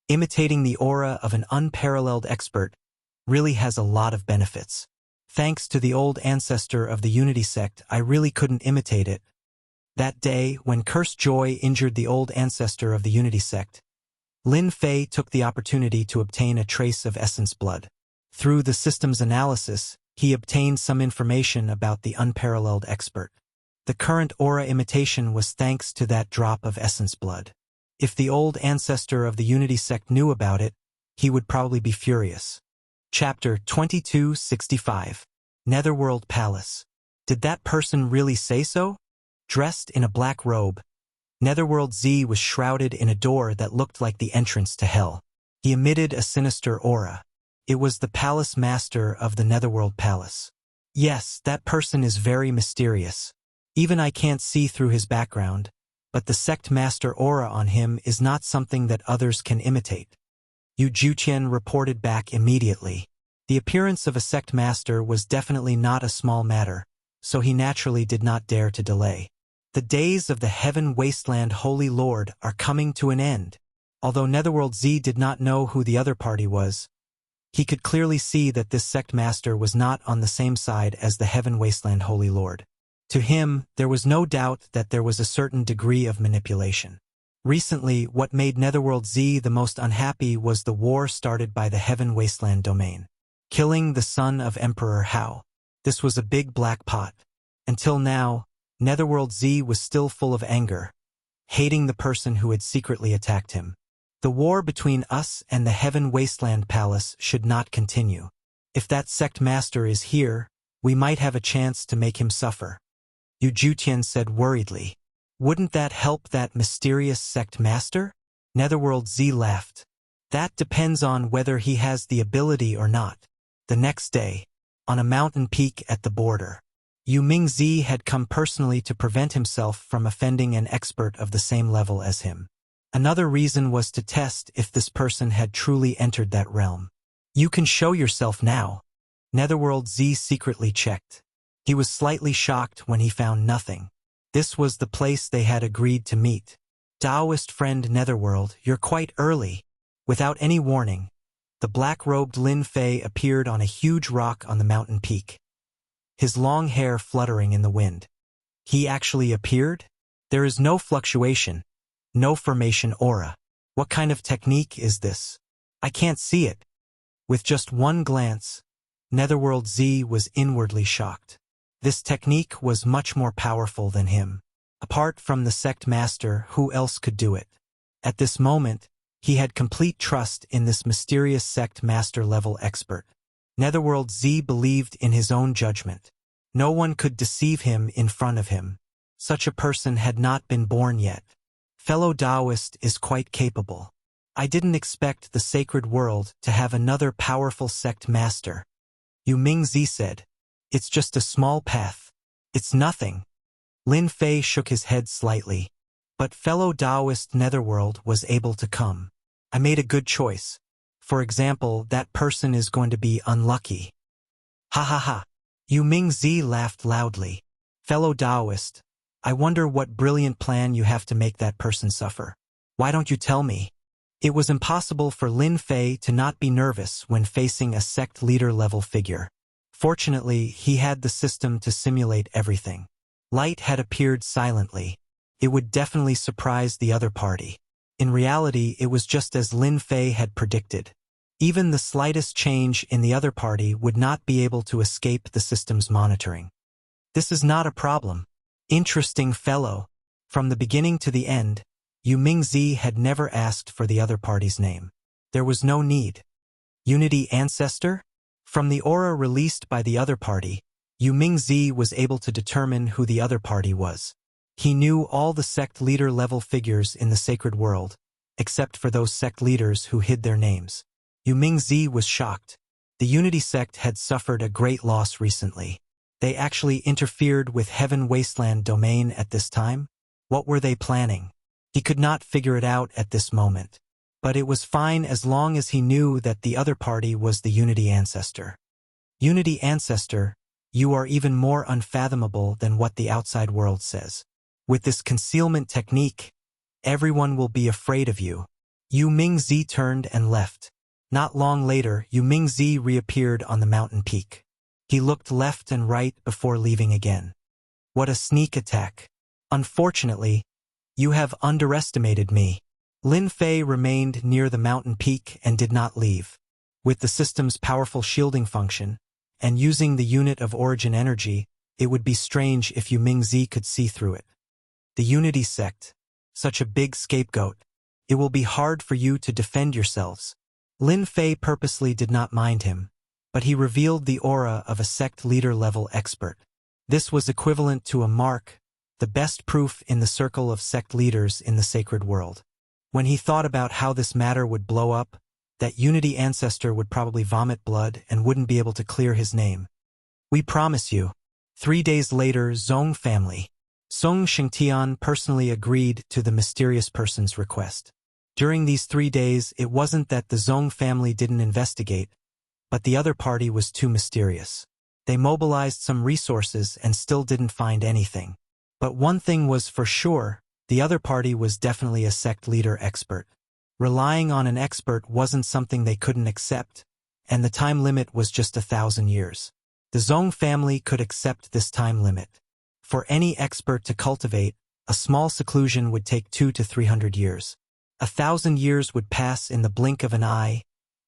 Imitating the aura of an unparalleled expert really has a lot of benefits. Thanks to the old ancestor of the Unity sect, I really couldn't imitate it. That day, when Cursed Joy injured the old ancestor of the Unity sect, Lin Fei took the opportunity to obtain a trace of essence blood. Through the system's analysis, he obtained some information about the unparalleled expert. The current aura imitation was thanks to that drop of essence blood. If the old ancestor of the Unity sect knew about it, he would probably be furious. Chapter 2265. Netherworld Palace. Did that person really say so? Dressed in a black robe, Netherworld Z was shrouded in a door that looked like the entrance to hell. He emitted a sinister aura. It was the palace master of the Netherworld Palace. Yes, that person is very mysterious. Even I can't see through his background, but the sect master aura on him is not something that others can imitate. Yu Jiutian reported back immediately. The appearance of a sect master was definitely not a small matter, so he naturally did not dare to delay. The days of the Heaven Wasteland Holy Lord are coming to an end. Although Netherworld Z did not know who the other party was, he could clearly see that this sect master was not on the same side as the Heaven Wasteland Holy Lord. To him, there was no doubt that there was a certain degree of manipulation. Recently, what made Netherworld Z the most unhappy was the war started by the Heaven Wasteland domain, killing the son of Emperor Hao. This was a big black pot. Until now, Netherworld Z was still full of anger, hating the person who had secretly attacked him. The war between us and the Heaven Wasteland Palace should not continue. If that sect master is here, we might have a chance to make him suffer. Yu Jiutian said worriedly. Wouldn't that help that mysterious sect master? Netherworld Z laughed. That depends on whether he has the ability or not. The next day, on a mountain peak at the border, Yu Mingzi had come personally to prevent himself from offending an expert of the same level as him. Another reason was to test if this person had truly entered that realm. You can show yourself now. Netherworld Z secretly checked. He was slightly shocked when he found nothing. This was the place they had agreed to meet. Taoist friend Netherworld, you're quite early. Without any warning, the black-robed Lin Fei appeared on a huge rock on the mountain peak, his long hair fluttering in the wind. He actually appeared? There is no fluctuation, no formation aura. What kind of technique is this? I can't see it. With just one glance, Netherworld Z was inwardly shocked. This technique was much more powerful than him. Apart from the sect master, who else could do it? At this moment, he had complete trust in this mysterious sect master-level expert. Netherworld Z believed in his own judgment. No one could deceive him in front of him. Such a person had not been born yet. Fellow Taoist is quite capable. I didn't expect the sacred world to have another powerful sect master. Yu Mingzi said. It's just a small path. It's nothing. Lin Fei shook his head slightly. But fellow Taoist Netherworld was able to come. I made a good choice. For example, that person is going to be unlucky. Ha ha ha. Yu Mingzi laughed loudly. Fellow Taoist, I wonder what brilliant plan you have to make that person suffer. Why don't you tell me? It was impossible for Lin Fei to not be nervous when facing a sect leader-level figure. Fortunately, he had the system to simulate everything. Light had appeared silently. It would definitely surprise the other party. In reality, it was just as Lin Fei had predicted. Even the slightest change in the other party would not be able to escape the system's monitoring. This is not a problem. Interesting fellow. From the beginning to the end, Yu Mingzi had never asked for the other party's name. There was no need. Unity Ancestor? From the aura released by the other party, Yu Mingzi was able to determine who the other party was. He knew all the sect leader-level figures in the sacred world, except for those sect leaders who hid their names. Yu Mingzi was shocked. The Unity sect had suffered a great loss recently. They actually interfered with Heaven Wasteland domain at this time? What were they planning? He could not figure it out at this moment. But it was fine as long as he knew that the other party was the Unity Ancestor. Unity Ancestor, you are even more unfathomable than what the outside world says. With this concealment technique, everyone will be afraid of you. Yu Mingzi turned and left. Not long later, Yu Mingzi reappeared on the mountain peak. He looked left and right before leaving again. What a sneak attack. Unfortunately, you have underestimated me. Lin Fei remained near the mountain peak and did not leave. With the system's powerful shielding function, and using the unit of origin energy, it would be strange if Yu Mingzi could see through it. The Unity sect, such a big scapegoat. It will be hard for you to defend yourselves. Lin Fei purposely did not mind him, but he revealed the aura of a sect leader-level expert. This was equivalent to a mark, the best proof in the circle of sect leaders in the sacred world. When he thought about how this matter would blow up, that Unity Ancestor would probably vomit blood and wouldn't be able to clear his name. We promise you. 3 days later, Zong family. Song Shengtian personally agreed to the mysterious person's request. During these 3 days, it wasn't that the Zong family didn't investigate, but the other party was too mysterious. They mobilized some resources and still didn't find anything. But one thing was for sure, the other party was definitely a sect leader expert. Relying on an expert wasn't something they couldn't accept, and the time limit was just 1,000 years. The Zong family could accept this time limit. For any expert to cultivate, a small seclusion would take 200 to 300 years. 1,000 years would pass in the blink of an eye,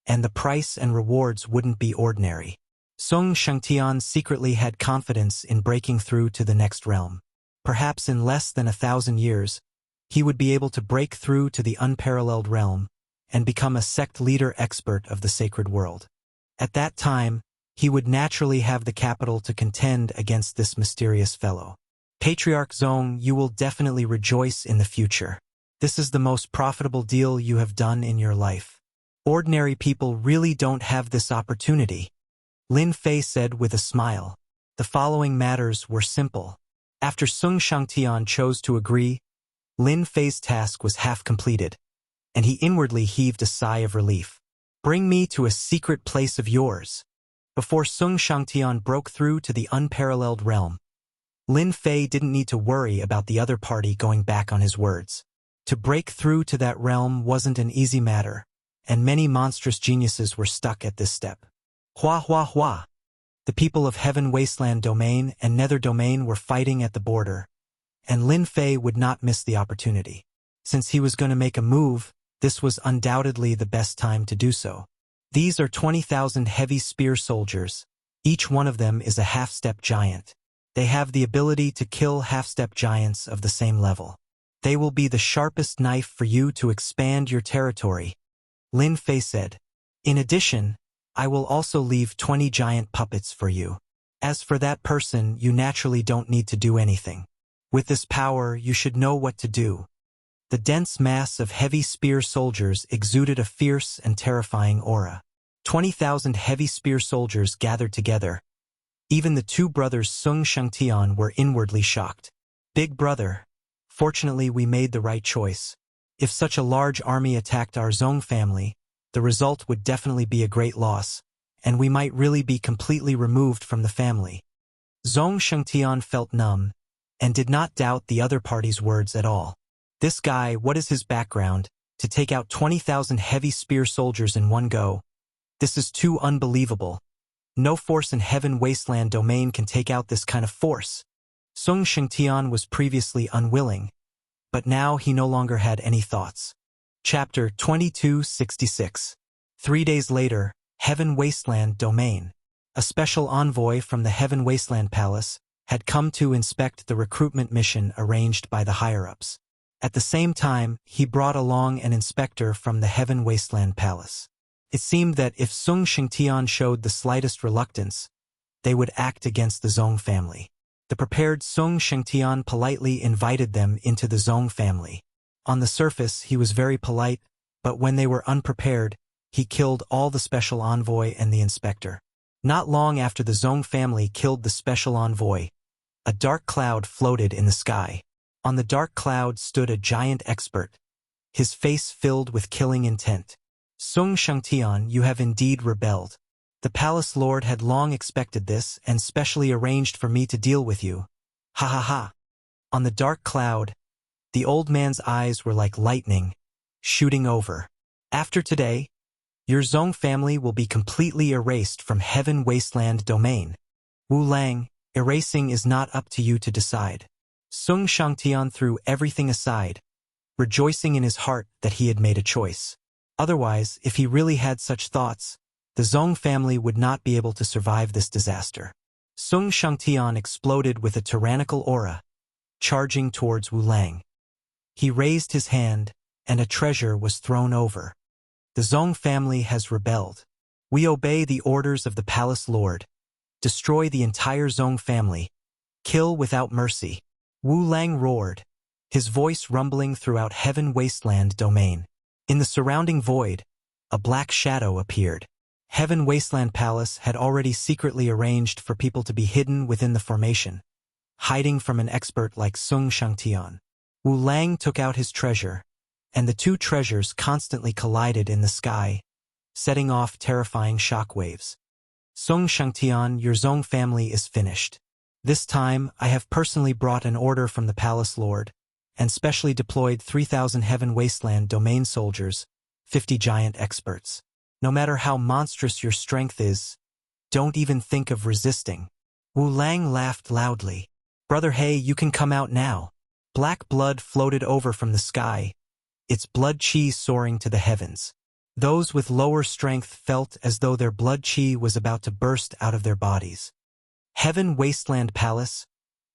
and the price and rewards wouldn't be ordinary. Song Shengtian secretly had confidence in breaking through to the next realm. Perhaps in less than 1,000 years, he would be able to break through to the unparalleled realm and become a sect leader expert of the sacred world. At that time, he would naturally have the capital to contend against this mysterious fellow. Patriarch Zong, you will definitely rejoice in the future. This is the most profitable deal you have done in your life. Ordinary people really don't have this opportunity. Lin Fei said with a smile. The following matters were simple. After Song Shangtian chose to agree, Lin Fei's task was half completed, and he inwardly heaved a sigh of relief. Bring me to a secret place of yours. Before Sung Shangtian broke through to the unparalleled realm, Lin Fei didn't need to worry about the other party going back on his words. To break through to that realm wasn't an easy matter, and many monstrous geniuses were stuck at this step. Hua hua hua! The people of Heaven Wasteland Domain and Nether Domain were fighting at the border, and Lin Fei would not miss the opportunity. Since he was going to make a move, this was undoubtedly the best time to do so. These are 20,000 heavy spear soldiers. Each one of them is a half-step giant. They have the ability to kill half-step giants of the same level. They will be the sharpest knife for you to expand your territory, Lin Fei said. In addition, I will also leave 20 giant puppets for you. As for that person, you naturally don't need to do anything. With this power, you should know what to do. The dense mass of heavy spear soldiers exuded a fierce and terrifying aura. 20,000 heavy spear soldiers gathered together. Even the two brothers Sung Shangtian were inwardly shocked. Big brother, fortunately we made the right choice. If such a large army attacked our Zong family, the result would definitely be a great loss, and we might really be completely removed from the family. Zong Shangtian felt numb, and did not doubt the other party's words at all. This guy, what is his background, to take out 20,000 heavy spear soldiers in one go? This is too unbelievable. No force in Heaven Wasteland Domain can take out this kind of force. Sung Shangtian was previously unwilling, but now he no longer had any thoughts. Chapter 2266. 3 days later, Heaven Wasteland Domain. A special envoy from the Heaven Wasteland Palace had come to inspect the recruitment mission arranged by the higher-ups. At the same time, he brought along an inspector from the Heaven Wasteland Palace. It seemed that if Sung Shangtian showed the slightest reluctance, they would act against the Zong family. The prepared Sung Shangtian politely invited them into the Zong family. On the surface, he was very polite, but when they were unprepared, he killed all the special envoy and the inspector. Not long after the Zong family killed the special envoy, a dark cloud floated in the sky. On the dark cloud stood a giant expert, his face filled with killing intent. Sung Shangtian, you have indeed rebelled. The palace lord had long expected this and specially arranged for me to deal with you. Ha ha ha. On the dark cloud, the old man's eyes were like lightning, shooting over. After today, your Zong family will be completely erased from Heaven Wasteland Domain. Wu Lang, erasing is not up to you to decide. Sung Shangtian threw everything aside, rejoicing in his heart that he had made a choice. Otherwise, if he really had such thoughts, the Zong family would not be able to survive this disaster. Sung Shangtian exploded with a tyrannical aura, charging towards Wu Lang. He raised his hand, and a treasure was thrown over. The Zong family has rebelled. We obey the orders of the palace lord. Destroy the entire Zong family. Kill without mercy. Wu Lang roared, his voice rumbling throughout Heaven Wasteland Domain. In the surrounding void, a black shadow appeared. Heaven Wasteland Palace had already secretly arranged for people to be hidden within the formation, hiding from an expert like Sung Shangtian. Wu Lang took out his treasure, and the two treasures constantly collided in the sky, setting off terrifying shockwaves. Sung Shangtian, your Zong family is finished. This time, I have personally brought an order from the palace lord, and specially deployed 3,000 Heaven Wasteland Domain soldiers, 50 giant experts. No matter how monstrous your strength is, don't even think of resisting. Wu Lang laughed loudly. Brother He, you can come out now. Black blood floated over from the sky, its blood chi soaring to the heavens. Those with lower strength felt as though their blood chi was about to burst out of their bodies. Heaven Wasteland Palace,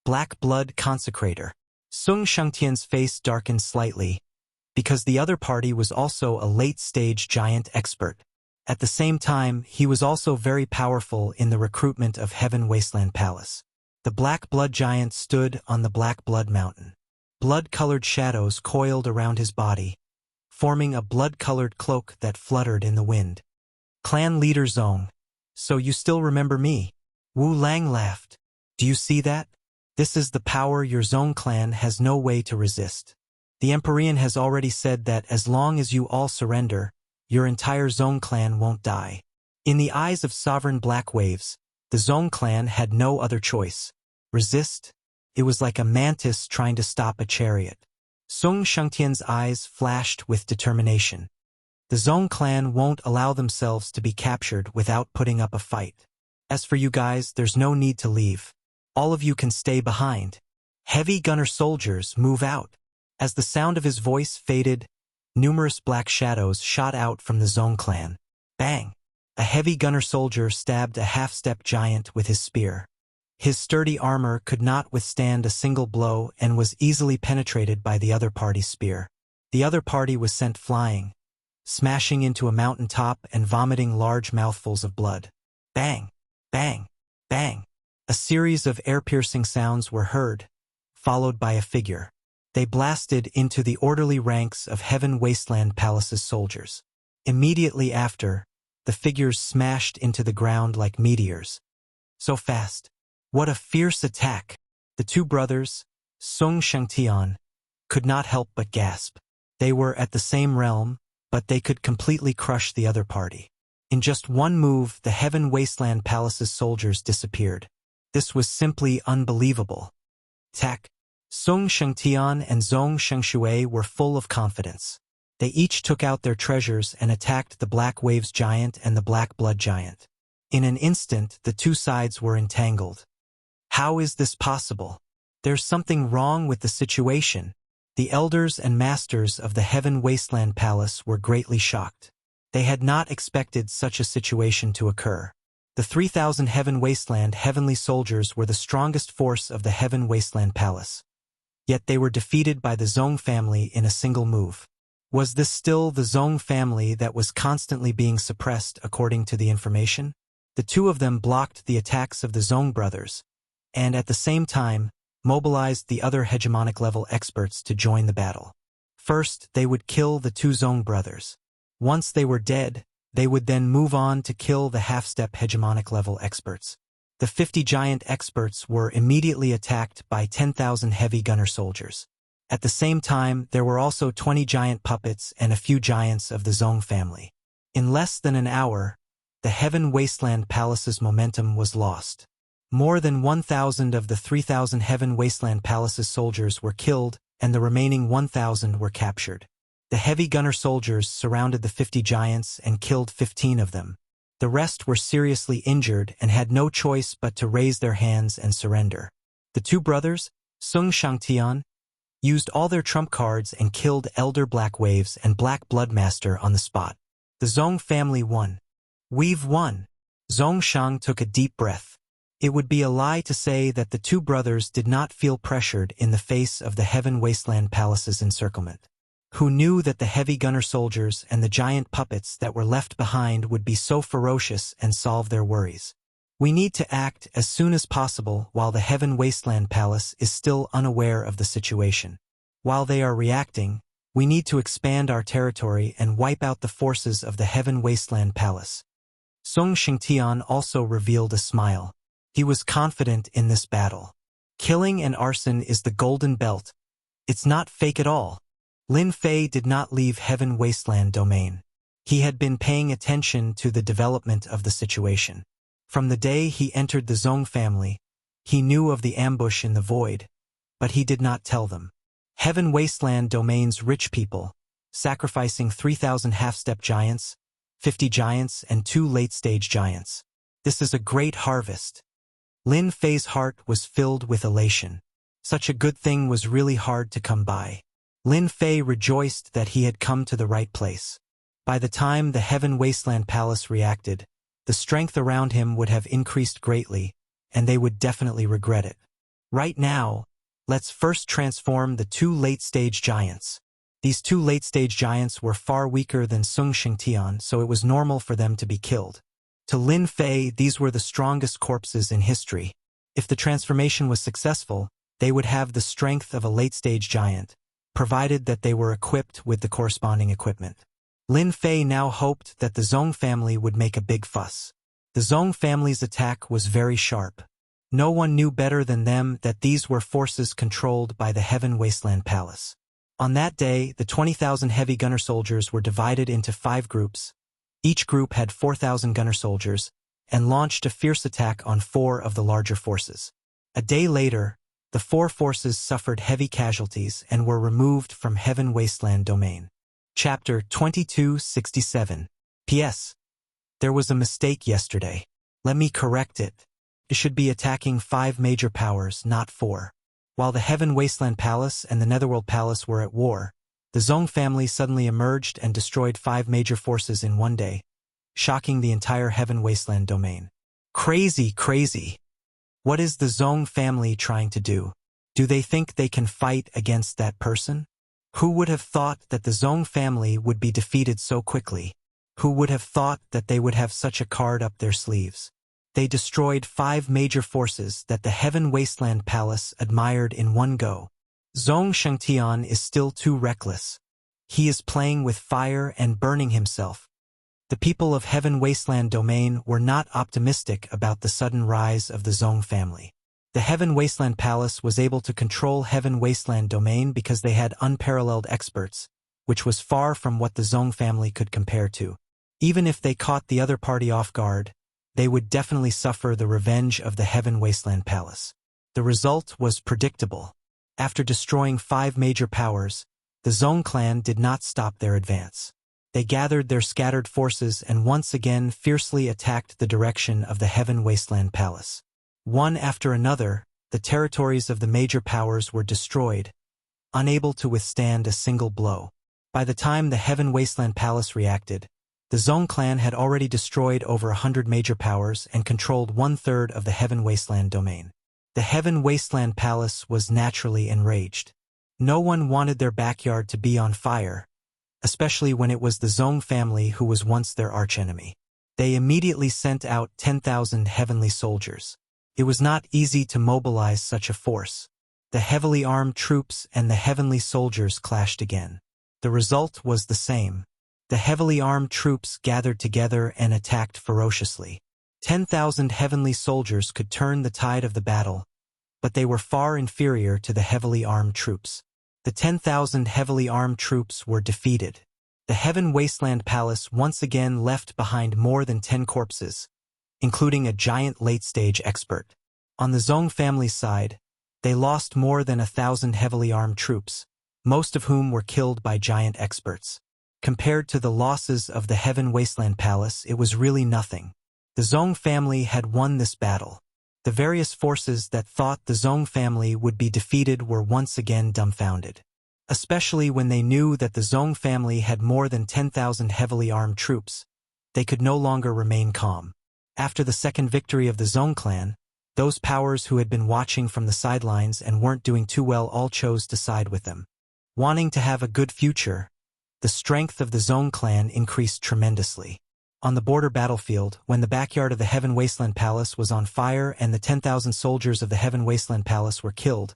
Black Blood Consecrator. Sung Shangtian's face darkened slightly, because the other party was also a late-stage giant expert. At the same time, he was also very powerful in the recruitment of Heaven Wasteland Palace. The Black Blood Giant stood on the Black Blood Mountain. Blood-colored shadows coiled around his body, forming a blood-colored cloak that fluttered in the wind. Clan leader Zong, so you still remember me? Wu Lang laughed. Do you see that? This is the power your Zong clan has no way to resist. The Empyrean has already said that as long as you all surrender, your entire Zong clan won't die. In the eyes of sovereign black waves, the Zong clan had no other choice. Resist? It was like a mantis trying to stop a chariot. Sung Shangtian's eyes flashed with determination. The Zong clan won't allow themselves to be captured without putting up a fight. As for you guys, there's no need to leave. All of you can stay behind. Heavy gunner soldiers, move out. As the sound of his voice faded, numerous black shadows shot out from the Zong clan. Bang! A heavy gunner soldier stabbed a half-step giant with his spear. His sturdy armor could not withstand a single blow and was easily penetrated by the other party's spear. The other party was sent flying, smashing into a mountaintop and vomiting large mouthfuls of blood. Bang! Bang! Bang! A series of air-piercing sounds were heard, followed by a figure. They blasted into the orderly ranks of Heaven Wasteland Palace's soldiers. Immediately after, the figures smashed into the ground like meteors. So fast. What a fierce attack! The two brothers, Sung Shangtian, could not help but gasp. They were at the same realm, but they could completely crush the other party. In just one move, the Heaven Wasteland Palace's soldiers disappeared. This was simply unbelievable. Sung Shangtian and Zong Shengshui were full of confidence. They each took out their treasures and attacked the Black Waves Giant and the Black Blood Giant. In an instant, the two sides were entangled. How is this possible? There's something wrong with the situation. The elders and masters of the Heaven Wasteland Palace were greatly shocked. They had not expected such a situation to occur. The 3,000 Heaven Wasteland heavenly soldiers were the strongest force of the Heaven Wasteland Palace. Yet they were defeated by the Zong family in a single move. Was this still the Zong family that was constantly being suppressed according to the information? The two of them blocked the attacks of the Zong brothers, and at the same time, mobilized the other hegemonic-level experts to join the battle. First, they would kill the two Zong brothers. Once they were dead, they would then move on to kill the half-step hegemonic-level experts. The 50 giant experts were immediately attacked by 10,000 heavy gunner soldiers. At the same time, there were also 20 giant puppets and a few giants of the Zong family. In less than an hour, the Heaven Wasteland Palace's momentum was lost. More than 1,000 of the 3,000 Heaven Wasteland Palace's soldiers were killed, and the remaining 1,000 were captured. The heavy gunner soldiers surrounded the 50 giants and killed 15 of them. The rest were seriously injured and had no choice but to raise their hands and surrender. The two brothers, Sung Shangtian, used all their trump cards and killed Elder Black Waves and Black Bloodmaster on the spot. The Zong family won. We've won. Zong Shang took a deep breath. It would be a lie to say that the two brothers did not feel pressured in the face of the Heaven Wasteland Palace's encirclement. Who knew that the heavy gunner soldiers and the giant puppets that were left behind would be so ferocious and solve their worries? We need to act as soon as possible while the Heaven Wasteland Palace is still unaware of the situation. While they are reacting, we need to expand our territory and wipe out the forces of the Heaven Wasteland Palace. Sung Shangtian also revealed a smile. He was confident in this battle. Killing and arson is the golden belt. It's not fake at all. Lin Fei did not leave Heaven Wasteland domain. He had been paying attention to the development of the situation. From the day he entered the Zong family, he knew of the ambush in the void, but he did not tell them. Heaven Wasteland domain's rich people, sacrificing 3,000 half-step giants, 50 giants, and 2 late-stage giants. This is a great harvest. Lin Fei's heart was filled with elation. Such a good thing was really hard to come by. Lin Fei rejoiced that he had come to the right place. By the time the Heaven Wasteland Palace reacted, the strength around him would have increased greatly, and they would definitely regret it. Right now, let's first transform the 2 late-stage giants. These 2 late-stage giants were far weaker than Sung Shangtian, so it was normal for them to be killed. To Lin Fei, these were the strongest corpses in history. If the transformation was successful, they would have the strength of a late-stage giant, provided that they were equipped with the corresponding equipment. Lin Fei now hoped that the Zong family would make a big fuss. The Zong family's attack was very sharp. No one knew better than them that these were forces controlled by the Heaven Wasteland Palace. On that day, the 20,000 heavy gunner soldiers were divided into 5 groups, Each group had 4,000 gunner soldiers and launched a fierce attack on 4 of the larger forces. A day later, the 4 forces suffered heavy casualties and were removed from Heaven Wasteland domain. Chapter 2267. P.S. There was a mistake yesterday. Let me correct it. It should be attacking 5 major powers, not 4. While the Heaven Wasteland Palace and the Netherworld Palace were at war, the Zong family suddenly emerged and destroyed 5 major forces in one day, shocking the entire Heaven Wasteland domain. Crazy. What is the Zong family trying to do? Do they think they can fight against that person? Who would have thought that the Zong family would be defeated so quickly? Who would have thought that they would have such a card up their sleeves? They destroyed 5 major forces that the Heaven Wasteland Palace admired in one go. Zong Shengtian is still too reckless. He is playing with fire and burning himself. The people of Heaven Wasteland domain were not optimistic about the sudden rise of the Zong family. The Heaven Wasteland Palace was able to control Heaven Wasteland domain because they had unparalleled experts, which was far from what the Zong family could compare to. Even if they caught the other party off guard, they would definitely suffer the revenge of the Heaven Wasteland Palace. The result was predictable. After destroying 5 major powers, the Zong clan did not stop their advance. They gathered their scattered forces and once again fiercely attacked the direction of the Heaven Wasteland Palace. One after another, the territories of the major powers were destroyed, unable to withstand a single blow. By the time the Heaven Wasteland Palace reacted, the Zong clan had already destroyed over 100 major powers and controlled 1/3 of the Heaven Wasteland domain. The Heaven Wasteland Palace was naturally enraged. No one wanted their backyard to be on fire, especially when it was the Zong family who was once their archenemy. They immediately sent out 10,000 heavenly soldiers. It was not easy to mobilize such a force. The heavily armed troops and the heavenly soldiers clashed again. The result was the same. The heavily armed troops gathered together and attacked ferociously. 10,000 heavenly soldiers could turn the tide of the battle, but they were far inferior to the heavily armed troops. The 10,000 heavily armed troops were defeated. The Heaven Wasteland Palace once again left behind more than 10 corpses, including a giant late-stage expert. On the Zong family's side, they lost more than 1,000 heavily armed troops, most of whom were killed by giant experts. Compared to the losses of the Heaven Wasteland Palace, it was really nothing. The Zong family had won this battle. The various forces that thought the Zong family would be defeated were once again dumbfounded, especially when they knew that the Zong family had more than 10,000 heavily armed troops. They could no longer remain calm. After the second victory of the Zong clan, those powers who had been watching from the sidelines and weren't doing too well all chose to side with them. Wanting to have a good future, the strength of the Zong clan increased tremendously. On the border battlefield, when the backyard of the Heaven Wasteland Palace was on fire and the 10,000 soldiers of the Heaven Wasteland Palace were killed,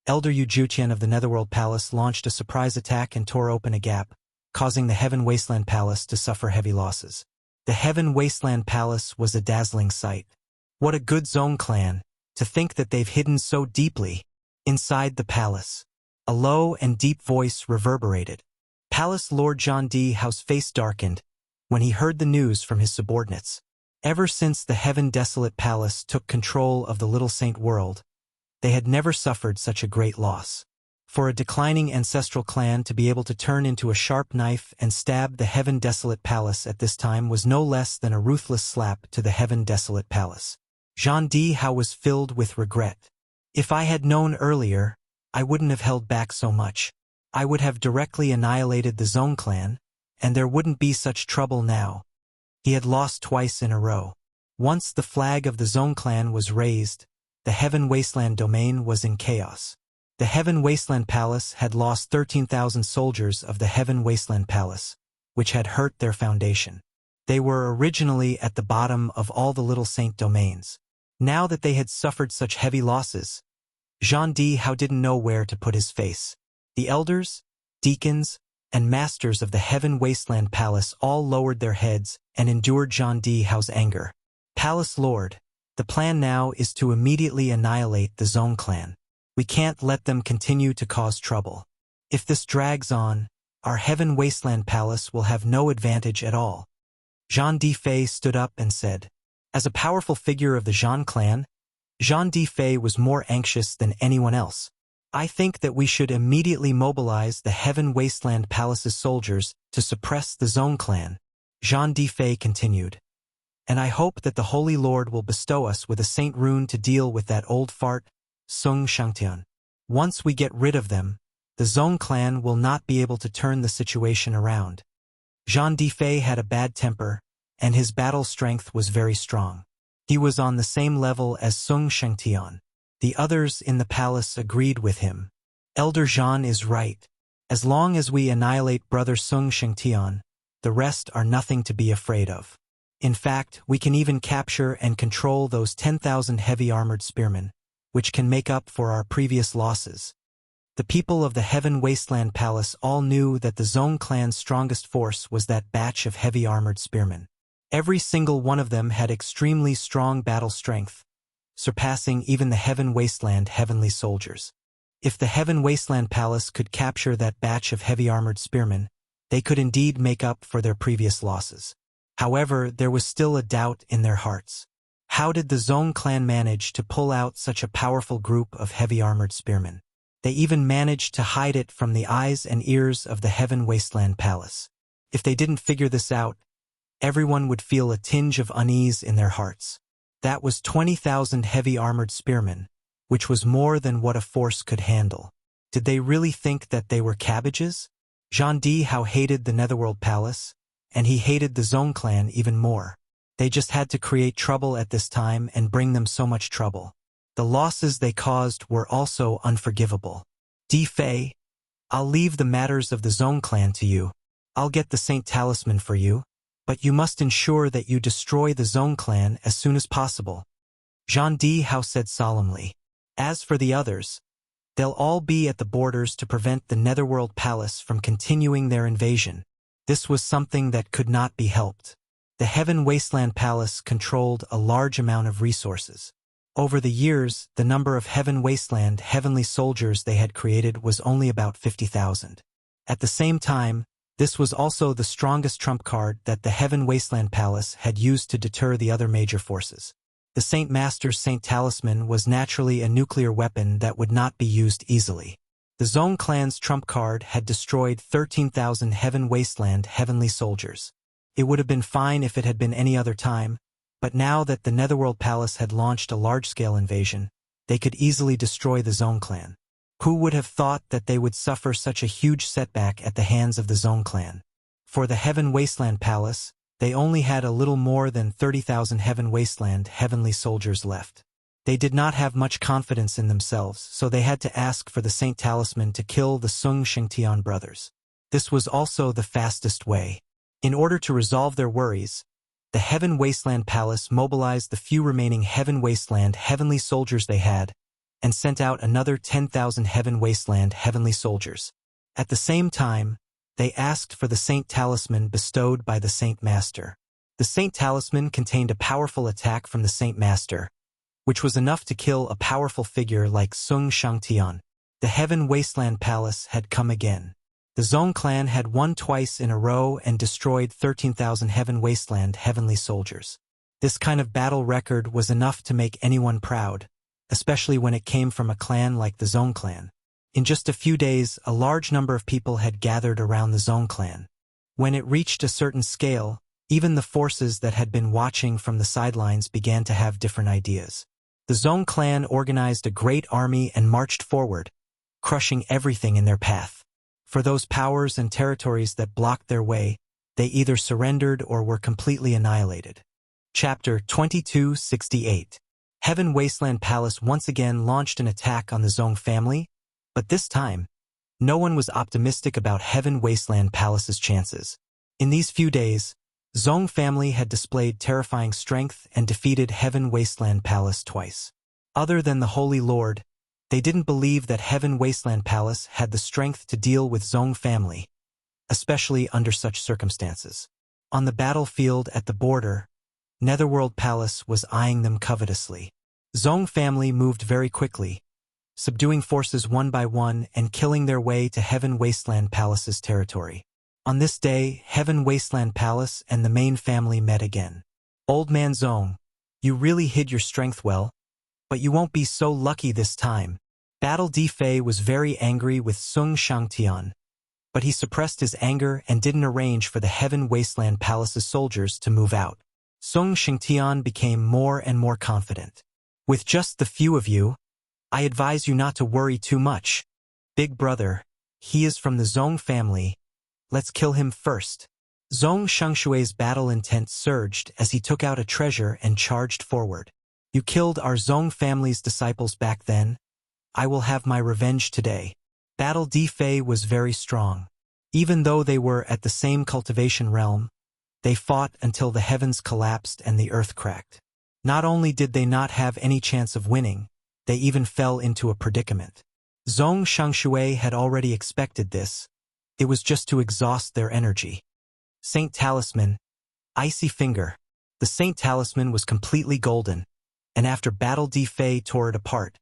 Elder Yu Juqian of the Netherworld Palace launched a surprise attack and tore open a gap, causing the Heaven Wasteland Palace to suffer heavy losses. The Heaven Wasteland Palace was a dazzling sight. What a good Zong clan, to think that they've hidden so deeply. Inside the palace, a low and deep voice reverberated. Palace Lord John D. Howe's face darkened when he heard the news from his subordinates. Ever since the Heaven Desolate Palace took control of the Little Saint world, they had never suffered such a great loss. For a declining ancestral clan to be able to turn into a sharp knife and stab the Heaven Desolate Palace at this time was no less than a ruthless slap to the Heaven Desolate Palace. John D. Howe was filled with regret. If I had known earlier, I wouldn't have held back so much. I would have directly annihilated the Zong clan, and there wouldn't be such trouble now. He had lost twice in a row. Once the flag of the Zong clan was raised, the Heaven Wasteland domain was in chaos. The Heaven Wasteland Palace had lost 13,000 soldiers of the Heaven Wasteland Palace, which had hurt their foundation. They were originally at the bottom of all the Little Saint domains. Now that they had suffered such heavy losses, Jean D. Howe didn't know where to put his face. The elders, deacons, and masters of the Heaven Wasteland Palace all lowered their heads and endured John D. Howe's anger. Palace Lord, the plan now is to immediately annihilate the Zong clan. We can't let them continue to cause trouble. If this drags on, our Heaven Wasteland Palace will have no advantage at all. Jean Defei stood up and said. As a powerful figure of the Jean clan, Jean Defei was more anxious than anyone else. I think that we should immediately mobilize the Heaven Wasteland Palace's soldiers to suppress the Zong clan. Jean Defei continued. And I hope that the Holy Lord will bestow us with a saint rune to deal with that old fart, Sung Shangtian. Once we get rid of them, the Zong clan will not be able to turn the situation around. Jean Defei had a bad temper, and his battle strength was very strong. He was on the same level as Sung Shangtian. The others in the palace agreed with him. Elder Jean is right. As long as we annihilate Brother Sung Shangtian, the rest are nothing to be afraid of. In fact, we can even capture and control those 10,000 heavy-armored spearmen, which can make up for our previous losses. The people of the Heaven Wasteland Palace all knew that the Zong clan's strongest force was that batch of heavy-armored spearmen. Every single one of them had extremely strong battle strength, surpassing even the Heaven Wasteland heavenly soldiers. If the Heaven Wasteland Palace could capture that batch of heavy-armored spearmen, they could indeed make up for their previous losses. However, there was still a doubt in their hearts. How did the Zong clan manage to pull out such a powerful group of heavy-armored spearmen? They even managed to hide it from the eyes and ears of the Heaven Wasteland Palace. If they didn't figure this out, everyone would feel a tinge of unease in their hearts. That was 20,000 heavy-armored spearmen, which was more than what a force could handle. Did they really think that they were cabbages? Jean Defei hated the Netherworld Palace, and he hated the Zong clan even more. They just had to create trouble at this time and bring them so much trouble. The losses they caused were also unforgivable. Defei, I'll leave the matters of the Zong clan to you. I'll get the Saint Talisman for you, but you must ensure that you destroy the Zong clan as soon as possible. Jean Defei said solemnly. As for the others, they'll all be at the borders to prevent the Netherworld Palace from continuing their invasion. This was something that could not be helped. The Heaven Wasteland Palace controlled a large amount of resources. Over the years, the number of Heaven Wasteland heavenly soldiers they had created was only about 50,000. At the same time, this was also the strongest trump card that the Heaven Wasteland Palace had used to deter the other major forces. The Saint Master's Saint Talisman was naturally a nuclear weapon that would not be used easily. The Zong clan's trump card had destroyed 13,000 Heaven Wasteland heavenly soldiers. It would have been fine if it had been any other time, but now that the Netherworld Palace had launched a large-scale invasion, they could easily destroy the Zong clan. Who would have thought that they would suffer such a huge setback at the hands of the Zong clan? For the Heaven Wasteland Palace, they only had a little more than 30,000 Heaven Wasteland heavenly soldiers left. They did not have much confidence in themselves, so they had to ask for the Saint Talisman to kill the Sung Shangtian brothers. This was also the fastest way. In order to resolve their worries, the Heaven Wasteland Palace mobilized the few remaining Heaven Wasteland heavenly soldiers they had, and sent out another 10,000 Heaven Wasteland heavenly soldiers. At the same time, they asked for the Saint Talisman bestowed by the Saint Master. The Saint Talisman contained a powerful attack from the Saint Master, which was enough to kill a powerful figure like Sung Shangtian. The Heaven Wasteland Palace had come again. The Zong clan had won twice in a row and destroyed 13,000 Heaven Wasteland heavenly soldiers. This kind of battle record was enough to make anyone proud, especially when it came from a clan like the Zong clan. In just a few days, a large number of people had gathered around the Zong clan. When it reached a certain scale, even the forces that had been watching from the sidelines began to have different ideas. The Zong clan organized a great army and marched forward, crushing everything in their path. For those powers and territories that blocked their way, they either surrendered or were completely annihilated. Chapter 2268. Heaven Wasteland Palace once again launched an attack on the Zong family, but this time, no one was optimistic about Heaven Wasteland Palace's chances. In these few days, Zong family had displayed terrifying strength and defeated Heaven Wasteland Palace twice. Other than the Holy Lord, they didn't believe that Heaven Wasteland Palace had the strength to deal with Zong family, especially under such circumstances. On the battlefield at the border, Netherworld Palace was eyeing them covetously. Zong family moved very quickly, subduing forces one by one and killing their way to Heaven Wasteland Palace's territory. On this day, Heaven Wasteland Palace and the main family met again. Old Man Zong, you really hid your strength well, but you won't be so lucky this time. Battle Defei was very angry with Sung Shangtian, but he suppressed his anger and didn't arrange for the Heaven Wasteland Palace's soldiers to move out. Sung Shangtian became more and more confident. With just the few of you, I advise you not to worry too much. Big brother, he is from the Zong family. Let's kill him first. Zong Shangshui's battle intent surged as he took out a treasure and charged forward. You killed our Zong family's disciples back then. I will have my revenge today. Battle Defei was very strong. Even though they were at the same cultivation realm, they fought until the heavens collapsed and the earth cracked. Not only did they not have any chance of winning, they even fell into a predicament. Zong Shangshui had already expected this. It was just to exhaust their energy. Saint Talisman, Icy Finger. The Saint Talisman was completely golden, and after Battle Defei tore it apart,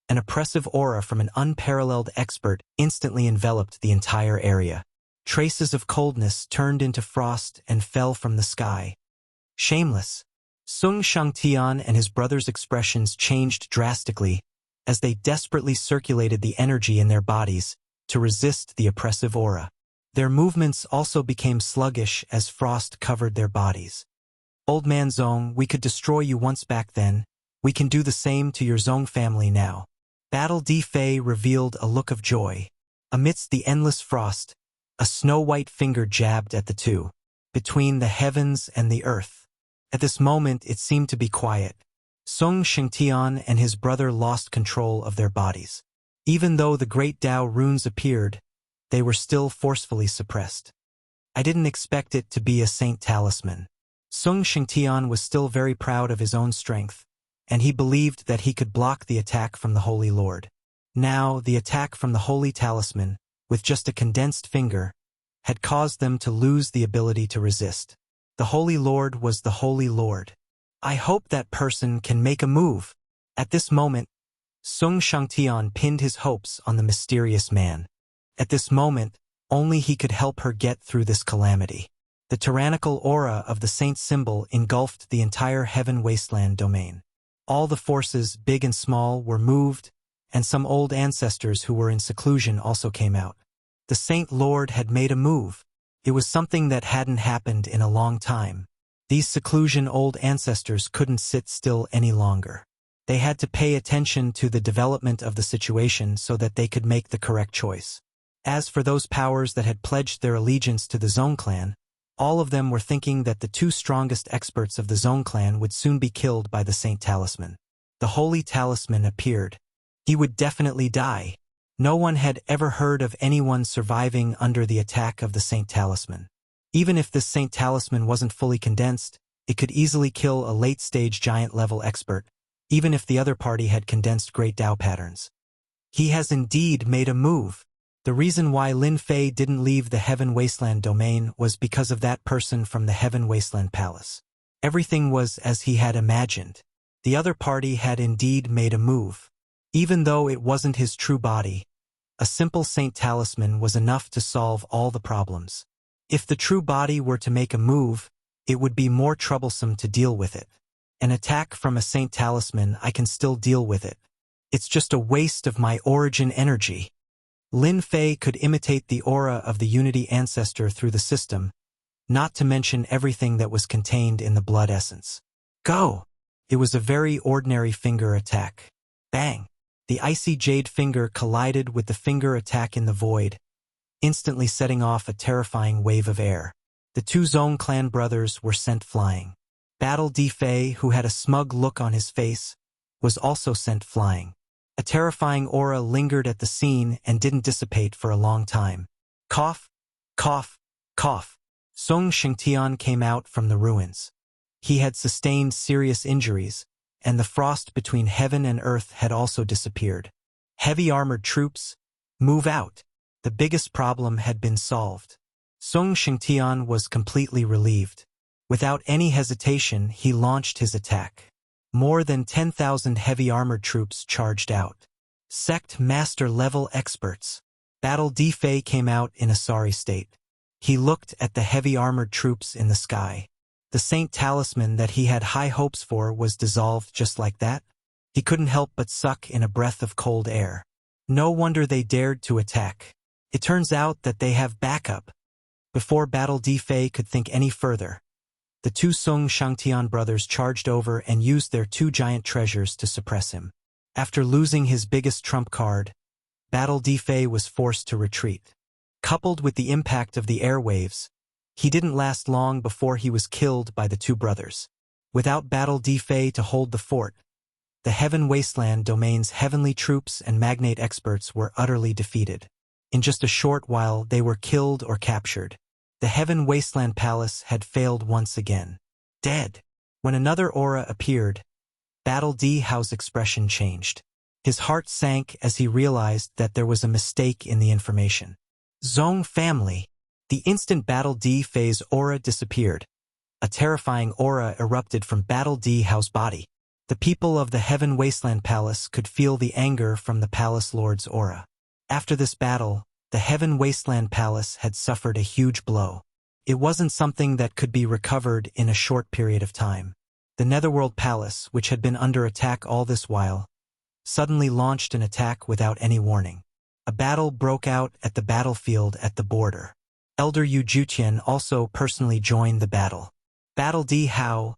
an oppressive aura from an unparalleled expert instantly enveloped the entire area. Traces of coldness turned into frost and fell from the sky. Shameless. Sung Shangtian and his brother's expressions changed drastically as they desperately circulated the energy in their bodies to resist the oppressive aura. Their movements also became sluggish as frost covered their bodies. Old Man Zong, we could destroy you once back then. We can do the same to your Zong family now. Battle Defei revealed a look of joy. Amidst the endless frost, a snow-white finger jabbed at the two, between the heavens and the earth. At this moment it seemed to be quiet. Sung Shengtian and his brother lost control of their bodies. Even though the great Tao runes appeared, they were still forcefully suppressed. I didn't expect it to be a Saint Talisman. Sung Shengtian was still very proud of his own strength, and he believed that he could block the attack from the Holy Lord. Now, the attack from the Holy Talisman, with just a condensed finger, had caused them to lose the ability to resist. The Holy Lord was the Holy Lord. I hope that person can make a move. At this moment, Sung Shangtian pinned his hopes on the mysterious man. At this moment, only he could help her get through this calamity. The tyrannical aura of the saint symbol engulfed the entire Heaven Wasteland domain. All the forces, big and small, were moved, and some old ancestors who were in seclusion also came out. The Saint Lord had made a move. It was something that hadn't happened in a long time. These seclusion old ancestors couldn't sit still any longer. They had to pay attention to the development of the situation so that they could make the correct choice. As for those powers that had pledged their allegiance to the Zong clan, all of them were thinking that the two strongest experts of the Zong clan would soon be killed by the Saint Talisman. The Holy Talisman appeared. He would definitely die. No one had ever heard of anyone surviving under the attack of the Saint Talisman. Even if this Saint Talisman wasn't fully condensed, it could easily kill a late-stage giant-level expert, even if the other party had condensed great Tao patterns. He has indeed made a move. The reason why Lin Fei didn't leave the Heaven Wasteland domain was because of that person from the Heaven Wasteland Palace. Everything was as he had imagined. The other party had indeed made a move. Even though it wasn't his true body, a simple Saint Talisman was enough to solve all the problems. If the true body were to make a move, it would be more troublesome to deal with it. An attack from a Saint Talisman, I can still deal with it. It's just a waste of my origin energy. Lin Fei could imitate the aura of the Unity Ancestor through the system, not to mention everything that was contained in the blood essence. Go! It was a very ordinary finger attack. Bang! The icy jade finger collided with the finger attack in the void, instantly setting off a terrifying wave of air. The two Zong clan brothers were sent flying. Battle Defei, who had a smug look on his face, was also sent flying. A terrifying aura lingered at the scene and didn't dissipate for a long time. Cough, cough, cough. Sung Shengtian came out from the ruins. He had sustained serious injuries, and the frost between heaven and earth had also disappeared. Heavy armored troops, move out. The biggest problem had been solved. Sung Shengtian was completely relieved. Without any hesitation, he launched his attack. More than 10,000 heavy armored troops charged out. Sect Master level experts. Battle Defei came out in a sorry state. He looked at the heavy armored troops in the sky. The saint talisman that he had high hopes for was dissolved just like that. He couldn't help but suck in a breath of cold air. No wonder they dared to attack. It turns out that they have backup. Before Battle Di Fei could think any further, the two Song Shangtian brothers charged over and used their two giant treasures to suppress him. After losing his biggest trump card, Battle Di Fei was forced to retreat. Coupled with the impact of the airwaves, he didn't last long before he was killed by the two brothers. Without Battle Di Fei to hold the fort, the Heaven Wasteland domain's heavenly troops and magnate experts were utterly defeated. In just a short while they were killed or captured. The Heaven Wasteland Palace had failed once again. Dead. When another aura appeared, Battle Di Hao's expression changed. His heart sank as he realized that there was a mistake in the information. Zong family. The instant Battle Di Fei's aura disappeared, a terrifying aura erupted from Battle Di Hao's body. The people of the Heaven Wasteland Palace could feel the anger from the Palace Lord's aura. After this battle, the Heaven Wasteland Palace had suffered a huge blow. It wasn't something that could be recovered in a short period of time. The Netherworld Palace, which had been under attack all this while, suddenly launched an attack without any warning. A battle broke out at the battlefield at the border. Elder Yu Jutian also personally joined the battle. Battle Di Hao,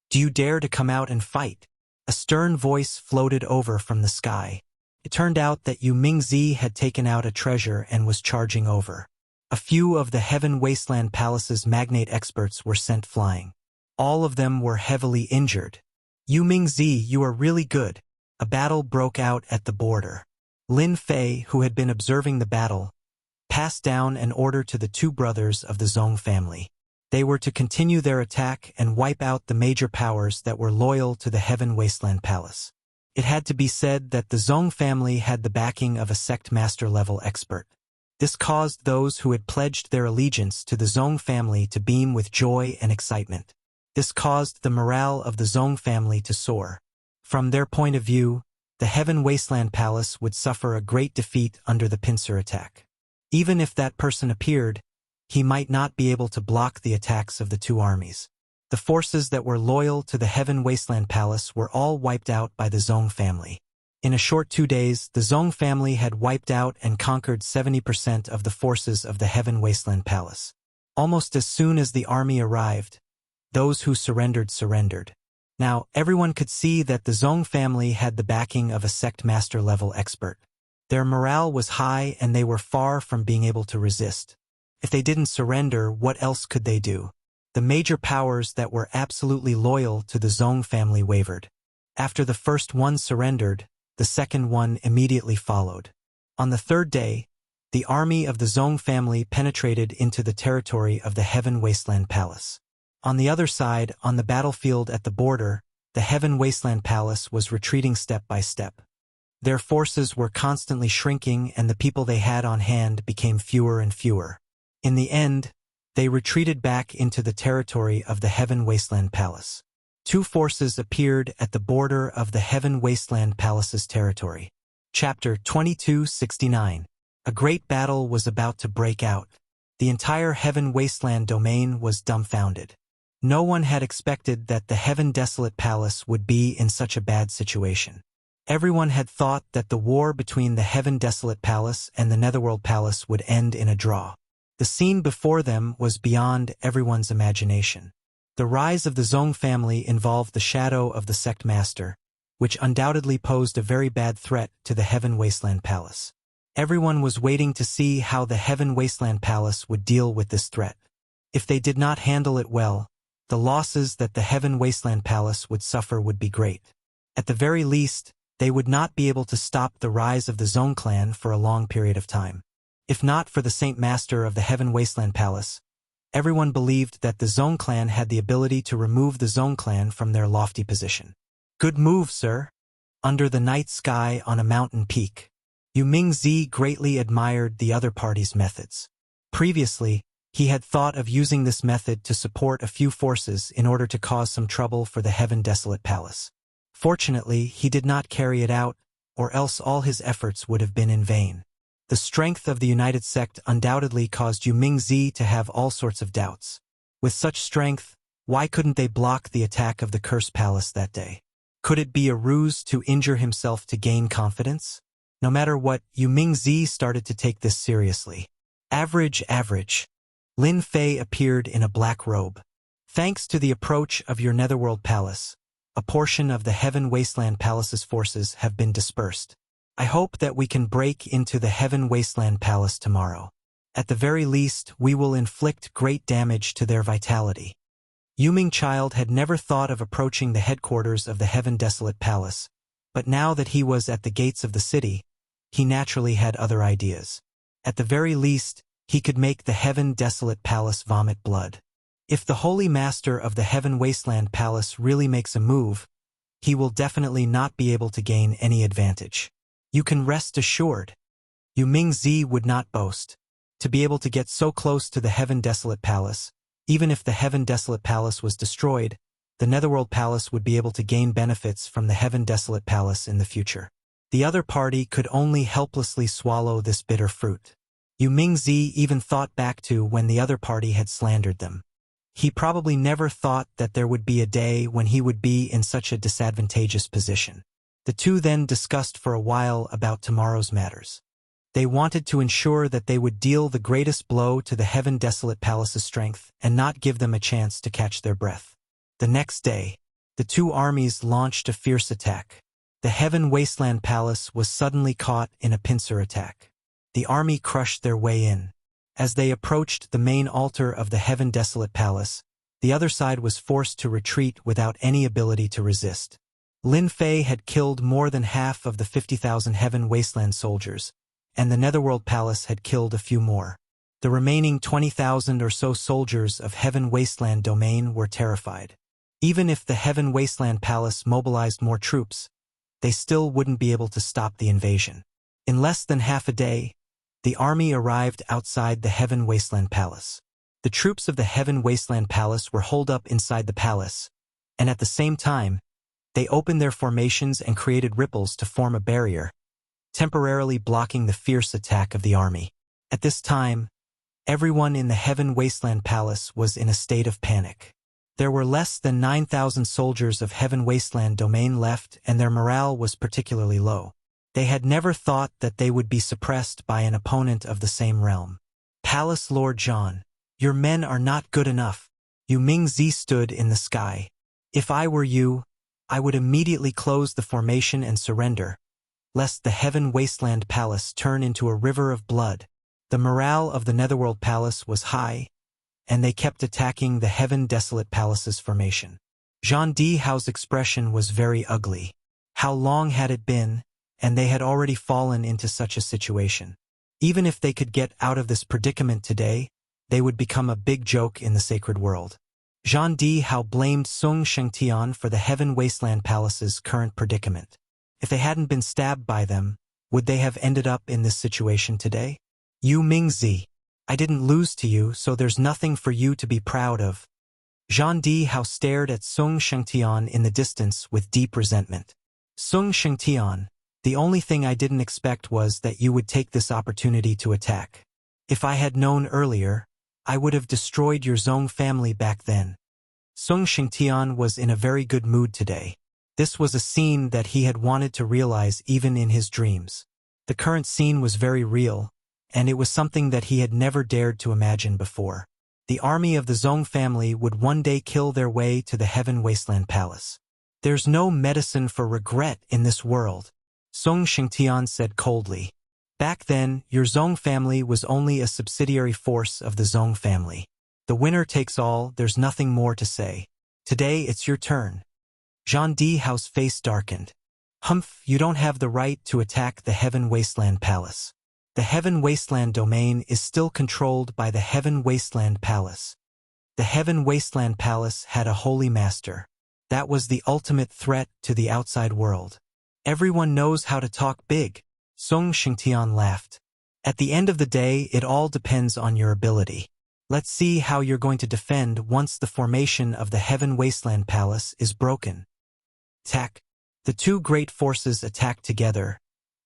do you dare to come out and fight? A stern voice floated over from the sky. It turned out that Yu Mingzi had taken out a treasure and was charging over. A few of the Heaven Wasteland Palace's magnate experts were sent flying. All of them were heavily injured. Yu Mingzi, you are really good. A battle broke out at the border. Lin Fei, who had been observing the battle, passed down an order to the two brothers of the Zong family. They were to continue their attack and wipe out the major powers that were loyal to the Heaven Wasteland Palace. It had to be said that the Zong family had the backing of a sect master-level expert. This caused those who had pledged their allegiance to the Zong family to beam with joy and excitement. This caused the morale of the Zong family to soar. From their point of view, the Heaven Wasteland Palace would suffer a great defeat under the pincer attack. Even if that person appeared, he might not be able to block the attacks of the two armies. The forces that were loyal to the Heaven Wasteland Palace were all wiped out by the Zong family. In a short 2 days, the Zong family had wiped out and conquered 70% of the forces of the Heaven Wasteland Palace. Almost as soon as the army arrived, those who surrendered. Now, everyone could see that the Zong family had the backing of a sect master-level expert. Their morale was high and they were far from being able to resist. If they didn't surrender, what else could they do? The major powers that were absolutely loyal to the Zong family wavered. After the first one surrendered, the second one immediately followed. On the third day, the army of the Zong family penetrated into the territory of the Heaven Wasteland Palace. On the other side, on the battlefield at the border, the Heaven Wasteland Palace was retreating step by step. Their forces were constantly shrinking and the people they had on hand became fewer and fewer. In the end, they retreated back into the territory of the Heaven Wasteland Palace. Two forces appeared at the border of the Heaven Wasteland Palace's territory. Chapter 2269. A great battle was about to break out. The entire Heaven Wasteland domain was dumbfounded. No one had expected that the Heaven Desolate Palace would be in such a bad situation. Everyone had thought that the war between the Heaven Desolate Palace and the Netherworld Palace would end in a draw. The scene before them was beyond everyone's imagination. The rise of the Zong family involved the shadow of the sect master, which undoubtedly posed a very bad threat to the Heaven Wasteland Palace. Everyone was waiting to see how the Heaven Wasteland Palace would deal with this threat. If they did not handle it well, the losses that the Heaven Wasteland Palace would suffer would be great. At the very least, they would not be able to stop the rise of the Zong clan for a long period of time. If not for the Saint Master of the Heaven Wasteland Palace, everyone believed that the Zong clan had the ability to remove the Zong clan from their lofty position. Good move, sir. Under the night sky on a mountain peak, Yu Mingzi greatly admired the other party's methods. Previously, he had thought of using this method to support a few forces in order to cause some trouble for the Heaven Desolate Palace. Fortunately, he did not carry it out, or else all his efforts would have been in vain. The The strength of the united sect undoubtedly caused Yu Mingzi to have all sorts of doubts. With such strength, why couldn't they block the attack of the Cursed Palace that day? Could it be a ruse to injure himself to gain confidence? No matter what, Yu Mingzi started to take this seriously. Average. Lin Fei appeared in a black robe. Thanks to the approach of your Netherworld Palace, a portion of the Heaven Wasteland Palace's forces have been dispersed. I hope that we can break into the Heaven Wasteland Palace tomorrow. At the very least, we will inflict great damage to their vitality. Yu Mingchild had never thought of approaching the headquarters of the Heaven Desolate Palace, but now that he was at the gates of the city, he naturally had other ideas. At the very least, he could make the Heaven Desolate Palace vomit blood. If the Holy Master of the Heaven Wasteland Palace really makes a move, he will definitely not be able to gain any advantage. You can rest assured. Yu Mingzi would not boast. To be able to get so close to the Heaven Desolate Palace, even if the Heaven Desolate Palace was destroyed, the Netherworld Palace would be able to gain benefits from the Heaven Desolate Palace in the future. The other party could only helplessly swallow this bitter fruit. Yu Mingzi even thought back to when the other party had slandered them. He probably never thought that there would be a day when he would be in such a disadvantageous position. The two then discussed for a while about tomorrow's matters. They wanted to ensure that they would deal the greatest blow to the Heaven Desolate Palace's strength and not give them a chance to catch their breath. The next day, the two armies launched a fierce attack. The Heaven Wasteland Palace was suddenly caught in a pincer attack. The army crushed their way in. As they approached the main altar of the Heaven Desolate Palace, the other side was forced to retreat without any ability to resist. Lin Fei had killed more than half of the 50,000 Heaven Wasteland soldiers, and the Netherworld Palace had killed a few more. The remaining 20,000 or so soldiers of Heaven Wasteland domain were terrified. Even if the Heaven Wasteland Palace mobilized more troops, they still wouldn't be able to stop the invasion. In less than half a day, the army arrived outside the Heaven Wasteland Palace. The troops of the Heaven Wasteland Palace were holed up inside the palace, and at the same time, they opened their formations and created ripples to form a barrier, temporarily blocking the fierce attack of the army. At this time, everyone in the Heaven Wasteland Palace was in a state of panic. There were less than 9,000 soldiers of Heaven Wasteland domain left, and their morale was particularly low. They had never thought that they would be suppressed by an opponent of the same realm. Palace Lord Zhan, your men are not good enough. Yu Mingzi stood in the sky. If I were you, I would immediately close the formation and surrender, lest the Heaven Wasteland Palace turn into a river of blood. The morale of the Netherworld Palace was high, and they kept attacking the Heaven Desolate Palace's formation. Zhan Dihao's expression was very ugly. How long had it been, and they had already fallen into such a situation? Even if they could get out of this predicament today, they would become a big joke in the sacred world. Zhan Dihao blamed Sung Shengtian for the Heaven Wasteland Palace's current predicament. If they hadn't been stabbed by them, would they have ended up in this situation today? Yu Mingzi, I didn't lose to you, so there's nothing for you to be proud of. Zhan Dihao stared at Sung Shengtian in the distance with deep resentment. Sung Shengtian, the only thing I didn't expect was that you would take this opportunity to attack. If I had known earlier, I would have destroyed your Zong family back then. Sung Shengtian was in a very good mood today. This was a scene that he had wanted to realize even in his dreams. The current scene was very real, and it was something that he had never dared to imagine before. The army of the Zong family would one day kill their way to the Heaven Wasteland Palace. There's no medicine for regret in this world, Sung Shengtian said coldly. Back then, your Zong family was only a subsidiary force of the Zong family. The winner takes all, there's nothing more to say. Today it's your turn. Zhan Dihao's face darkened. Humph, you don't have the right to attack the Heaven Wasteland Palace. The Heaven Wasteland domain is still controlled by the Heaven Wasteland Palace. The Heaven Wasteland Palace had a holy master. That was the ultimate threat to the outside world. Everyone knows how to talk big, Sung Shengtian laughed. At the end of the day, it all depends on your ability. Let's see how you're going to defend once the formation of the Heaven Wasteland Palace is broken. Attack. The two great forces attacked together,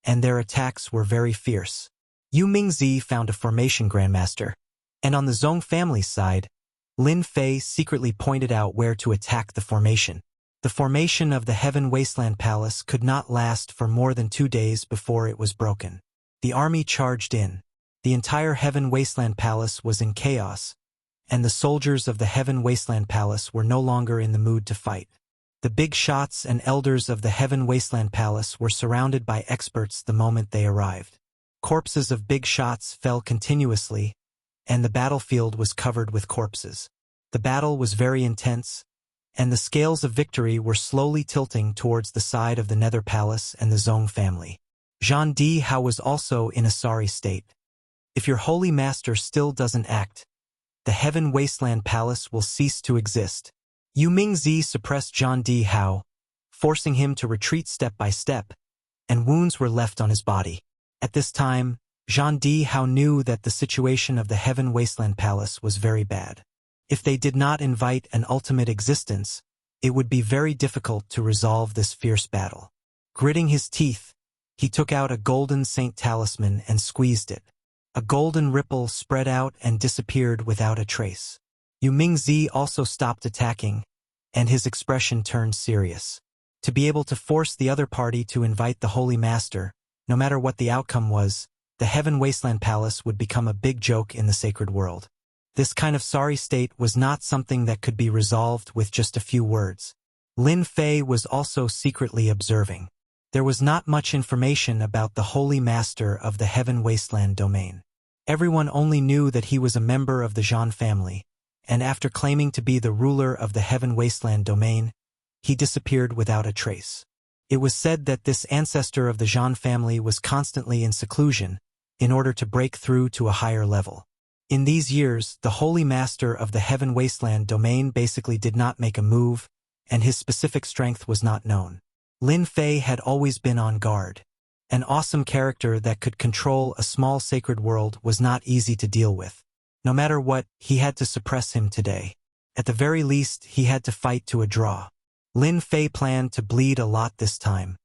and their attacks were very fierce. Yu Mingzi found a formation grandmaster, and on the Zhong family's side, Lin Fei secretly pointed out where to attack the formation. The formation of the Heaven Wasteland Palace could not last for more than 2 days before it was broken. The army charged in. The entire Heaven Wasteland Palace was in chaos, and the soldiers of the Heaven Wasteland Palace were no longer in the mood to fight. The big shots and elders of the Heaven Wasteland Palace were surrounded by experts the moment they arrived. Corpses of big shots fell continuously, and the battlefield was covered with corpses. The battle was very intense, and the scales of victory were slowly tilting towards the side of the Nether Palace and the Zhong family. Zhang Di Hao was also in a sorry state. If your holy master still doesn't act, the Heaven Wasteland Palace will cease to exist. Yu Mingzi suppressed Zhang Di Hao, forcing him to retreat step by step, and wounds were left on his body. At this time, Zhang Di Hao knew that the situation of the Heaven Wasteland Palace was very bad. If they did not invite an ultimate existence, it would be very difficult to resolve this fierce battle. Gritting his teeth, he took out a golden saint talisman and squeezed it. A golden ripple spread out and disappeared without a trace. Yu Mingzi also stopped attacking, and his expression turned serious. To be able to force the other party to invite the Holy Master, no matter what the outcome was, the Heaven Wasteland Palace would become a big joke in the sacred world. This kind of sorry state was not something that could be resolved with just a few words. Lin Fei was also secretly observing. There was not much information about the Holy Master of the Heaven Wasteland domain. Everyone only knew that he was a member of the Zhan family, and after claiming to be the ruler of the Heaven Wasteland domain, he disappeared without a trace. It was said that this ancestor of the Zhan family was constantly in seclusion in order to break through to a higher level. In these years, the Holy Master of the Heaven Wasteland domain basically did not make a move, and his specific strength was not known. Lin Fei had always been on guard. An awesome character that could control a small sacred world was not easy to deal with. No matter what, he had to suppress him today. At the very least, he had to fight to a draw. Lin Fei planned to bleed a lot this time.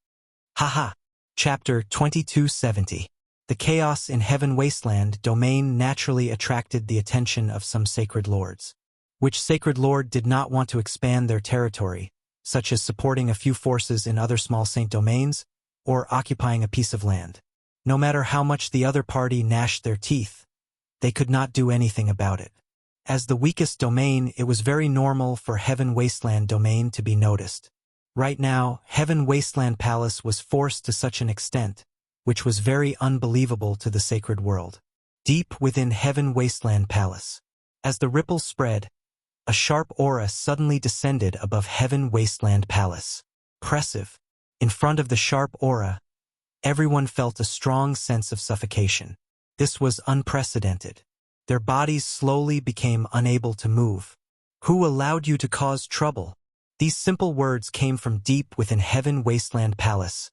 Haha. Chapter 2270. The chaos in Heaven Wasteland domain naturally attracted the attention of some sacred lords. Which sacred lord did not want to expand their territory, such as supporting a few forces in other small saint domains, or occupying a piece of land? No matter how much the other party gnashed their teeth, they could not do anything about it. As the weakest domain, it was very normal for Heaven Wasteland domain to be noticed. Right now, Heaven Wasteland Palace was forced to such an extent, which was very unbelievable to the sacred world. Deep within Heaven Wasteland Palace, as the ripple spread, a sharp aura suddenly descended above Heaven Wasteland Palace. Impressive. In front of the sharp aura, everyone felt a strong sense of suffocation. This was unprecedented. Their bodies slowly became unable to move. Who allowed you to cause trouble? These simple words came from deep within Heaven Wasteland Palace,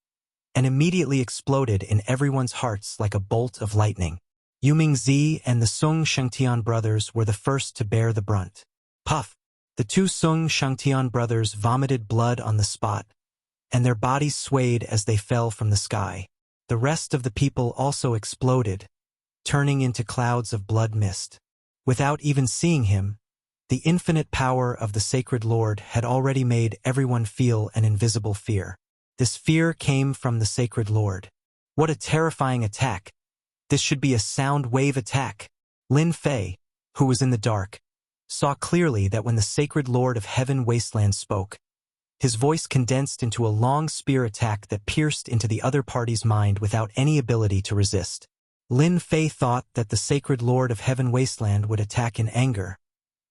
and immediately exploded in everyone's hearts like a bolt of lightning. Yu Mingzi and the Sung Shangtian brothers were the first to bear the brunt. Puff! The two Sung Shangtian brothers vomited blood on the spot, and their bodies swayed as they fell from the sky. The rest of the people also exploded, turning into clouds of blood mist. Without even seeing him, the infinite power of the Sacred Lord had already made everyone feel an invisible fear. This fear came from the Sacred Lord. What a terrifying attack! This should be a sound wave attack. Lin Fei, who was in the dark, saw clearly that when the Sacred Lord of Heaven Wasteland spoke, his voice condensed into a long spear attack that pierced into the other party's mind without any ability to resist. Lin Fei thought that the Sacred Lord of Heaven Wasteland would attack in anger,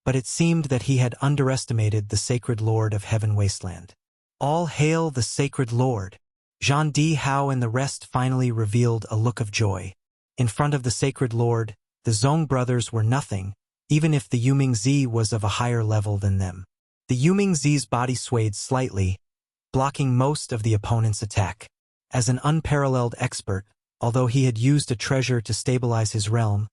but it seemed that he had underestimated the Sacred Lord of Heaven Wasteland. All hail the Sacred Lord! Zhang Di Hao and the rest finally revealed a look of joy. In front of the Sacred Lord, the Zhong brothers were nothing, even if the Yu Mingzi was of a higher level than them. The Yu Mingzi's body swayed slightly, blocking most of the opponent's attack. As an unparalleled expert, although he had used a treasure to stabilize his realm,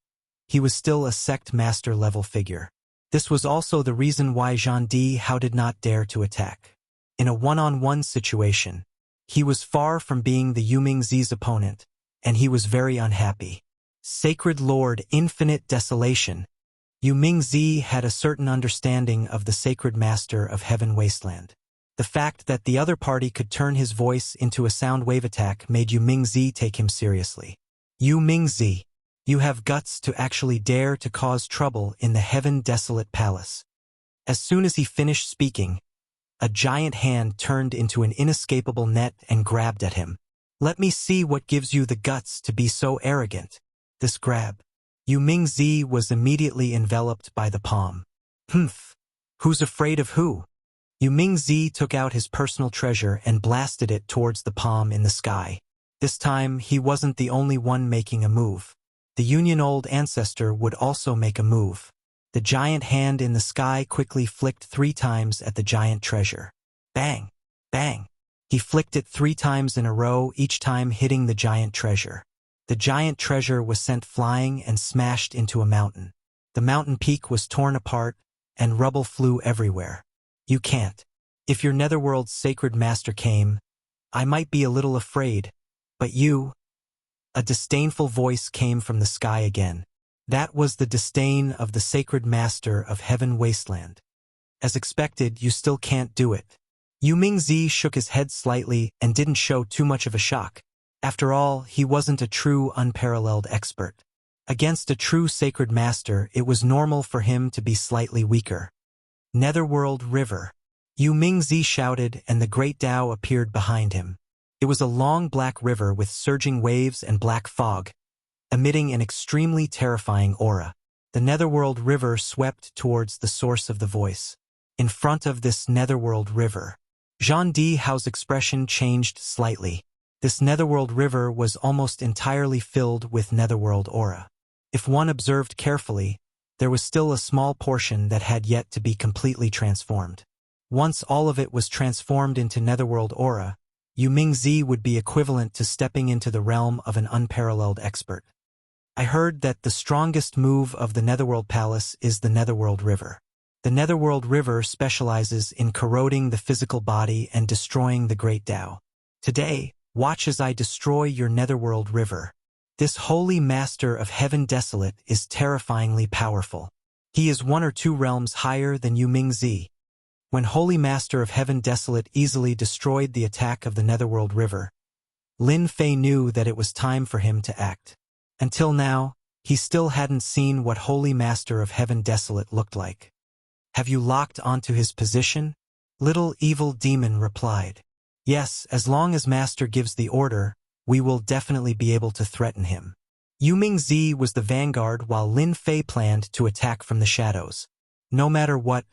he was still a sect master-level figure. This was also the reason why Zhang Di Hao did not dare to attack. In a one-on-one situation, he was far from being the Yu Mingzi's opponent, and he was very unhappy. Sacred Lord, infinite desolation. Yu Mingzi had a certain understanding of the sacred master of Heaven Wasteland. The fact that the other party could turn his voice into a sound wave attack made Yu Mingzi take him seriously. Yu Mingzi, you have guts to actually dare to cause trouble in the Heaven Desolate Palace. As soon as he finished speaking, a giant hand turned into an inescapable net and grabbed at him. Let me see what gives you the guts to be so arrogant. This grab. Yu Mingzi was immediately enveloped by the palm. Humph. Who's afraid of who? Yu Mingzi took out his personal treasure and blasted it towards the palm in the sky. This time, he wasn't the only one making a move. The Union Old Ancestor would also make a move. The giant hand in the sky quickly flicked 3 times at the giant treasure. Bang! Bang! He flicked it 3 times in a row, each time hitting the giant treasure. The giant treasure was sent flying and smashed into a mountain. The mountain peak was torn apart, and rubble flew everywhere. You can't. If your Netherworld's sacred master came, I might be a little afraid, but you... A disdainful voice came from the sky again. That was the disdain of the sacred master of Heaven Wasteland. As expected, you still can't do it. Yu Mingzi shook his head slightly and didn't show too much of a shock. After all, he wasn't a true unparalleled expert. Against a true sacred master, it was normal for him to be slightly weaker. Netherworld River. Yu Mingzi shouted, and the great Tao appeared behind him. It was a long black river with surging waves and black fog, emitting an extremely terrifying aura. The Netherworld River swept towards the source of the voice. In front of this Netherworld River, Zhang Dihao's expression changed slightly. This Netherworld River was almost entirely filled with Netherworld aura. If one observed carefully, there was still a small portion that had yet to be completely transformed. Once all of it was transformed into Netherworld aura, Yu Mingzi would be equivalent to stepping into the realm of an unparalleled expert. I heard that the strongest move of the Netherworld Palace is the Netherworld River. The Netherworld River specializes in corroding the physical body and destroying the Great Tao. Today, watch as I destroy your Netherworld River. This holy master of Heaven Desolate is terrifyingly powerful. He is 1 or 2 realms higher than Yu Mingzi. When Holy Master of Heaven Desolate easily destroyed the attack of the Netherworld River, Lin Fei knew that it was time for him to act. Until now, he still hadn't seen what Holy Master of Heaven Desolate looked like. Have you locked onto his position? Little evil demon replied. Yes, as long as Master gives the order, we will definitely be able to threaten him. Yu Mingzi was the vanguard while Lin Fei planned to attack from the shadows. No matter what,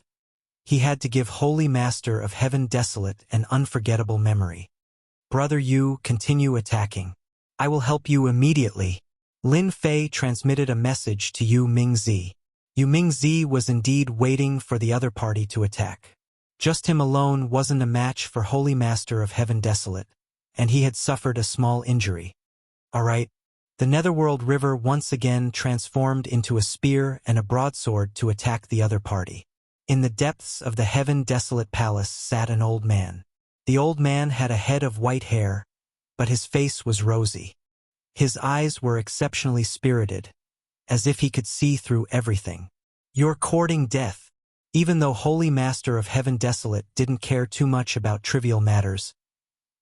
he had to give Holy Master of Heaven Desolate an unforgettable memory. Brother Yu, continue attacking. I will help you immediately. Lin Fei transmitted a message to Yu Mingzi. Yu Mingzi was indeed waiting for the other party to attack. Just him alone wasn't a match for Holy Master of Heaven Desolate, and he had suffered a small injury. Alright. The Netherworld River once again transformed into a spear and a broadsword to attack the other party. In the depths of the Heaven Desolate Palace sat an old man. The old man had a head of white hair, but his face was rosy. His eyes were exceptionally spirited, as if he could see through everything. You're courting death. Even though Holy Master of Heaven Desolate didn't care too much about trivial matters,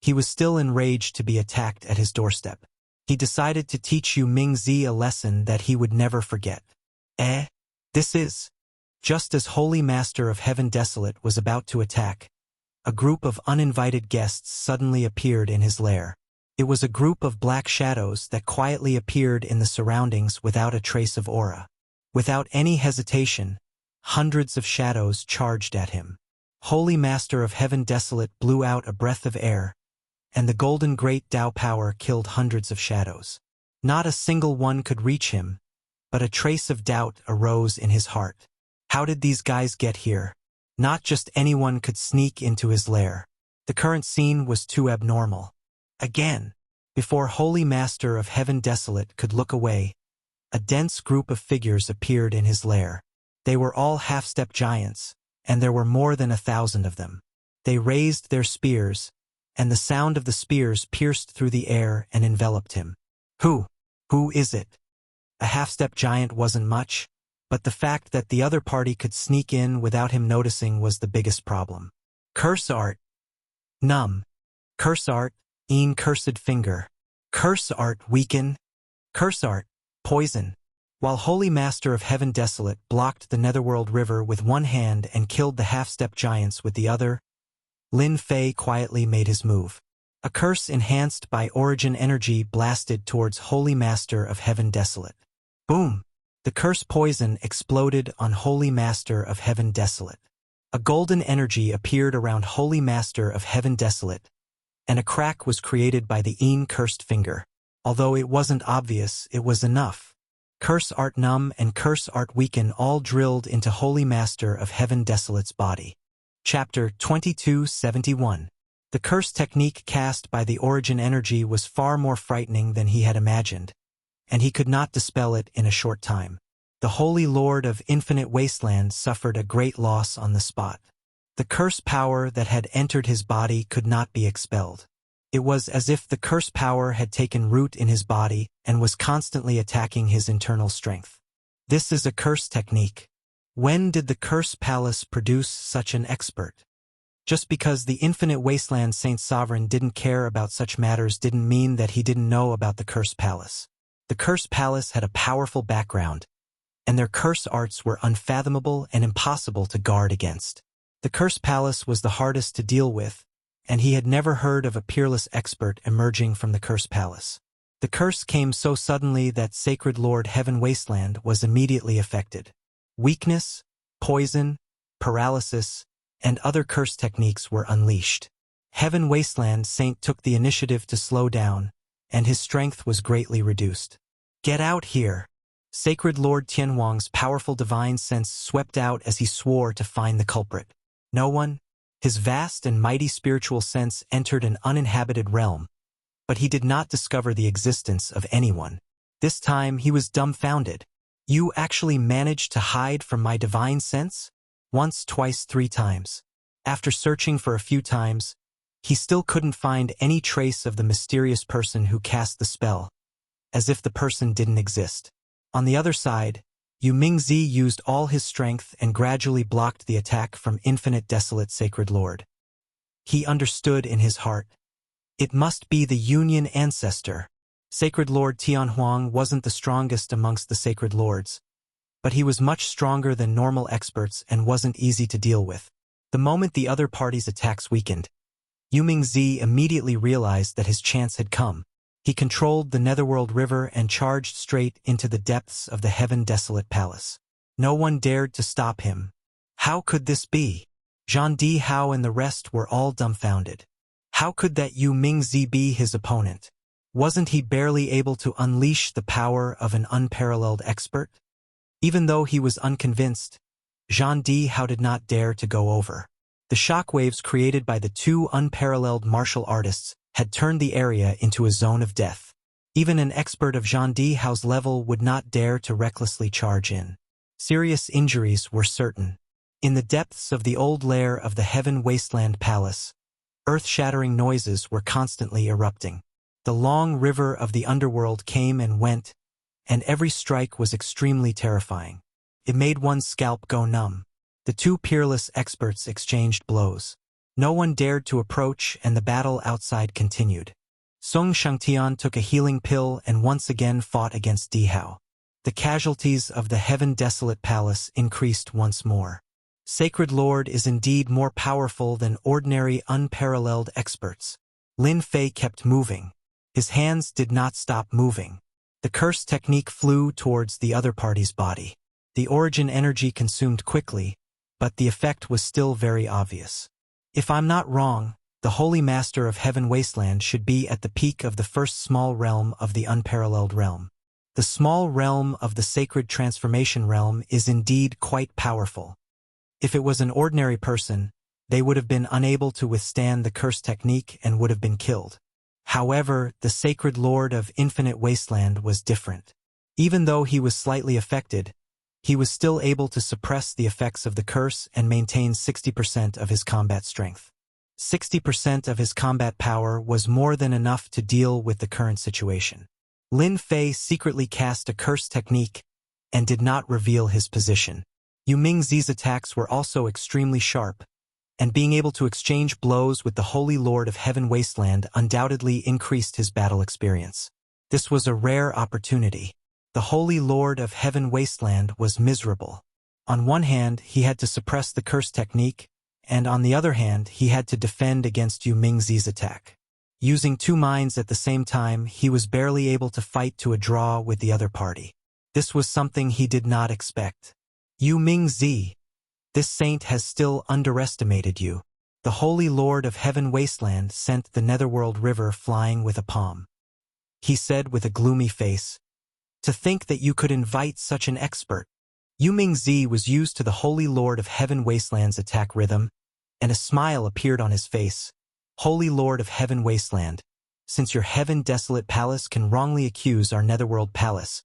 he was still enraged to be attacked at his doorstep. He decided to teach Yu Mingzi a lesson that he would never forget. This is... Just as Holy Master of Heaven Desolate was about to attack, a group of uninvited guests suddenly appeared in his lair. It was a group of black shadows that quietly appeared in the surroundings without a trace of aura. Without any hesitation, hundreds of shadows charged at him. Holy Master of Heaven Desolate blew out a breath of air, and the golden great Tao power killed hundreds of shadows. Not a single one could reach him, but a trace of doubt arose in his heart. How did these guys get here? Not just anyone could sneak into his lair. The current scene was too abnormal. Again, before Holy Master of Heaven Desolate could look away, a dense group of figures appeared in his lair. They were all half-step giants, and there were more than 1,000 of them. They raised their spears, and the sound of the spears pierced through the air and enveloped him. Who is it? A half-step giant wasn't much, but the fact that the other party could sneak in without him noticing was the biggest problem. Curse art. Numb. Curse art. Een cursed finger. Curse art weaken. Curse art. Poison. While Holy Master of Heaven Desolate blocked the Netherworld River with one hand and killed the half-step giants with the other, Lin Fei quietly made his move. A curse enhanced by origin energy blasted towards Holy Master of Heaven Desolate. Boom! The curse poison exploded on Holy Master of Heaven Desolate. A golden energy appeared around Holy Master of Heaven Desolate, and a crack was created by the Een cursed finger. Although it wasn't obvious, it was enough. Curse art numb and curse art weaken all drilled into Holy Master of Heaven Desolate's body. Chapter 2271. The curse technique cast by the origin energy was far more frightening than he had imagined, and he could not dispel it in a short time. The Holy Lord of Infinite Wasteland suffered a great loss on the spot. The curse power that had entered his body could not be expelled. It was as if the curse power had taken root in his body and was constantly attacking his internal strength. This is a curse technique. When did the Curse Palace produce such an expert? Just because the Infinite Wasteland Saint Sovereign didn't care about such matters didn't mean that he didn't know about the Curse Palace. The Curse Palace had a powerful background, and their curse arts were unfathomable and impossible to guard against. The Curse Palace was the hardest to deal with, and he had never heard of a peerless expert emerging from the Curse Palace. The curse came so suddenly that Sacred Lord Heaven Wasteland was immediately affected. Weakness, poison, paralysis, and other curse techniques were unleashed. Heaven Wasteland Saint took the initiative to slow down, and his strength was greatly reduced. Get out here! Sacred Lord Tianhuang's powerful divine sense swept out as he swore to find the culprit. No one. His vast and mighty spiritual sense entered an uninhabited realm, but he did not discover the existence of anyone. This time he was dumbfounded. You actually managed to hide from my divine sense? Once, twice, 3 times. After searching for a few times, he still couldn't find any trace of the mysterious person who cast the spell, as if the person didn't exist. On the other side, Yu Mingzi used all his strength and gradually blocked the attack from Infinite Desolate Sacred Lord. He understood in his heart. It must be the Union Ancestor. Sacred Lord Tianhuang wasn't the strongest amongst the Sacred Lords, but he was much stronger than normal experts and wasn't easy to deal with. The moment the other party's attacks weakened, Yu Mingzi immediately realized that his chance had come. He controlled the Netherworld River and charged straight into the depths of the Heaven Desolate Palace. No one dared to stop him. How could this be? Zhang Di Hao and the rest were all dumbfounded. How could that Yu Mingzi be his opponent? Wasn't he barely able to unleash the power of an unparalleled expert? Even though he was unconvinced, Zhang Di Hao did not dare to go over. The shockwaves created by the 2 unparalleled martial artists had turned the area into a zone of death. Even an expert of Zhang Di Hao's level would not dare to recklessly charge in. Serious injuries were certain. In the depths of the old lair of the Heaven Wasteland Palace, earth-shattering noises were constantly erupting. The long river of the underworld came and went, and every strike was extremely terrifying. It made one's scalp go numb. The 2 peerless experts exchanged blows. No one dared to approach, and the battle outside continued. Song Shangtian took a healing pill and once again fought against Di Hao. The casualties of the Heaven Desolate Palace increased once more. Sacred Lord is indeed more powerful than ordinary unparalleled experts. Lin Fei kept moving. His hands did not stop moving. The curse technique flew towards the other party's body. The origin energy consumed quickly, but the effect was still very obvious. If I'm not wrong, the Holy Master of Heaven Wasteland should be at the peak of the first small realm of the unparalleled realm. The small realm of the sacred transformation realm is indeed quite powerful. If it was an ordinary person, they would have been unable to withstand the curse technique and would have been killed. However, the Sacred Lord of Infinite Wasteland was different. Even though he was slightly affected, he was still able to suppress the effects of the curse and maintain 60% of his combat strength. 60% of his combat power was more than enough to deal with the current situation. Lin Fei secretly cast a curse technique and did not reveal his position. Yu Mingzi's attacks were also extremely sharp, and being able to exchange blows with the Holy Lord of Heaven Wasteland undoubtedly increased his battle experience. This was a rare opportunity. The Holy Lord of Heaven Wasteland was miserable. On one hand, he had to suppress the curse technique, and on the other hand, he had to defend against Yu Mingzi's attack. Using two minds at the same time, he was barely able to fight to a draw with the other party. This was something he did not expect. Yu Mingzi, this saint has still underestimated you. The Holy Lord of Heaven Wasteland sent the Netherworld River flying with a palm. He said with a gloomy face, "To think that you could invite such an expert." Yu Mingzi was used to the Holy Lord of Heaven Wasteland's attack rhythm, and a smile appeared on his face. "Holy Lord of Heaven Wasteland, since your Heaven Desolate Palace can wrongly accuse our Netherworld Palace,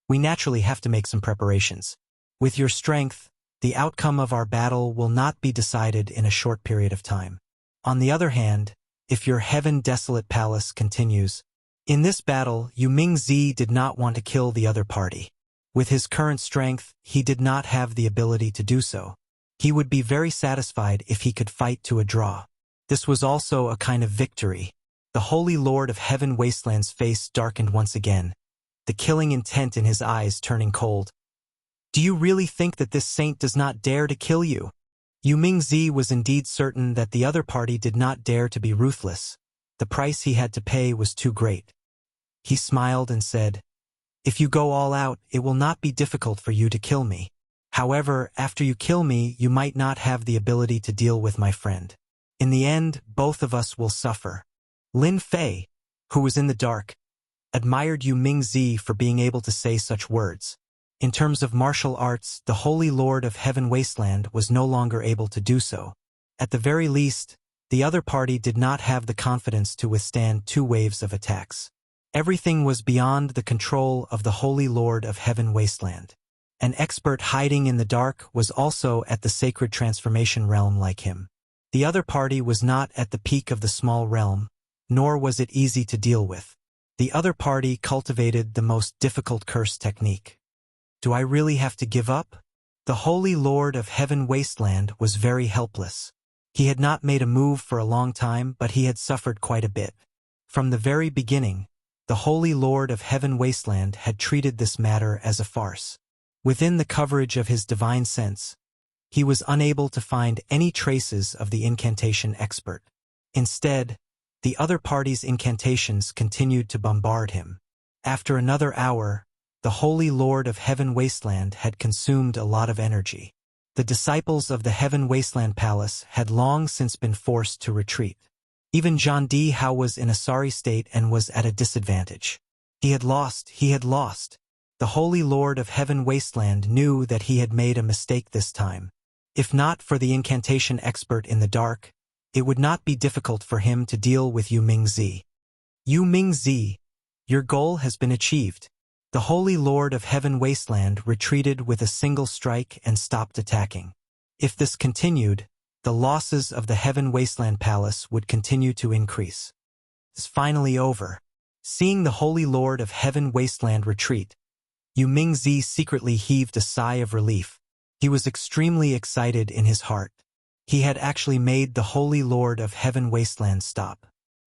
we naturally have to make some preparations. With your strength, the outcome of our battle will not be decided in a short period of time. On the other hand, if your Heaven Desolate Palace continues, in this battle, Yu Mingzi did not want to kill the other party. With his current strength, he did not have the ability to do so. He would be very satisfied if he could fight to a draw. This was also a kind of victory. The Holy Lord of Heaven Wasteland's face darkened once again, the killing intent in his eyes turning cold. Do you really think that this saint does not dare to kill you? Yu Mingzi was indeed certain that the other party did not dare to be ruthless. The price he had to pay was too great. He smiled and said, "If you go all out, it will not be difficult for you to kill me. However, after you kill me, you might not have the ability to deal with my friend. In the end, both of us will suffer." Lin Fei, who was in the dark, admired Yu Mingzi for being able to say such words. In terms of martial arts, the Holy Lord of Heaven Wasteland was no longer able to do so. At the very least, the other party did not have the confidence to withstand two waves of attacks. Everything was beyond the control of the Holy Lord of Heaven Wasteland. An expert hiding in the dark was also at the sacred transformation realm like him. The other party was not at the peak of the small realm, nor was it easy to deal with. The other party cultivated the most difficult curse technique. Do I really have to give up? The Holy Lord of Heaven Wasteland was very helpless. He had not made a move for a long time, but he had suffered quite a bit. From the very beginning, the Holy Lord of Heaven Wasteland had treated this matter as a farce. Within the coverage of his divine sense, he was unable to find any traces of the incantation expert. Instead, the other party's incantations continued to bombard him. After another hour, the Holy Lord of Heaven Wasteland had consumed a lot of energy. The disciples of the Heaven Wasteland Palace had long since been forced to retreat. Even Zhang Di Hao was in a sorry state and was at a disadvantage. He had lost. The Holy Lord of Heaven Wasteland knew that he had made a mistake this time. If not for the incantation expert in the dark, it would not be difficult for him to deal with Yu Mingzi. Yu Mingzi, your goal has been achieved. The Holy Lord of Heaven Wasteland retreated with a single strike and stopped attacking. If this continued, the losses of the Heaven Wasteland Palace would continue to increase. It's finally over. Seeing the Holy Lord of Heaven Wasteland retreat, Yu Mingzi secretly heaved a sigh of relief. He was extremely excited in his heart. He had actually made the Holy Lord of Heaven Wasteland stop.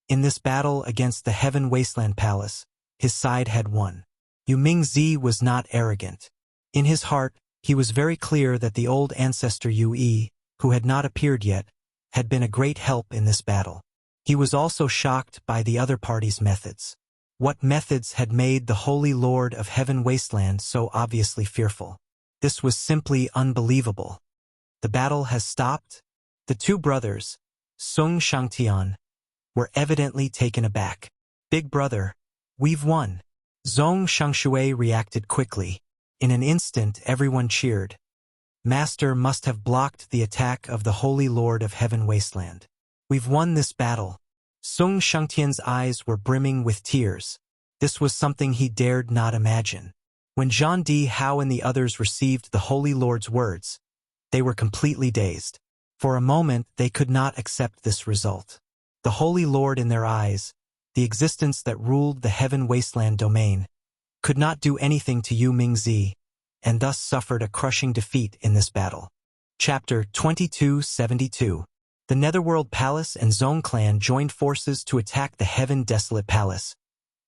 In this battle against the Heaven Wasteland Palace, his side had won. Yu Mingzi was not arrogant. In his heart, he was very clear that the old ancestor Yu Yi, who had not appeared yet, had been a great help in this battle. He was also shocked by the other party's methods. What methods had made the Holy Lord of Heaven Wasteland so obviously fearful? This was simply unbelievable. The battle has stopped? The two brothers, Song Shangtian, were evidently taken aback. Big brother, we've won. Zhong Shangshui reacted quickly. In an instant, everyone cheered. Master must have blocked the attack of the Holy Lord of Heaven Wasteland. We've won this battle. Song Shangtian's eyes were brimming with tears. This was something he dared not imagine. When Zhang Di Hao and the others received the Holy Lord's words, they were completely dazed. For a moment, they could not accept this result. The Holy Lord in their eyes, the existence that ruled the Heaven Wasteland domain, could not do anything to Yu Mingzi, and thus suffered a crushing defeat in this battle. Chapter 2272. The Netherworld Palace and Zong clan joined forces to attack the Heaven Desolate Palace,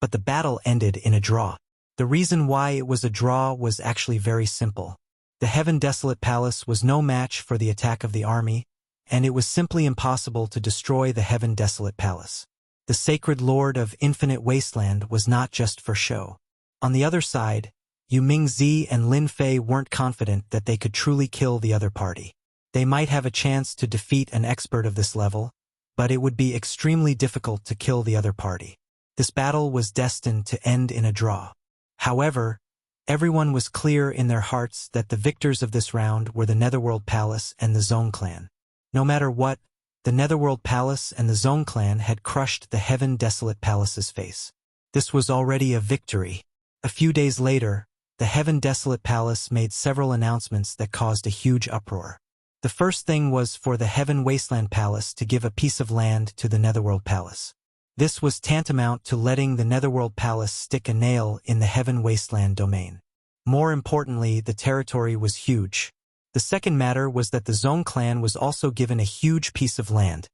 but the battle ended in a draw. The reason why it was a draw was actually very simple. The Heaven Desolate Palace was no match for the attack of the army, and it was simply impossible to destroy the Heaven Desolate Palace. The Sacred Lord of Infinite Wasteland was not just for show. On the other side, Yu Mingzi and Lin Fei weren't confident that they could truly kill the other party. They might have a chance to defeat an expert of this level, but it would be extremely difficult to kill the other party. This battle was destined to end in a draw. However, everyone was clear in their hearts that the victors of this round were the Netherworld Palace and the Zong clan. No matter what, the Netherworld Palace and the Zong clan had crushed the Heaven Desolate Palace's face. This was already a victory. A few days later, the Heaven Desolate Palace made several announcements that caused a huge uproar. The first thing was for the Heaven Wasteland Palace to give a piece of land to the Netherworld Palace. This was tantamount to letting the Netherworld Palace stick a nail in the Heaven Wasteland domain. More importantly, the territory was huge. The second matter was that the Zong clan was also given a huge piece of land,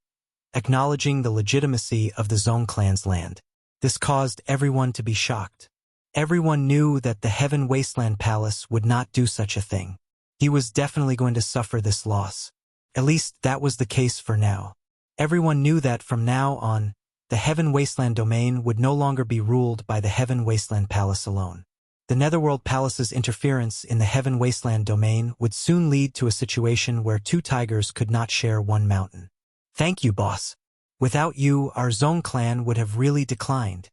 acknowledging the legitimacy of the Zong clan's land. This caused everyone to be shocked. Everyone knew that the Heaven Wasteland Palace would not do such a thing. He was definitely going to suffer this loss. At least that was the case for now. Everyone knew that from now on, the Heaven Wasteland domain would no longer be ruled by the Heaven Wasteland Palace alone. The Netherworld Palace's interference in the Heaven Wasteland domain would soon lead to a situation where two tigers could not share one mountain. Thank you, boss. Without you, our Zong clan would have really declined.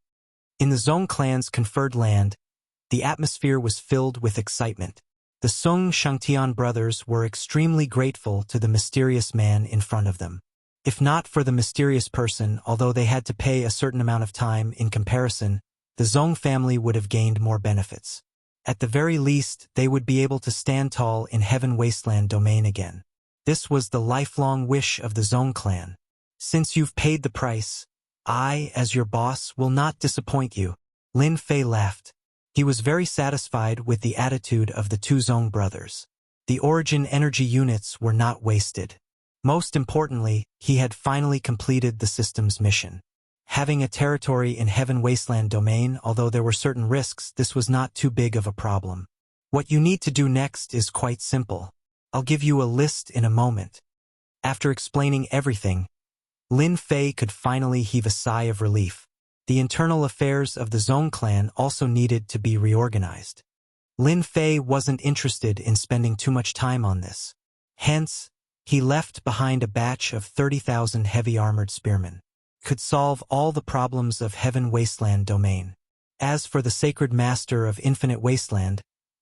In the Zong clan's conferred land, the atmosphere was filled with excitement. The Sung Shangtian brothers were extremely grateful to the mysterious man in front of them. If not for the mysterious person, although they had to pay a certain amount of time in comparison, the Zong family would have gained more benefits. At the very least, they would be able to stand tall in Heaven Wasteland domain again. This was the lifelong wish of the Zong clan. Since you've paid the price, I, as your boss, will not disappoint you. Lin Fei laughed. He was very satisfied with the attitude of the two Zong brothers. The origin energy units were not wasted. Most importantly, he had finally completed the system's mission. Having a territory in Heaven Wasteland domain, although there were certain risks, this was not too big of a problem. What you need to do next is quite simple. I'll give you a list in a moment. After explaining everything, Lin Fei could finally heave a sigh of relief. The internal affairs of the Zong clan also needed to be reorganized. Lin Fei wasn't interested in spending too much time on this. Hence, he left behind a batch of 30,000 heavy-armored spearmen. Could solve all the problems of Heaven Wasteland domain. As for the Sacred Master of Infinite Wasteland,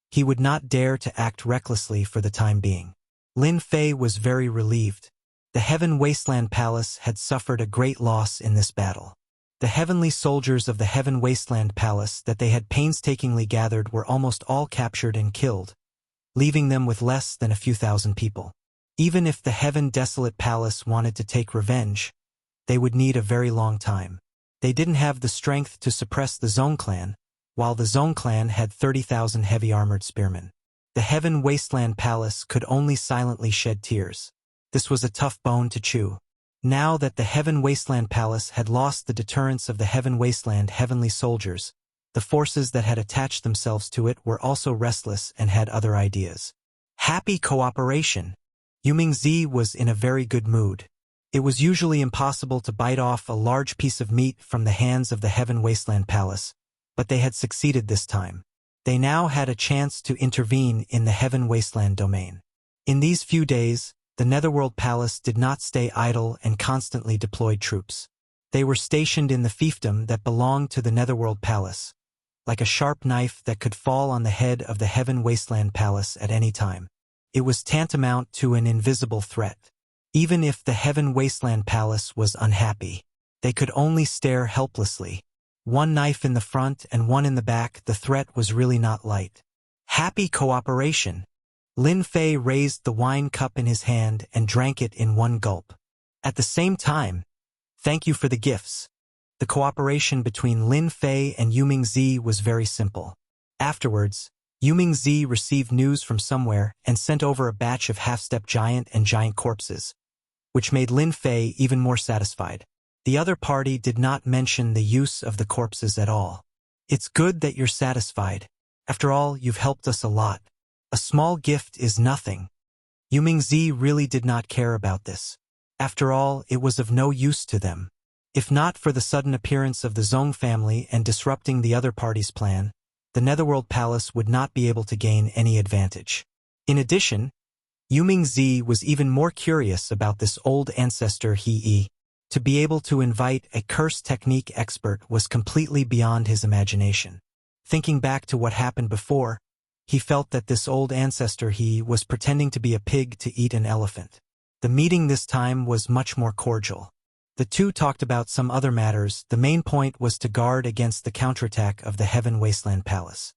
he would not dare to act recklessly for the time being. Lin Fei was very relieved. The Heaven Wasteland Palace had suffered a great loss in this battle. The heavenly soldiers of the Heaven Wasteland Palace that they had painstakingly gathered were almost all captured and killed, leaving them with less than a few thousand people. Even if the Heaven Desolate Palace wanted to take revenge, they would need a very long time. They didn't have the strength to suppress the Zong clan, while the Zong clan had 30,000 heavy-armored spearmen. The Heaven Wasteland Palace could only silently shed tears. This was a tough bone to chew. Now that the Heaven Wasteland Palace had lost the deterrence of the Heaven Wasteland heavenly soldiers, the forces that had attached themselves to it were also restless and had other ideas. Happy cooperation! Yu Mingzi was in a very good mood. It was usually impossible to bite off a large piece of meat from the hands of the Heaven Wasteland Palace, but they had succeeded this time. They now had a chance to intervene in the Heaven Wasteland domain. In these few days, the Netherworld Palace did not stay idle and constantly deployed troops. They were stationed in the fiefdom that belonged to the Netherworld Palace, like a sharp knife that could fall on the head of the Heaven Wasteland Palace at any time. It was tantamount to an invisible threat. Even if the Heaven Wasteland Palace was unhappy, they could only stare helplessly. One knife in the front and one in the back, the threat was really not light. Happy cooperation! Lin Fei raised the wine cup in his hand and drank it in one gulp. At the same time, thank you for the gifts. The cooperation between Lin Fei and Yuming Zi was very simple. Afterwards, Yuming Zi received news from somewhere and sent over a batch of half-step giant and giant corpses, which made Lin Fei even more satisfied. The other party did not mention the use of the corpses at all. It's good that you're satisfied. After all, you've helped us a lot. A small gift is nothing. Yuming Zi really did not care about this. After all, it was of no use to them. If not for the sudden appearance of the Zhong family and disrupting the other party's plan, the Netherworld Palace would not be able to gain any advantage. In addition, Yuming Zi was even more curious about this old ancestor He. To be able to invite a curse technique expert was completely beyond his imagination. Thinking back to what happened before, he felt that this old ancestor He was pretending to be a pig to eat an elephant. The meeting this time was much more cordial. The two talked about some other matters. The main point was to guard against the counterattack of the Heaven Wasteland Palace.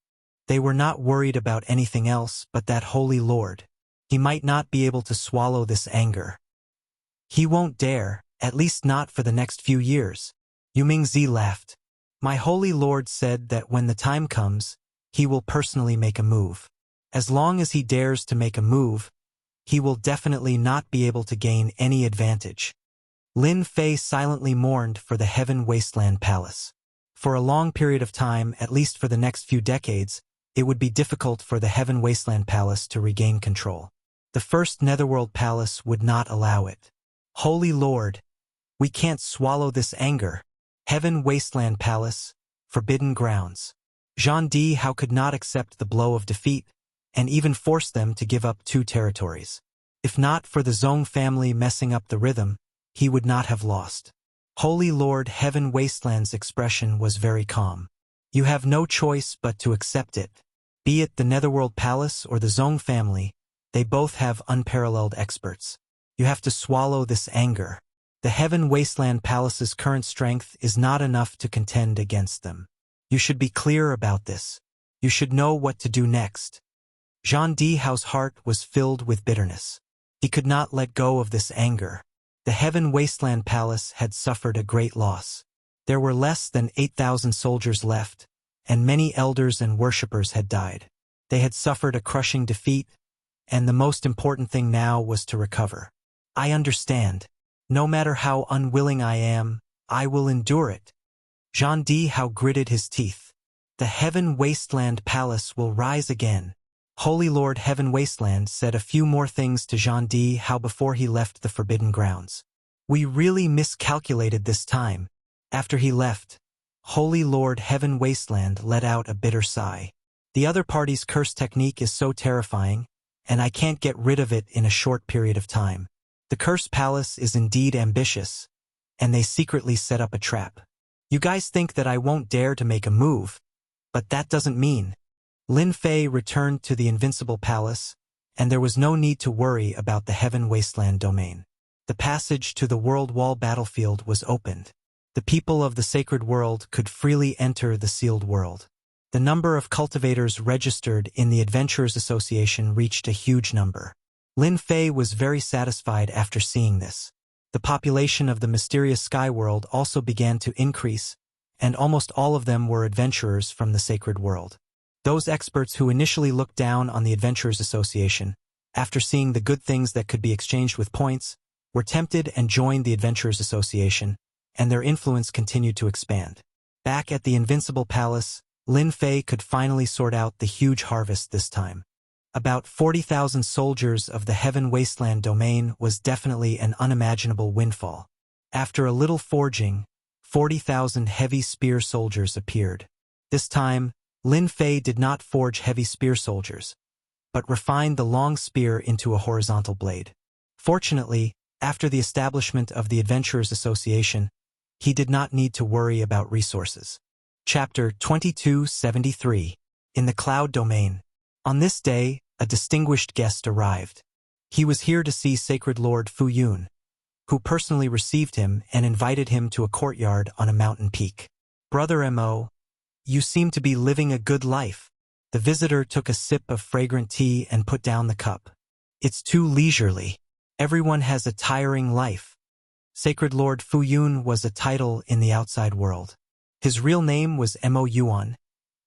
They were not worried about anything else but that Holy Lord. He might not be able to swallow this anger. He won't dare, at least not for the next few years. Yuming Zi laughed. My Holy Lord said that when the time comes, he will personally make a move. As long as he dares to make a move, he will definitely not be able to gain any advantage. Lin Fei silently mourned for the Heaven Wasteland Palace. For a long period of time, at least for the next few decades, it would be difficult for the Heaven Wasteland Palace to regain control. The first Netherworld Palace would not allow it. Holy Lord, we can't swallow this anger. Heaven Wasteland Palace, forbidden grounds. Zhang Dihao could not accept the blow of defeat, and even forced them to give up 2 territories. If not for the Zhong family messing up the rhythm, he would not have lost. Holy Lord Heaven Wasteland's expression was very calm. You have no choice but to accept it. Be it the Netherworld Palace or the Zhong family, they both have unparalleled experts. You have to swallow this anger. The Heaven Wasteland Palace's current strength is not enough to contend against them. You should be clear about this. You should know what to do next. Zhang Dihao's heart was filled with bitterness. He could not let go of this anger. The Heaven Wasteland Palace had suffered a great loss. There were less than 8,000 soldiers left, and many elders and worshippers had died. They had suffered a crushing defeat, and the most important thing now was to recover. I understand. No matter how unwilling I am, I will endure it. Zhang Dihao gritted his teeth. The Heaven Wasteland Palace will rise again. Holy Lord Heaven Wasteland said a few more things to Zhang Dihao before he left the forbidden grounds. We really miscalculated this time. After he left, Holy Lord Heaven Wasteland let out a bitter sigh. The other party's curse technique is so terrifying, and I can't get rid of it in a short period of time. The Cursed Palace is indeed ambitious, and they secretly set up a trap. You guys think that I won't dare to make a move, but that doesn't mean. Lin Fei returned to the Invincible Palace, and there was no need to worry about the Heaven Wasteland domain. The passage to the World Wall battlefield was opened. The people of the Sacred World could freely enter the Sealed World. The number of cultivators registered in the Adventurers Association reached a huge number. Lin Fei was very satisfied after seeing this. The population of the mysterious Sky World also began to increase, and almost all of them were adventurers from the Sacred World. Those experts who initially looked down on the Adventurers Association, after seeing the good things that could be exchanged with points, were tempted and joined the Adventurers Association, and their influence continued to expand. Back at the Invincible Palace, Lin Fei could finally sort out the huge harvest this time. About 40,000 soldiers of the Heaven Wasteland domain was definitely an unimaginable windfall. After a little forging, 40,000 heavy spear soldiers appeared. This time, Lin Fei did not forge heavy spear soldiers, but refined the long spear into a horizontal blade. Fortunately, after the establishment of the Adventurers Association, he did not need to worry about resources. Chapter 2273. In the Cloud Domain. On this day, a distinguished guest arrived. He was here to see Sacred Lord Fu Yun, who personally received him and invited him to a courtyard on a mountain peak. Brother Mo, you seem to be living a good life. The visitor took a sip of fragrant tea and put down the cup. It's too leisurely. Everyone has a tiring life. Sacred Lord Fu Yun was a title in the outside world. His real name was Mo Yuan,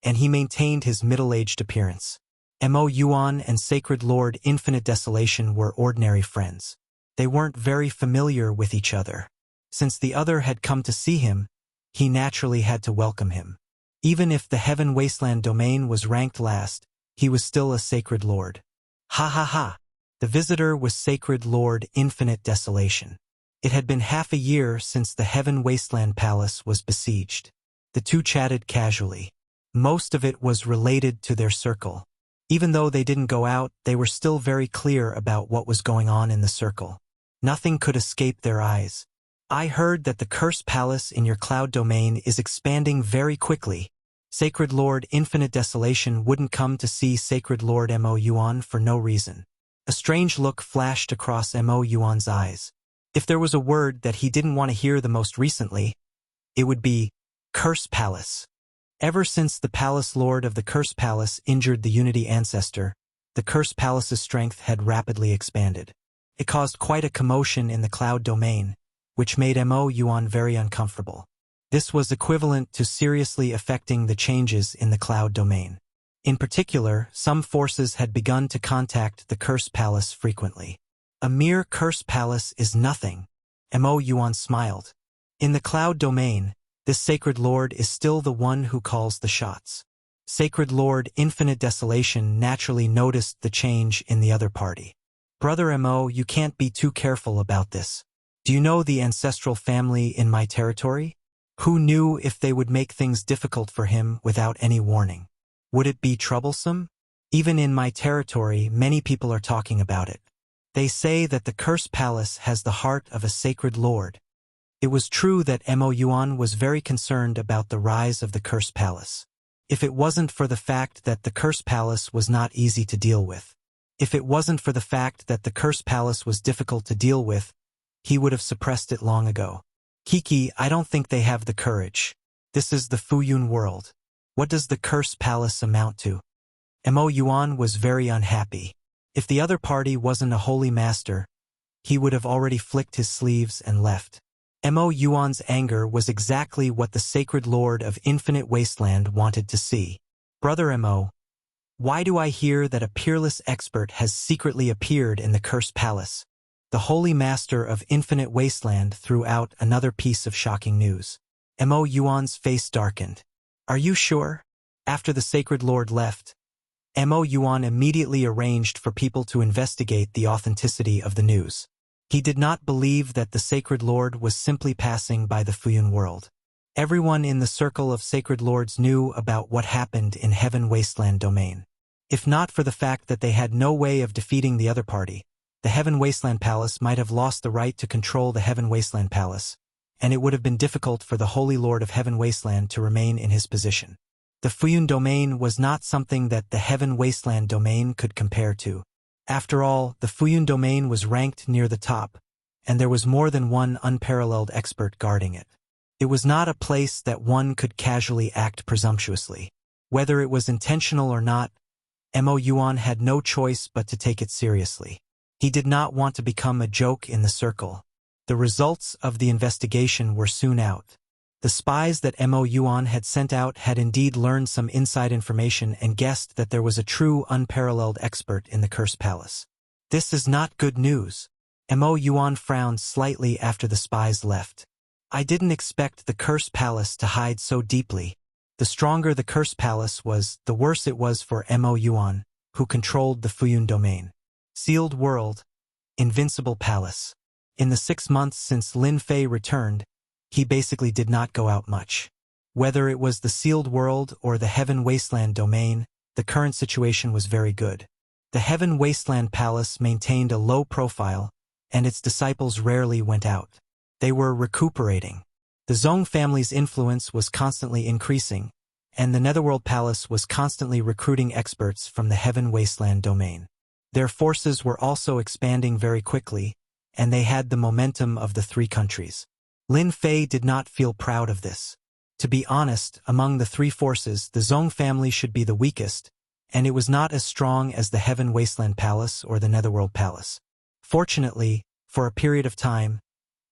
and he maintained his middle-aged appearance. Mo Yuan and Sacred Lord Infinite Desolation were ordinary friends. They weren't very familiar with each other. Since the other had come to see him, he naturally had to welcome him. Even if the Heaven Wasteland domain was ranked last, he was still a Sacred Lord. Ha ha ha! The visitor was Sacred Lord Infinite Desolation. It had been half a year since the Heaven Wasteland Palace was besieged. The two chatted casually. Most of it was related to their circle. Even though they didn't go out, they were still very clear about what was going on in the circle. Nothing could escape their eyes. I heard that the Cursed Palace in your cloud domain is expanding very quickly. Sacred Lord Infinite Desolation wouldn't come to see Sacred Lord Mo Yuan for no reason. A strange look flashed across Mo Yuan's eyes. If there was a word that he didn't want to hear the most recently, it would be Cursed Palace. Ever since the Palace Lord of the Cursed Palace injured the Unity Ancestor, the Cursed Palace's strength had rapidly expanded. It caused quite a commotion in the cloud domain, which made Mo Yuan very uncomfortable. This was equivalent to seriously affecting the changes in the cloud domain. In particular, some forces had begun to contact the Cursed Palace frequently. A mere Cursed Palace is nothing. Mo Yuan smiled. In the cloud domain, this Sacred Lord is still the one who calls the shots. Sacred Lord Infinite Desolation naturally noticed the change in the other party. Brother Mo, you can't be too careful about this. Do you know the ancestral family in my territory? Who knew if they would make things difficult for him without any warning? Would it be troublesome? Even in my territory, many people are talking about it. They say that the Cursed Palace has the heart of a Sacred Lord. It was true that Mo Yuan was very concerned about the rise of the Cursed Palace. If it wasn't for the fact that the Cursed Palace was not easy to deal with, if it wasn't for the fact that the Cursed Palace was difficult to deal with, he would have suppressed it long ago. Kiki, I don't think they have the courage. This is the Fu Yun world. What does the Cursed Palace amount to? Mo Yuan was very unhappy. If the other party wasn't a holy master, he would have already flicked his sleeves and left. Mo Yuan's anger was exactly what the Sacred Lord of Infinite Wasteland wanted to see. Brother Mo, why do I hear that a peerless expert has secretly appeared in the Cursed Palace? The Holy Master of Infinite Wasteland threw out another piece of shocking news. Mo Yuan's face darkened. Are you sure? After the Sacred Lord left, Mo Yuan immediately arranged for people to investigate the authenticity of the news. He did not believe that the Sacred Lord was simply passing by the Fu Yun world. Everyone in the circle of Sacred Lords knew about what happened in Heaven Wasteland domain. If not for the fact that they had no way of defeating the other party, the Heaven Wasteland Palace might have lost the right to control the Heaven Wasteland Palace, and it would have been difficult for the Holy Lord of Heaven Wasteland to remain in his position. The Fu Yun domain was not something that the Heaven Wasteland domain could compare to. After all, the Fu Yun domain was ranked near the top, and there was more than one unparalleled expert guarding it. It was not a place that one could casually act presumptuously. Whether it was intentional or not, Mo Yuan had no choice but to take it seriously. He did not want to become a joke in the circle. The results of the investigation were soon out. The spies that Mo Yuan had sent out had indeed learned some inside information and guessed that there was a true unparalleled expert in the Cursed Palace. This is not good news. Mo Yuan frowned slightly after the spies left. I didn't expect the Cursed Palace to hide so deeply. The stronger the Cursed Palace was, the worse it was for Mo Yuan, who controlled the Fu Yun domain. Sealed World, Invincible Palace. In the 6 months since Lin Fei returned, he basically did not go out much. Whether it was the Sealed World or the Heaven Wasteland domain, the current situation was very good. The Heaven Wasteland Palace maintained a low profile, and its disciples rarely went out. They were recuperating. The Zhong family's influence was constantly increasing, and the Netherworld Palace was constantly recruiting experts from the Heaven Wasteland domain. Their forces were also expanding very quickly, and they had the momentum of the 3 countries. Lin Fei did not feel proud of this. To be honest, among the 3 forces, the Zhong family should be the weakest, and it was not as strong as the Heaven Wasteland Palace or the Netherworld Palace. Fortunately, for a period of time,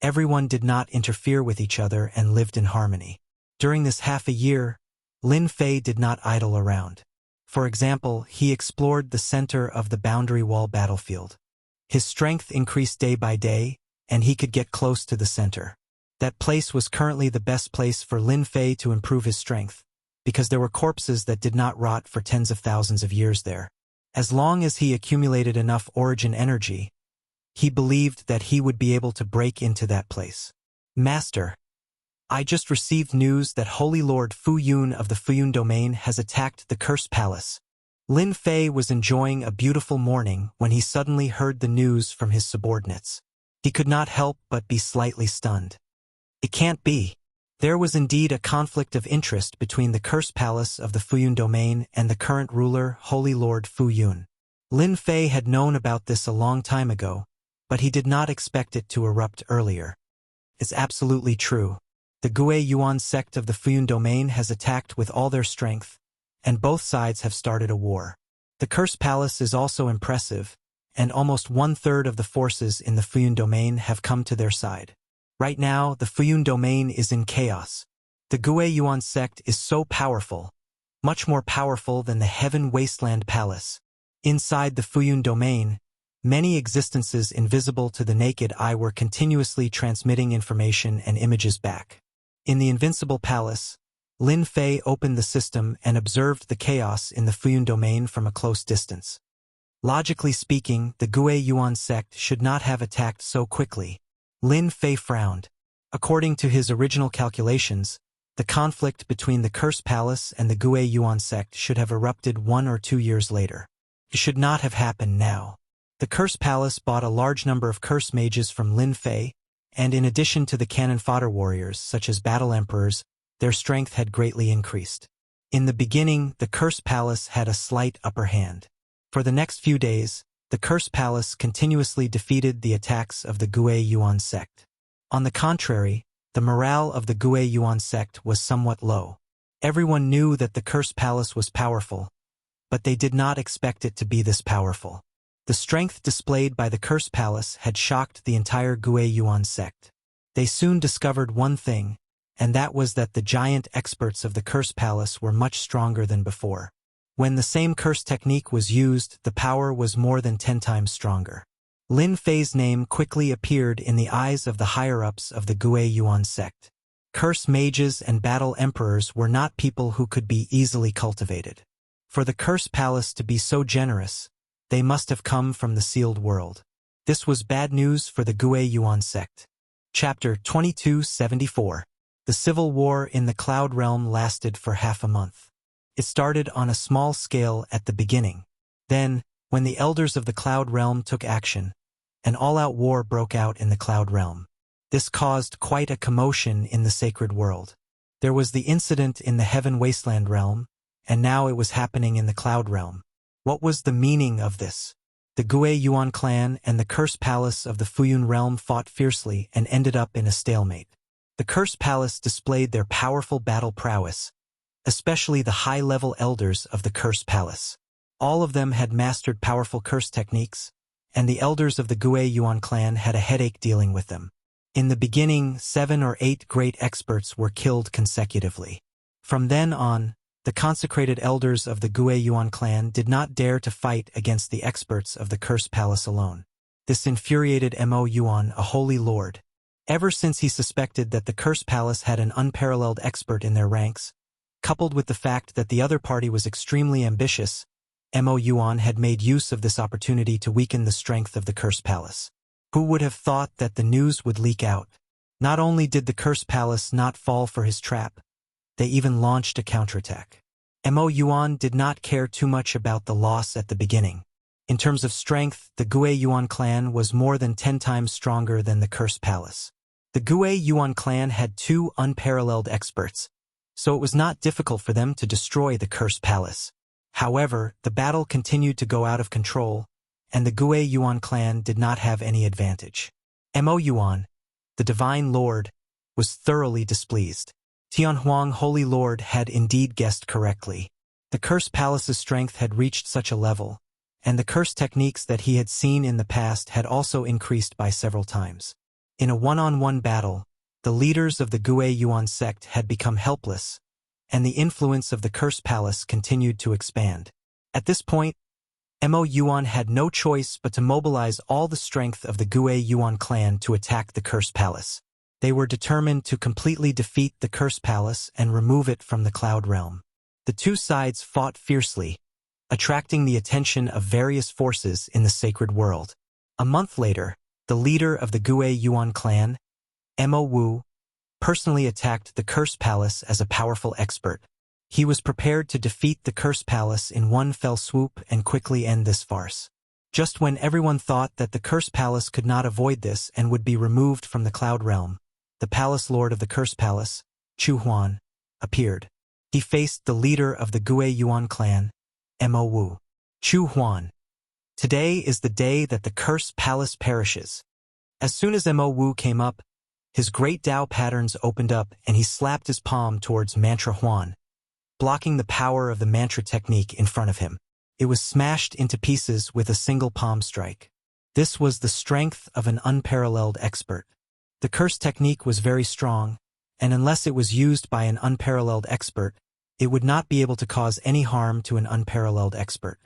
Everyone did not interfere with each other and lived in harmony. During this half a year, Lin Fei did not idle around. For example, he explored the center of the boundary wall battlefield. His strength increased day by day, and he could get close to the center. That place was currently the best place for Lin Fei to improve his strength, because there were corpses that did not rot for tens of thousands of years there. As long as he accumulated enough origin energy, he believed that he would be able to break into that place. Master, I just received news that Holy Lord Fu Yun of the Fuyun domain has attacked the Cursed Palace. Lin Fei was enjoying a beautiful morning when he suddenly heard the news from his subordinates. He could not help but be slightly stunned. It can't be. There was indeed a conflict of interest between the Cursed Palace of the Fuyun domain and the current ruler, Holy Lord Fu Yun. Lin Fei had known about this a long time ago, but he did not expect it to erupt earlier. It's absolutely true. The Gue Yuan sect of the Fuyun domain has attacked with all their strength, and both sides have started a war. The Cursed Palace is also impressive, and almost 1/3 of the forces in the Fuyun domain have come to their side. Right now, the Fuyun domain is in chaos. The Gue Yuan sect is so powerful, much more powerful than the Heaven Wasteland Palace. Inside the Fuyun domain, many existences invisible to the naked eye were continuously transmitting information and images back. In the Invincible Palace, Lin Fei opened the system and observed the chaos in the Fuyun domain from a close distance. Logically speaking, the Gue Yuan sect should not have attacked so quickly. Lin Fei frowned. According to his original calculations, the conflict between the Cursed Palace and the Gue Yuan sect should have erupted 1 or 2 years later. It should not have happened now. The Cursed Palace bought a large number of curse mages from Lin Fei, and in addition to the cannon fodder warriors, such as battle emperors, their strength had greatly increased. In the beginning, the Cursed Palace had a slight upper hand. For the next few days, the Cursed Palace continuously defeated the attacks of the Gue Yuan sect. On the contrary, the morale of the Gue Yuan sect was somewhat low. Everyone knew that the Cursed Palace was powerful, but they did not expect it to be this powerful. The strength displayed by the Cursed Palace had shocked the entire Gue Yuan sect. They soon discovered one thing, and that was that the giant experts of the Cursed Palace were much stronger than before. When the same curse technique was used, the power was more than 10 times stronger. Lin Fei's name quickly appeared in the eyes of the higher-ups of the Gue Yuan sect. Curse mages and battle emperors were not people who could be easily cultivated. For the Cursed Palace to be so generous, they must have come from the sealed world. This was bad news for the Gue Yuan sect. Chapter 2274. The civil war in the Cloud Realm lasted for half a month. It started on a small scale at the beginning. Then, when the elders of the Cloud Realm took action, an all-out war broke out in the Cloud Realm. This caused quite a commotion in the sacred world. There was the incident in the Heaven Wasteland Realm, and now it was happening in the Cloud Realm. What was the meaning of this? The Gue Yuan clan and the Cursed Palace of the Fuyun realm fought fiercely and ended up in a stalemate. The Cursed Palace displayed their powerful battle prowess, especially the high-level elders of the Cursed Palace. All of them had mastered powerful curse techniques, and the elders of the Gue Yuan clan had a headache dealing with them. In the beginning, 7 or 8 great experts were killed consecutively. From then on, the consecrated elders of the Gue Yuan clan did not dare to fight against the experts of the Cursed Palace alone. This infuriated Mo Yuan, a holy lord. Ever since he suspected that the Cursed Palace had an unparalleled expert in their ranks, coupled with the fact that the other party was extremely ambitious, Mo Yuan had made use of this opportunity to weaken the strength of the Cursed Palace. Who would have thought that the news would leak out? Not only did the Cursed Palace not fall for his trap, they even launched a counterattack. Mo Yuan did not care too much about the loss at the beginning. In terms of strength, the Gue Yuan clan was more than 10 times stronger than the Cursed Palace. The Gue Yuan clan had 2 unparalleled experts, so it was not difficult for them to destroy the Cursed Palace. However, the battle continued to go out of control, and the Gue Yuan clan did not have any advantage. Mo Yuan, the Divine Lord, was thoroughly displeased. Tianhuang Holy Lord had indeed guessed correctly. The Cursed Palace's strength had reached such a level, and the curse techniques that he had seen in the past had also increased by several times. In a one-on-one battle, the leaders of the Gue Yuan sect had become helpless, and the influence of the Cursed Palace continued to expand. At this point, Mo Yuan had no choice but to mobilize all the strength of the Gue Yuan clan to attack the Cursed Palace. They were determined to completely defeat the Cursed Palace and remove it from the Cloud Realm. The two sides fought fiercely, attracting the attention of various forces in the sacred world. A month later, the leader of the Gue Yuan clan, Mo Wu, personally attacked the Cursed Palace as a powerful expert. He was prepared to defeat the Cursed Palace in one fell swoop and quickly end this farce. Just when everyone thought that the Cursed Palace could not avoid this and would be removed from the Cloud Realm, the Palace Lord of the Cursed Palace, Chu Huan, appeared. He faced the leader of the Gue Yuan clan, Mo Wu. Chu Huan. Today is the day that the Cursed Palace perishes. As soon as Mo Wu came up, his great Tao patterns opened up and he slapped his palm towards Mantra Huan, blocking the power of the mantra technique in front of him. It was smashed into pieces with a single palm strike. This was the strength of an unparalleled expert. The curse technique was very strong, and unless it was used by an unparalleled expert, it would not be able to cause any harm to an unparalleled expert.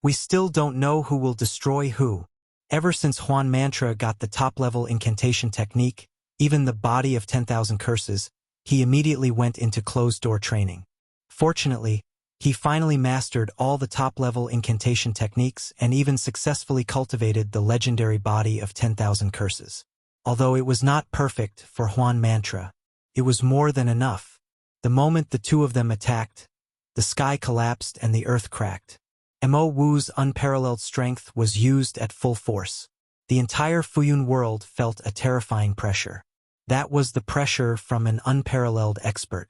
We still don't know who will destroy who. Ever since Huan Mantra got the top-level incantation technique, even the body of 10,000 curses, he immediately went into closed-door training. Fortunately, he finally mastered all the top-level incantation techniques and even successfully cultivated the legendary body of 10,000 curses. Although it was not perfect for Huan Mantra, it was more than enough. The moment the two of them attacked, the sky collapsed and the earth cracked. Mo Wu's unparalleled strength was used at full force. The entire Fuyun world felt a terrifying pressure. That was the pressure from an unparalleled expert.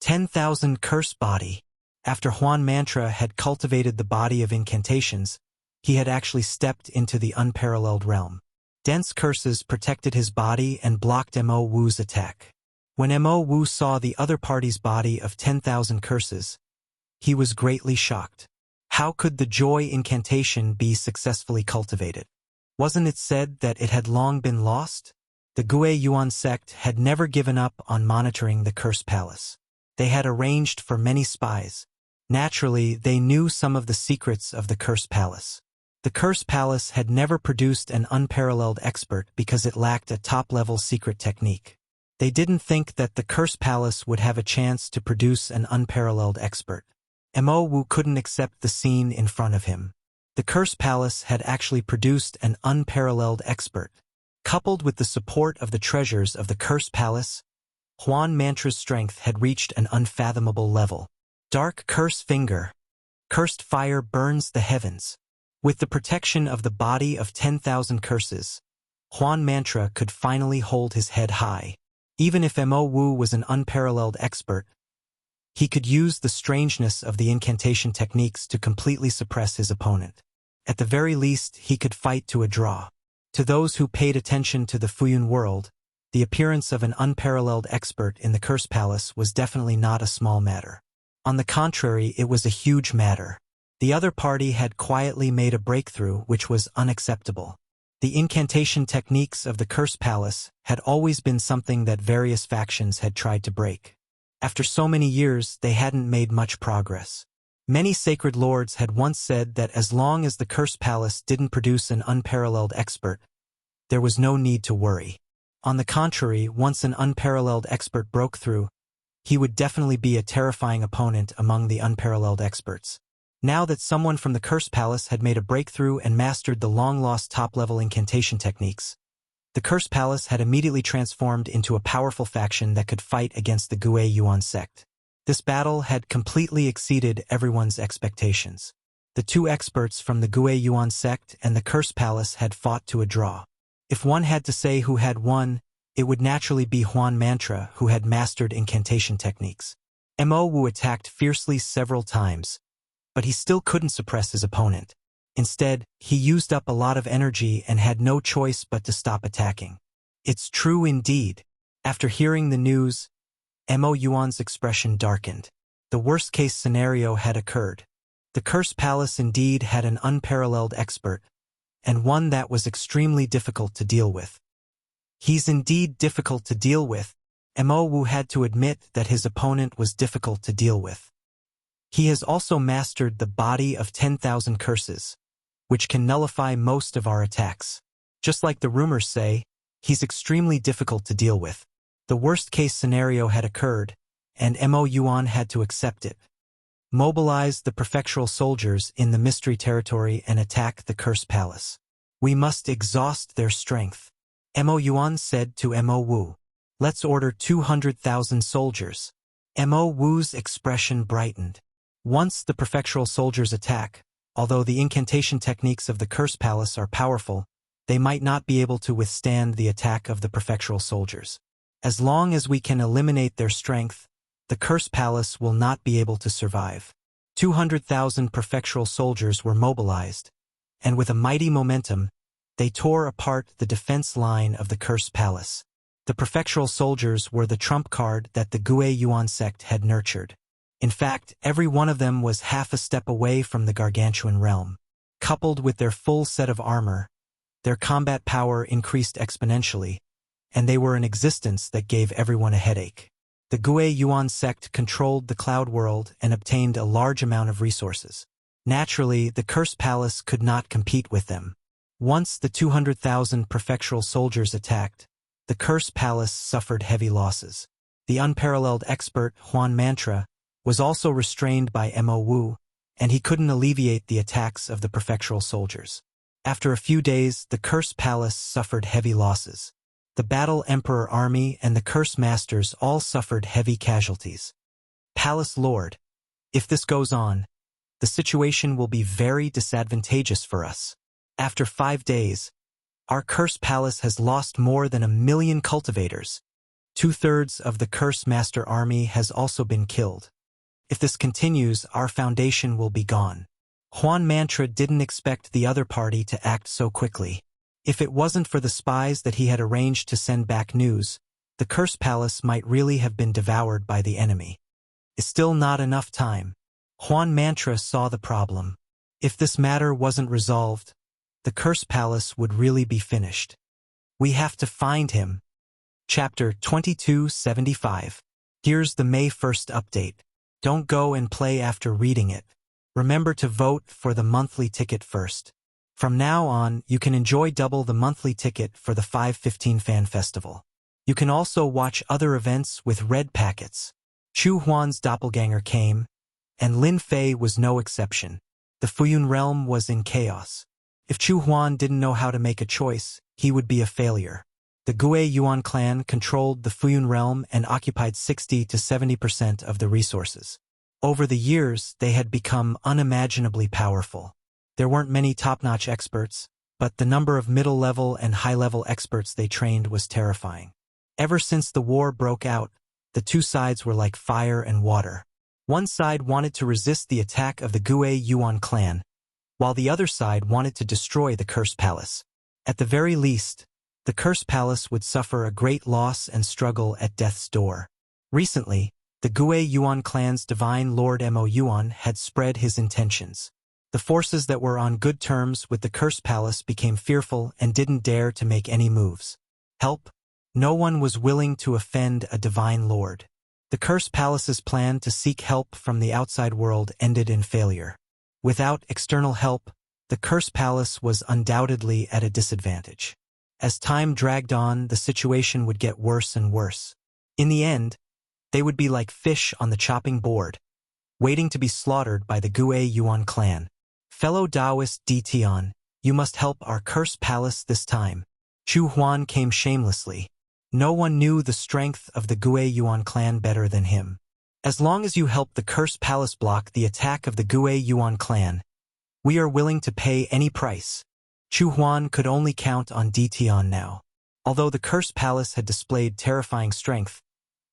10,000 curse body. After Huan Mantra had cultivated the body of incantations, he had actually stepped into the unparalleled realm. Dense curses protected his body and blocked Mo Wu's attack. When Mo Wu saw the other party's body of 10,000 curses, he was greatly shocked. How could the joy incantation be successfully cultivated? Wasn't it said that it had long been lost? The Gue Yuan sect had never given up on monitoring the Cursed Palace. They had arranged for many spies. Naturally, they knew some of the secrets of the Cursed Palace. The Cursed Palace had never produced an unparalleled expert because it lacked a top-level secret technique. They didn't think that the Cursed Palace would have a chance to produce an unparalleled expert. Mo Wu couldn't accept the scene in front of him. The Cursed Palace had actually produced an unparalleled expert. Coupled with the support of the treasures of the Cursed Palace, Huan Mantra's strength had reached an unfathomable level. Dark Curse Finger. Cursed fire burns the heavens. With the protection of the body of 10,000 curses, Huan Mantra could finally hold his head high. Even if Mo Wu was an unparalleled expert, he could use the strangeness of the incantation techniques to completely suppress his opponent. At the very least, he could fight to a draw. To those who paid attention to the Fuyun world, the appearance of an unparalleled expert in the Cursed Palace was definitely not a small matter. On the contrary, it was a huge matter. The other party had quietly made a breakthrough which was unacceptable. The incantation techniques of the Cursed Palace had always been something that various factions had tried to break. After so many years, they hadn't made much progress. Many sacred lords had once said that as long as the Cursed Palace didn't produce an unparalleled expert, there was no need to worry. On the contrary, once an unparalleled expert broke through, he would definitely be a terrifying opponent among the unparalleled experts. Now that someone from the Cursed Palace had made a breakthrough and mastered the long-lost top-level incantation techniques, the Cursed Palace had immediately transformed into a powerful faction that could fight against the Gue Yuan sect. This battle had completely exceeded everyone's expectations. The two experts from the Gue Yuan sect and the Cursed Palace had fought to a draw. If one had to say who had won, it would naturally be Huan Mantra, who had mastered incantation techniques. Mo Wu attacked fiercely several times, but he still couldn't suppress his opponent. Instead, he used up a lot of energy and had no choice but to stop attacking. It's true indeed. After hearing the news, Mo Yuan's expression darkened. The worst-case scenario had occurred. The Cursed Palace indeed had an unparalleled expert, and one that was extremely difficult to deal with. He's indeed difficult to deal with. Mo Wu had to admit that his opponent was difficult to deal with. He has also mastered the body of 10,000 curses, which can nullify most of our attacks. Just like the rumors say, he's extremely difficult to deal with. The worst-case scenario had occurred, and Mo Yuan had to accept it. Mobilize the prefectural soldiers in the mystery territory and attack the Cursed Palace. We must exhaust their strength. Mo Yuan said to Mo Wu. Let's order 200,000 soldiers. Mo Wu's expression brightened. Once the prefectural soldiers attack, although the incantation techniques of the Cursed Palace are powerful, they might not be able to withstand the attack of the prefectural soldiers. As long as we can eliminate their strength, the Cursed Palace will not be able to survive. 200,000 prefectural soldiers were mobilized, and with a mighty momentum, they tore apart the defense line of the Cursed Palace. The prefectural soldiers were the trump card that the Gue Yuan sect had nurtured. In fact, every one of them was half a step away from the gargantuan realm. Coupled with their full set of armor, their combat power increased exponentially, and they were an existence that gave everyone a headache. The Gue Yuan sect controlled the cloud world and obtained a large amount of resources. Naturally, the Cursed Palace could not compete with them. Once the 200,000 prefectural soldiers attacked, the Cursed Palace suffered heavy losses. The unparalleled expert, Huan Mantra, was also restrained by Mo Wu, and he couldn't alleviate the attacks of the prefectural soldiers. After a few days, the Cursed Palace suffered heavy losses. The Battle Emperor army and the Curse Masters all suffered heavy casualties. Palace Lord, if this goes on, the situation will be very disadvantageous for us. After 5 days, our Cursed Palace has lost more than 1 million cultivators. 2/3 of the Curse Master army has also been killed. If this continues, our foundation will be gone. Huan Mantra didn't expect the other party to act so quickly. If it wasn't for the spies that he had arranged to send back news, the Cursed Palace might really have been devoured by the enemy. It's still not enough time. Huan Mantra saw the problem. If this matter wasn't resolved, the Cursed Palace would really be finished. We have to find him. Chapter 2275. Here's the May 1st update. Don't go and play after reading it. Remember to vote for the monthly ticket first. From now on, you can enjoy double the monthly ticket for the 5/15 Fan Festival. You can also watch other events with red packets. Chu Huan's doppelganger came, and Lin Fei was no exception. The Fuyun realm was in chaos. If Chu Huan didn't know how to make a choice, he would be a failure. The Gue Yuan clan controlled the Fuyun realm and occupied 60 to 70% of the resources. Over the years, they had become unimaginably powerful. There weren't many top-notch experts, but the number of middle-level and high-level experts they trained was terrifying. Ever since the war broke out, the two sides were like fire and water. One side wanted to resist the attack of the Gue Yuan clan, while the other side wanted to destroy the Cursed Palace. At the very least, the Cursed Palace would suffer a great loss and struggle at death's door. Recently, the Gue Yuan clan's divine lord Mo Yuan had spread his intentions. The forces that were on good terms with the Cursed Palace became fearful and didn't dare to make any moves. Help? No one was willing to offend a divine lord. The Cursed Palace's plan to seek help from the outside world ended in failure. Without external help, the Cursed Palace was undoubtedly at a disadvantage. As time dragged on, the situation would get worse and worse. In the end, they would be like fish on the chopping board, waiting to be slaughtered by the Gue Yuan clan. Fellow Taoist Di Tian, you must help our Cursed Palace this time. Chu Huan came shamelessly. No one knew the strength of the Gue Yuan clan better than him. As long as you help the Cursed Palace block the attack of the Gue Yuan clan, we are willing to pay any price. Chu Huan could only count on Di Tian now. Although the Cursed Palace had displayed terrifying strength,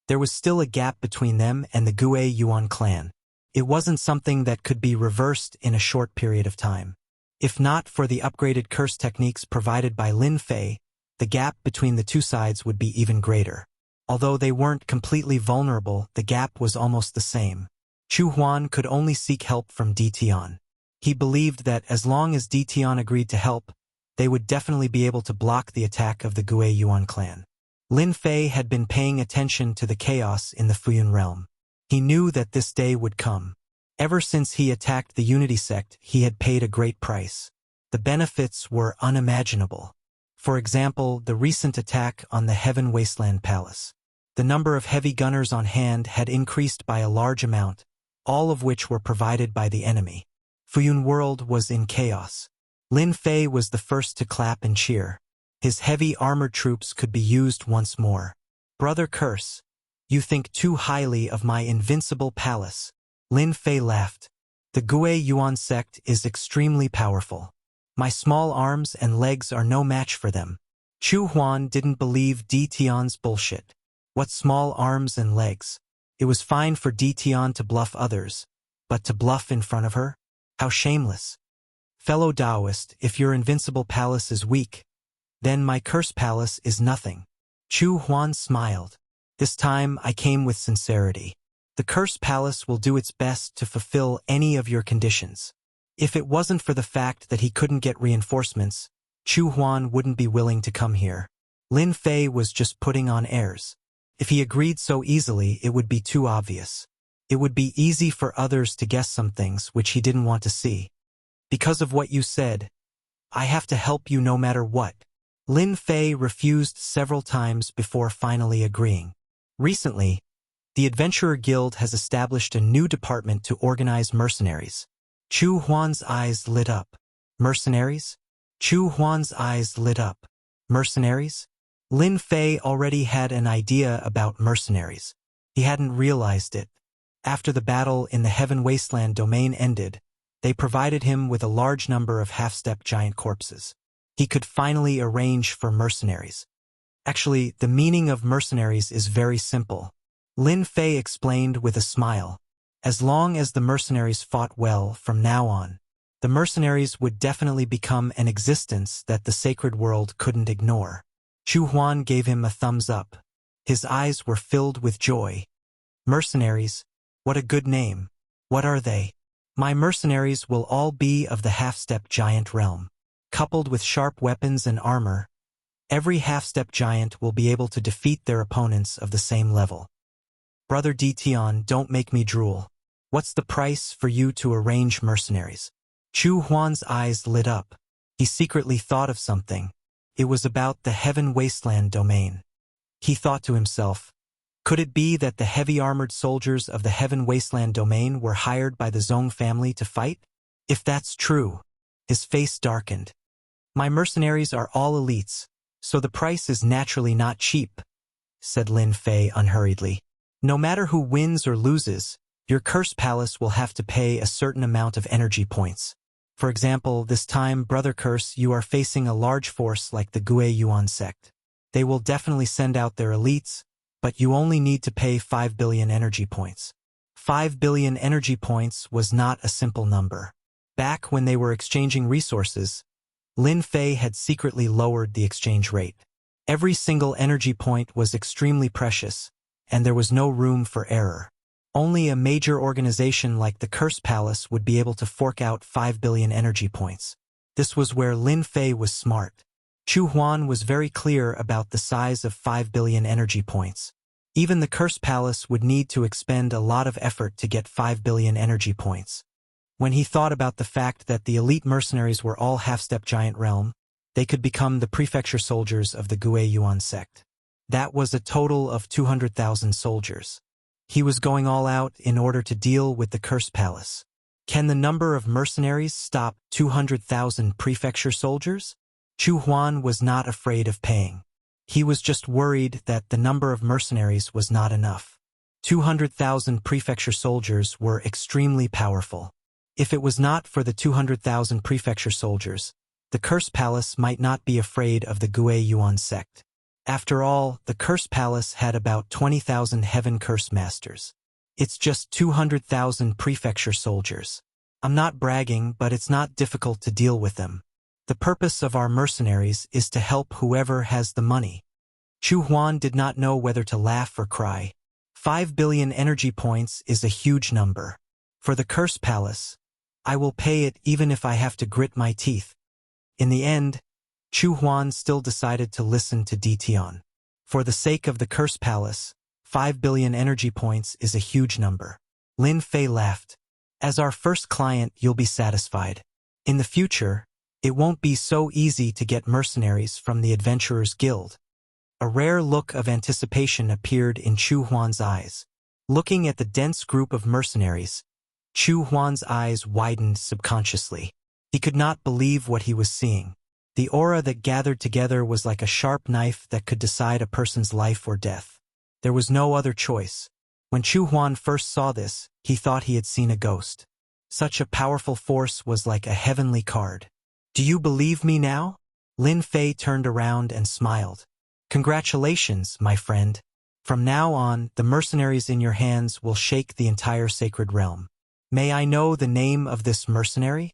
there was still a gap between them and the Gue Yuan clan. It wasn't something that could be reversed in a short period of time. If not for the upgraded curse techniques provided by Lin Fei, the gap between the two sides would be even greater. Although they weren't completely vulnerable, the gap was almost the same. Chu Huan could only seek help from Di Tian. He believed that as long as Di Tian agreed to help, they would definitely be able to block the attack of the Gue Yuan clan. Lin Fei had been paying attention to the chaos in the Fuyun realm. He knew that this day would come. Ever since he attacked the Unity sect, he had paid a great price. The benefits were unimaginable. For example, the recent attack on the Heaven Wasteland Palace. The number of heavy gunners on hand had increased by a large amount, all of which were provided by the enemy. Fuyun world was in chaos. Lin Fei was the first to clap and cheer. His heavy armored troops could be used once more. Brother Curse, you think too highly of my invincible palace. Lin Fei laughed. The Gue Yuan sect is extremely powerful. My small arms and legs are no match for them. Chu Huan didn't believe Di Tian's bullshit. What small arms and legs? It was fine for Di Tian to bluff others, but to bluff in front of her? How shameless. Fellow Taoist, if your invincible palace is weak, then my curse palace is nothing. Chu Huan smiled. This time I came with sincerity. The curse palace will do its best to fulfill any of your conditions. If it wasn't for the fact that he couldn't get reinforcements, Chu Huan wouldn't be willing to come here. Lin Fei was just putting on airs. If he agreed so easily, it would be too obvious. It would be easy for others to guess some things which he didn't want to see. Because of what you said, I have to help you no matter what. Lin Fei refused several times before finally agreeing. Recently, the Adventurer Guild has established a new department to organize mercenaries. Chu Huan's eyes lit up. Mercenaries? Chu Huan's eyes lit up. Mercenaries? Lin Fei already had an idea about mercenaries. He hadn't realized it. After the battle in the Heaven Wasteland domain ended, they provided him with a large number of half-step giant corpses. He could finally arrange for mercenaries. Actually, the meaning of mercenaries is very simple. Lin Fei explained with a smile. As long as the mercenaries fought well from now on, the mercenaries would definitely become an existence that the sacred world couldn't ignore. Chu Huan gave him a thumbs up. His eyes were filled with joy. Mercenaries, what a good name. What are they? My mercenaries will all be of the half-step giant realm. Coupled with sharp weapons and armor, every half-step giant will be able to defeat their opponents of the same level. Brother Di Tian, don't make me drool. What's the price for you to arrange mercenaries? Chu Huan's eyes lit up. He secretly thought of something. It was about the Heaven Wasteland domain. He thought to himself, could it be that the heavy armored soldiers of the Heaven Wasteland domain were hired by the Zhong family to fight? If that's true, his face darkened. My mercenaries are all elites, so the price is naturally not cheap, said Lin Fei unhurriedly. No matter who wins or loses, your curse palace will have to pay a certain amount of energy points. For example, this time, Brother Curse, you are facing a large force like the Gue Yuan sect. They will definitely send out their elites, but you only need to pay 5 billion energy points. 5 billion energy points was not a simple number. Back when they were exchanging resources, Lin Fei had secretly lowered the exchange rate. Every single energy point was extremely precious, and there was no room for error. Only a major organization like the Curse Palace would be able to fork out 5 billion energy points. This was where Lin Fei was smart. Chu Huan was very clear about the size of 5 billion energy points. Even the Curse Palace would need to expend a lot of effort to get 5 billion energy points. When he thought about the fact that the elite mercenaries were all half-step giant realm, they could become the prefecture soldiers of the Gue Yuan sect. That was a total of 200,000 soldiers. He was going all out in order to deal with the Curse Palace. Can the number of mercenaries stop 200,000 prefecture soldiers? Chu Huan was not afraid of paying. He was just worried that the number of mercenaries was not enough. 200,000 prefecture soldiers were extremely powerful. If it was not for the 200,000 prefecture soldiers, the Curse Palace might not be afraid of the Gue Yuan sect. After all, the Curse Palace had about 20,000 Heaven Curse Masters. It's just 200,000 prefecture soldiers. I'm not bragging, but it's not difficult to deal with them. The purpose of our mercenaries is to help whoever has the money. Chu Huan did not know whether to laugh or cry. 5 billion energy points is a huge number. For the Curse Palace, I will pay it even if I have to grit my teeth. In the end, Chu Huan still decided to listen to Di Tian. For the sake of the Curse Palace, 5 billion energy points is a huge number. Lin Fei laughed. As our first client, you'll be satisfied. In the future, it won't be so easy to get mercenaries from the Adventurers Guild. A rare look of anticipation appeared in Chu Huan's eyes. Looking at the dense group of mercenaries, Chu Huan's eyes widened subconsciously. He could not believe what he was seeing. The aura that gathered together was like a sharp knife that could decide a person's life or death. There was no other choice. When Chu Huan first saw this, he thought he had seen a ghost. Such a powerful force was like a heavenly card. Do you believe me now? Lin Fei turned around and smiled. Congratulations, my friend. From now on, the mercenaries in your hands will shake the entire sacred realm. May I know the name of this mercenary?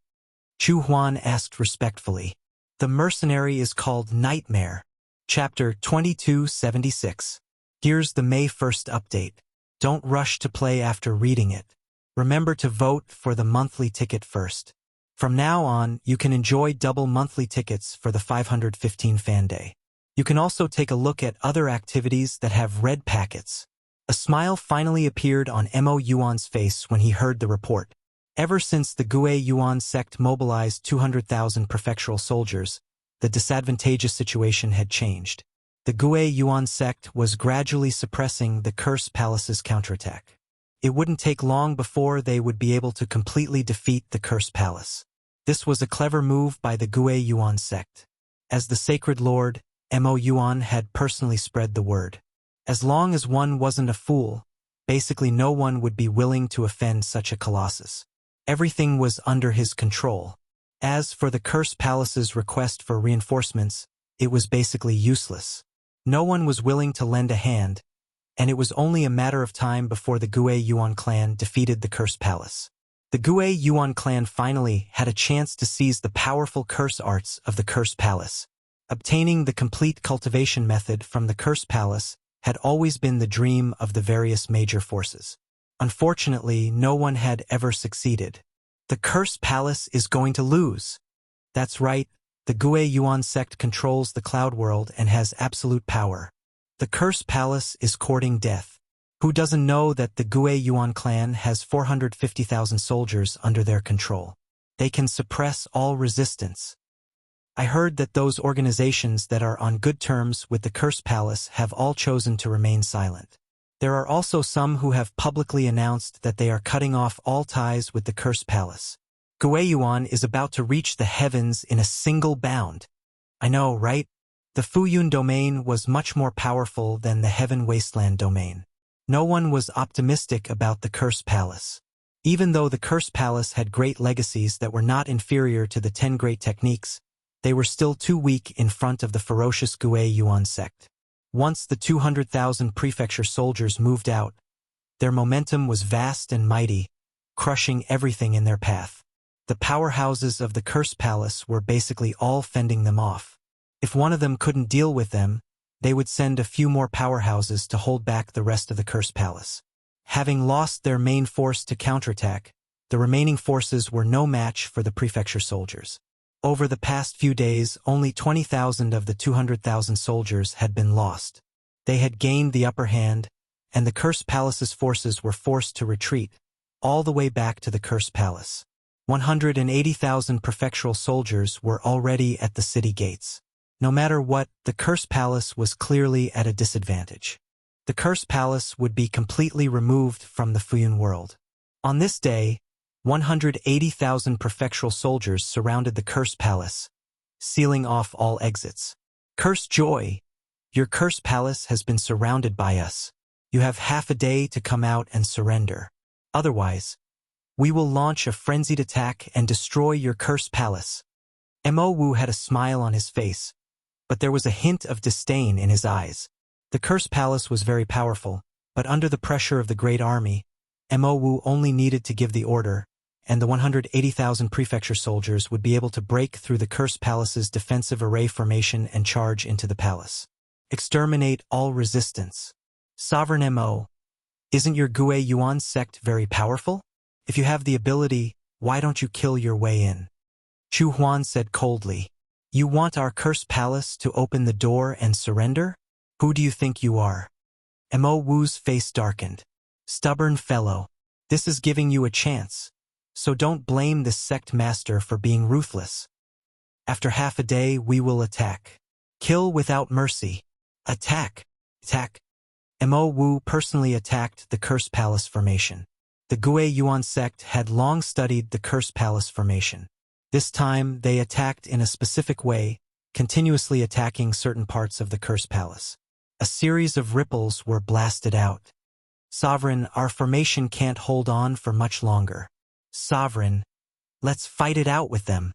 Chu Huan asked respectfully. The mercenary is called Nightmare. Chapter 2276. Here's the May 1st update. Don't rush to play after reading it. Remember to vote for the monthly ticket first. From now on, you can enjoy double monthly tickets for the 515 fan day. You can also take a look at other activities that have red packets. A smile finally appeared on Mo Yuan's face when he heard the report. Ever since the Gue Yuan sect mobilized 200,000 prefectural soldiers, the disadvantageous situation had changed. The Gue Yuan sect was gradually suppressing the Curse Palace's counterattack. It wouldn't take long before they would be able to completely defeat the Curse Palace. This was a clever move by the Gue Yuan sect. As the Sacred Lord, Mo Yuan had personally spread the word. As long as one wasn't a fool, basically no one would be willing to offend such a colossus. Everything was under his control. As for the Curse Palace's request for reinforcements, it was basically useless. No one was willing to lend a hand, and it was only a matter of time before the Gue Yuan clan defeated the Curse Palace. The Gue Yuan clan finally had a chance to seize the powerful curse arts of the Curse Palace. Obtaining the complete cultivation method from the Curse Palace had always been the dream of the various major forces. Unfortunately, no one had ever succeeded. The Curse Palace is going to lose. That's right, the Gue Yuan sect controls the Cloud World and has absolute power. The Curse Palace is courting death. Who doesn't know that the Gue Yuan clan has 450,000 soldiers under their control? They can suppress all resistance. I heard that those organizations that are on good terms with the Curse Palace have all chosen to remain silent. There are also some who have publicly announced that they are cutting off all ties with the Curse Palace. Gue Yuan is about to reach the heavens in a single bound. I know, right? The Fuyun domain was much more powerful than the Heaven Wasteland domain. No one was optimistic about the Curse Palace. Even though the Curse Palace had great legacies that were not inferior to the 10 great techniques, they were still too weak in front of the ferocious Gue Yuan sect. Once the 200,000 prefecture soldiers moved out, their momentum was vast and mighty, crushing everything in their path. The powerhouses of the Curse Palace were basically all fending them off. If one of them couldn't deal with them, they would send a few more powerhouses to hold back the rest of the Curse Palace. Having lost their main force to counterattack, the remaining forces were no match for the prefecture soldiers. Over the past few days, only 20,000 of the 200,000 soldiers had been lost. They had gained the upper hand, and the Curse Palace's forces were forced to retreat, all the way back to the Curse Palace. 180,000 prefectural soldiers were already at the city gates. No matter what, the Curse Palace was clearly at a disadvantage. The Curse Palace would be completely removed from the Fuyun world. On this day, 180,000 prefectural soldiers surrounded the Curse Palace, sealing off all exits. Curse Joy, your Curse Palace has been surrounded by us. You have half a day to come out and surrender. Otherwise, we will launch a frenzied attack and destroy your Curse Palace. Mo Wu had a smile on his face, but there was a hint of disdain in his eyes. The Curse Palace was very powerful, but under the pressure of the Great Army, Mo Wu only needed to give the order, and the 180,000 prefecture soldiers would be able to break through the Curse Palace's defensive array formation and charge into the palace. Exterminate all resistance. Sovereign Mo, isn't your Gue Yuan sect very powerful? If you have the ability, why don't you kill your way in? Chu Huan said coldly. You want our cursed palace to open the door and surrender? Who do you think you are? Mo Wu's face darkened. Stubborn fellow. This is giving you a chance. So don't blame this sect master for being ruthless. After half a day, we will attack. Kill without mercy. Attack. Attack. Mo Wu personally attacked the Cursed Palace formation. The Gue Yuan sect had long studied the Cursed Palace formation. This time, they attacked in a specific way, continuously attacking certain parts of the Cursed Palace. A series of ripples were blasted out. Sovereign, our formation can't hold on for much longer. Sovereign, let's fight it out with them.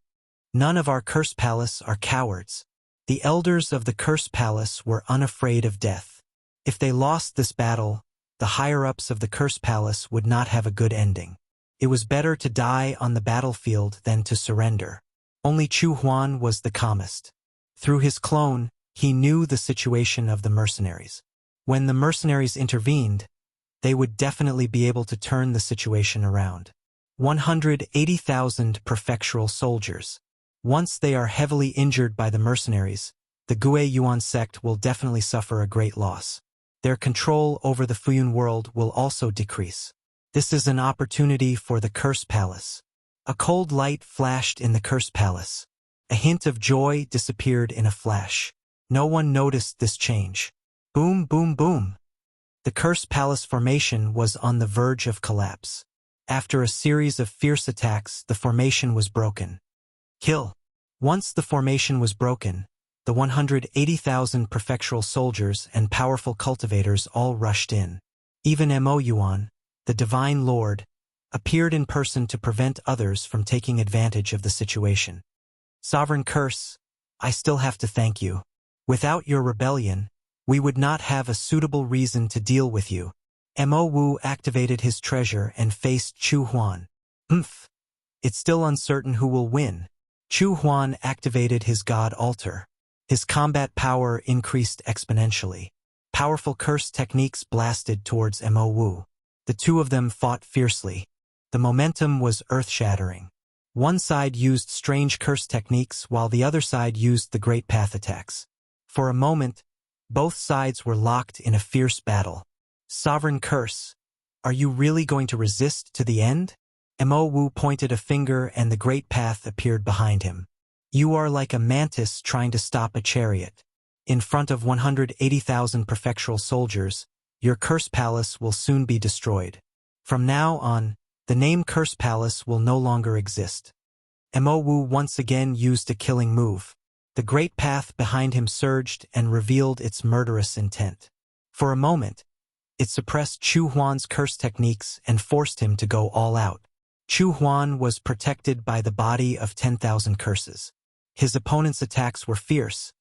None of our Cursed Palace are cowards. The elders of the Cursed Palace were unafraid of death. If they lost this battle, the higher-ups of the Cursed Palace would not have a good ending. It was better to die on the battlefield than to surrender. Only Chu Huan was the calmest. Through his clone, he knew the situation of the mercenaries. When the mercenaries intervened, they would definitely be able to turn the situation around. 180,000 prefectural soldiers. Once they are heavily injured by the mercenaries, the Gue Yuan sect will definitely suffer a great loss. Their control over the Fuyun world will also decrease. This is an opportunity for the Cursed Palace. A cold light flashed in the Cursed Palace. A hint of joy disappeared in a flash. No one noticed this change. Boom, boom, boom. The Cursed Palace formation was on the verge of collapse. After a series of fierce attacks, the formation was broken. Kill. Once the formation was broken, the 180,000 prefectural soldiers and powerful cultivators all rushed in. Even Mo Yuan, the Divine Lord, appeared in person to prevent others from taking advantage of the situation. Sovereign Curse, I still have to thank you. Without your rebellion, we would not have a suitable reason to deal with you. Mo Wu activated his treasure and faced Chu Huan. It's still uncertain who will win. Chu Huan activated his god altar. His combat power increased exponentially. Powerful curse techniques blasted towards Mo Wu. The two of them fought fiercely. The momentum was earth-shattering. One side used strange curse techniques while the other side used the Great Path attacks. For a moment, both sides were locked in a fierce battle. Sovereign Curse, are you really going to resist to the end? Mo Wu pointed a finger and the Great Path appeared behind him. You are like a mantis trying to stop a chariot. In front of 180,000 prefectural soldiers, your Curse Palace will soon be destroyed. From now on, the name Curse Palace will no longer exist. Mo Wu once again used a killing move. The Great Path behind him surged and revealed its murderous intent. For a moment, it suppressed Chu Huan's curse techniques and forced him to go all out. Chu Huan was protected by the body of 10,000 curses. His opponent's attacks were fierce,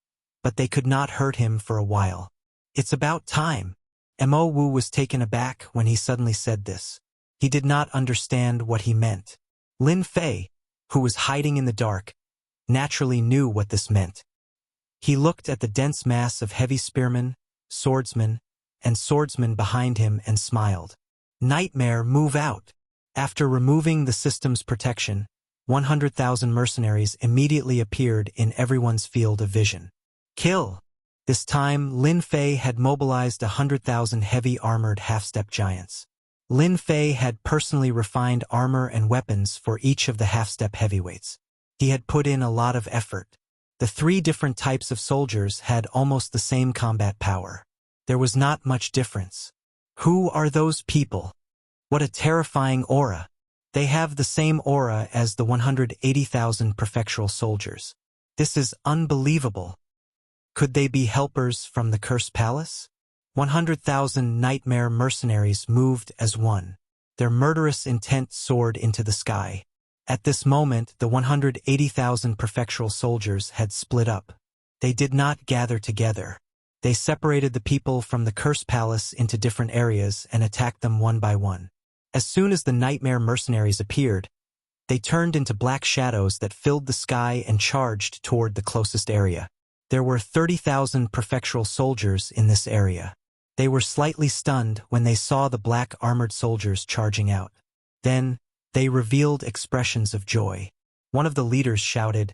but they could not hurt him for a while. It's about time. Mo Wu was taken aback when he suddenly said this. He did not understand what he meant. Lin Fei, who was hiding in the dark, naturally knew what this meant. He looked at the dense mass of heavy spearmen, swordsmen, and swordsmen behind him and smiled. Nightmare, move out. After removing the system's protection, 100,000 mercenaries immediately appeared in everyone's field of vision. Kill! This time, Lin Fei had mobilized 100,000 heavy armored half-step giants. Lin Fei had personally refined armor and weapons for each of the half-step heavyweights. He had put in a lot of effort. The three different types of soldiers had almost the same combat power. There was not much difference. Who are those people? What a terrifying aura. They have the same aura as the 180,000 prefectural soldiers. This is unbelievable. Could they be helpers from the Cursed Palace? 100,000 nightmare mercenaries moved as one. Their murderous intent soared into the sky. At this moment, the 180,000 prefectural soldiers had split up. They did not gather together. They separated the people from the Cursed Palace into different areas and attacked them one by one. As soon as the nightmare mercenaries appeared, they turned into black shadows that filled the sky and charged toward the closest area. There were 30,000 prefectural soldiers in this area. They were slightly stunned when they saw the black armored soldiers charging out. Then, they revealed expressions of joy. One of the leaders shouted,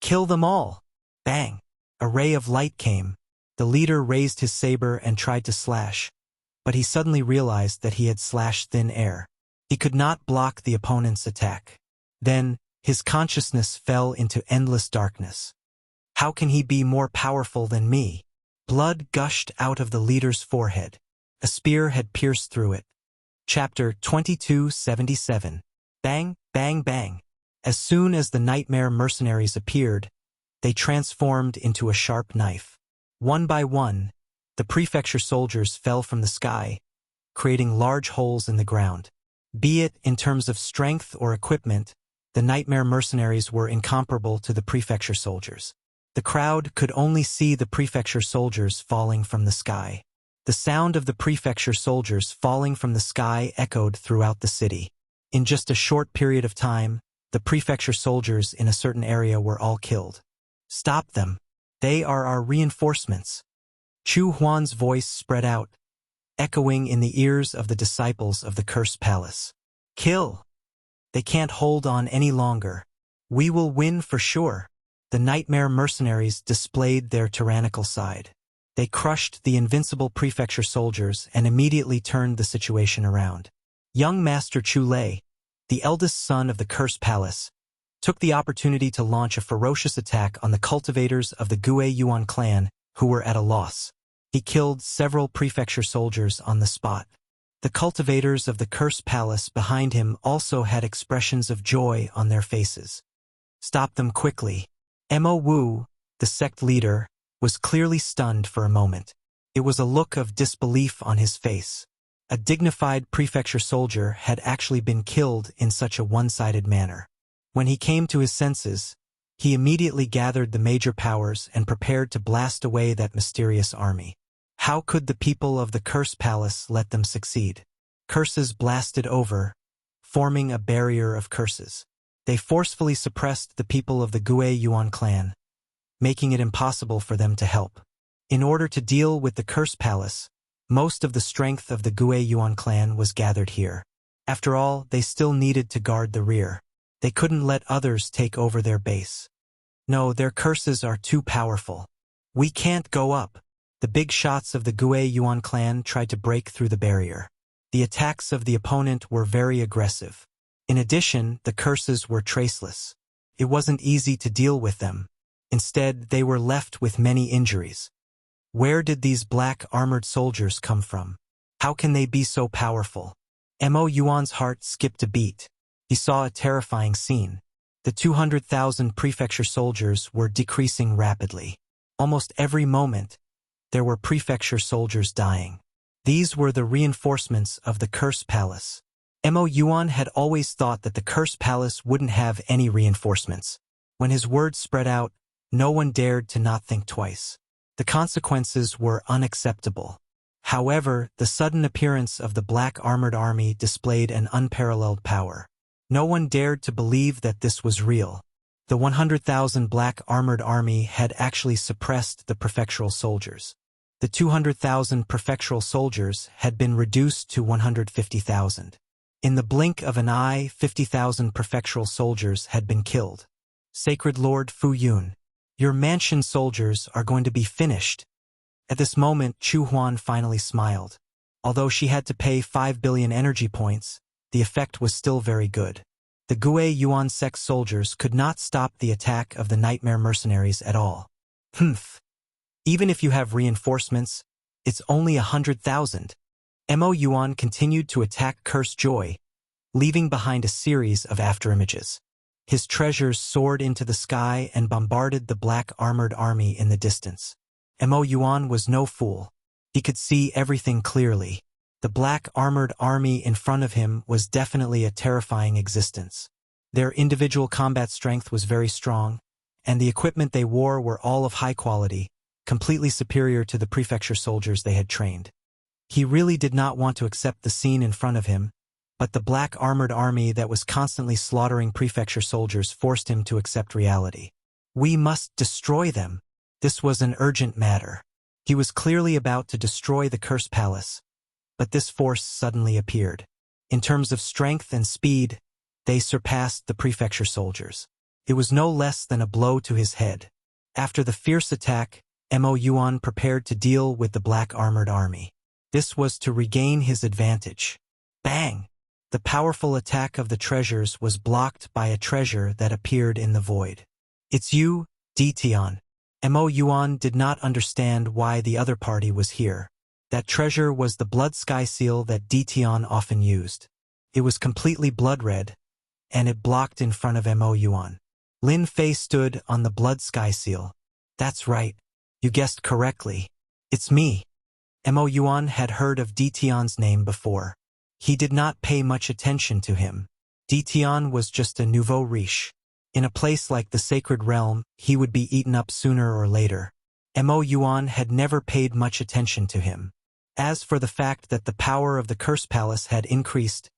"Kill them all! Bang! A ray of light came. The leader raised his saber and tried to slash, but he suddenly realized that he had slashed thin air. He could not block the opponent's attack. Then, his consciousness fell into endless darkness. How can he be more powerful than me? Blood gushed out of the leader's forehead. A spear had pierced through it. Chapter 2277. Bang, bang, bang. As soon as the nightmare mercenaries appeared, they transformed into a sharp knife. One by one, the prefecture soldiers fell from the sky, creating large holes in the ground. Be it in terms of strength or equipment, the nightmare mercenaries were incomparable to the prefecture soldiers. The crowd could only see the prefecture soldiers falling from the sky. The sound of the prefecture soldiers falling from the sky echoed throughout the city. In just a short period of time, the prefecture soldiers in a certain area were all killed. Stop them. They are our reinforcements. Chu Huan's voice spread out, echoing in the ears of the disciples of the Cursed Palace. Kill! They can't hold on any longer. We will win for sure. The nightmare mercenaries displayed their tyrannical side. They crushed the invincible prefecture soldiers and immediately turned the situation around. Young Master Chu Lei, the eldest son of the Cursed Palace, took the opportunity to launch a ferocious attack on the cultivators of the Gue Yuan clan who were at a loss. He killed several prefecture soldiers on the spot. The cultivators of the Cursed Palace behind him also had expressions of joy on their faces. Stop them quickly. Mo Wu, the sect leader, was clearly stunned for a moment. It was a look of disbelief on his face. A dignified prefecture soldier had actually been killed in such a one-sided manner. When he came to his senses, he immediately gathered the major powers and prepared to blast away that mysterious army. How could the people of the Cursed Palace let them succeed? Curses blasted over, forming a barrier of curses. They forcefully suppressed the people of the Gue Yuan clan, making it impossible for them to help. In order to deal with the Cursed Palace, most of the strength of the Gue Yuan clan was gathered here. After all, they still needed to guard the rear. They couldn't let others take over their base. No, their curses are too powerful. We can't go up. The big shots of the Gue Yuan clan tried to break through the barrier. The attacks of the opponent were very aggressive. In addition, the curses were traceless. It wasn't easy to deal with them. Instead, they were left with many injuries. Where did these black armored soldiers come from? How can they be so powerful? Mo Yuan's heart skipped a beat. He saw a terrifying scene. The 200,000 prefecture soldiers were decreasing rapidly. Almost every moment, there were prefecture soldiers dying. These were the reinforcements of the Cursed Palace. Mo Yuan had always thought that the Cursed Palace wouldn't have any reinforcements. When his words spread out, no one dared to not think twice. The consequences were unacceptable. However, the sudden appearance of the black armored army displayed an unparalleled power. No one dared to believe that this was real. The 100,000 black armored army had actually suppressed the prefectural soldiers. The 200,000 prefectural soldiers had been reduced to 150,000. In the blink of an eye, 50,000 prefectural soldiers had been killed. Sacred Lord Fu Yun, your mansion soldiers are going to be finished. At this moment, Chu Huan finally smiled. Although she had to pay 5 billion energy points, the effect was still very good. The Gue Yuan sect soldiers could not stop the attack of the nightmare mercenaries at all. Humph. Even if you have reinforcements, it's only 100,000. Mo Yuan continued to attack Cursed Joy, leaving behind a series of afterimages. His treasures soared into the sky and bombarded the black armored army in the distance. Mo Yuan was no fool. He could see everything clearly. The black armored army in front of him was definitely a terrifying existence. Their individual combat strength was very strong, and the equipment they wore were all of high quality, completely superior to the prefecture soldiers they had trained. He really did not want to accept the scene in front of him, but the black armored army that was constantly slaughtering prefecture soldiers forced him to accept reality. We must destroy them. This was an urgent matter. He was clearly about to destroy the Cursed Palace, but this force suddenly appeared. In terms of strength and speed, they surpassed the prefecture soldiers. It was no less than a blow to his head. After the fierce attack, Mo Yuan prepared to deal with the black armored army. This was to regain his advantage. Bang! The powerful attack of the treasures was blocked by a treasure that appeared in the void. It's you, Ditian. Mo Yuan did not understand why the other party was here. That treasure was the blood sky seal that Ditian often used. It was completely blood red, and it blocked in front of Mo Yuan. Lin Fei stood on the blood sky seal. That's right. You guessed correctly. It's me. Mo Yuan had heard of Ditian's name before. He did not pay much attention to him. Ditian was just a nouveau riche. In a place like the Sacred Realm, he would be eaten up sooner or later. Mo Yuan had never paid much attention to him. As for the fact that the power of the Curse Palace had increased,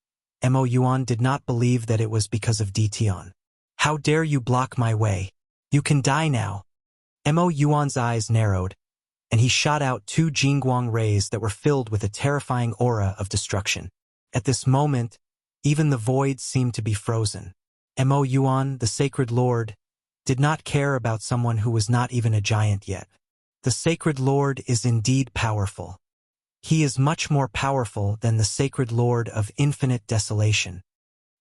Mo Yuan did not believe that it was because of Ditian. How dare you block my way? You can die now. Mo Yuan's eyes narrowed, and he shot out 2 Jingguang rays that were filled with a terrifying aura of destruction. At this moment, even the void seemed to be frozen. Mo Yuan, the Sacred Lord, did not care about someone who was not even a giant yet. The Sacred Lord is indeed powerful. He is much more powerful than the Sacred Lord of Infinite Desolation.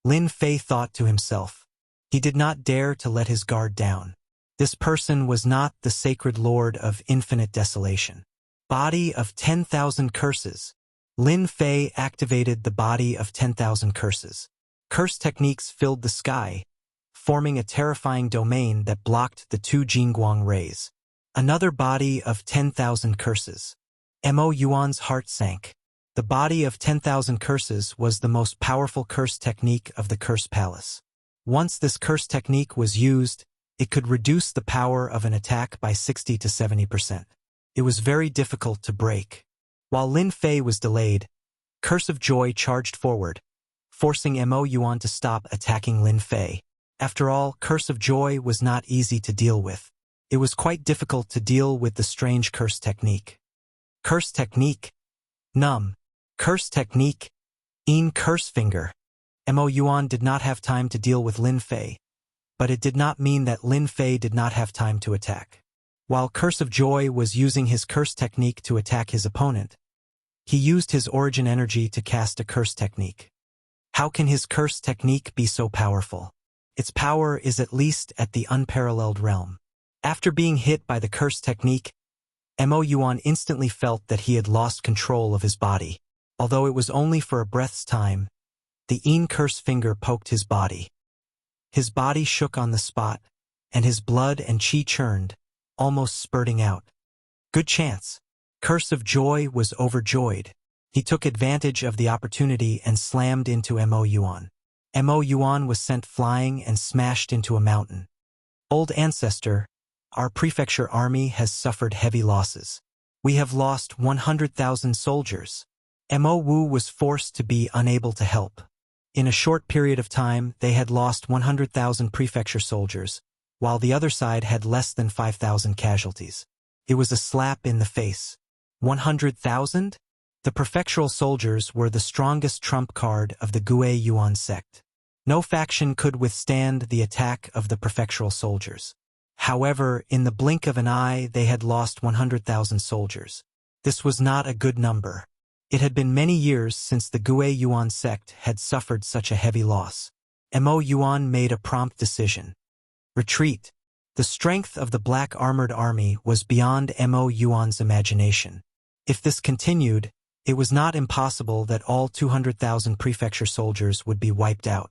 Lin Fei thought to himself. He did not dare to let his guard down. This person was not the Sacred Lord of Infinite Desolation. Body of 10,000 curses. Lin Fei activated the body of 10,000 curses. Curse techniques filled the sky, forming a terrifying domain that blocked the 2 Jingguang rays. Another body of 10,000 curses. Mo Yuan's heart sank. The body of 10,000 curses was the most powerful curse technique of the Curse Palace. Once this curse technique was used, it could reduce the power of an attack by 60 to 70%. It was very difficult to break. While Lin Fei was delayed, Curse of Joy charged forward, forcing Mo Yuan to stop attacking Lin Fei. After all, Curse of Joy was not easy to deal with. It was quite difficult to deal with the strange curse technique. Curse technique. Num. Curse technique. Curse finger. Mo Yuan did not have time to deal with Lin Fei, but it did not mean that Lin Fei did not have time to attack. While Curse of Joy was using his curse technique to attack his opponent, he used his origin energy to cast a curse technique. How can his curse technique be so powerful? Its power is at least at the unparalleled realm. After being hit by the curse technique, Mo Yuan instantly felt that he had lost control of his body. Although it was only for a breath's time, the curse finger poked his body. His body shook on the spot, and his blood and qi churned, almost spurting out. Good chance. Curse of Joy was overjoyed. He took advantage of the opportunity and slammed into Mo Yuan. Mo Yuan was sent flying and smashed into a mountain. Old ancestor, our prefecture army has suffered heavy losses. We have lost 100,000 soldiers. Mo Wu was forced to be unable to help. In a short period of time, they had lost 100,000 prefecture soldiers, while the other side had less than 5,000 casualties. It was a slap in the face. 100,000? The prefectural soldiers were the strongest trump card of the Gue Yuan sect. No faction could withstand the attack of the prefectural soldiers. However, in the blink of an eye, they had lost 100,000 soldiers. This was not a good number. It had been many years since the Gue Yuan sect had suffered such a heavy loss. Mo Yuan made a prompt decision. Retreat. The strength of the black armored army was beyond Mo Yuan's imagination. If this continued, it was not impossible that all 200,000 prefecture soldiers would be wiped out.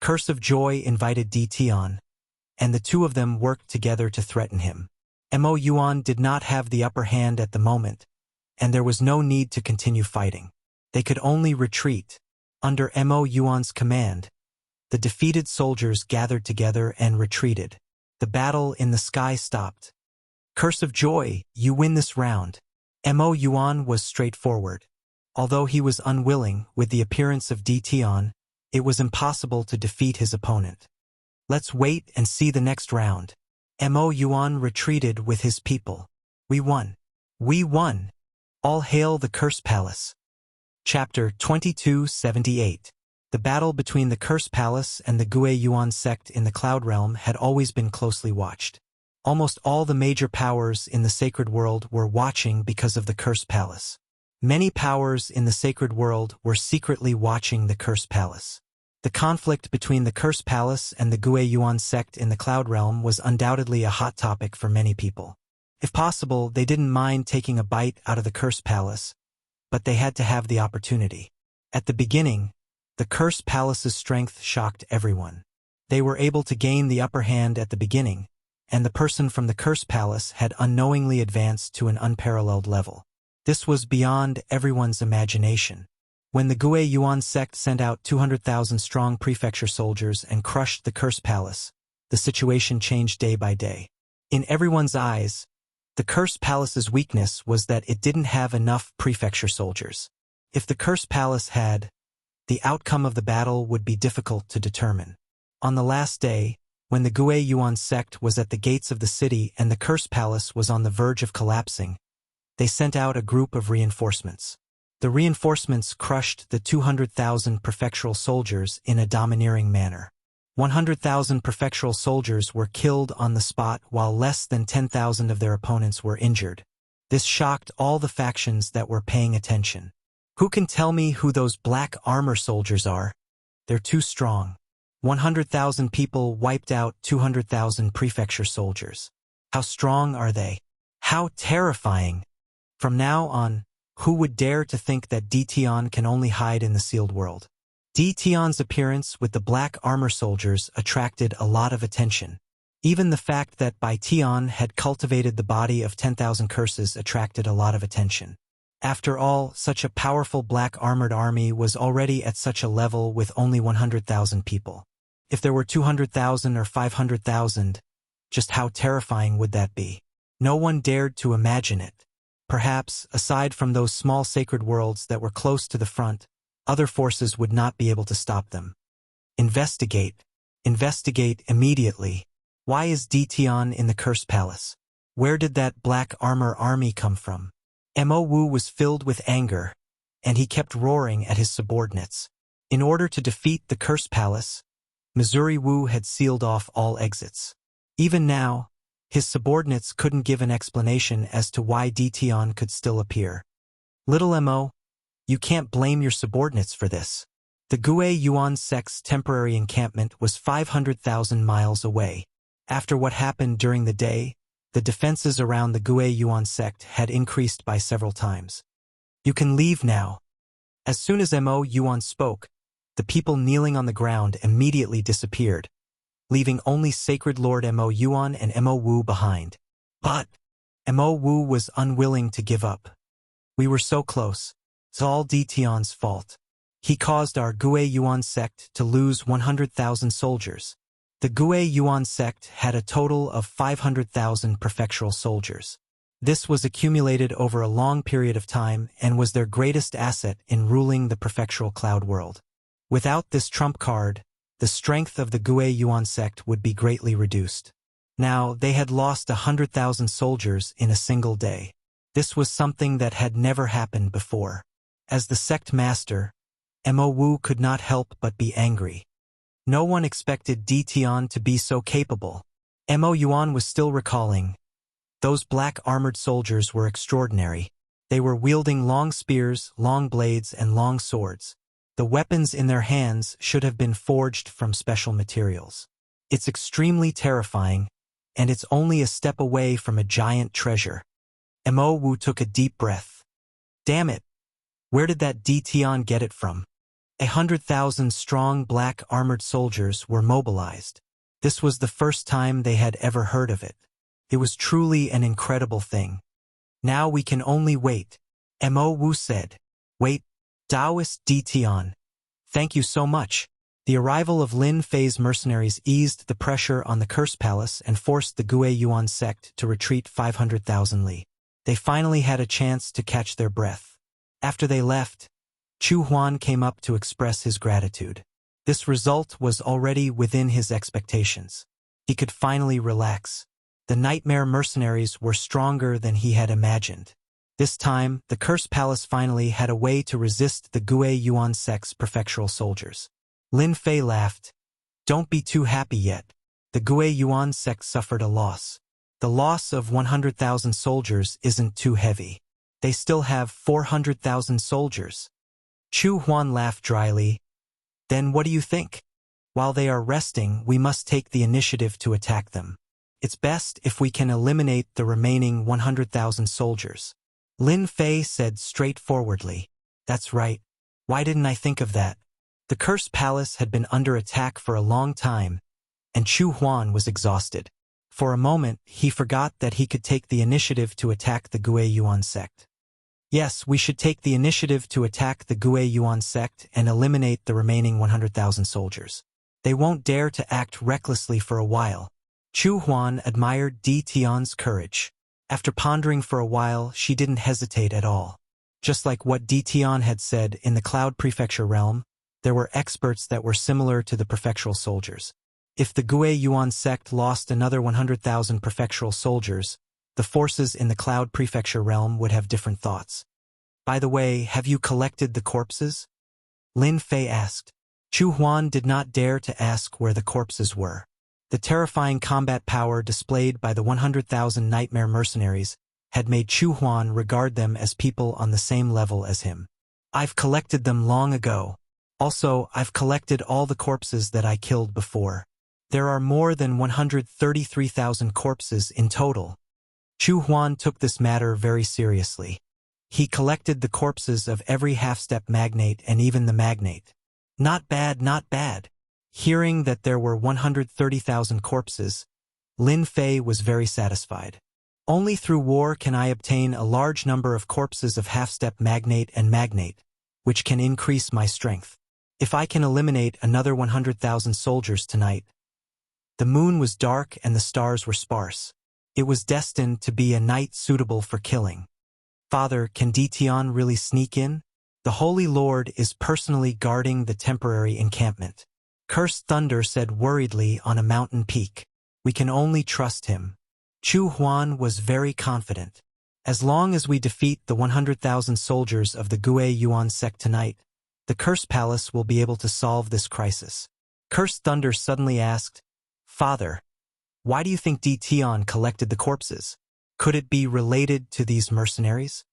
Curse of Joy invited Ditian, and the two of them worked together to threaten him. Mo Yuan did not have the upper hand at the moment, and there was no need to continue fighting. They could only retreat. Under Mo Yuan's command, the defeated soldiers gathered together and retreated. The battle in the sky stopped. Curse of Joy, you win this round. Mo Yuan was straightforward. Although he was unwilling, with the appearance of Ditian, it was impossible to defeat his opponent. Let's wait and see the next round. Mo Yuan retreated with his people. We won. We won. All hail the Curse Palace. Chapter 2278. The battle between the Curse Palace and the Gue Yuan sect in the Cloud Realm had always been closely watched. Almost all the major powers in the sacred world were watching because of the cursed palace. Many powers in the sacred world were secretly watching the cursed palace. The conflict between the cursed palace and the Gue Yuan sect in the Cloud Realm was undoubtedly a hot topic for many people. If possible, they didn't mind taking a bite out of the cursed palace, but they had to have the opportunity. At the beginning, the cursed palace's strength shocked everyone. They were able to gain the upper hand at the beginning, and the person from the cursed palace had unknowingly advanced to an unparalleled level. This was beyond everyone's imagination. When the Gue Yuan sect sent out 200,000 strong prefecture soldiers and crushed the cursed palace, the situation changed day by day. In everyone's eyes, the cursed palace's weakness was that it didn't have enough prefecture soldiers. If the cursed palace had, the outcome of the battle would be difficult to determine. On the last day, when the Gue Yuan sect was at the gates of the city and the cursed palace was on the verge of collapsing, they sent out a group of reinforcements. The reinforcements crushed the 200,000 prefectural soldiers in a domineering manner. 100,000 prefectural soldiers were killed on the spot while less than 10,000 of their opponents were injured. This shocked all the factions that were paying attention. Who can tell me who those black armor soldiers are? They're too strong. 100,000 people wiped out 200,000 prefecture soldiers. How strong are they? How terrifying! From now on, who would dare to think that Dition can only hide in the sealed world? Dition's appearance with the black armor soldiers attracted a lot of attention. Even the fact that Dition had cultivated the body of 10,000 curses attracted a lot of attention. After all, such a powerful black armored army was already at such a level with only 100,000 people. If there were 200,000 or 500,000, just how terrifying would that be? No one dared to imagine it. Perhaps, aside from those small sacred worlds that were close to the front, other forces would not be able to stop them. Investigate. Investigate immediately. Why is Dition in the Cursed Palace? Where did that black armor army come from? Mo Wu was filled with anger, and he kept roaring at his subordinates. In order to defeat the Cursed Palace, Missouri Wu had sealed off all exits. Even now, his subordinates couldn't give an explanation as to why Dition could still appear. Little Mo, you can't blame your subordinates for this. The Gue Yuan sect's temporary encampment was 500,000 miles away. After what happened during the day, the defenses around the Gue Yuan sect had increased by several times. You can leave now. As soon as Mo Yuan spoke, the people kneeling on the ground immediately disappeared, leaving only Sacred Lord Mo Yuan and Mo Wu behind. But Mo Wu was unwilling to give up. We were so close. It's all Dition's fault. He caused our Gue Yuan sect to lose 100,000 soldiers. The Gue Yuan sect had a total of 500,000 prefectural soldiers. This was accumulated over a long period of time and was their greatest asset in ruling the prefectural cloud world. Without this trump card, the strength of the Gue Yuan sect would be greatly reduced. Now, they had lost 100,000 soldiers in a single day. This was something that had never happened before. As the sect master, Mo Wu could not help but be angry. No one expected Dition to be so capable. Mo Yuan was still recalling. Those black armored soldiers were extraordinary. They were wielding long spears, long blades, and long swords. The weapons in their hands should have been forged from special materials. It's extremely terrifying, and it's only a step away from a giant treasure. Mo Wu took a deep breath. Damn it! Where did that Dition get it from? 100,000 strong black armored soldiers were mobilized. This was the first time they had ever heard of it. It was truly an incredible thing. Now we can only wait. Mo Wu said. Wait, Taoist Dition. Thank you so much. The arrival of Lin Fei's mercenaries eased the pressure on the Cursed Palace and forced the Gue Yuan sect to retreat 500,000 li. They finally had a chance to catch their breath. After they left, Chu Huan came up to express his gratitude. This result was already within his expectations. He could finally relax. The nightmare mercenaries were stronger than he had imagined. This time, the Cursed Palace finally had a way to resist the Gue Yuan sect's prefectural soldiers. Lin Fei laughed. Don't be too happy yet. The Gue Yuan sect suffered a loss. The loss of 100,000 soldiers isn't too heavy. They still have 400,000 soldiers. Chu Huan laughed dryly. Then what do you think? While they are resting, we must take the initiative to attack them. It's best if we can eliminate the remaining 100,000 soldiers. Lin Fei said straightforwardly. That's right. Why didn't I think of that? The cursed palace had been under attack for a long time, and Chu Huan was exhausted. For a moment, he forgot that he could take the initiative to attack the Gue Yuan sect. Yes, we should take the initiative to attack the Gue Yuan sect and eliminate the remaining 100,000 soldiers. They won't dare to act recklessly for a while. Chu Huan admired Di Tian's courage. After pondering for a while, she didn't hesitate at all. Just like what Di Tian had said in the Cloud Prefecture realm, there were experts that were similar to the prefectural soldiers. If the Gue Yuan sect lost another 100,000 prefectural soldiers, the forces in the Cloud Prefecture realm would have different thoughts. By the way, have you collected the corpses? Lin Fei asked. Chu Huan did not dare to ask where the corpses were. The terrifying combat power displayed by the 100,000 nightmare mercenaries had made Chu Huan regard them as people on the same level as him. I've collected them long ago. Also, I've collected all the corpses that I killed before. There are more than 133,000 corpses in total. Chu Huan took this matter very seriously. He collected the corpses of every half-step magnate and even the magnate. Not bad, not bad. Hearing that there were 130,000 corpses, Lin Fei was very satisfied. Only through war can I obtain a large number of corpses of half-step magnate and magnate, which can increase my strength. If I can eliminate another 100,000 soldiers tonight. The moon was dark and the stars were sparse. It was destined to be a night suitable for killing. Father, can Di Tian really sneak in? The Holy Lord is personally guarding the temporary encampment. Cursed Thunder said worriedly on a mountain peak. We can only trust him. Chu Huan was very confident. As long as we defeat the 100,000 soldiers of the Gue Yuan sect tonight, the Cursed Palace will be able to solve this crisis. Cursed Thunder suddenly asked, Father, why do you think Di Tian collected the corpses? Could it be related to these mercenaries?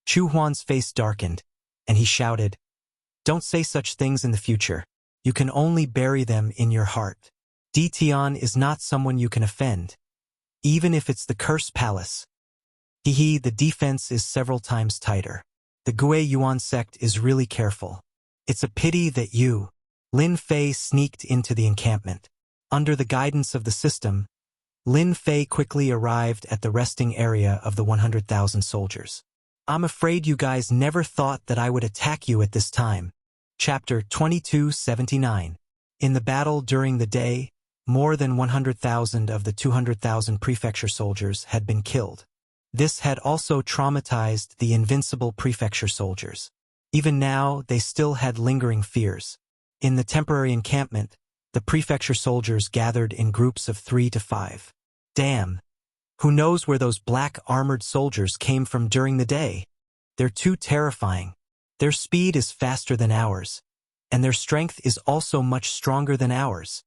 Chu Huan's face darkened, and he shouted, Don't say such things in the future. You can only bury them in your heart. Di Tian is not someone you can offend, even if it's the Cursed Palace. The defense is several times tighter. The Gue Yuan sect is really careful. It's a pity that you, Lin Fei, sneaked into the encampment. Under the guidance of the system, Lin Fei quickly arrived at the resting area of the 100,000 soldiers. I'm afraid you guys never thought that I would attack you at this time. Chapter 2279. In the battle during the day, more than 100,000 of the 200,000 prefecture soldiers had been killed. This had also traumatized the invincible prefecture soldiers. Even now, they still had lingering fears. In the temporary encampment, the prefecture soldiers gathered in groups of 3 to 5. Damn! Who knows where those black armored soldiers came from during the day? They're too terrifying. Their speed is faster than ours, and their strength is also much stronger than ours.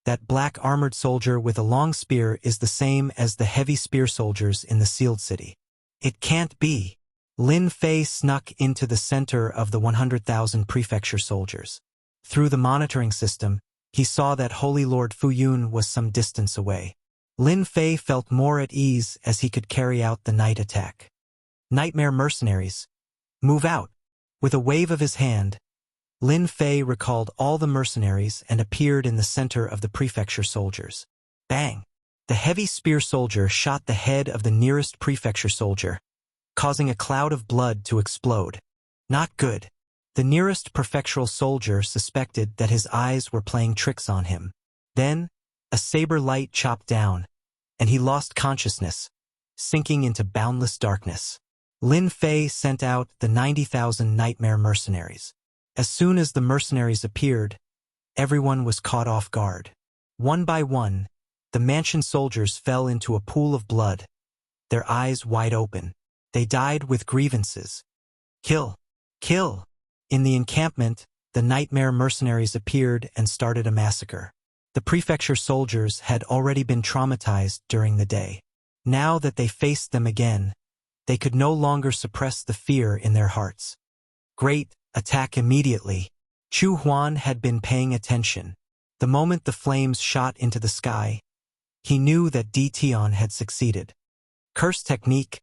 That black armored soldier with a long spear is the same as the heavy spear soldiers in the sealed city. It can't be. Lin Fei snuck into the center of the 100,000 prefecture soldiers. Through the monitoring system, he saw that Holy Lord Fuyun was some distance away. Lin Fei felt more at ease as he could carry out the night attack. Nightmare mercenaries, move out! With a wave of his hand, Lin Fei recalled all the mercenaries and appeared in the center of the prefecture soldiers. Bang! The heavy spear soldier shot the head of the nearest prefecture soldier, causing a cloud of blood to explode. Not good. The nearest prefectural soldier suspected that his eyes were playing tricks on him. Then, a saber light chopped down, and he lost consciousness, sinking into boundless darkness. Lin Fei sent out the 90,000 nightmare mercenaries. As soon as the mercenaries appeared, everyone was caught off guard. One by one, the mansion soldiers fell into a pool of blood, their eyes wide open. They died with grievances. Kill! Kill! In the encampment, the nightmare mercenaries appeared and started a massacre. The prefecture soldiers had already been traumatized during the day. Now that they faced them again, they could no longer suppress the fear in their hearts. Great, attack immediately. Chu Huan had been paying attention. The moment the flames shot into the sky, he knew that Di Tian had succeeded. Curse technique,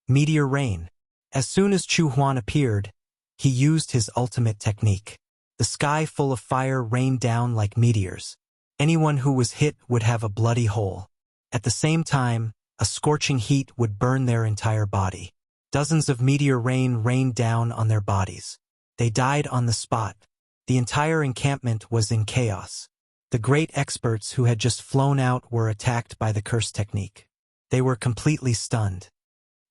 meteor rain. As soon as Chu Huan appeared, he used his ultimate technique. The sky full of fire rained down like meteors. Anyone who was hit would have a bloody hole. At the same time, a scorching heat would burn their entire body. Dozens of meteor rain rained down on their bodies. They died on the spot. The entire encampment was in chaos. The great experts who had just flown out were attacked by the curse technique. They were completely stunned.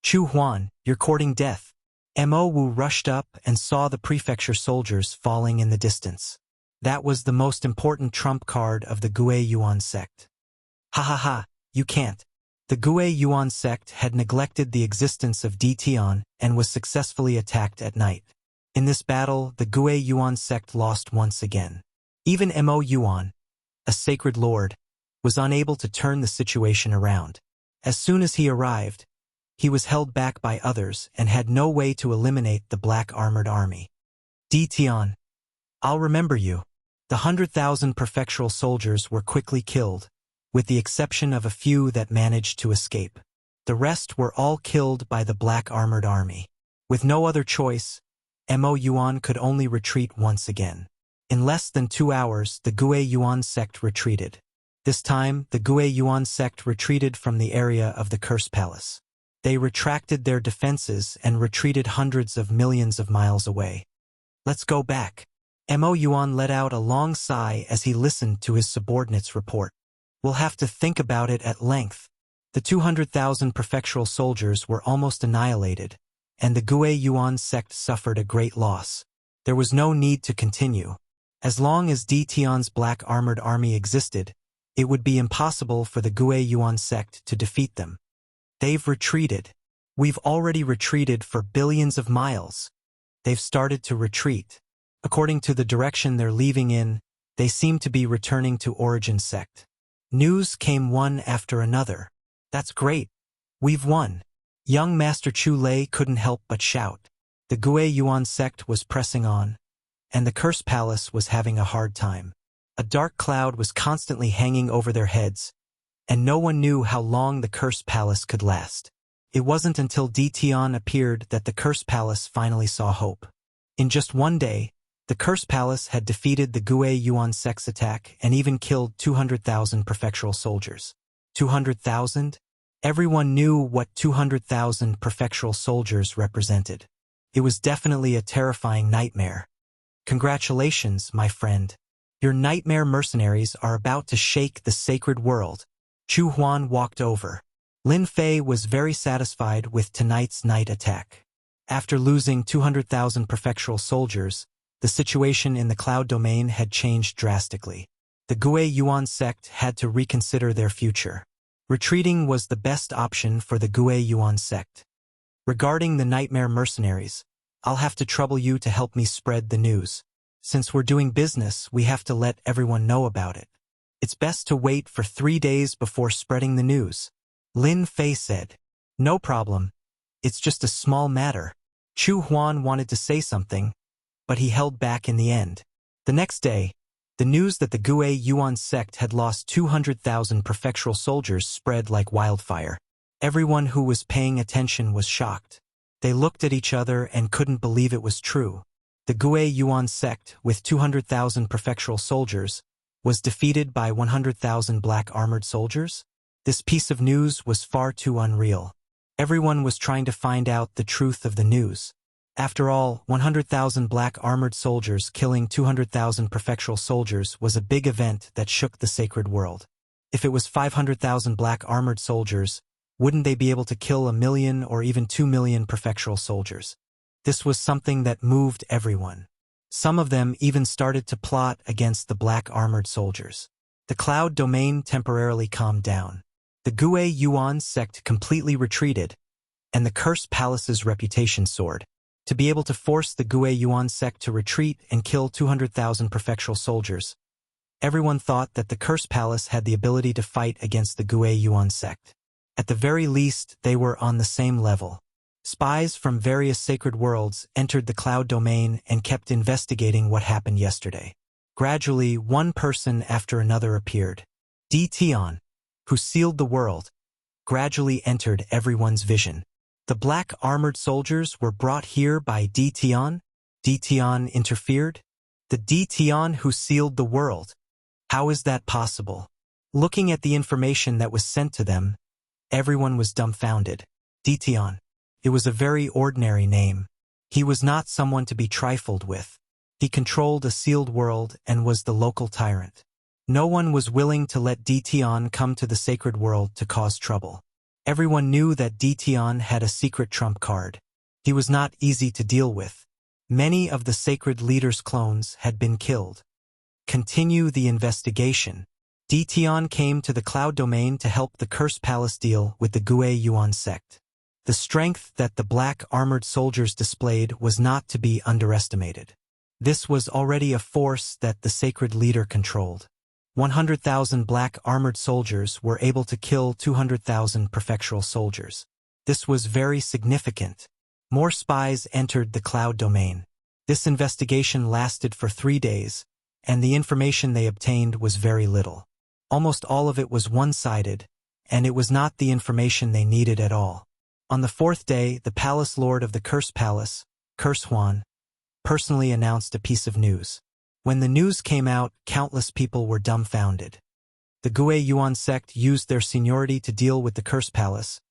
Chu Huan, you're courting death. Mo Wu rushed up and saw the prefecture soldiers falling in the distance. That was the most important trump card of the Gue Yuan sect. Ha ha ha, you can't. The Gue Yuan sect had neglected the existence of Di Tian and was successfully attacked at night. In this battle, the Gue Yuan sect lost once again. Even Mo Yuan, a sacred lord, was unable to turn the situation around. As soon as he arrived, he was held back by others and had no way to eliminate the black armored army. Di Tian, I'll remember you. The 100,000 prefectural soldiers were quickly killed, with the exception of a few that managed to escape. The rest were all killed by the black armored army. With no other choice, Mo Yuan could only retreat once again. In less than 2 hours, the Gue Yuan sect retreated. This time, the Gue Yuan sect retreated from the area of the Curse Palace. They retracted their defenses and retreated hundreds of millions of miles away. Let's go back. Mo Yuan let out a long sigh as he listened to his subordinate's report. We'll have to think about it at length. The 200,000 prefectural soldiers were almost annihilated, and the Gue Yuan sect suffered a great loss. There was no need to continue. As long as Di Tian's black armored army existed, it would be impossible for the Gue Yuan sect to defeat them. They've retreated. We've already retreated for billions of miles. They've started to retreat. According to the direction they're leaving in, they seem to be returning to Origin sect. News came one after another. That's great. We've won. Young Master Chu Lei couldn't help but shout. The Gue Yuan sect was pressing on, and the Curse Palace was having a hard time. A dark cloud was constantly hanging over their heads, and no one knew how long the Curse Palace could last. It wasn't until Di Tian appeared that the Curse Palace finally saw hope. In just one day, the Curse Palace had defeated the Gue Yuan sect's attack and even killed 200,000 prefectural soldiers. 200,000? Everyone knew what 200,000 prefectural soldiers represented. It was definitely a terrifying nightmare. Congratulations, my friend. Your nightmare mercenaries are about to shake the sacred world. Chu Huan walked over. Lin Fei was very satisfied with tonight's night attack. After losing 200,000 prefectural soldiers, the situation in the cloud domain had changed drastically. The Gue Yuan sect had to reconsider their future. Retreating was the best option for the Gue Yuan sect. Regarding the nightmare mercenaries, I'll have to trouble you to help me spread the news. Since we're doing business, we have to let everyone know about it. It's best to wait for 3 days before spreading the news. Lin Fei said. No problem. It's just a small matter. Chu Huan wanted to say something, but he held back in the end. The next day, the news that the Gue Yuan sect had lost 200,000 prefectural soldiers spread like wildfire. Everyone who was paying attention was shocked. They looked at each other and couldn't believe it was true. The Gue Yuan sect, with 200,000 prefectural soldiers, was defeated by 100,000 black armored soldiers? This piece of news was far too unreal. Everyone was trying to find out the truth of the news. After all, 100,000 black armored soldiers killing 200,000 prefectural soldiers was a big event that shook the sacred world. If it was 500,000 black armored soldiers, wouldn't they be able to kill 1 million or even 2 million prefectural soldiers? This was something that moved everyone. Some of them even started to plot against the black armored soldiers. The cloud domain temporarily calmed down. The Gue Yuan sect completely retreated, and the Curse Palace's reputation soared. To be able to force the Gue Yuan sect to retreat and kill 200,000 prefectural soldiers, everyone thought that the Curse Palace had the ability to fight against the Gue Yuan sect. At the very least, they were on the same level. Spies from various sacred worlds entered the cloud domain and kept investigating what happened yesterday. Gradually, one person after another appeared. Tion, who sealed the world, gradually entered everyone's vision. The black armored soldiers were brought here by Tion. Tion interfered? The Tion who sealed the world. How is that possible? Looking at the information that was sent to them, everyone was dumbfounded. Tion. It was a very ordinary name. He was not someone to be trifled with. He controlled a sealed world and was the local tyrant. No one was willing to let Tion come to the sacred world to cause trouble. Everyone knew that Tion had a secret trump card. He was not easy to deal with. Many of the sacred leader's clones had been killed. Continue the investigation. Tion came to the cloud domain to help the Curse Palace deal with the Gue Yuan sect. The strength that the black armored soldiers displayed was not to be underestimated. This was already a force that the sacred leader controlled. 100,000 black armored soldiers were able to kill 200,000 prefectural soldiers. This was very significant. More spies entered the cloud domain. This investigation lasted for 3 days, and the information they obtained was very little. Almost all of it was one-sided, and it was not the information they needed at all. On the 4th day, the palace lord of the Curse Palace, Curse Huan, personally announced a piece of news. When the news came out, countless people were dumbfounded. The Gue Yuan sect used their seniority to deal with the Curse Palace,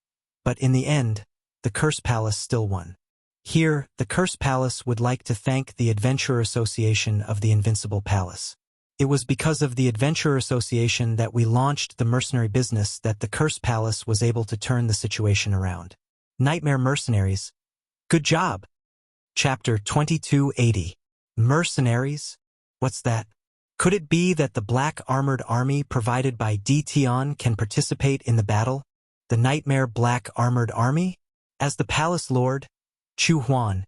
but in the end, the Curse Palace still won. Here, the Curse Palace would like to thank the Adventurer Association of the Invincible Palace. It was because of the Adventurer Association that we launched the mercenary business that the Curse Palace was able to turn the situation around. Nightmare Mercenaries. Good job! Chapter 2280. Mercenaries? What's that? Could it be that the black armored army provided by Tion can participate in the battle? The Nightmare Black Armored Army? As the palace lord, Chu Huan,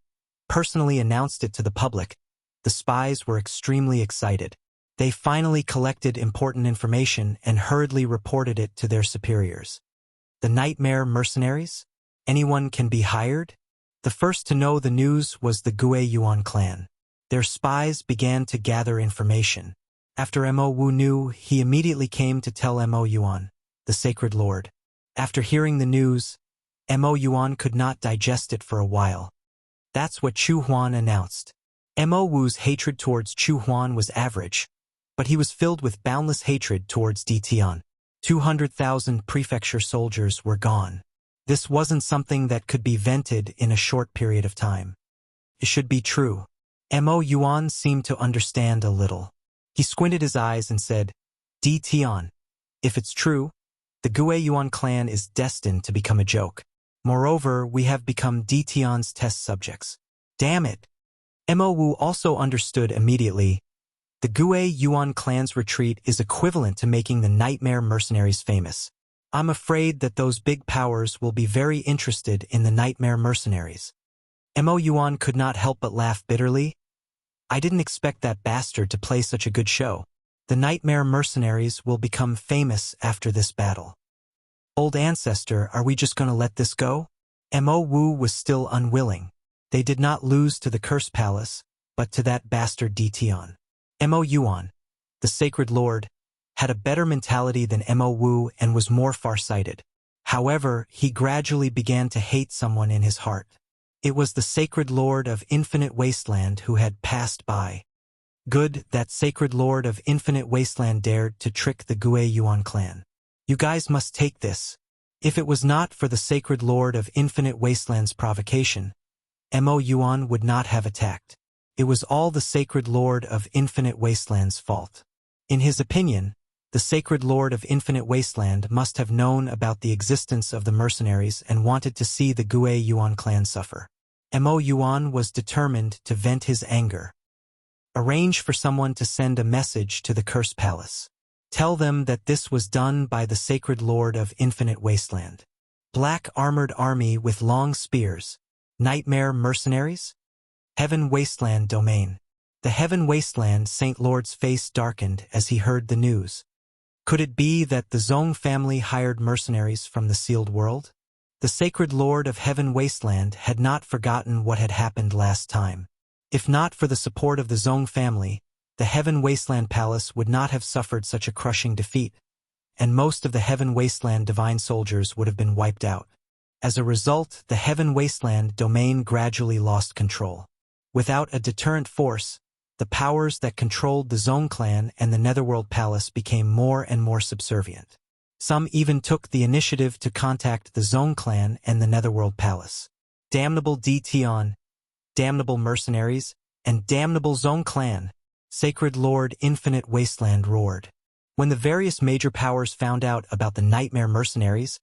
personally announced it to the public, the spies were extremely excited. They finally collected important information and hurriedly reported it to their superiors. The Nightmare Mercenaries? Anyone can be hired? The first to know the news was the Gue Yuan clan. Their spies began to gather information. After Mo Wu knew, he immediately came to tell Mo Yuan, the Sacred Lord. After hearing the news, Mo Yuan could not digest it for a while. That's what Chu Huan announced. Mo Wu's hatred towards Chu Huan was average, but he was filled with boundless hatred towards Tion. 200,000 prefecture soldiers were gone. This wasn't something that could be vented in a short period of time. It should be true. Mo Yuan seemed to understand a little. He squinted his eyes and said, Tion, if it's true, the Gue Yuan clan is destined to become a joke. Moreover, we have become Tion's test subjects. Damn it! Mo Wu also understood immediately. The Gue Yuan clan's retreat is equivalent to making the Nightmare Mercenaries famous. I'm afraid that those big powers will be very interested in the Nightmare Mercenaries. Mo Yuan could not help but laugh bitterly. I didn't expect that bastard to play such a good show. The Nightmare Mercenaries will become famous after this battle. Old ancestor, are we just going to let this go? Mo Wu was still unwilling. They did not lose to the Curse Palace, but to that bastard Tion. Mo Yuan, the Sacred Lord, had a better mentality than Mo Wu and was more far-sighted. However, he gradually began to hate someone in his heart. It was the Sacred Lord of Infinite Wasteland who had passed by. Good, that Sacred Lord of Infinite Wasteland dared to trick the Gue Yuan clan. You guys must take this. If it was not for the Sacred Lord of Infinite Wasteland's provocation, Mo Yuan would not have attacked. It was all the Sacred Lord of Infinite Wasteland's fault. In his opinion, the Sacred Lord of Infinite Wasteland must have known about the existence of the mercenaries and wanted to see the Gue Yuan clan suffer. Mo Yuan was determined to vent his anger. Arrange for someone to send a message to the Curse Palace. Tell them that this was done by the Sacred Lord of Infinite Wasteland. Black armored army with long spears. Nightmare mercenaries? Heaven Wasteland domain. The Heaven Wasteland Saint Lord's face darkened as he heard the news. Could it be that the Zong family hired mercenaries from the sealed world? The sacred lord of Heaven Wasteland had not forgotten what had happened last time. If not for the support of the Zong family, the Heaven Wasteland Palace would not have suffered such a crushing defeat, and most of the Heaven Wasteland divine soldiers would have been wiped out. As a result, the Heaven Wasteland domain gradually lost control. Without a deterrent force, the powers that controlled the Zong clan and the Netherworld Palace became more and more subservient. Some even took the initiative to contact the Zong clan and the Netherworld Palace. Damnable Tion, damnable mercenaries, and damnable Zong clan, Sacred Lord Infinite Wasteland roared. When the various major powers found out about the Nightmare mercenaries,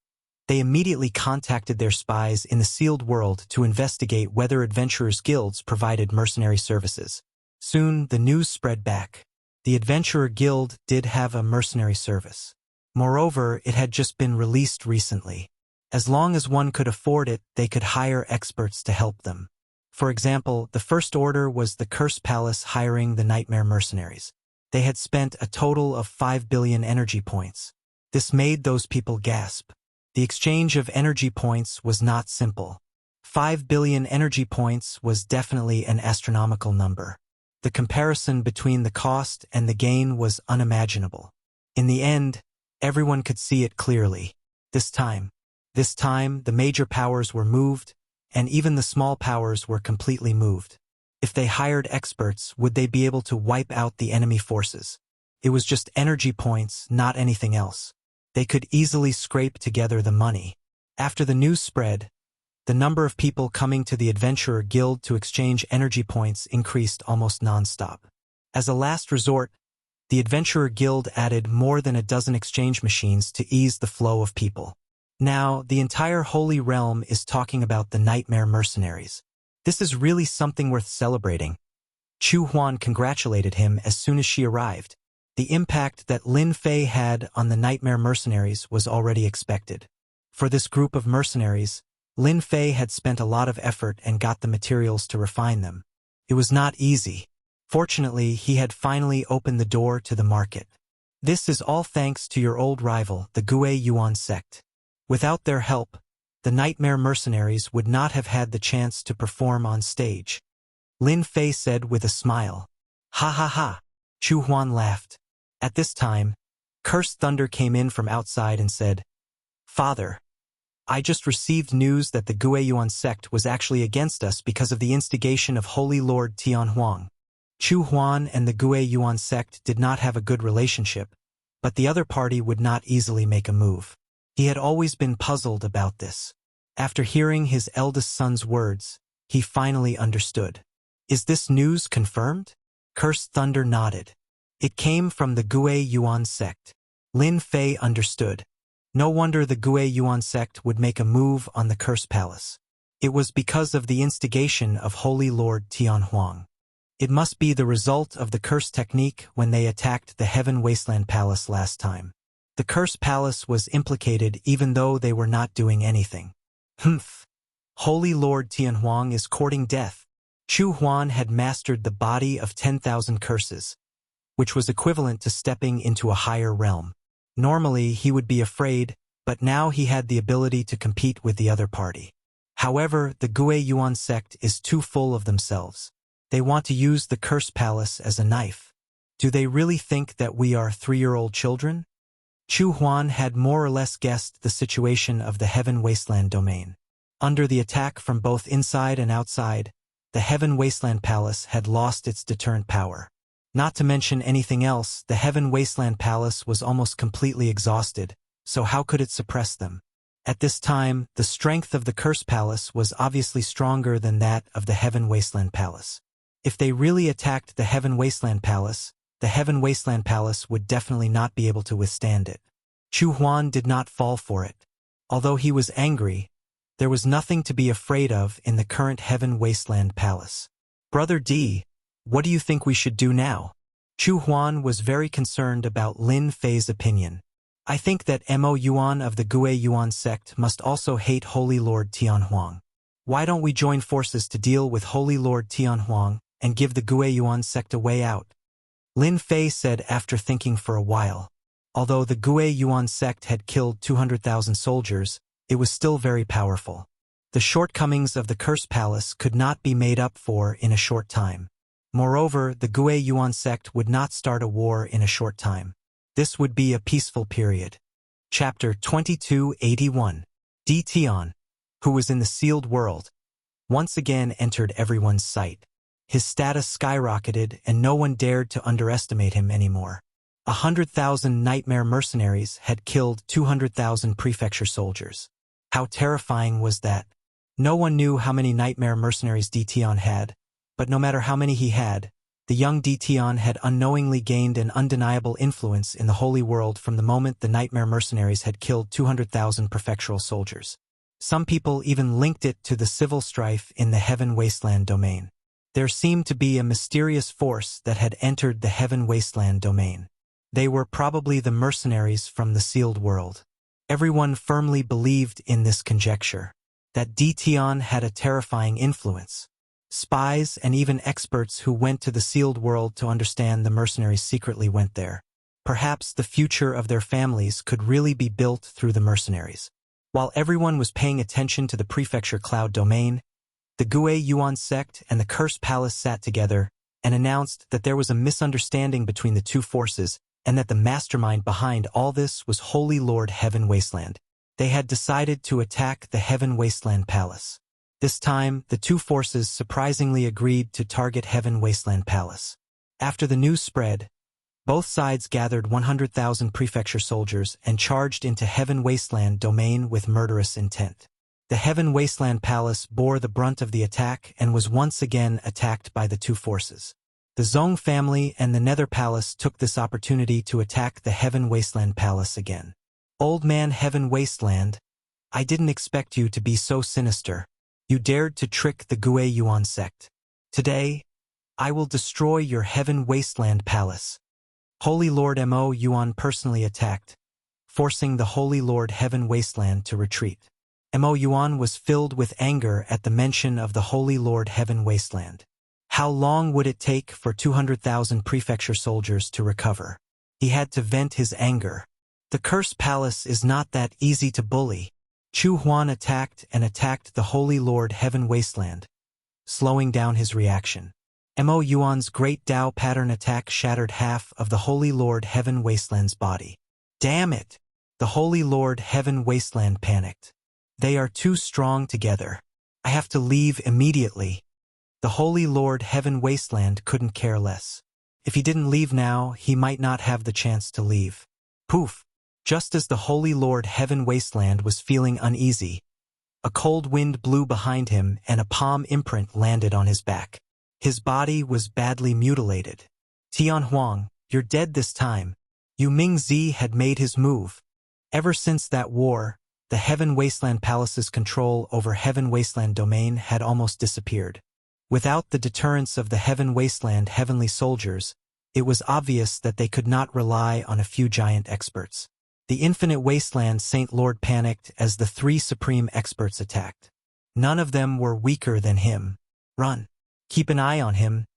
they immediately contacted their spies in the sealed world to investigate whether adventurers' guilds provided mercenary services. Soon, the news spread back. The Adventurer Guild did have a mercenary service. Moreover, it had just been released recently. As long as one could afford it, they could hire experts to help them. For example, the first order was the Cursed Palace hiring the Nightmare mercenaries. They had spent a total of 5 billion energy points. This made those people gasp. The exchange of energy points was not simple. 5 billion energy points was definitely an astronomical number. The comparison between the cost and the gain was unimaginable. In the end, everyone could see it clearly. This time, the major powers were moved, and even the small powers were completely moved. If they hired experts, would they be able to wipe out the enemy forces? It was just energy points, not anything else. They could easily scrape together the money. After the news spread, the number of people coming to the Adventurer Guild to exchange energy points increased almost non-stop. As a last resort, the Adventurer Guild added more than a dozen exchange machines to ease the flow of people. Now, the entire Holy Realm is talking about the Nightmare mercenaries. This is really something worth celebrating. Chu Huan congratulated him as soon as she arrived. The impact that Lin Fei had on the Nightmare mercenaries was already expected. For this group of mercenaries, Lin Fei had spent a lot of effort and got the materials to refine them. It was not easy. Fortunately, he had finally opened the door to the market. This is all thanks to your old rival, the Gui Yuan sect. Without their help, the Nightmare mercenaries would not have had the chance to perform on stage. Lin Fei said with a smile. Ha ha ha. Chu Huan laughed. At this time, Cursed Thunder came in from outside and said, Father, I just received news that the Gui Yuan sect was actually against us because of the instigation of Holy Lord Tian Huang. Chu Huan and the Gui Yuan sect did not have a good relationship, but the other party would not easily make a move. He had always been puzzled about this. After hearing his eldest son's words, he finally understood. Is this news confirmed? Cursed Thunder nodded. It came from the Gui Yuan sect. Lin Fei understood. No wonder the Gui Yuan sect would make a move on the Cursed Palace. It was because of the instigation of Holy Lord Tian Huang. It must be the result of the curse technique when they attacked the Heaven Wasteland Palace last time. The Cursed Palace was implicated even though they were not doing anything. Humph. Holy Lord Tian Huang is courting death. Chu Huan had mastered the body of 10,000 curses, which was equivalent to stepping into a higher realm. Normally, he would be afraid, but now he had the ability to compete with the other party. However, the Gui Yuan sect is too full of themselves. They want to use the Cursed Palace as a knife. Do they really think that we are 3-year-old children? Chu Huan had more or less guessed the situation of the Heaven Wasteland domain. Under the attack from both inside and outside, the Heaven Wasteland Palace had lost its deterrent power. Not to mention anything else, the Heaven Wasteland Palace was almost completely exhausted, so how could it suppress them? At this time, the strength of the Cursed Palace was obviously stronger than that of the Heaven Wasteland Palace. If they really attacked the Heaven Wasteland Palace, the Heaven Wasteland Palace would definitely not be able to withstand it. Chu Huan did not fall for it. Although he was angry, there was nothing to be afraid of in the current Heaven Wasteland Palace. Brother D, what do you think we should do now? Chu Huan was very concerned about Lin Fei's opinion. I think that Mo Yuan of the Gui Yuan sect must also hate Holy Lord Tian Huang. Why don't we join forces to deal with Holy Lord Tian Huang and give the Gui Yuan sect a way out? Lin Fei said after thinking for a while. Although the Gue Yuan sect had killed 200,000 soldiers, it was still very powerful. The shortcomings of the Cursed Palace could not be made up for in a short time. Moreover, the Gue Yuan sect would not start a war in a short time. This would be a peaceful period. Chapter 2281. Di Tian, who was in the sealed world, once again entered everyone's sight. His status skyrocketed and no one dared to underestimate him anymore. 100,000 nightmare mercenaries had killed 200,000 prefecture soldiers. How terrifying was that? No one knew how many nightmare mercenaries Di Tian had, but no matter how many he had, the young Di Tian had unknowingly gained an undeniable influence in the holy world from the moment the nightmare mercenaries had killed 200,000 prefectural soldiers. Some people even linked it to the civil strife in the Heaven Wasteland domain. There seemed to be a mysterious force that had entered the Heaven Wasteland domain. They were probably the mercenaries from the sealed world. Everyone firmly believed in this conjecture, that Di Tian had a terrifying influence. Spies and even experts who went to the sealed world to understand the mercenaries secretly went there. Perhaps the future of their families could really be built through the mercenaries. While everyone was paying attention to the prefecture cloud domain, the Gue Yuan sect and the Cursed Palace sat together and announced that there was a misunderstanding between the two forces and that the mastermind behind all this was Holy Lord Heaven Wasteland. They had decided to attack the Heaven Wasteland Palace. This time, the two forces surprisingly agreed to target Heaven Wasteland Palace. After the news spread, both sides gathered 100,000 prefecture soldiers and charged into Heaven Wasteland domain with murderous intent. The Heaven Wasteland Palace bore the brunt of the attack and was once again attacked by the two forces. The Zong family and the Nether Palace took this opportunity to attack the Heaven Wasteland Palace again. Old man Heaven Wasteland, I didn't expect you to be so sinister. You dared to trick the Gue Yuan sect. Today, I will destroy your Heaven Wasteland Palace. Holy Lord Mo Yuan personally attacked, forcing the Holy Lord Heaven Wasteland to retreat. Mo Yuan was filled with anger at the mention of the Holy Lord Heaven Wasteland. How long would it take for 200,000 prefecture soldiers to recover? He had to vent his anger. The Cursed Palace is not that easy to bully. Chu Huan attacked the Holy Lord Heaven Wasteland, slowing down his reaction. Mo Yuan's great Dao pattern attack shattered half of the Holy Lord Heaven Wasteland's body. Damn it! The Holy Lord Heaven Wasteland panicked. They are too strong together. I have to leave immediately. The Holy Lord Heaven Wasteland couldn't care less. If he didn't leave now, he might not have the chance to leave. Poof! Just as the Holy Lord Heaven Wasteland was feeling uneasy, a cold wind blew behind him and a palm imprint landed on his back. His body was badly mutilated. Tian Huang, you're dead this time. Yu Mingzi had made his move. Ever since that war, the Heaven Wasteland Palace's control over Heaven Wasteland domain had almost disappeared. Without the deterrence of the Heaven Wasteland heavenly soldiers, it was obvious that they could not rely on a few giant experts. The Infinite Wasteland Saint Lord panicked as the three supreme experts attacked. None of them were weaker than him. Run. Keep an eye on him.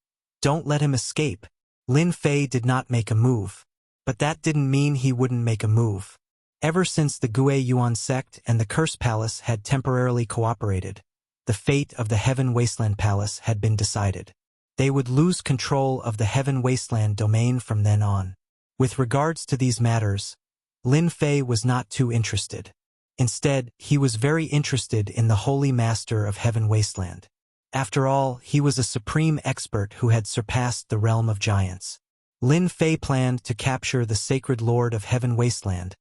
Don't let him escape. Lin Fei did not make a move. But that didn't mean he wouldn't make a move. Ever since the Gue Yuan sect and the Cursed Palace had temporarily cooperated, the fate of the Heaven Wasteland Palace had been decided. They would lose control of the Heaven Wasteland domain from then on. With regards to these matters, Lin Fei was not too interested. Instead, he was very interested in the Holy Master of Heaven Wasteland. After all, he was a supreme expert who had surpassed the realm of giants. Lin Fei planned to capture the Sacred Lord of Heaven Wasteland,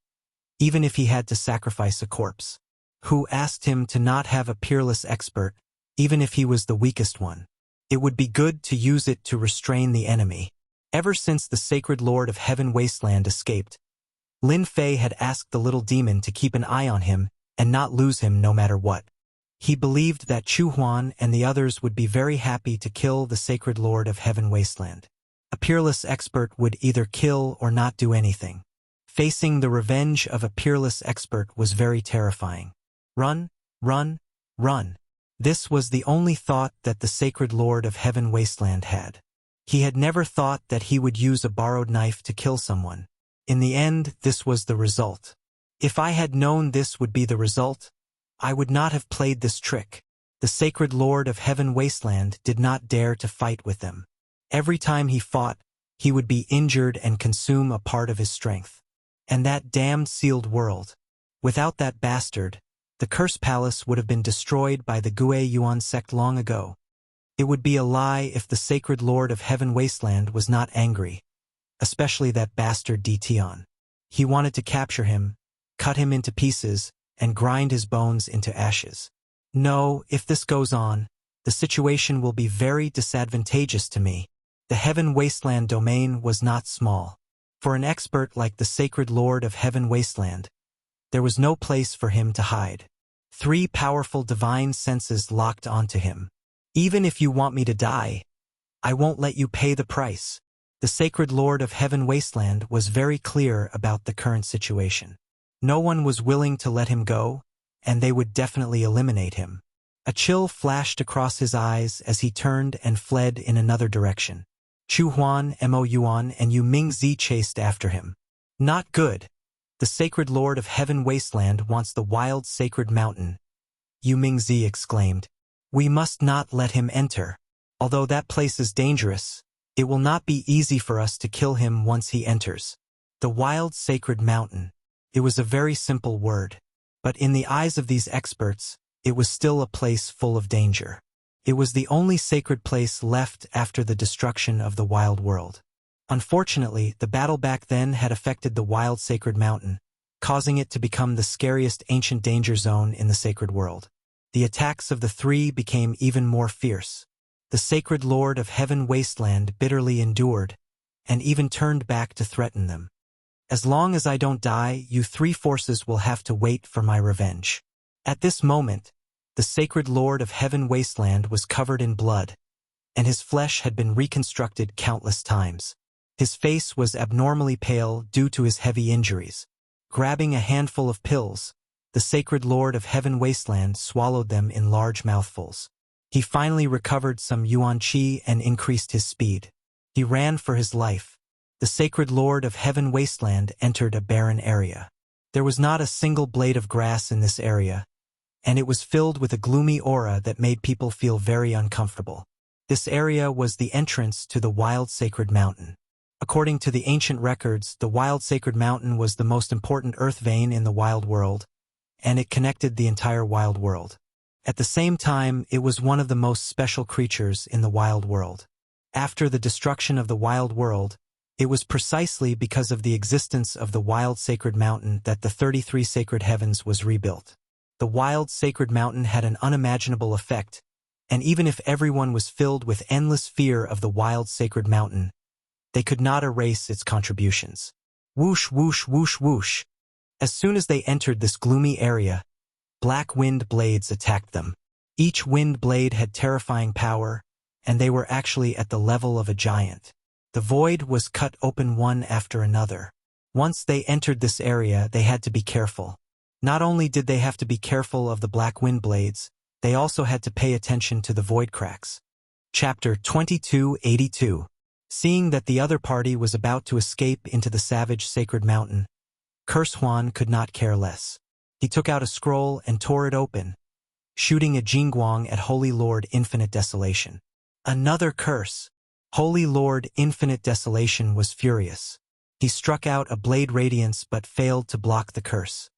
even if he had to sacrifice a corpse. Who asked him to not have a peerless expert, even if he was the weakest one. It would be good to use it to restrain the enemy. Ever since the Sacred Lord of Heaven Wasteland escaped, Lin Fei had asked the little demon to keep an eye on him and not lose him no matter what. He believed that Chu Huan and the others would be very happy to kill the Sacred Lord of Heaven Wasteland. A peerless expert would either kill or not do anything. Facing the revenge of a peerless expert was very terrifying. Run, run, run. This was the only thought that the Sacred Lord of Heaven Wasteland had. He had never thought that he would use a borrowed knife to kill someone. In the end, this was the result. If I had known this would be the result, I would not have played this trick. The sacred Lord of Heaven Wasteland did not dare to fight with them. Every time he fought, he would be injured and consume a part of his strength. And that damned sealed world. Without that bastard, the Curse Palace would have been destroyed by the Gue Yuan sect long ago. It would be a lie if the sacred Lord of Heaven Wasteland was not angry, especially that bastard Dition. He wanted to capture him, cut him into pieces, and grind his bones into ashes. No, if this goes on, the situation will be very disadvantageous to me. The Heaven Wasteland domain was not small. For an expert like the sacred Lord of Heaven Wasteland, there was no place for him to hide. 3 powerful divine senses locked onto him. Even if you want me to die, I won't let you pay the price. The sacred Lord of Heaven Wasteland was very clear about the current situation. No one was willing to let him go, and they would definitely eliminate him. A chill flashed across his eyes as he turned and fled in another direction. Chu Huan, Mo Yuan, and Yu Mingzi chased after him. Not good. The sacred Lord of Heaven Wasteland wants the wild sacred mountain, Yu Mingzi exclaimed. We must not let him enter. Although that place is dangerous, it will not be easy for us to kill him once he enters. The wild sacred mountain. It was a very simple word. But in the eyes of these experts, it was still a place full of danger. It was the only sacred place left after the destruction of the wild world. Unfortunately, the battle back then had affected the wild sacred mountain, causing it to become the scariest ancient danger zone in the sacred world. The attacks of the 3 became even more fierce. The sacred Lord of Heaven Wasteland bitterly endured, and even turned back to threaten them. As long as I don't die, you 3 forces will have to wait for my revenge. At this moment, the sacred Lord of Heaven Wasteland was covered in blood, and his flesh had been reconstructed countless times. His face was abnormally pale due to his heavy injuries. Grabbing a handful of pills, the sacred Lord of Heaven Wasteland swallowed them in large mouthfuls. He finally recovered some yuan qi and increased his speed. He ran for his life. The sacred Lord of Heaven Wasteland entered a barren area. There was not a single blade of grass in this area, and it was filled with a gloomy aura that made people feel very uncomfortable. This area was the entrance to the wild sacred mountain. According to the ancient records, the wild sacred mountain was the most important earth vein in the wild world, and it connected the entire wild world. At the same time, it was one of the most special creatures in the wild world. After the destruction of the wild world, it was precisely because of the existence of the wild sacred mountain that the 33 sacred heavens was rebuilt. The wild sacred mountain had an unimaginable effect, and even if everyone was filled with endless fear of the wild sacred mountain, they could not erase its contributions. Whoosh, whoosh, whoosh, whoosh. As soon as they entered this gloomy area, black wind blades attacked them. Each wind blade had terrifying power, and they were actually at the level of a giant. The void was cut open one after another. Once they entered this area, they had to be careful. Not only did they have to be careful of the black wind blades, they also had to pay attention to the void cracks. Chapter 2282. Seeing that the other party was about to escape into the savage sacred mountain, Curse Huan could not care less. He took out a scroll and tore it open, shooting a Jingguang at Holy Lord Infinite Desolation. Another curse. Holy Lord Infinite Desolation was furious. He struck out a blade radiance but failed to block the curse.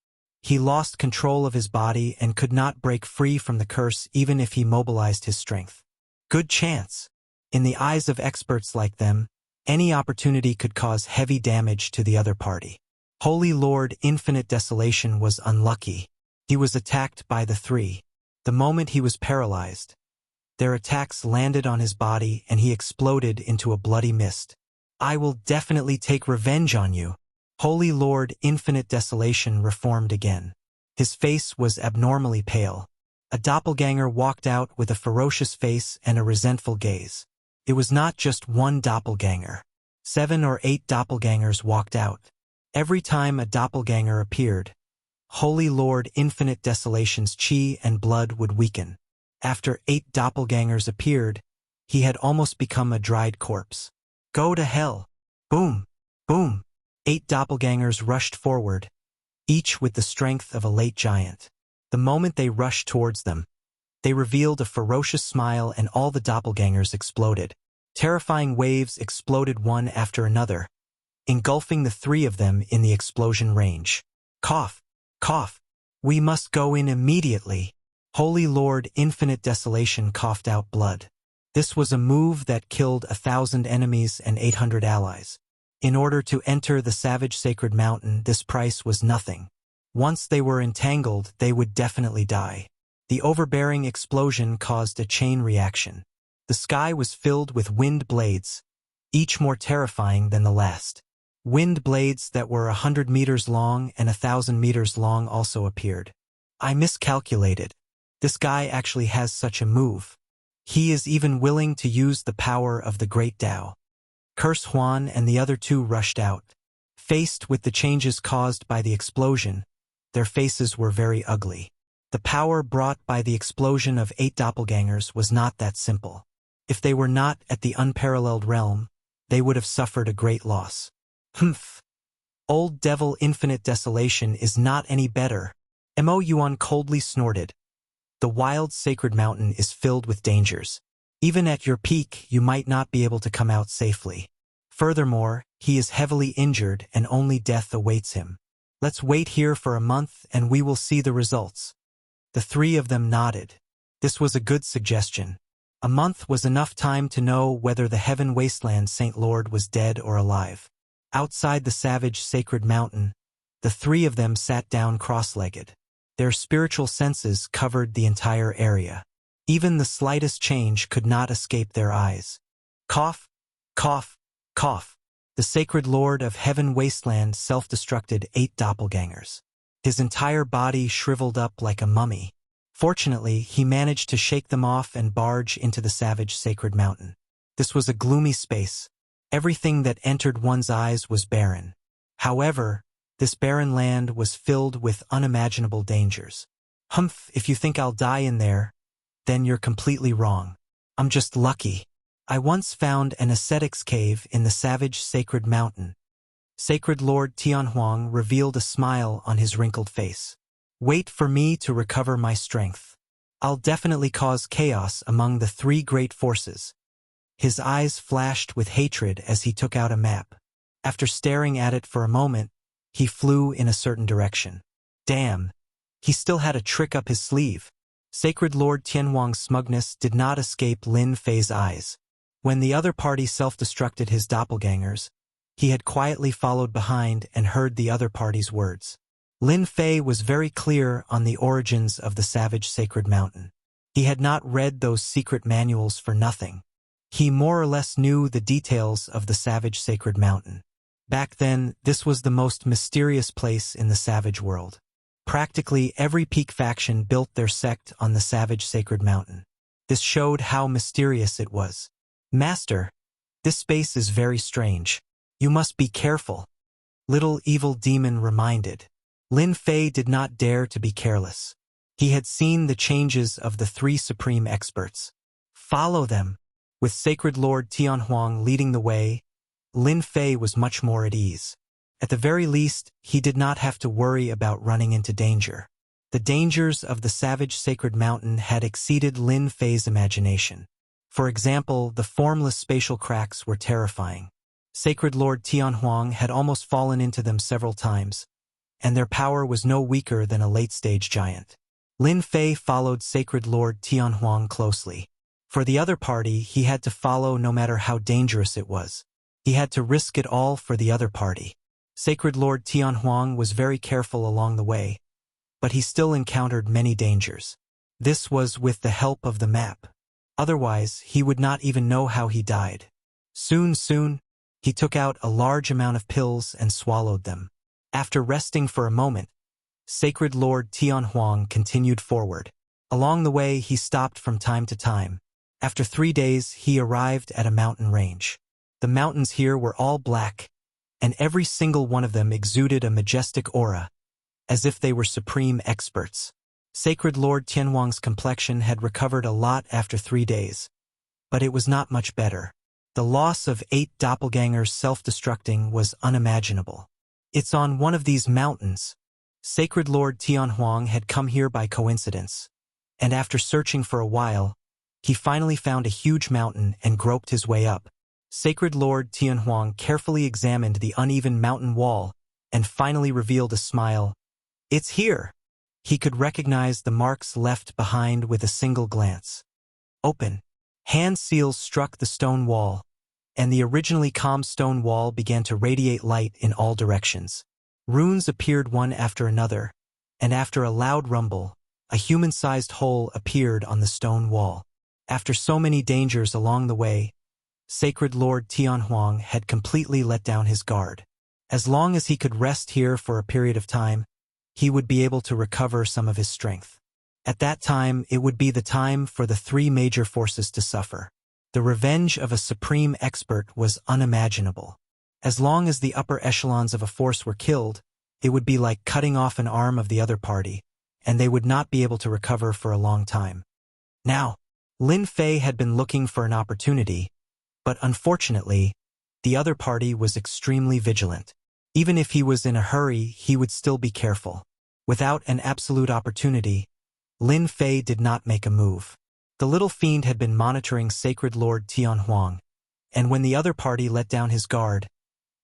He lost control of his body and could not break free from the curse even if he mobilized his strength. Good chance. In the eyes of experts like them, any opportunity could cause heavy damage to the other party. Holy Lord Infinite Desolation was unlucky. He was attacked by the 3. The moment he was paralyzed, their attacks landed on his body and he exploded into a bloody mist. I will definitely take revenge on you. Holy Lord Infinite Desolation reformed again. His face was abnormally pale. A doppelganger walked out with a ferocious face and a resentful gaze. It was not just one doppelganger. 7 or 8 doppelgangers walked out. Every time a doppelganger appeared, Holy Lord Infinite Desolation's chi and blood would weaken. After 8 doppelgangers appeared, he had almost become a dried corpse. Go to hell. Boom, boom. 8 doppelgangers rushed forward, each with the strength of a late giant. The moment they rushed towards them, they revealed a ferocious smile and all the doppelgangers exploded. Terrifying waves exploded one after another, engulfing the 3 of them in the explosion range. Cough, cough, we must go in immediately. Holy Lord Infinite Desolation coughed out blood. This was a move that killed 1,000 enemies and 800 allies. In order to enter the Savage Sacred Mountain, this price was nothing. Once they were entangled, they would definitely die. The overbearing explosion caused a chain reaction. The sky was filled with wind blades, each more terrifying than the last. Wind blades that were 100 meters long and 1,000 meters long also appeared. I miscalculated. This guy actually has such a move. He is even willing to use the power of the Great Tao. Curse Huan and the other 2 rushed out. Faced with the changes caused by the explosion, their faces were very ugly. The power brought by the explosion of 8 doppelgangers was not that simple. If they were not at the unparalleled realm, they would have suffered a great loss. Humph. Old Devil Infinite Desolation is not any better. Mo Yuan coldly snorted. The wild sacred mountain is filled with dangers. Even at your peak, you might not be able to come out safely. Furthermore, he is heavily injured and only death awaits him. Let's wait here for a month and we will see the results. The 3 of them nodded. This was a good suggestion. A month was enough time to know whether the Heaven Wasteland Saint Lord was dead or alive. Outside the Savage Sacred Mountain, the 3 of them sat down cross-legged. Their spiritual senses covered the entire area. Even the slightest change could not escape their eyes. Cough, cough, cough. The Sacred Lord of Heaven Wasteland self-destructed 8 doppelgangers. His entire body shriveled up like a mummy. Fortunately, he managed to shake them off and barge into the Savage Sacred Mountain. This was a gloomy space. Everything that entered one's eyes was barren. However, this barren land was filled with unimaginable dangers. Humph, if you think I'll die in there, then you're completely wrong. I'm just lucky. I once found an ascetic's cave in the Savage Sacred Mountain. Sacred Lord Tianhuang revealed a smile on his wrinkled face. Wait for me to recover my strength. I'll definitely cause chaos among the 3 great forces. His eyes flashed with hatred as he took out a map. After staring at it for a moment, he flew in a certain direction. Damn, he still had a trick up his sleeve. Sacred Lord Tianhuang's smugness did not escape Lin Fei's eyes. When the other party self-destructed his doppelgangers, he had quietly followed behind and heard the other party's words. Lin Fei was very clear on the origins of the Savage Sacred Mountain. He had not read those secret manuals for nothing. He more or less knew the details of the Savage Sacred Mountain. Back then, this was the most mysterious place in the Savage world. Practically every peak faction built their sect on the Savage Sacred Mountain. This showed how mysterious it was. Master, this space is very strange. You must be careful. Little Evil Demon reminded. Lin Fei did not dare to be careless. He had seen the changes of the 3 supreme experts. Follow them. With Sacred Lord Tianhuang leading the way, Lin Fei was much more at ease. At the very least, he did not have to worry about running into danger. The dangers of the Savage Sacred Mountain had exceeded Lin Fei's imagination. For example, the formless spatial cracks were terrifying. Sacred Lord Tianhuang had almost fallen into them several times, and their power was no weaker than a late-stage giant. Lin Fei followed Sacred Lord Tianhuang closely. For the other party, he had to follow no matter how dangerous it was. He had to risk it all for the other party. Sacred Lord Tianhuang was very careful along the way, but he still encountered many dangers. This was with the help of the map. Otherwise, he would not even know how he died. Soon, he took out a large amount of pills and swallowed them. After resting for a moment, Sacred Lord Tianhuang continued forward. Along the way, he stopped from time to time. After 3 days, he arrived at a mountain range. The mountains here were all black, and every single one of them exuded a majestic aura, as if they were supreme experts. Sacred Lord Tianhuang's complexion had recovered a lot after 3 days, but it was not much better. The loss of 8 doppelgangers self-destructing was unimaginable. It's on one of these mountains. Sacred Lord Tianhuang had come here by coincidence, and after searching for a while, he finally found a huge mountain and groped his way up. Sacred Lord Tianhuang carefully examined the uneven mountain wall and finally revealed a smile. It's here! He could recognize the marks left behind with a single glance. Open. Hand seals struck the stone wall, and the originally calm stone wall began to radiate light in all directions. Runes appeared one after another, and after a loud rumble, a human-sized hole appeared on the stone wall. After so many dangers along the way, Sacred Lord Tianhuang had completely let down his guard. As long as he could rest here for a period of time, he would be able to recover some of his strength. At that time, it would be the time for the three major forces to suffer. The revenge of a supreme expert was unimaginable. As long as the upper echelons of a force were killed, it would be like cutting off an arm of the other party, and they would not be able to recover for a long time. Now, Lin Fei had been looking for an opportunity, but unfortunately, the other party was extremely vigilant. Even if he was in a hurry, he would still be careful. Without an absolute opportunity, Lin Fei did not make a move. The little fiend had been monitoring Sacred Lord Tianhuang, and when the other party let down his guard,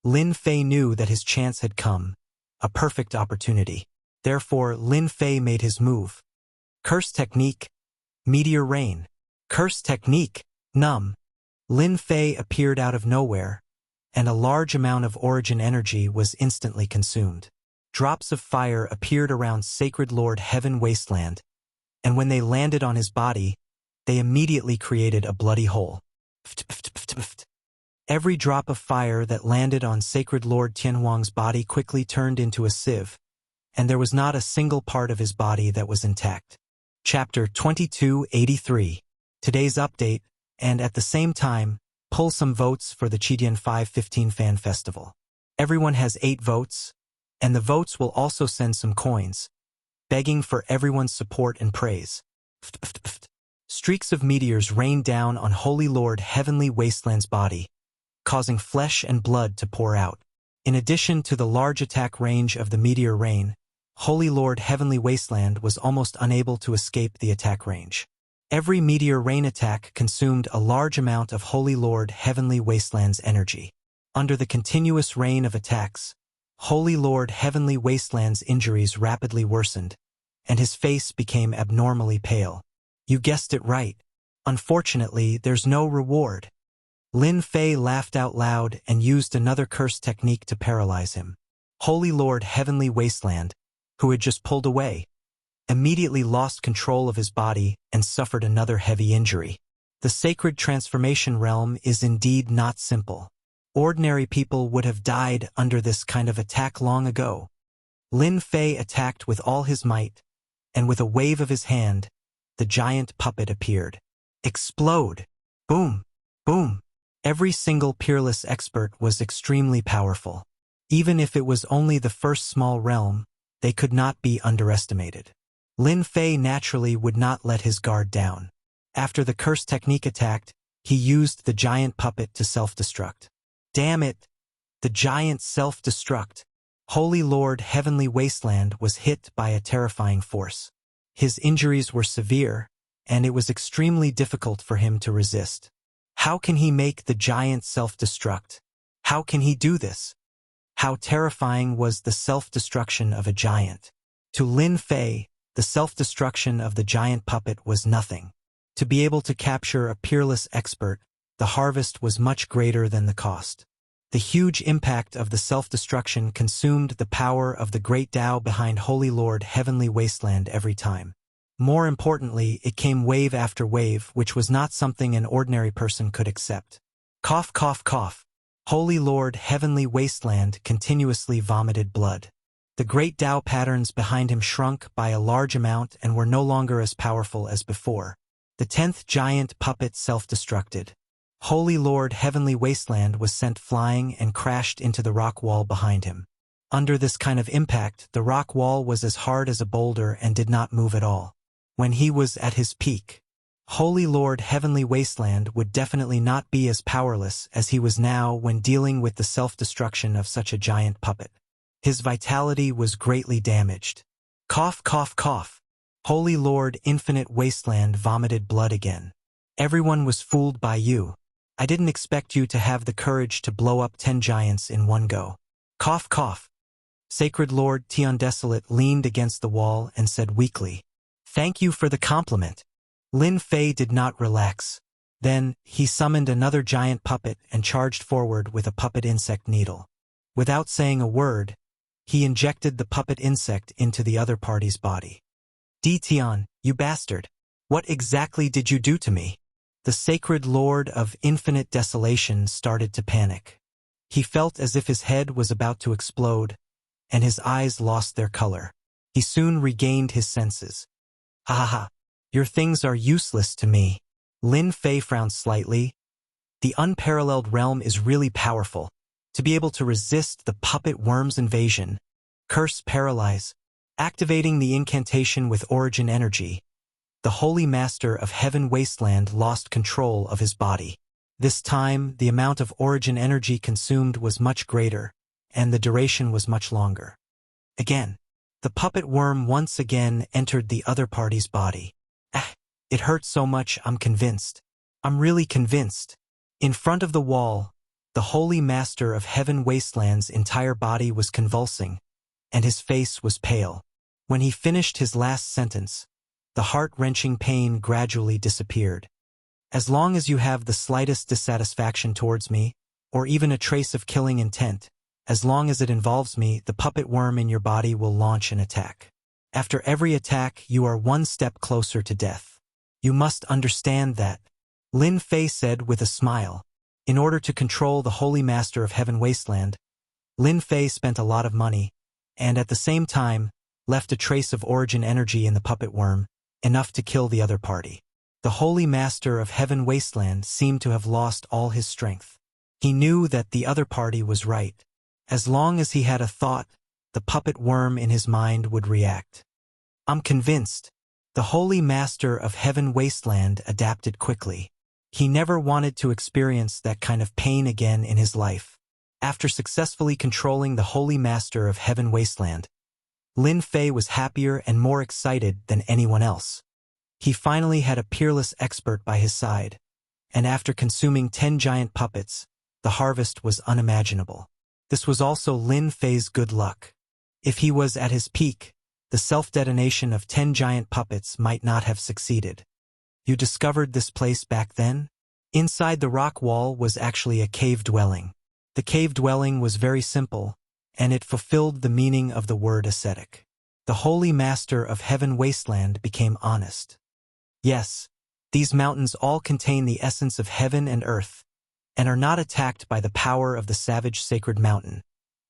Lin Fei knew that his chance had come, a perfect opportunity. Therefore, Lin Fei made his move. Curse technique, meteor rain. Curse technique, numb. Lin Fei appeared out of nowhere, and a large amount of origin energy was instantly consumed. Drops of fire appeared around Sacred Lord Heaven Wasteland, and when they landed on his body, they immediately created a bloody hole. Every drop of fire that landed on Sacred Lord Tianhuang's body quickly turned into a sieve, and there was not a single part of his body that was intact. Chapter 2283. Today's update, and at the same time, pull some votes for the Qidian 515 Fan Festival. Everyone has 8 votes, and the votes will also send some coins, begging for everyone's support and praise. Streaks of meteors rained down on Holy Lord Heavenly Wasteland's body, causing flesh and blood to pour out. In addition to the large attack range of the meteor rain, Holy Lord Heavenly Wasteland was almost unable to escape the attack range. Every meteor rain attack consumed a large amount of Holy Lord Heavenly Wasteland's energy. Under the continuous rain of attacks, Holy Lord Heavenly Wasteland's injuries rapidly worsened, and his face became abnormally pale. You guessed it right. Unfortunately, there's no reward. Lin Fei laughed out loud and used another curse technique to paralyze him. Holy Lord Heavenly Wasteland, who had just pulled away, immediately lost control of his body and suffered another heavy injury. The sacred transformation realm is indeed not simple. Ordinary people would have died under this kind of attack long ago. Lin Fei attacked with all his might, and with a wave of his hand, the giant puppet appeared. Explode! Boom! Boom! Every single peerless expert was extremely powerful. Even if it was only the first small realm, they could not be underestimated. Lin Fei naturally would not let his guard down. After the curse technique attacked, he used the giant puppet to self-destruct. Damn it! The giant self-destruct. Holy Lord Heavenly Wasteland was hit by a terrifying force. His injuries were severe, and it was extremely difficult for him to resist. How can he make the giant self-destruct? How can he do this? How terrifying was the self-destruction of a giant? To Lin Fei, the self-destruction of the giant puppet was nothing. To be able to capture a peerless expert, the harvest was much greater than the cost. The huge impact of the self-destruction consumed the power of the great Tao behind Holy Lord Heavenly Wasteland every time. More importantly, it came wave after wave, which was not something an ordinary person could accept. Cough, cough, cough. Holy Lord Heavenly Wasteland continuously vomited blood. The great Tao patterns behind him shrunk by a large amount and were no longer as powerful as before. The 10th giant puppet self-destructed. Holy Lord Heavenly Wasteland was sent flying and crashed into the rock wall behind him. Under this kind of impact, the rock wall was as hard as a boulder and did not move at all. When he was at his peak, Holy Lord Heavenly Wasteland would definitely not be as powerless as he was now when dealing with the self-destruction of such a giant puppet. His vitality was greatly damaged. Cough, cough, cough. Holy Lord, infinite wasteland vomited blood again. Everyone was fooled by you. I didn't expect you to have the courage to blow up 10 giants in one go. Cough, cough. Sacred Lord Tian Desolate leaned against the wall and said weakly, "Thank you for the compliment." Lin Fei did not relax. Then, he summoned another giant puppet and charged forward with a puppet insect needle. Without saying a word, he injected the puppet insect into the other party's body. "Di Tian, you bastard! What exactly did you do to me?" The sacred lord of infinite desolation started to panic. He felt as if his head was about to explode, and his eyes lost their color. He soon regained his senses. "Ha ha ha! Your things are useless to me." Lin Fei frowned slightly. The unparalleled realm is really powerful. To be able to resist the puppet worm's invasion, curse paralyze, activating the incantation with origin energy, the Holy Master of Heaven Wasteland lost control of his body. This time, the amount of origin energy consumed was much greater, and the duration was much longer. Again, the puppet worm once again entered the other party's body. It hurts so much, I'm convinced. I'm really convinced. In front of the wall, the Holy Master of Heaven Wasteland's entire body was convulsing, and his face was pale. When he finished his last sentence, the heart-wrenching pain gradually disappeared. "As long as you have the slightest dissatisfaction towards me, or even a trace of killing intent, as long as it involves me, the puppet worm in your body will launch an attack. After every attack, you are one step closer to death. You must understand that," Lin Fei said with a smile. In order to control the Holy Master of Heaven Wasteland, Lin Fei spent a lot of money, and at the same time, left a trace of origin energy in the puppet worm, enough to kill the other party. The Holy Master of Heaven Wasteland seemed to have lost all his strength. He knew that the other party was right. As long as he had a thought, the puppet worm in his mind would react. "I'm convinced." The Holy Master of Heaven Wasteland adapted quickly. He never wanted to experience that kind of pain again in his life. After successfully controlling the Holy Master of Heaven Wasteland, Lin Fei was happier and more excited than anyone else. He finally had a peerless expert by his side, and after consuming 10 giant puppets, the harvest was unimaginable. This was also Lin Fei's good luck. If he was at his peak, the self-detonation of 10 giant puppets might not have succeeded. "You discovered this place back then?" Inside the rock wall was actually a cave dwelling. The cave dwelling was very simple, and it fulfilled the meaning of the word ascetic. The Holy Master of Heaven Wasteland became honest. "Yes, these mountains all contain the essence of heaven and earth, and are not attacked by the power of the savage sacred mountain.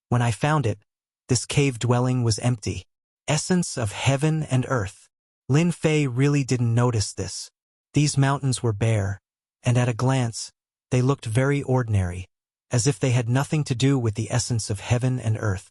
When I found it, this cave dwelling was empty. Essence of heaven and earth." Lin Fei really didn't notice this. These mountains were bare, and at a glance, they looked very ordinary, as if they had nothing to do with the essence of heaven and earth.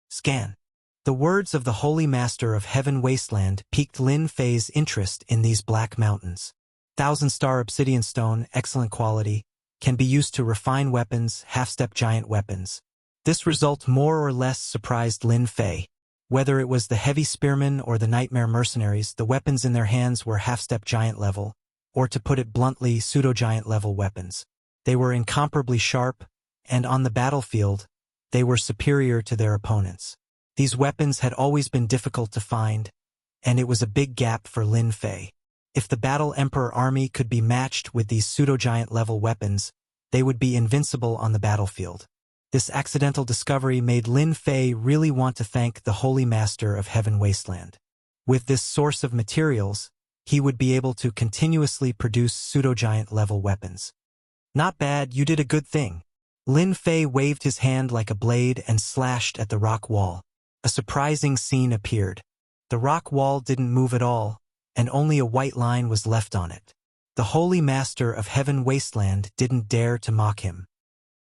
Scan. The words of the Holy Master of Heaven Wasteland piqued Lin Fei's interest in these black mountains. 1,000-star obsidian stone, excellent quality, can be used to refine weapons, half-step giant weapons. This result more or less surprised Lin Fei. Whether it was the heavy spearmen or the nightmare mercenaries, the weapons in their hands were half-step giant level, or to put it bluntly, pseudo-giant level weapons. They were incomparably sharp, and on the battlefield, they were superior to their opponents. These weapons had always been difficult to find, and it was a big gap for Lin Fei. If the Battle Emperor army could be matched with these pseudo-giant level weapons, they would be invincible on the battlefield. This accidental discovery made Lin Fei really want to thank the Holy Master of Heaven Wasteland. With this source of materials, he would be able to continuously produce pseudo-giant level weapons. "Not bad, you did a good thing." Lin Fei waved his hand like a blade and slashed at the rock wall. A surprising scene appeared. The rock wall didn't move at all, and only a white line was left on it. The Holy Master of Heaven Wasteland didn't dare to mock him.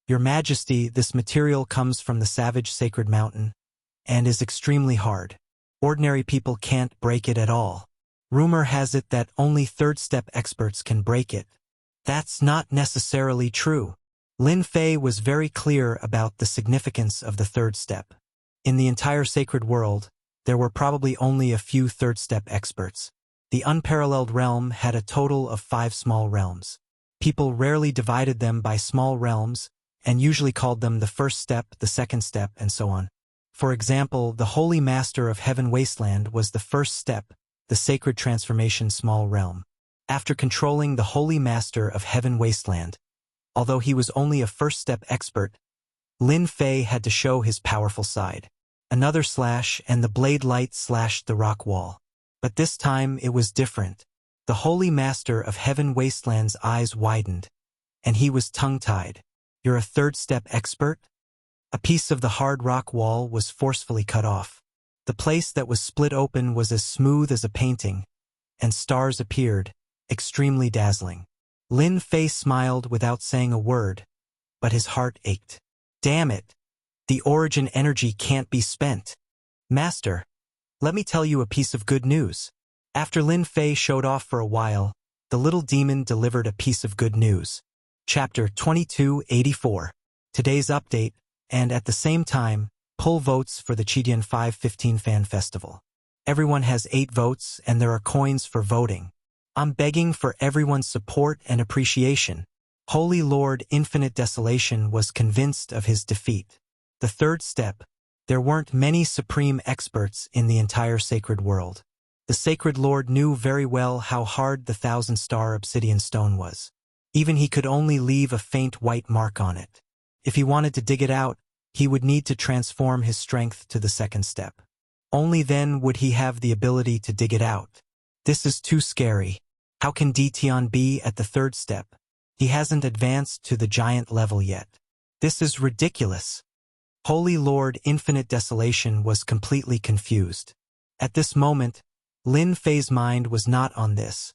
"Your Majesty, this material comes from the savage sacred mountain, and is extremely hard. Ordinary people can't break it at all. Rumor has it that only third-step experts can break it. That's not necessarily true." Lin Fei was very clear about the significance of the third step. In the entire sacred world, there were probably only a few third-step experts. The unparalleled realm had a total of 5 small realms. People rarely divided them by small realms, and usually called them the first step, the second step, and so on. For example, the Holy Master of Heaven Wasteland was the first step, the Sacred Transformation small realm. After controlling the Holy Master of Heaven Wasteland, although he was only a first-step expert, Lin Fei had to show his powerful side. Another slash, and the blade light slashed the rock wall. But this time it was different. The Holy Master of Heaven Wasteland's eyes widened, and he was tongue-tied. "You're a third-step expert?" A piece of the hard rock wall was forcefully cut off. The place that was split open was as smooth as a painting, and stars appeared, extremely dazzling. Lin Fei smiled without saying a word, but his heart ached. Damn it! The origin energy can't be spent. Master, let me tell you a piece of good news. After Lin Fei showed off for a while, the little demon delivered a piece of good news. Chapter 2284. Today's update, and at the same time, pull votes for the Chidian 515 Fan Festival. Everyone has 8 votes, and there are coins for voting. I'm begging for everyone's support and appreciation. Holy Lord Infinite Desolation was convinced of his defeat. The third step, there weren't many supreme experts in the entire sacred world. The Sacred Lord knew very well how hard the 1,000-star obsidian stone was. Even he could only leave a faint white mark on it. If he wanted to dig it out, he would need to transform his strength to the second step. Only then would he have the ability to dig it out. This is too scary. How can Dtion be at the third step? He hasn't advanced to the giant level yet. This is ridiculous. Holy Lord Infinite Desolation was completely confused. At this moment, Lin Fei's mind was not on this,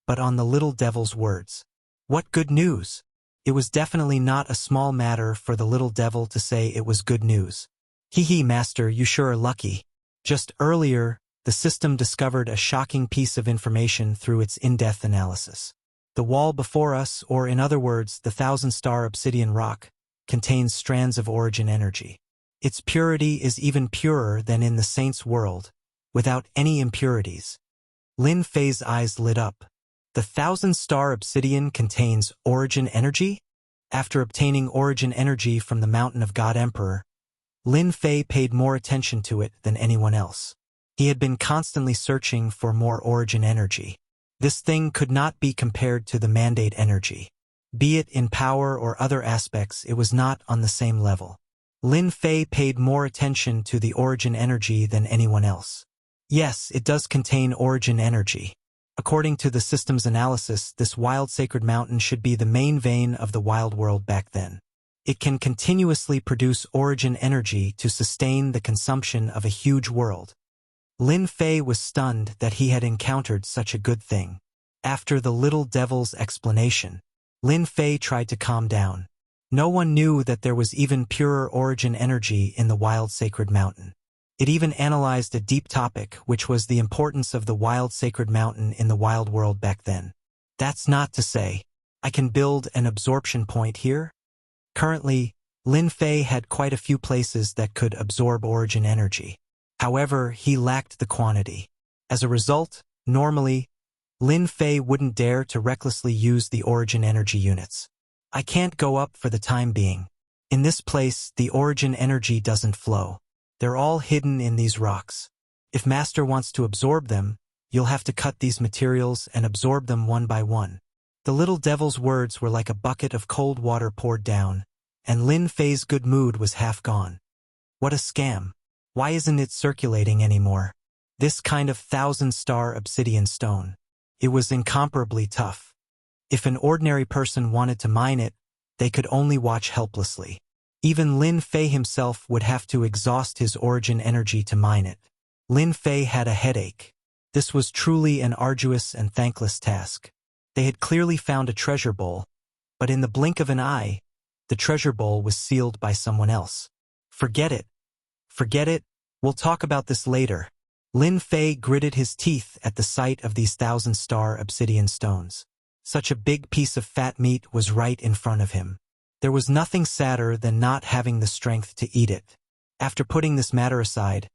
but on the little devil's words. What good news! It was definitely not a small matter for the little devil to say it was good news. Hee, Master, you sure are lucky. Just earlier, the system discovered a shocking piece of information through its in-depth analysis. The wall before us, or in other words, the 1,000-star obsidian rock, contains strands of origin energy. Its purity is even purer than in the saint's world, without any impurities. Lin Fei's eyes lit up. The 1,000-star obsidian contains origin energy? After obtaining origin energy from the Mountain of God Emperor, Lin Fei paid more attention to it than anyone else. He had been constantly searching for more origin energy. This thing could not be compared to the mandate energy. Be it in power or other aspects, it was not on the same level. Lin Fei paid more attention to the origin energy than anyone else. Yes, it does contain origin energy. According to the system's analysis, this wild sacred mountain should be the main vein of the wild world back then. It can continuously produce origin energy to sustain the consumption of a huge world. Lin Fei was stunned that he had encountered such a good thing. After the little devil's explanation, Lin Fei tried to calm down. No one knew that there was even purer origin energy in the wild sacred mountain. It even analyzed a deep topic, which was the importance of the wild sacred mountain in the wild world back then. That's not to say, I can build an absorption point here? Currently, Lin Fei had quite a few places that could absorb origin energy. However, he lacked the quantity. As a result, normally, Lin Fei wouldn't dare to recklessly use the origin energy units. I can't go up for the time being. In this place, the origin energy doesn't flow. They're all hidden in these rocks. If Master wants to absorb them, you'll have to cut these materials and absorb them one by one. The little devil's words were like a bucket of cold water poured down, and Lin Fei's good mood was half gone. What a scam. Why isn't it circulating anymore? This kind of 1,000-star obsidian stone. It was incomparably tough. If an ordinary person wanted to mine it, they could only watch helplessly. Even Lin Fei himself would have to exhaust his origin energy to mine it. Lin Fei had a headache. This was truly an arduous and thankless task. They had clearly found a treasure bowl, but in the blink of an eye, the treasure bowl was sealed by someone else. Forget it. Forget it. We'll talk about this later. Lin Fei gritted his teeth at the sight of these 1,000-star obsidian stones. Such a big piece of fat meat was right in front of him. There was nothing sadder than not having the strength to eat it. After putting this matter aside,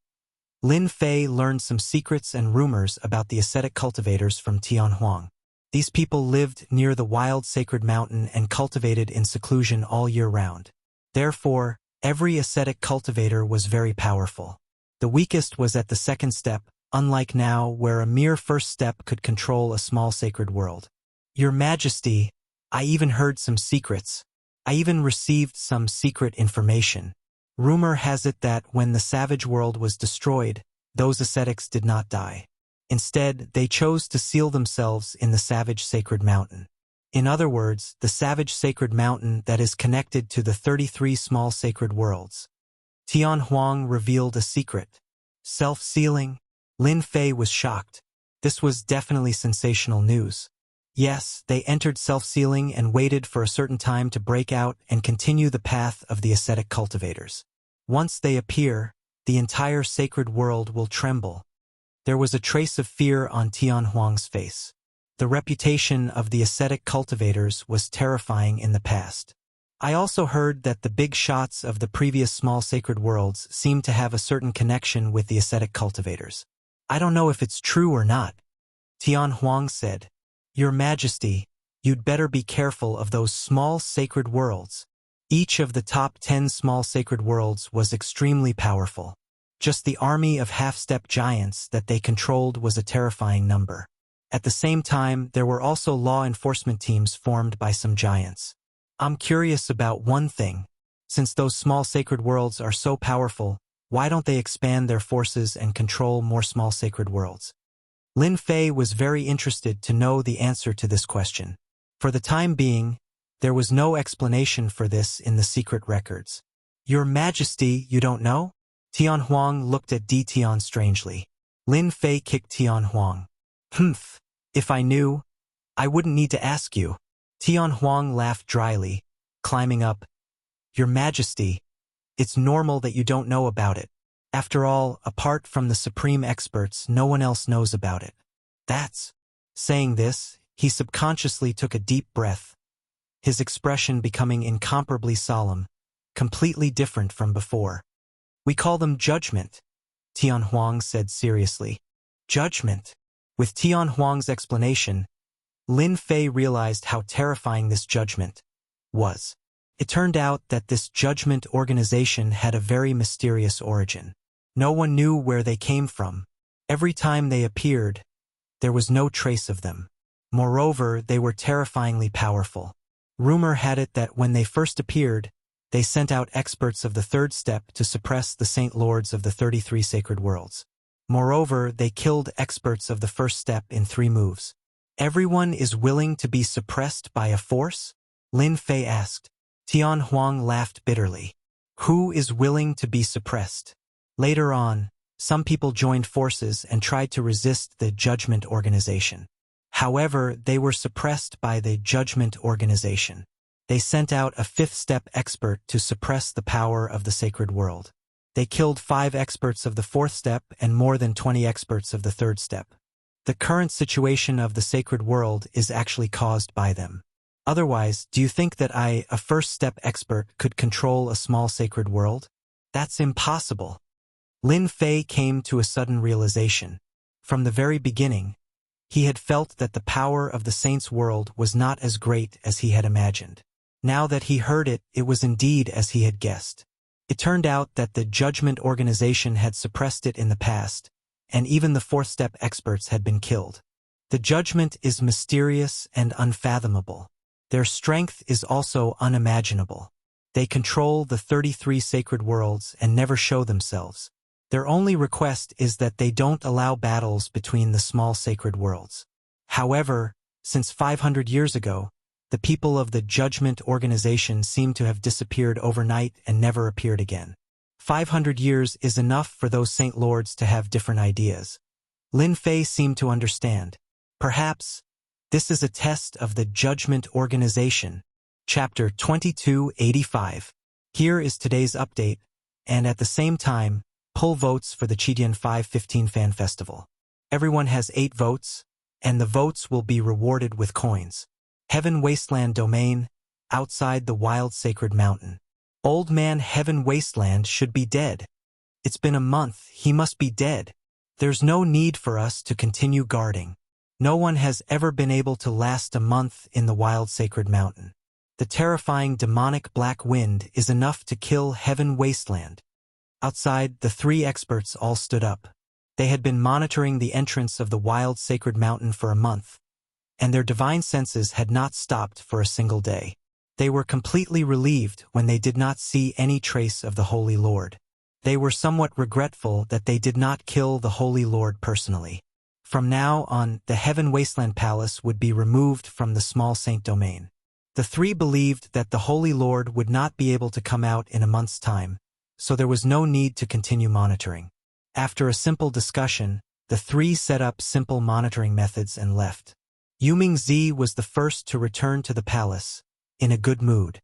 Lin Fei learned some secrets and rumors about the ascetic cultivators from Tianhuang. These people lived near the wild sacred mountain and cultivated in seclusion all year round. Therefore, every ascetic cultivator was very powerful. The weakest was at the second step, unlike now where a mere first step could control a small sacred world. Your Majesty, I even heard some secrets. I even received some secret information. Rumor has it that when the savage world was destroyed, those ascetics did not die. Instead, they chose to seal themselves in the savage sacred mountain. In other words, the savage sacred mountain that is connected to the 33 small sacred worlds. Tianhuang revealed a secret. Self-sealing? Lin Fei was shocked. This was definitely sensational news. Yes, they entered self-sealing and waited for a certain time to break out and continue the path of the ascetic cultivators. Once they appear, the entire sacred world will tremble. There was a trace of fear on Tianhuang's face. The reputation of the ascetic cultivators was terrifying in the past. I also heard that the big shots of the previous small sacred worlds seemed to have a certain connection with the ascetic cultivators. I don't know if it's true or not. Tianhuang said, Your Majesty, you'd better be careful of those small sacred worlds. Each of the top 10 small sacred worlds was extremely powerful. Just the army of half-step giants that they controlled was a terrifying number. At the same time, there were also law enforcement teams formed by some giants. I'm curious about one thing. Since those small sacred worlds are so powerful, why don't they expand their forces and control more small sacred worlds? Lin Fei was very interested to know the answer to this question. For the time being, there was no explanation for this in the secret records. Your Majesty, you don't know? Tianhuang looked at Di Tian strangely. Lin Fei kicked Tianhuang. Humph, if I knew, I wouldn't need to ask you. Tianhuang laughed dryly, climbing up. Your Majesty, it's normal that you don't know about it. After all, apart from the supreme experts, no one else knows about it. That's... Saying this, he subconsciously took a deep breath, his expression becoming incomparably solemn, completely different from before. We call them judgment, Tianhuang said seriously. Judgment. With Tianhuang's explanation, Lin Fei realized how terrifying this judgment was. It turned out that this judgment organization had a very mysterious origin. No one knew where they came from. Every time they appeared, there was no trace of them. Moreover, they were terrifyingly powerful. Rumor had it that when they first appeared, they sent out experts of the third step to suppress the Saint Lords of the 33 sacred worlds. Moreover, they killed experts of the first step in 3 moves. Everyone is willing to be suppressed by a force? Lin Fei asked. Tianhuang laughed bitterly. Who is willing to be suppressed? Later on, some people joined forces and tried to resist the Judgment Organization. However, they were suppressed by the Judgment Organization. They sent out a 5th step expert to suppress the power of the sacred world. They killed 5 experts of the 4th step and more than 20 experts of the 3rd step. The current situation of the sacred world is actually caused by them. Otherwise, do you think that I, a 1st step expert, could control a small sacred world? That's impossible. Lin Fei came to a sudden realization. From the very beginning, he had felt that the power of the saints' world was not as great as he had imagined. Now that he heard it, it was indeed as he had guessed. It turned out that the Judgment Organization had suppressed it in the past, and even the 4th step experts had been killed. The judgment is mysterious and unfathomable. Their strength is also unimaginable. They control the 33 sacred worlds and never show themselves. Their only request is that they don't allow battles between the small sacred worlds. However, since 500 years ago, the people of the Judgment Organization seem to have disappeared overnight and never appeared again. 500 years is enough for those Saint Lords to have different ideas. Lin Fei seemed to understand. Perhaps, this is a test of the Judgment Organization. Chapter 2285. Here is today's update, and at the same time, pull votes for the Chidian 515 Fan Festival. Everyone has 8 votes, and the votes will be rewarded with coins. Heaven Wasteland Domain, outside the wild sacred mountain. Old man Heaven Wasteland should be dead. It's been a month, he must be dead. There's no need for us to continue guarding. No one has ever been able to last a month in the wild sacred mountain. The terrifying demonic black wind is enough to kill heaven wasteland. Outside, the three experts all stood up. They had been monitoring the entrance of the wild sacred mountain for a month, and their divine senses had not stopped for a single day. They were completely relieved when they did not see any trace of the Holy Lord. They were somewhat regretful that they did not kill the Holy Lord personally. From now on, the Heaven Wasteland Palace would be removed from the small saint domain. The three believed that the Holy Lord would not be able to come out in a month's time, so there was no need to continue monitoring. After a simple discussion, the three set up simple monitoring methods and left. Yuming-zi was the first to return to the palace, in a good mood.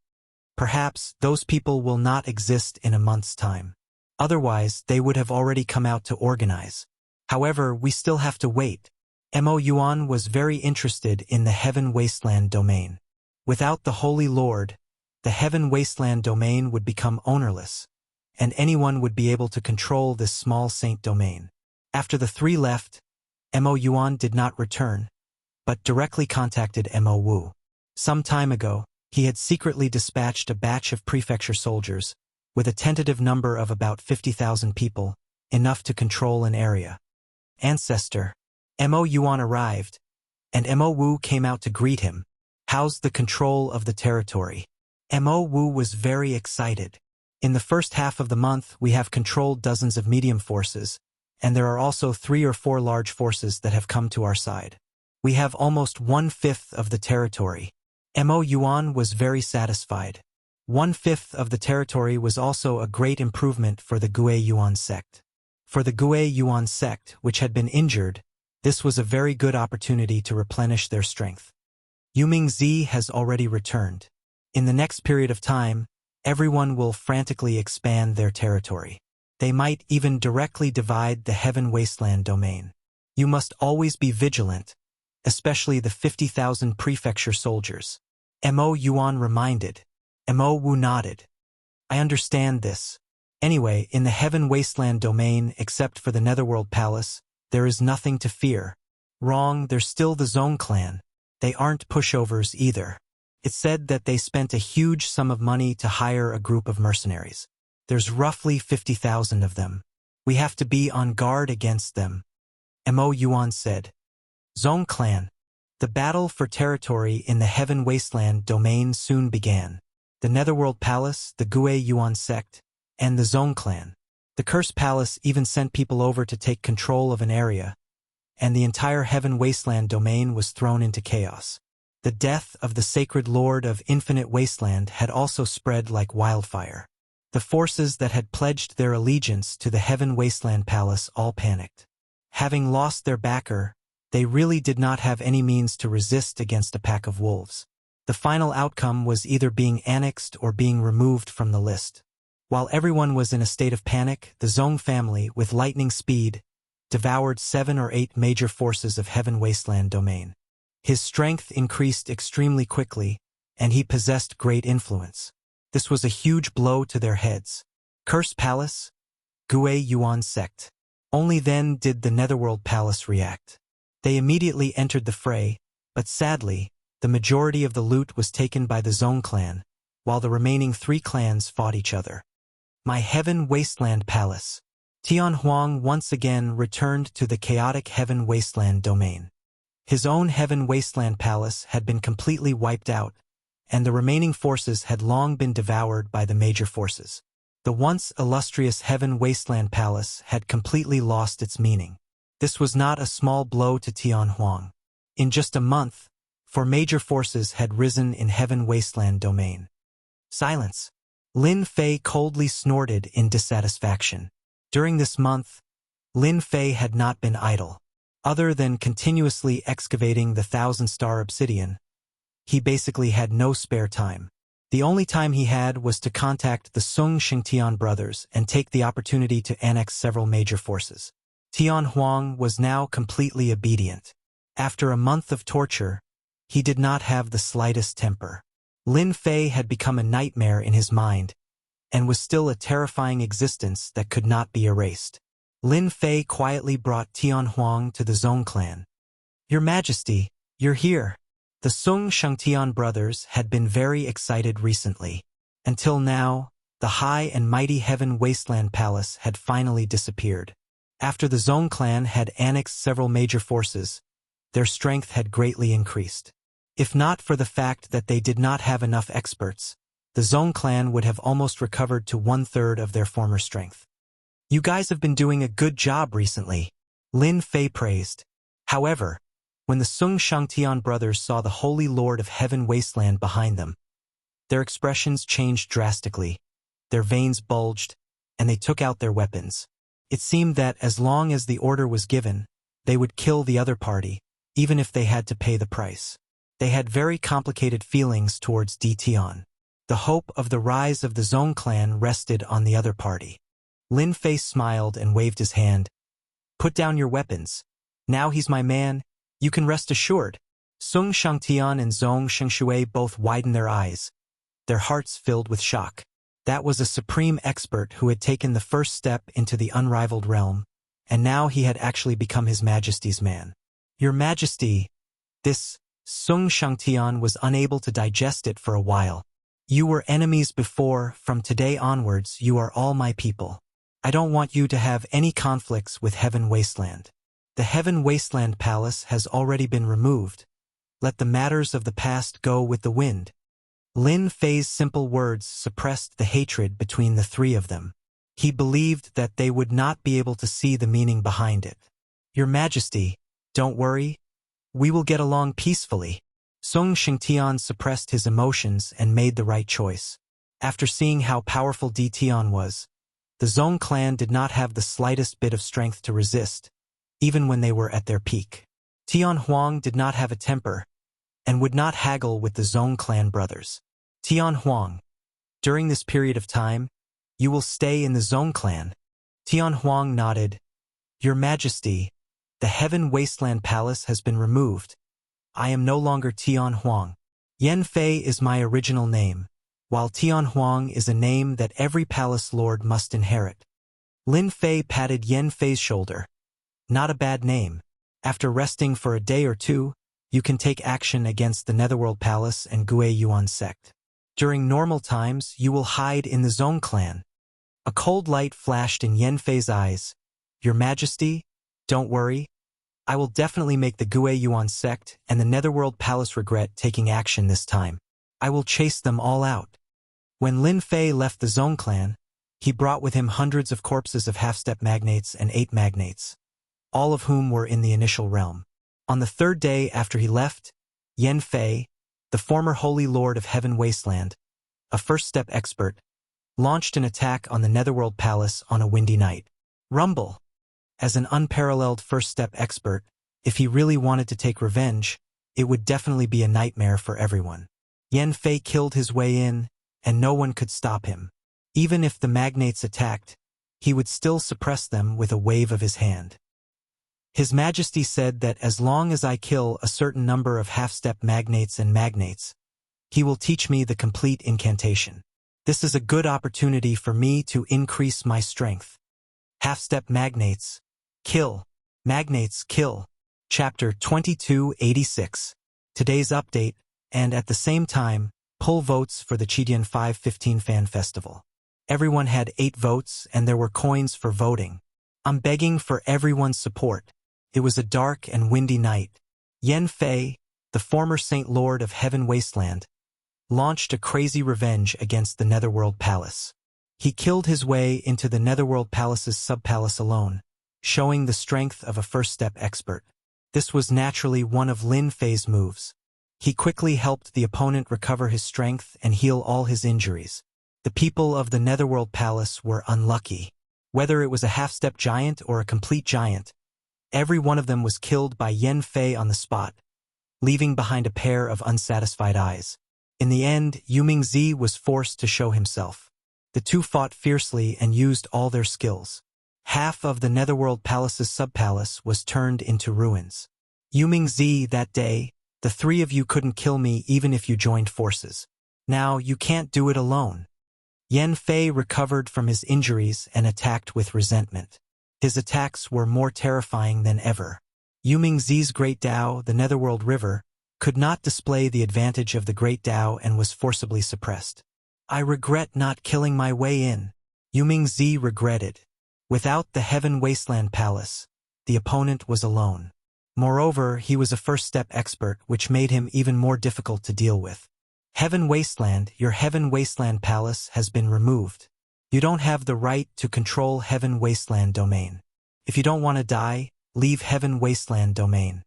Perhaps those people will not exist in a month's time. Otherwise, they would have already come out to organize. However, we still have to wait. Mo Yuan was very interested in the Heaven Wasteland domain. Without the Holy Lord, the Heaven Wasteland domain would become ownerless, and anyone would be able to control this small saint domain. After the three left, Mo Yuan did not return, but directly contacted Mo Wu. Some time ago, he had secretly dispatched a batch of prefecture soldiers, with a tentative number of about 50,000 people, enough to control an area. Ancestor. Mo Yuan arrived, and Mo Wu came out to greet him. How's the control of the territory? Mo Wu was very excited. In the first half of the month, we have controlled dozens of medium forces, and there are also 3 or 4 large forces that have come to our side. We have almost 1/5 of the territory. Mo Yuan was very satisfied. 1/5 of the territory was also a great improvement for the Gue Yuan sect. For the Gue Yuan sect, which had been injured, this was a very good opportunity to replenish their strength. Yuming-zi has already returned. In the next period of time, everyone will frantically expand their territory. They might even directly divide the Heaven Wasteland domain. You must always be vigilant, especially the 50,000 prefecture soldiers. Mo Yuan reminded. Mo Wu nodded. I understand this. Anyway, in the Heaven Wasteland domain, except for the Netherworld Palace, there is nothing to fear. Wrong, there's still the Zong clan. They aren't pushovers either. It's said that they spent a huge sum of money to hire a group of mercenaries. There's roughly 50,000 of them. We have to be on guard against them. Mo Yuan said. Zong clan. The battle for territory in the Heaven Wasteland domain soon began. The Netherworld Palace, the Gue Yuan sect, and the Zong clan. The Cursed Palace even sent people over to take control of an area, and the entire Heaven Wasteland domain was thrown into chaos. The death of the Sacred Lord of Infinite Wasteland had also spread like wildfire. The forces that had pledged their allegiance to the Heaven Wasteland Palace all panicked. Having lost their backer, they really did not have any means to resist against a pack of wolves. The final outcome was either being annexed or being removed from the list. While everyone was in a state of panic, the Zong family, with lightning speed, devoured 7 or 8 major forces of Heaven Wasteland domain. His strength increased extremely quickly, and he possessed great influence. This was a huge blow to their heads. Cursed Palace, Gue Yuan sect. Only then did the Netherworld Palace react. They immediately entered the fray, but sadly, the majority of the loot was taken by the Zong clan, while the remaining 3 clans fought each other. My Heaven Wasteland Palace. Tian Huang once again returned to the chaotic Heaven Wasteland domain. His own Heaven Wasteland Palace had been completely wiped out, and the remaining forces had long been devoured by the major forces. The once illustrious Heaven Wasteland Palace had completely lost its meaning. This was not a small blow to Tian Huang. In just a month, 4 major forces had risen in Heaven Wasteland domain. Silence. Lin Fei coldly snorted in dissatisfaction. During this month, Lin Fei had not been idle. Other than continuously excavating the 1,000-star obsidian, he basically had no spare time. The only time he had was to contact the Sung Xingtian brothers and take the opportunity to annex several major forces. Tian Huang was now completely obedient. After a month of torture, he did not have the slightest temper. Lin Fei had become a nightmare in his mind, and was still a terrifying existence that could not be erased. Lin Fei quietly brought Tian Huang to the Zhong clan. "Your Majesty, you're here." The Sung Shangtian brothers had been very excited recently. Until now, the high and mighty Heaven Wasteland Palace had finally disappeared. After the Zhong clan had annexed several major forces, their strength had greatly increased. If not for the fact that they did not have enough experts, the Zhong clan would have almost recovered to 1/3 of their former strength. "You guys have been doing a good job recently," Lin Fei praised. However, when the Sung Shangtian brothers saw the Holy Lord of Heaven Wasteland behind them, their expressions changed drastically. Their veins bulged, and they took out their weapons. It seemed that as long as the order was given, they would kill the other party, even if they had to pay the price. They had very complicated feelings towards Di Tian. The hope of the rise of the Zhong clan rested on the other party. Lin Fei smiled and waved his hand. "Put down your weapons. Now he's my man, you can rest assured." Sung Shangtian and Zhong Shengshui both widened their eyes, their hearts filled with shock. That was a supreme expert who had taken the first step into the unrivaled realm, and now he had actually become His Majesty's man. "Your Majesty," this Sung Shangtian was unable to digest it for a while. "You were enemies before, from today onwards you are all my people. I don't want you to have any conflicts with Heaven Wasteland. The Heaven Wasteland Palace has already been removed. Let the matters of the past go with the wind." Lin Fei's simple words suppressed the hatred between the three of them. He believed that they would not be able to see the meaning behind it. "Your Majesty, don't worry. We will get along peacefully." Sung Shangtian suppressed his emotions and made the right choice. After seeing how powerful Di Tian was, the Zhong clan did not have the slightest bit of strength to resist, even when they were at their peak. Tian Huang did not have a temper, and would not haggle with the Zhong clan brothers. "Tian Huang, during this period of time, you will stay in the Zhong clan." Tian Huang nodded. "Your Majesty, the Heaven Wasteland Palace has been removed. I am no longer Tian Huang. Yan Fei is my original name, while Tian Huang is a name that every palace lord must inherit." Lin Fei patted Yan Fei's shoulder. "Not a bad name. After resting for a day or two, you can take action against the Netherworld Palace and Gue Yuan sect. During normal times, you will hide in the Zhong clan." A cold light flashed in Yan Fei's eyes. "Your Majesty, don't worry. I will definitely make the Gue Yuan sect and the Netherworld Palace regret taking action this time. I will chase them all out." When Lin Fei left the Zhong clan, he brought with him hundreds of corpses of half-step magnates and 8 magnates, all of whom were in the initial realm. On the 3rd day after he left, Yan Fei, the former Holy Lord of Heaven Wasteland, a first-step expert, launched an attack on the Netherworld Palace on a windy night. Rumble. As an unparalleled first-step expert, if he really wanted to take revenge, it would definitely be a nightmare for everyone. Yan Fei killed his way in, and no one could stop him. Even if the magnates attacked, he would still suppress them with a wave of his hand. His Majesty said that as long as I kill a certain number of half-step magnates and magnates, he will teach me the complete incantation. This is a good opportunity for me to increase my strength. Half-step magnates, kill. Magnates, kill. Chapter 2286. Today's update, and at the same time, pull votes for the Chidian 515 Fan Festival. Everyone had 8 votes and there were coins for voting. I'm begging for everyone's support. It was a dark and windy night. Yan Fei, the former Saint Lord of Heaven Wasteland, launched a crazy revenge against the Netherworld Palace. He killed his way into the Netherworld Palace's sub-palace alone, showing the strength of a first-step expert. This was naturally one of Lin Fei's moves. He quickly helped the opponent recover his strength and heal all his injuries. The people of the Netherworld Palace were unlucky. Whether it was a half-step giant or a complete giant, every one of them was killed by Yan Fei on the spot, leaving behind a pair of unsatisfied eyes. In the end, Yumingzi was forced to show himself. The two fought fiercely and used all their skills. Half of the Netherworld Palace's sub-palace was turned into ruins. Yumingzi, that day, the 3 of you couldn't kill me even if you joined forces. Now, you can't do it alone. Yan Fei recovered from his injuries and attacked with resentment. His attacks were more terrifying than ever. Yumingzi's Great Dao, the Netherworld River, could not display the advantage of the Great Dao and was forcibly suppressed. I regret not killing my way in. Yumingzi regretted. Without the Heaven Wasteland Palace, the opponent was alone. Moreover, he was a first-step expert, which made him even more difficult to deal with. Heaven Wasteland, your Heaven Wasteland Palace has been removed. You don't have the right to control Heaven Wasteland domain. If you don't want to die, leave Heaven Wasteland domain.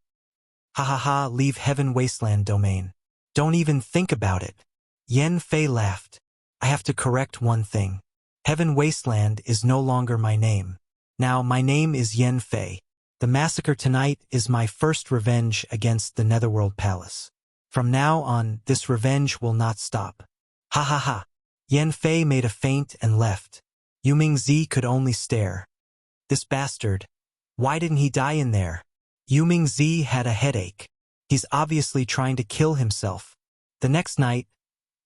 Ha ha ha, leave Heaven Wasteland domain. Don't even think about it. Yan Fei laughed. I have to correct one thing. Heaven Wasteland is no longer my name. Now my name is Yan Fei. The massacre tonight is my first revenge against the Netherworld Palace. From now on, this revenge will not stop. Ha ha ha. Yan Fei made a feint and left. Yumingzi could only stare. This bastard. Why didn't he die in there? Yumingzi had a headache. He's obviously trying to kill himself. The next night,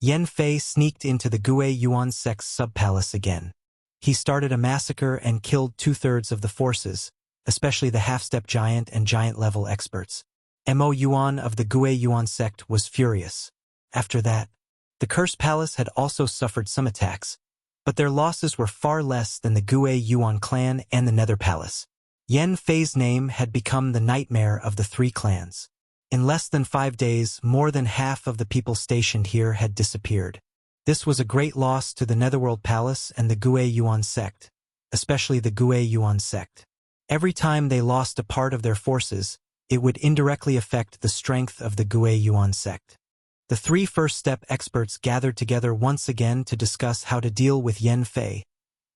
Yan Fei sneaked into the Gue Yuan sect's sub-palace again. He started a massacre and killed 2/3 of the forces, especially the half-step giant and giant-level experts. Mo Yuan of the Gue Yuan sect was furious. After that, the Curse Palace had also suffered some attacks, but their losses were far less than the Gue Yuan clan and the Nether Palace. Yan Fei's name had become the nightmare of the three clans. In less than 5 days, more than half of the people stationed here had disappeared. This was a great loss to the Netherworld Palace and the Gue Yuan sect, especially the Gue Yuan sect. Every time they lost a part of their forces, it would indirectly affect the strength of the Gue Yuan sect. The three first-step experts gathered together once again to discuss how to deal with Yan Fei,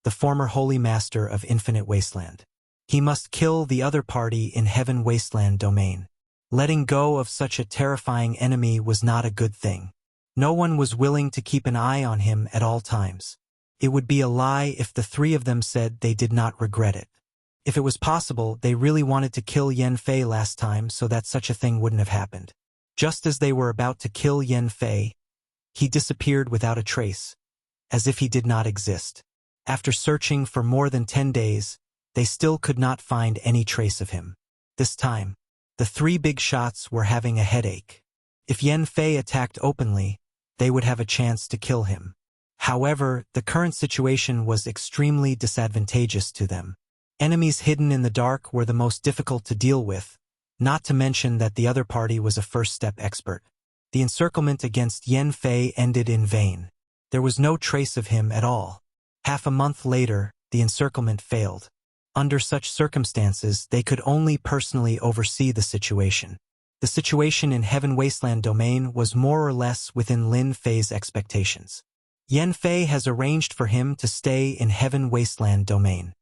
the former Holy Master of Infinite Wasteland. He must kill the other party in Heaven Wasteland domain. Letting go of such a terrifying enemy was not a good thing. No one was willing to keep an eye on him at all times. It would be a lie if the three of them said they did not regret it. If it was possible, they really wanted to kill Yan Fei last time so that such a thing wouldn't have happened. Just as they were about to kill Yan Fei, he disappeared without a trace, as if he did not exist. After searching for more than 10 days, they still could not find any trace of him. This time, the three big shots were having a headache. If Yan Fei attacked openly, they would have a chance to kill him. However, the current situation was extremely disadvantageous to them. Enemies hidden in the dark were the most difficult to deal with, not to mention that the other party was a first-step expert. The encirclement against Yan Fei ended in vain. There was no trace of him at all. Half a month later, the encirclement failed. Under such circumstances, they could only personally oversee the situation. The situation in Heaven Wasteland domain was more or less within Lin Fei's expectations. Yan Fei has arranged for him to stay in Heaven Wasteland domain.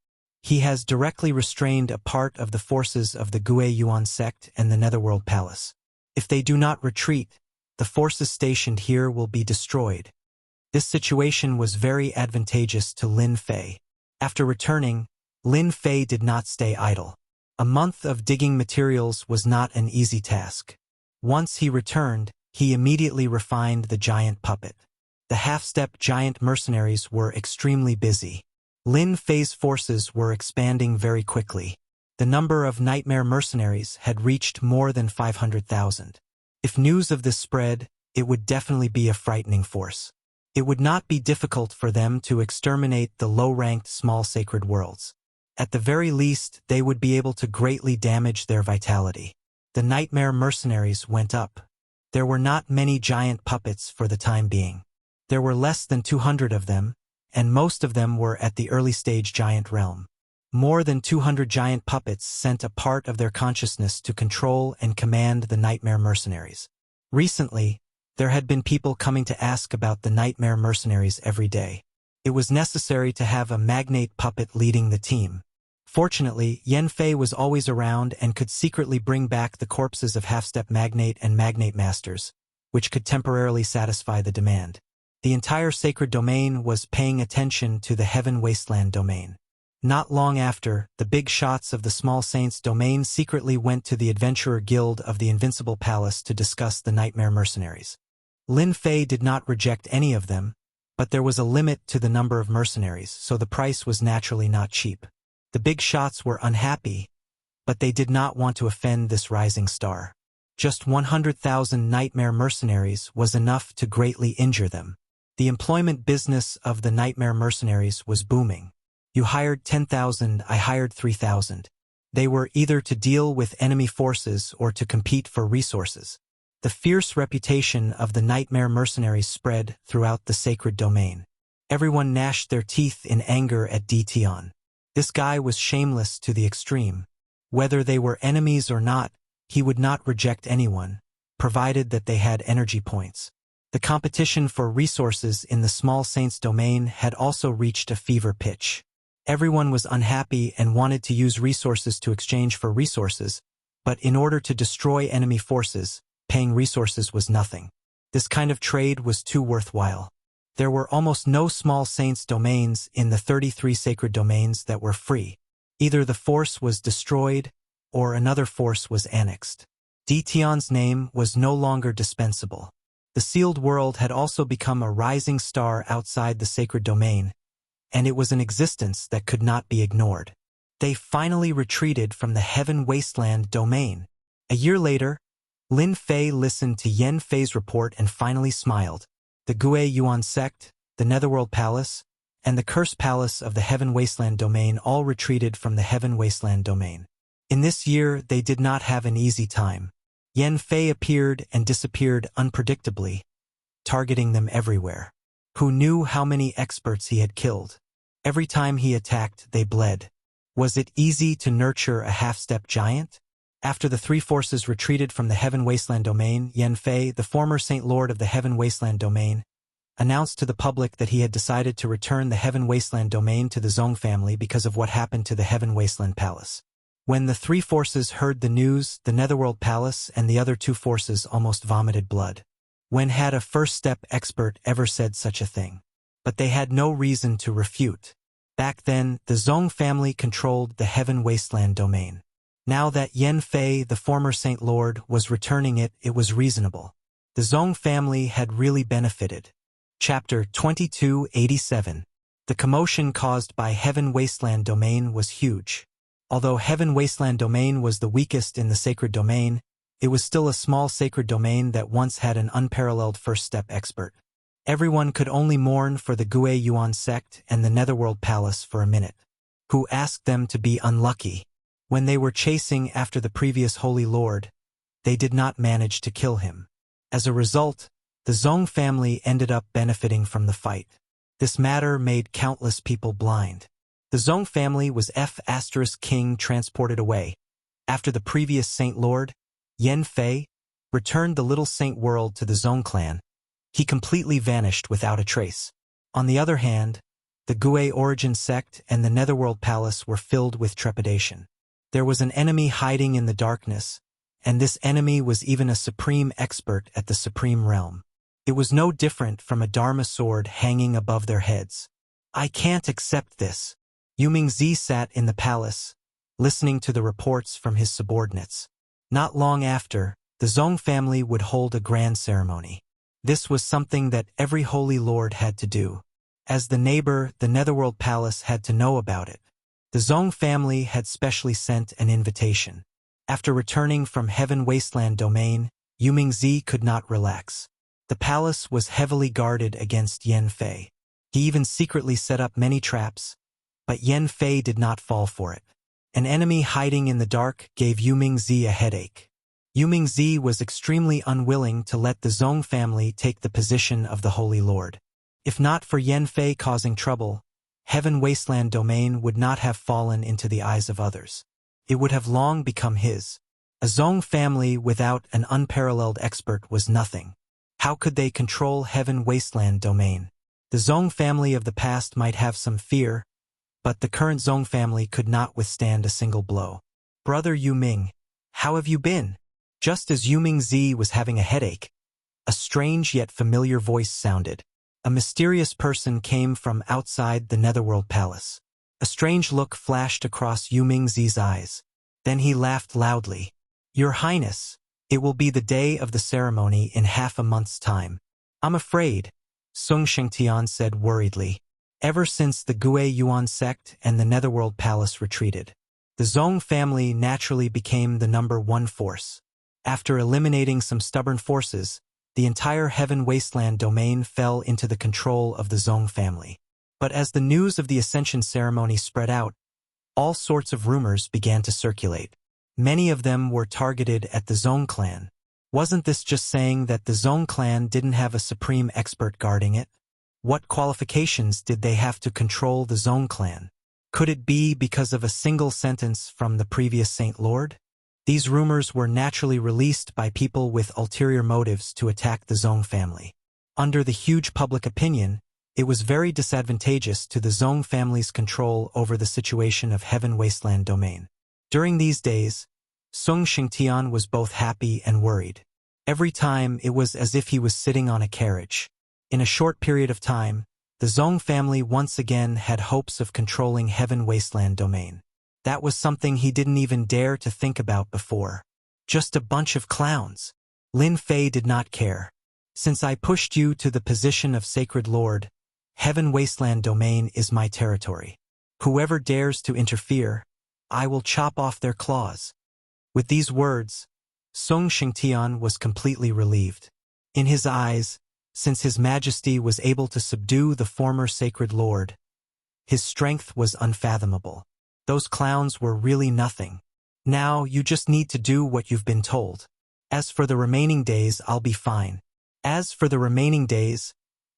He has directly restrained a part of the forces of the Gue Yuan sect and the Netherworld Palace. If they do not retreat, the forces stationed here will be destroyed. This situation was very advantageous to Lin Fei. After returning, Lin Fei did not stay idle. A month of digging materials was not an easy task. Once he returned, he immediately refined the giant puppet. The half-step giant mercenaries were extremely busy. Lin Fei's forces were expanding very quickly. The number of nightmare mercenaries had reached more than 500,000. If news of this spread, it would definitely be a frightening force. It would not be difficult for them to exterminate the low-ranked small sacred worlds. At the very least, they would be able to greatly damage their vitality. The nightmare mercenaries went up. There were not many giant puppets for the time being. There were less than 200 of them, and most of them were at the early-stage giant realm. More than 200 giant puppets sent a part of their consciousness to control and command the nightmare mercenaries. Recently, there had been people coming to ask about the nightmare mercenaries every day. It was necessary to have a magnate puppet leading the team. Fortunately, Yan Fei was always around and could secretly bring back the corpses of half-step magnate and magnate masters, which could temporarily satisfy the demand. The entire sacred domain was paying attention to the Heaven Wasteland domain. Not long after, the big shots of the Small Saints domain secretly went to the Adventurer Guild of the Invincible Palace to discuss the Nightmare Mercenaries. Lin Fei did not reject any of them, But there was a limit to the number of mercenaries, so the price was naturally not cheap. The big shots were unhappy, but they did not want to offend this rising star. Just 100,000 nightmare mercenaries was enough to greatly injure them. The employment business of the nightmare mercenaries was booming. You hired 10,000, I hired 3,000. They were either to deal with enemy forces or to compete for resources. The fierce reputation of the nightmare mercenaries spread throughout the sacred domain. Everyone gnashed their teeth in anger at Tion. This guy was shameless to the extreme. Whether they were enemies or not, he would not reject anyone, provided that they had energy points. The competition for resources in the small saints domain had also reached a fever pitch. Everyone was unhappy and wanted to use resources to exchange for resources, but in order to destroy enemy forces, paying resources was nothing. This kind of trade was too worthwhile. There were almost no small saints domains in the 33 sacred domains that were free. Either the force was destroyed, or another force was annexed. Tion's name was no longer dispensable. The sealed world had also become a rising star outside the sacred domain, and it was an existence that could not be ignored. They finally retreated from the heaven wasteland domain. A year later, Lin Fei listened to Yen Fei's report and finally smiled. The Gue Yuan sect, the Netherworld Palace, and the Curse Palace of the Heaven Wasteland domain all retreated from the Heaven Wasteland domain. In this year, they did not have an easy time. Yen Fei appeared and disappeared unpredictably, targeting them everywhere. Who knew how many experts he had killed? Every time he attacked, they bled. Was it easy to nurture a half-step giant? After the three forces retreated from the Heaven Wasteland domain, Yen Fei, the former Saint Lord of the Heaven Wasteland domain, announced to the public that he had decided to return the Heaven Wasteland domain to the Zong family because of what happened to the Heaven Wasteland Palace. When the three forces heard the news, the Netherworld Palace and the other two forces almost vomited blood. When had a first-step expert ever said such a thing? But they had no reason to refute. Back then, the Zong family controlled the Heaven Wasteland domain. Now that Yen Fei, the former Saint Lord, was returning it, it was reasonable. The Zong family had really benefited. Chapter 2287. The commotion caused by Heaven Wasteland domain was huge. Although Heaven Wasteland domain was the weakest in the sacred domain, it was still a small sacred domain that once had an unparalleled first-step expert. Everyone could only mourn for the Gue Yuan sect and the Netherworld Palace for a minute. Who asked them to be unlucky? When they were chasing after the previous Holy Lord, they did not manage to kill him. As a result, the Zong family ended up benefiting from the fight. This matter made countless people blind. The Zong family was King transported away. After the previous Saint Lord, Yen Fei, returned the Little Saint world to the Zong clan, he completely vanished without a trace. On the other hand, the Gue origin sect and the Netherworld Palace were filled with trepidation. There was an enemy hiding in the darkness, and this enemy was even a supreme expert at the supreme realm. It was no different from a Dharma sword hanging above their heads. I can't accept this. Yumingzi sat in the palace, listening to the reports from his subordinates. Not long after, the Zong family would hold a grand ceremony. This was something that every holy lord had to do. As the neighbor, the Netherworld Palace had to know about it. The Zong family had specially sent an invitation. After returning from Heaven Wasteland domain, Yumingzi could not relax. The palace was heavily guarded against Yen Fei. He even secretly set up many traps, but Yen Fei did not fall for it. An enemy hiding in the dark gave Yumingzi a headache. Yumingzi was extremely unwilling to let the Zong family take the position of the Holy Lord. If not for Yen Fei causing trouble, Heaven Wasteland domain would not have fallen into the eyes of others. It would have long become his. A Zong family without an unparalleled expert was nothing. How could they control Heaven Wasteland domain? The Zong family of the past might have some fear, but the current Zong family could not withstand a single blow. Brother Yu Ming, how have you been? Just as Yu Mingzi was having a headache, a strange yet familiar voice sounded. A mysterious person came from outside the Netherworld Palace. A strange look flashed across Yu Mingzi's eyes. Then he laughed loudly. Your Highness, it will be the day of the ceremony in half a month's time. I'm afraid, Sung Shengtian said worriedly. Ever since the Gue Yuan sect and the Netherworld Palace retreated, the Zong family naturally became the #1 force. After eliminating some stubborn forces, the entire Heaven Wasteland domain fell into the control of the Zong family. But as the news of the Ascension ceremony spread out, all sorts of rumors began to circulate. Many of them were targeted at the Zong clan. Wasn't this just saying that the Zong clan didn't have a supreme expert guarding it? What qualifications did they have to control the Zong clan? Could it be because of a single sentence from the previous Saint Lord? These rumors were naturally released by people with ulterior motives to attack the Zong family. Under the huge public opinion, it was very disadvantageous to the Zong family's control over the situation of Heaven Wasteland domain. During these days, Sung Shengtian was both happy and worried. Every time it was as if he was sitting on a carriage. In a short period of time, the Zong family once again had hopes of controlling Heaven Wasteland domain. That was something he didn't even dare to think about before. Just a bunch of clowns. Lin Fei did not care. Since I pushed you to the position of Sacred Lord, Heaven Wasteland domain is my territory. Whoever dares to interfere, I will chop off their claws. With these words, Sung Shengtian was completely relieved. In his eyes, since His Majesty was able to subdue the former Sacred Lord, his strength was unfathomable. Those clowns were really nothing. Now you just need to do what you've been told. As for the remaining days, I'll be fine. As for the remaining days,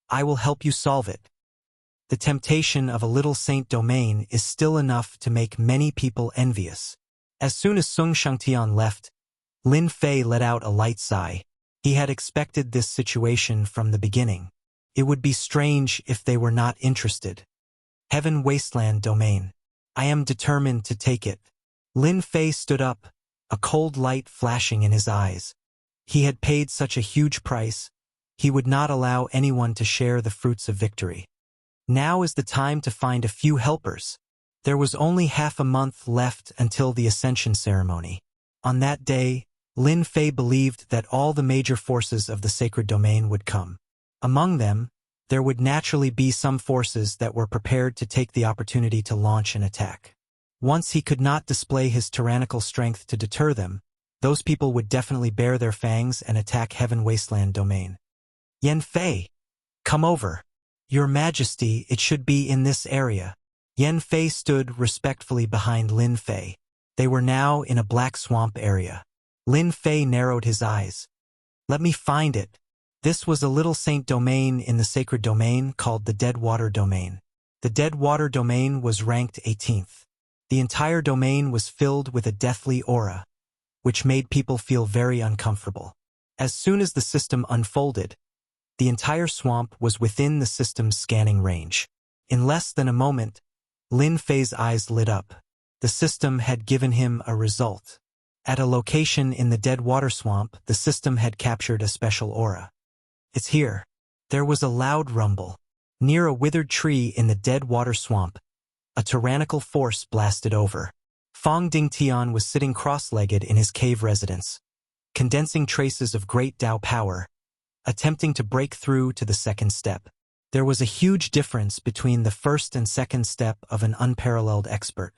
I will help you solve it. The temptation of a little saint domain is still enough to make many people envious. As soon as Sung Shengtian left, Lin Fei let out a light sigh. He had expected this situation from the beginning. It would be strange if they were not interested. Heaven Wasteland domain. I am determined to take it. Lin Fei stood up, a cold light flashing in his eyes. He had paid such a huge price, he would not allow anyone to share the fruits of victory. Now is the time to find a few helpers. There was only half a month left until the Ascension ceremony. On that day, Lin Fei believed that all the major forces of the sacred domain would come. Among them, there would naturally be some forces that were prepared to take the opportunity to launch an attack. Once he could not display his tyrannical strength to deter them, those people would definitely bare their fangs and attack Heaven Wasteland domain. Yan Fei, come over. Your Majesty, it should be in this area. Yan Fei stood respectfully behind Lin Fei. They were now in a black swamp area. Lin Fei narrowed his eyes. Let me find it. This was a little saint domain in the sacred domain called the Dead Water domain. The Dead Water domain was ranked 18th. The entire domain was filled with a deathly aura, which made people feel very uncomfortable. As soon as the system unfolded, the entire swamp was within the system's scanning range. In less than a moment, Lin Fei's eyes lit up. The system had given him a result. At a location in the Dead Water Swamp, the system had captured a special aura. It's here. There was a loud rumble. Near a withered tree in the Dead Water Swamp, a tyrannical force blasted over. Fong Dingtian was sitting cross-legged in his cave residence, condensing traces of great Tao power, attempting to break through to the second step. There was a huge difference between the first and second step of an unparalleled expert.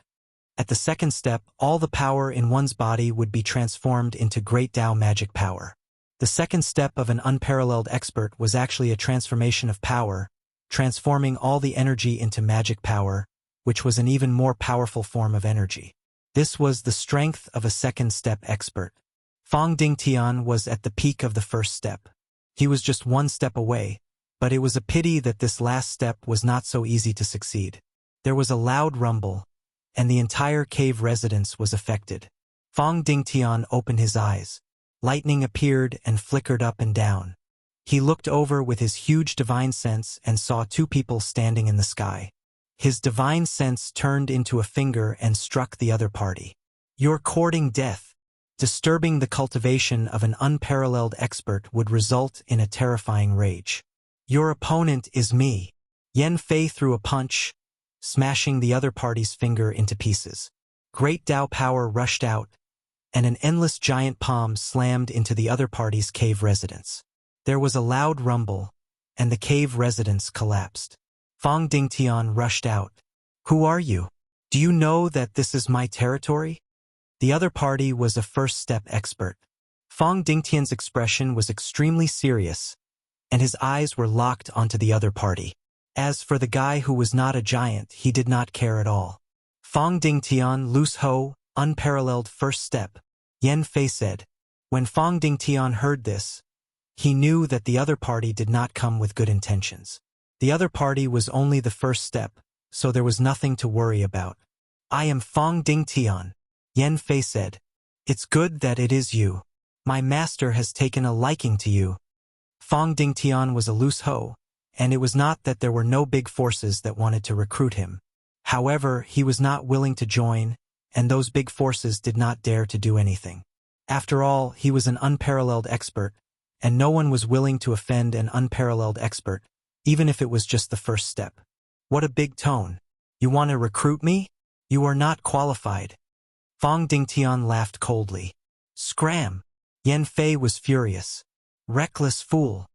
At the second step, all the power in one's body would be transformed into great Tao magic power. The second step of an unparalleled expert was actually a transformation of power, transforming all the energy into magic power, which was an even more powerful form of energy. This was the strength of a second step expert. Fong Dingtian was at the peak of the first step. He was just one step away, but it was a pity that this last step was not so easy to succeed. There was a loud rumble, and the entire cave residence was affected. Fong Dingtian opened his eyes. Lightning appeared and flickered up and down. He looked over with his huge divine sense and saw two people standing in the sky. His divine sense turned into a finger and struck the other party. You're courting death. Disturbing the cultivation of an unparalleled expert would result in a terrifying rage. Your opponent is me. Yan Fei threw a punch, smashing the other party's finger into pieces. Great Tao power rushed out, and an endless giant palm slammed into the other party's cave residence. There was a loud rumble, and the cave residents collapsed. Fong Dingtian rushed out. "Who are you? Do you know that this is my territory?" The other party was a first-step expert. Fong Dingtian's expression was extremely serious, and his eyes were locked onto the other party. As for the guy who was not a giant, he did not care at all. "Fong Dingtian, loose ho, unparalleled first step," Yan Fei said. When Fong Dingtian heard this, he knew that the other party did not come with good intentions. The other party was only the first step, so there was nothing to worry about. "I am Fong Dingtian," Yan Fei said. "It's good that it is you. My master has taken a liking to you." Fong Dingtian was a loose hoe, and it was not that there were no big forces that wanted to recruit him. However, he was not willing to join, and those big forces did not dare to do anything. After all, he was an unparalleled expert, and no one was willing to offend an unparalleled expert, even if it was just the first step. What a big tone. "You want to recruit me? You are not qualified." Fong Dingtian laughed coldly. "Scram!" Yan Fei was furious. "Reckless fool.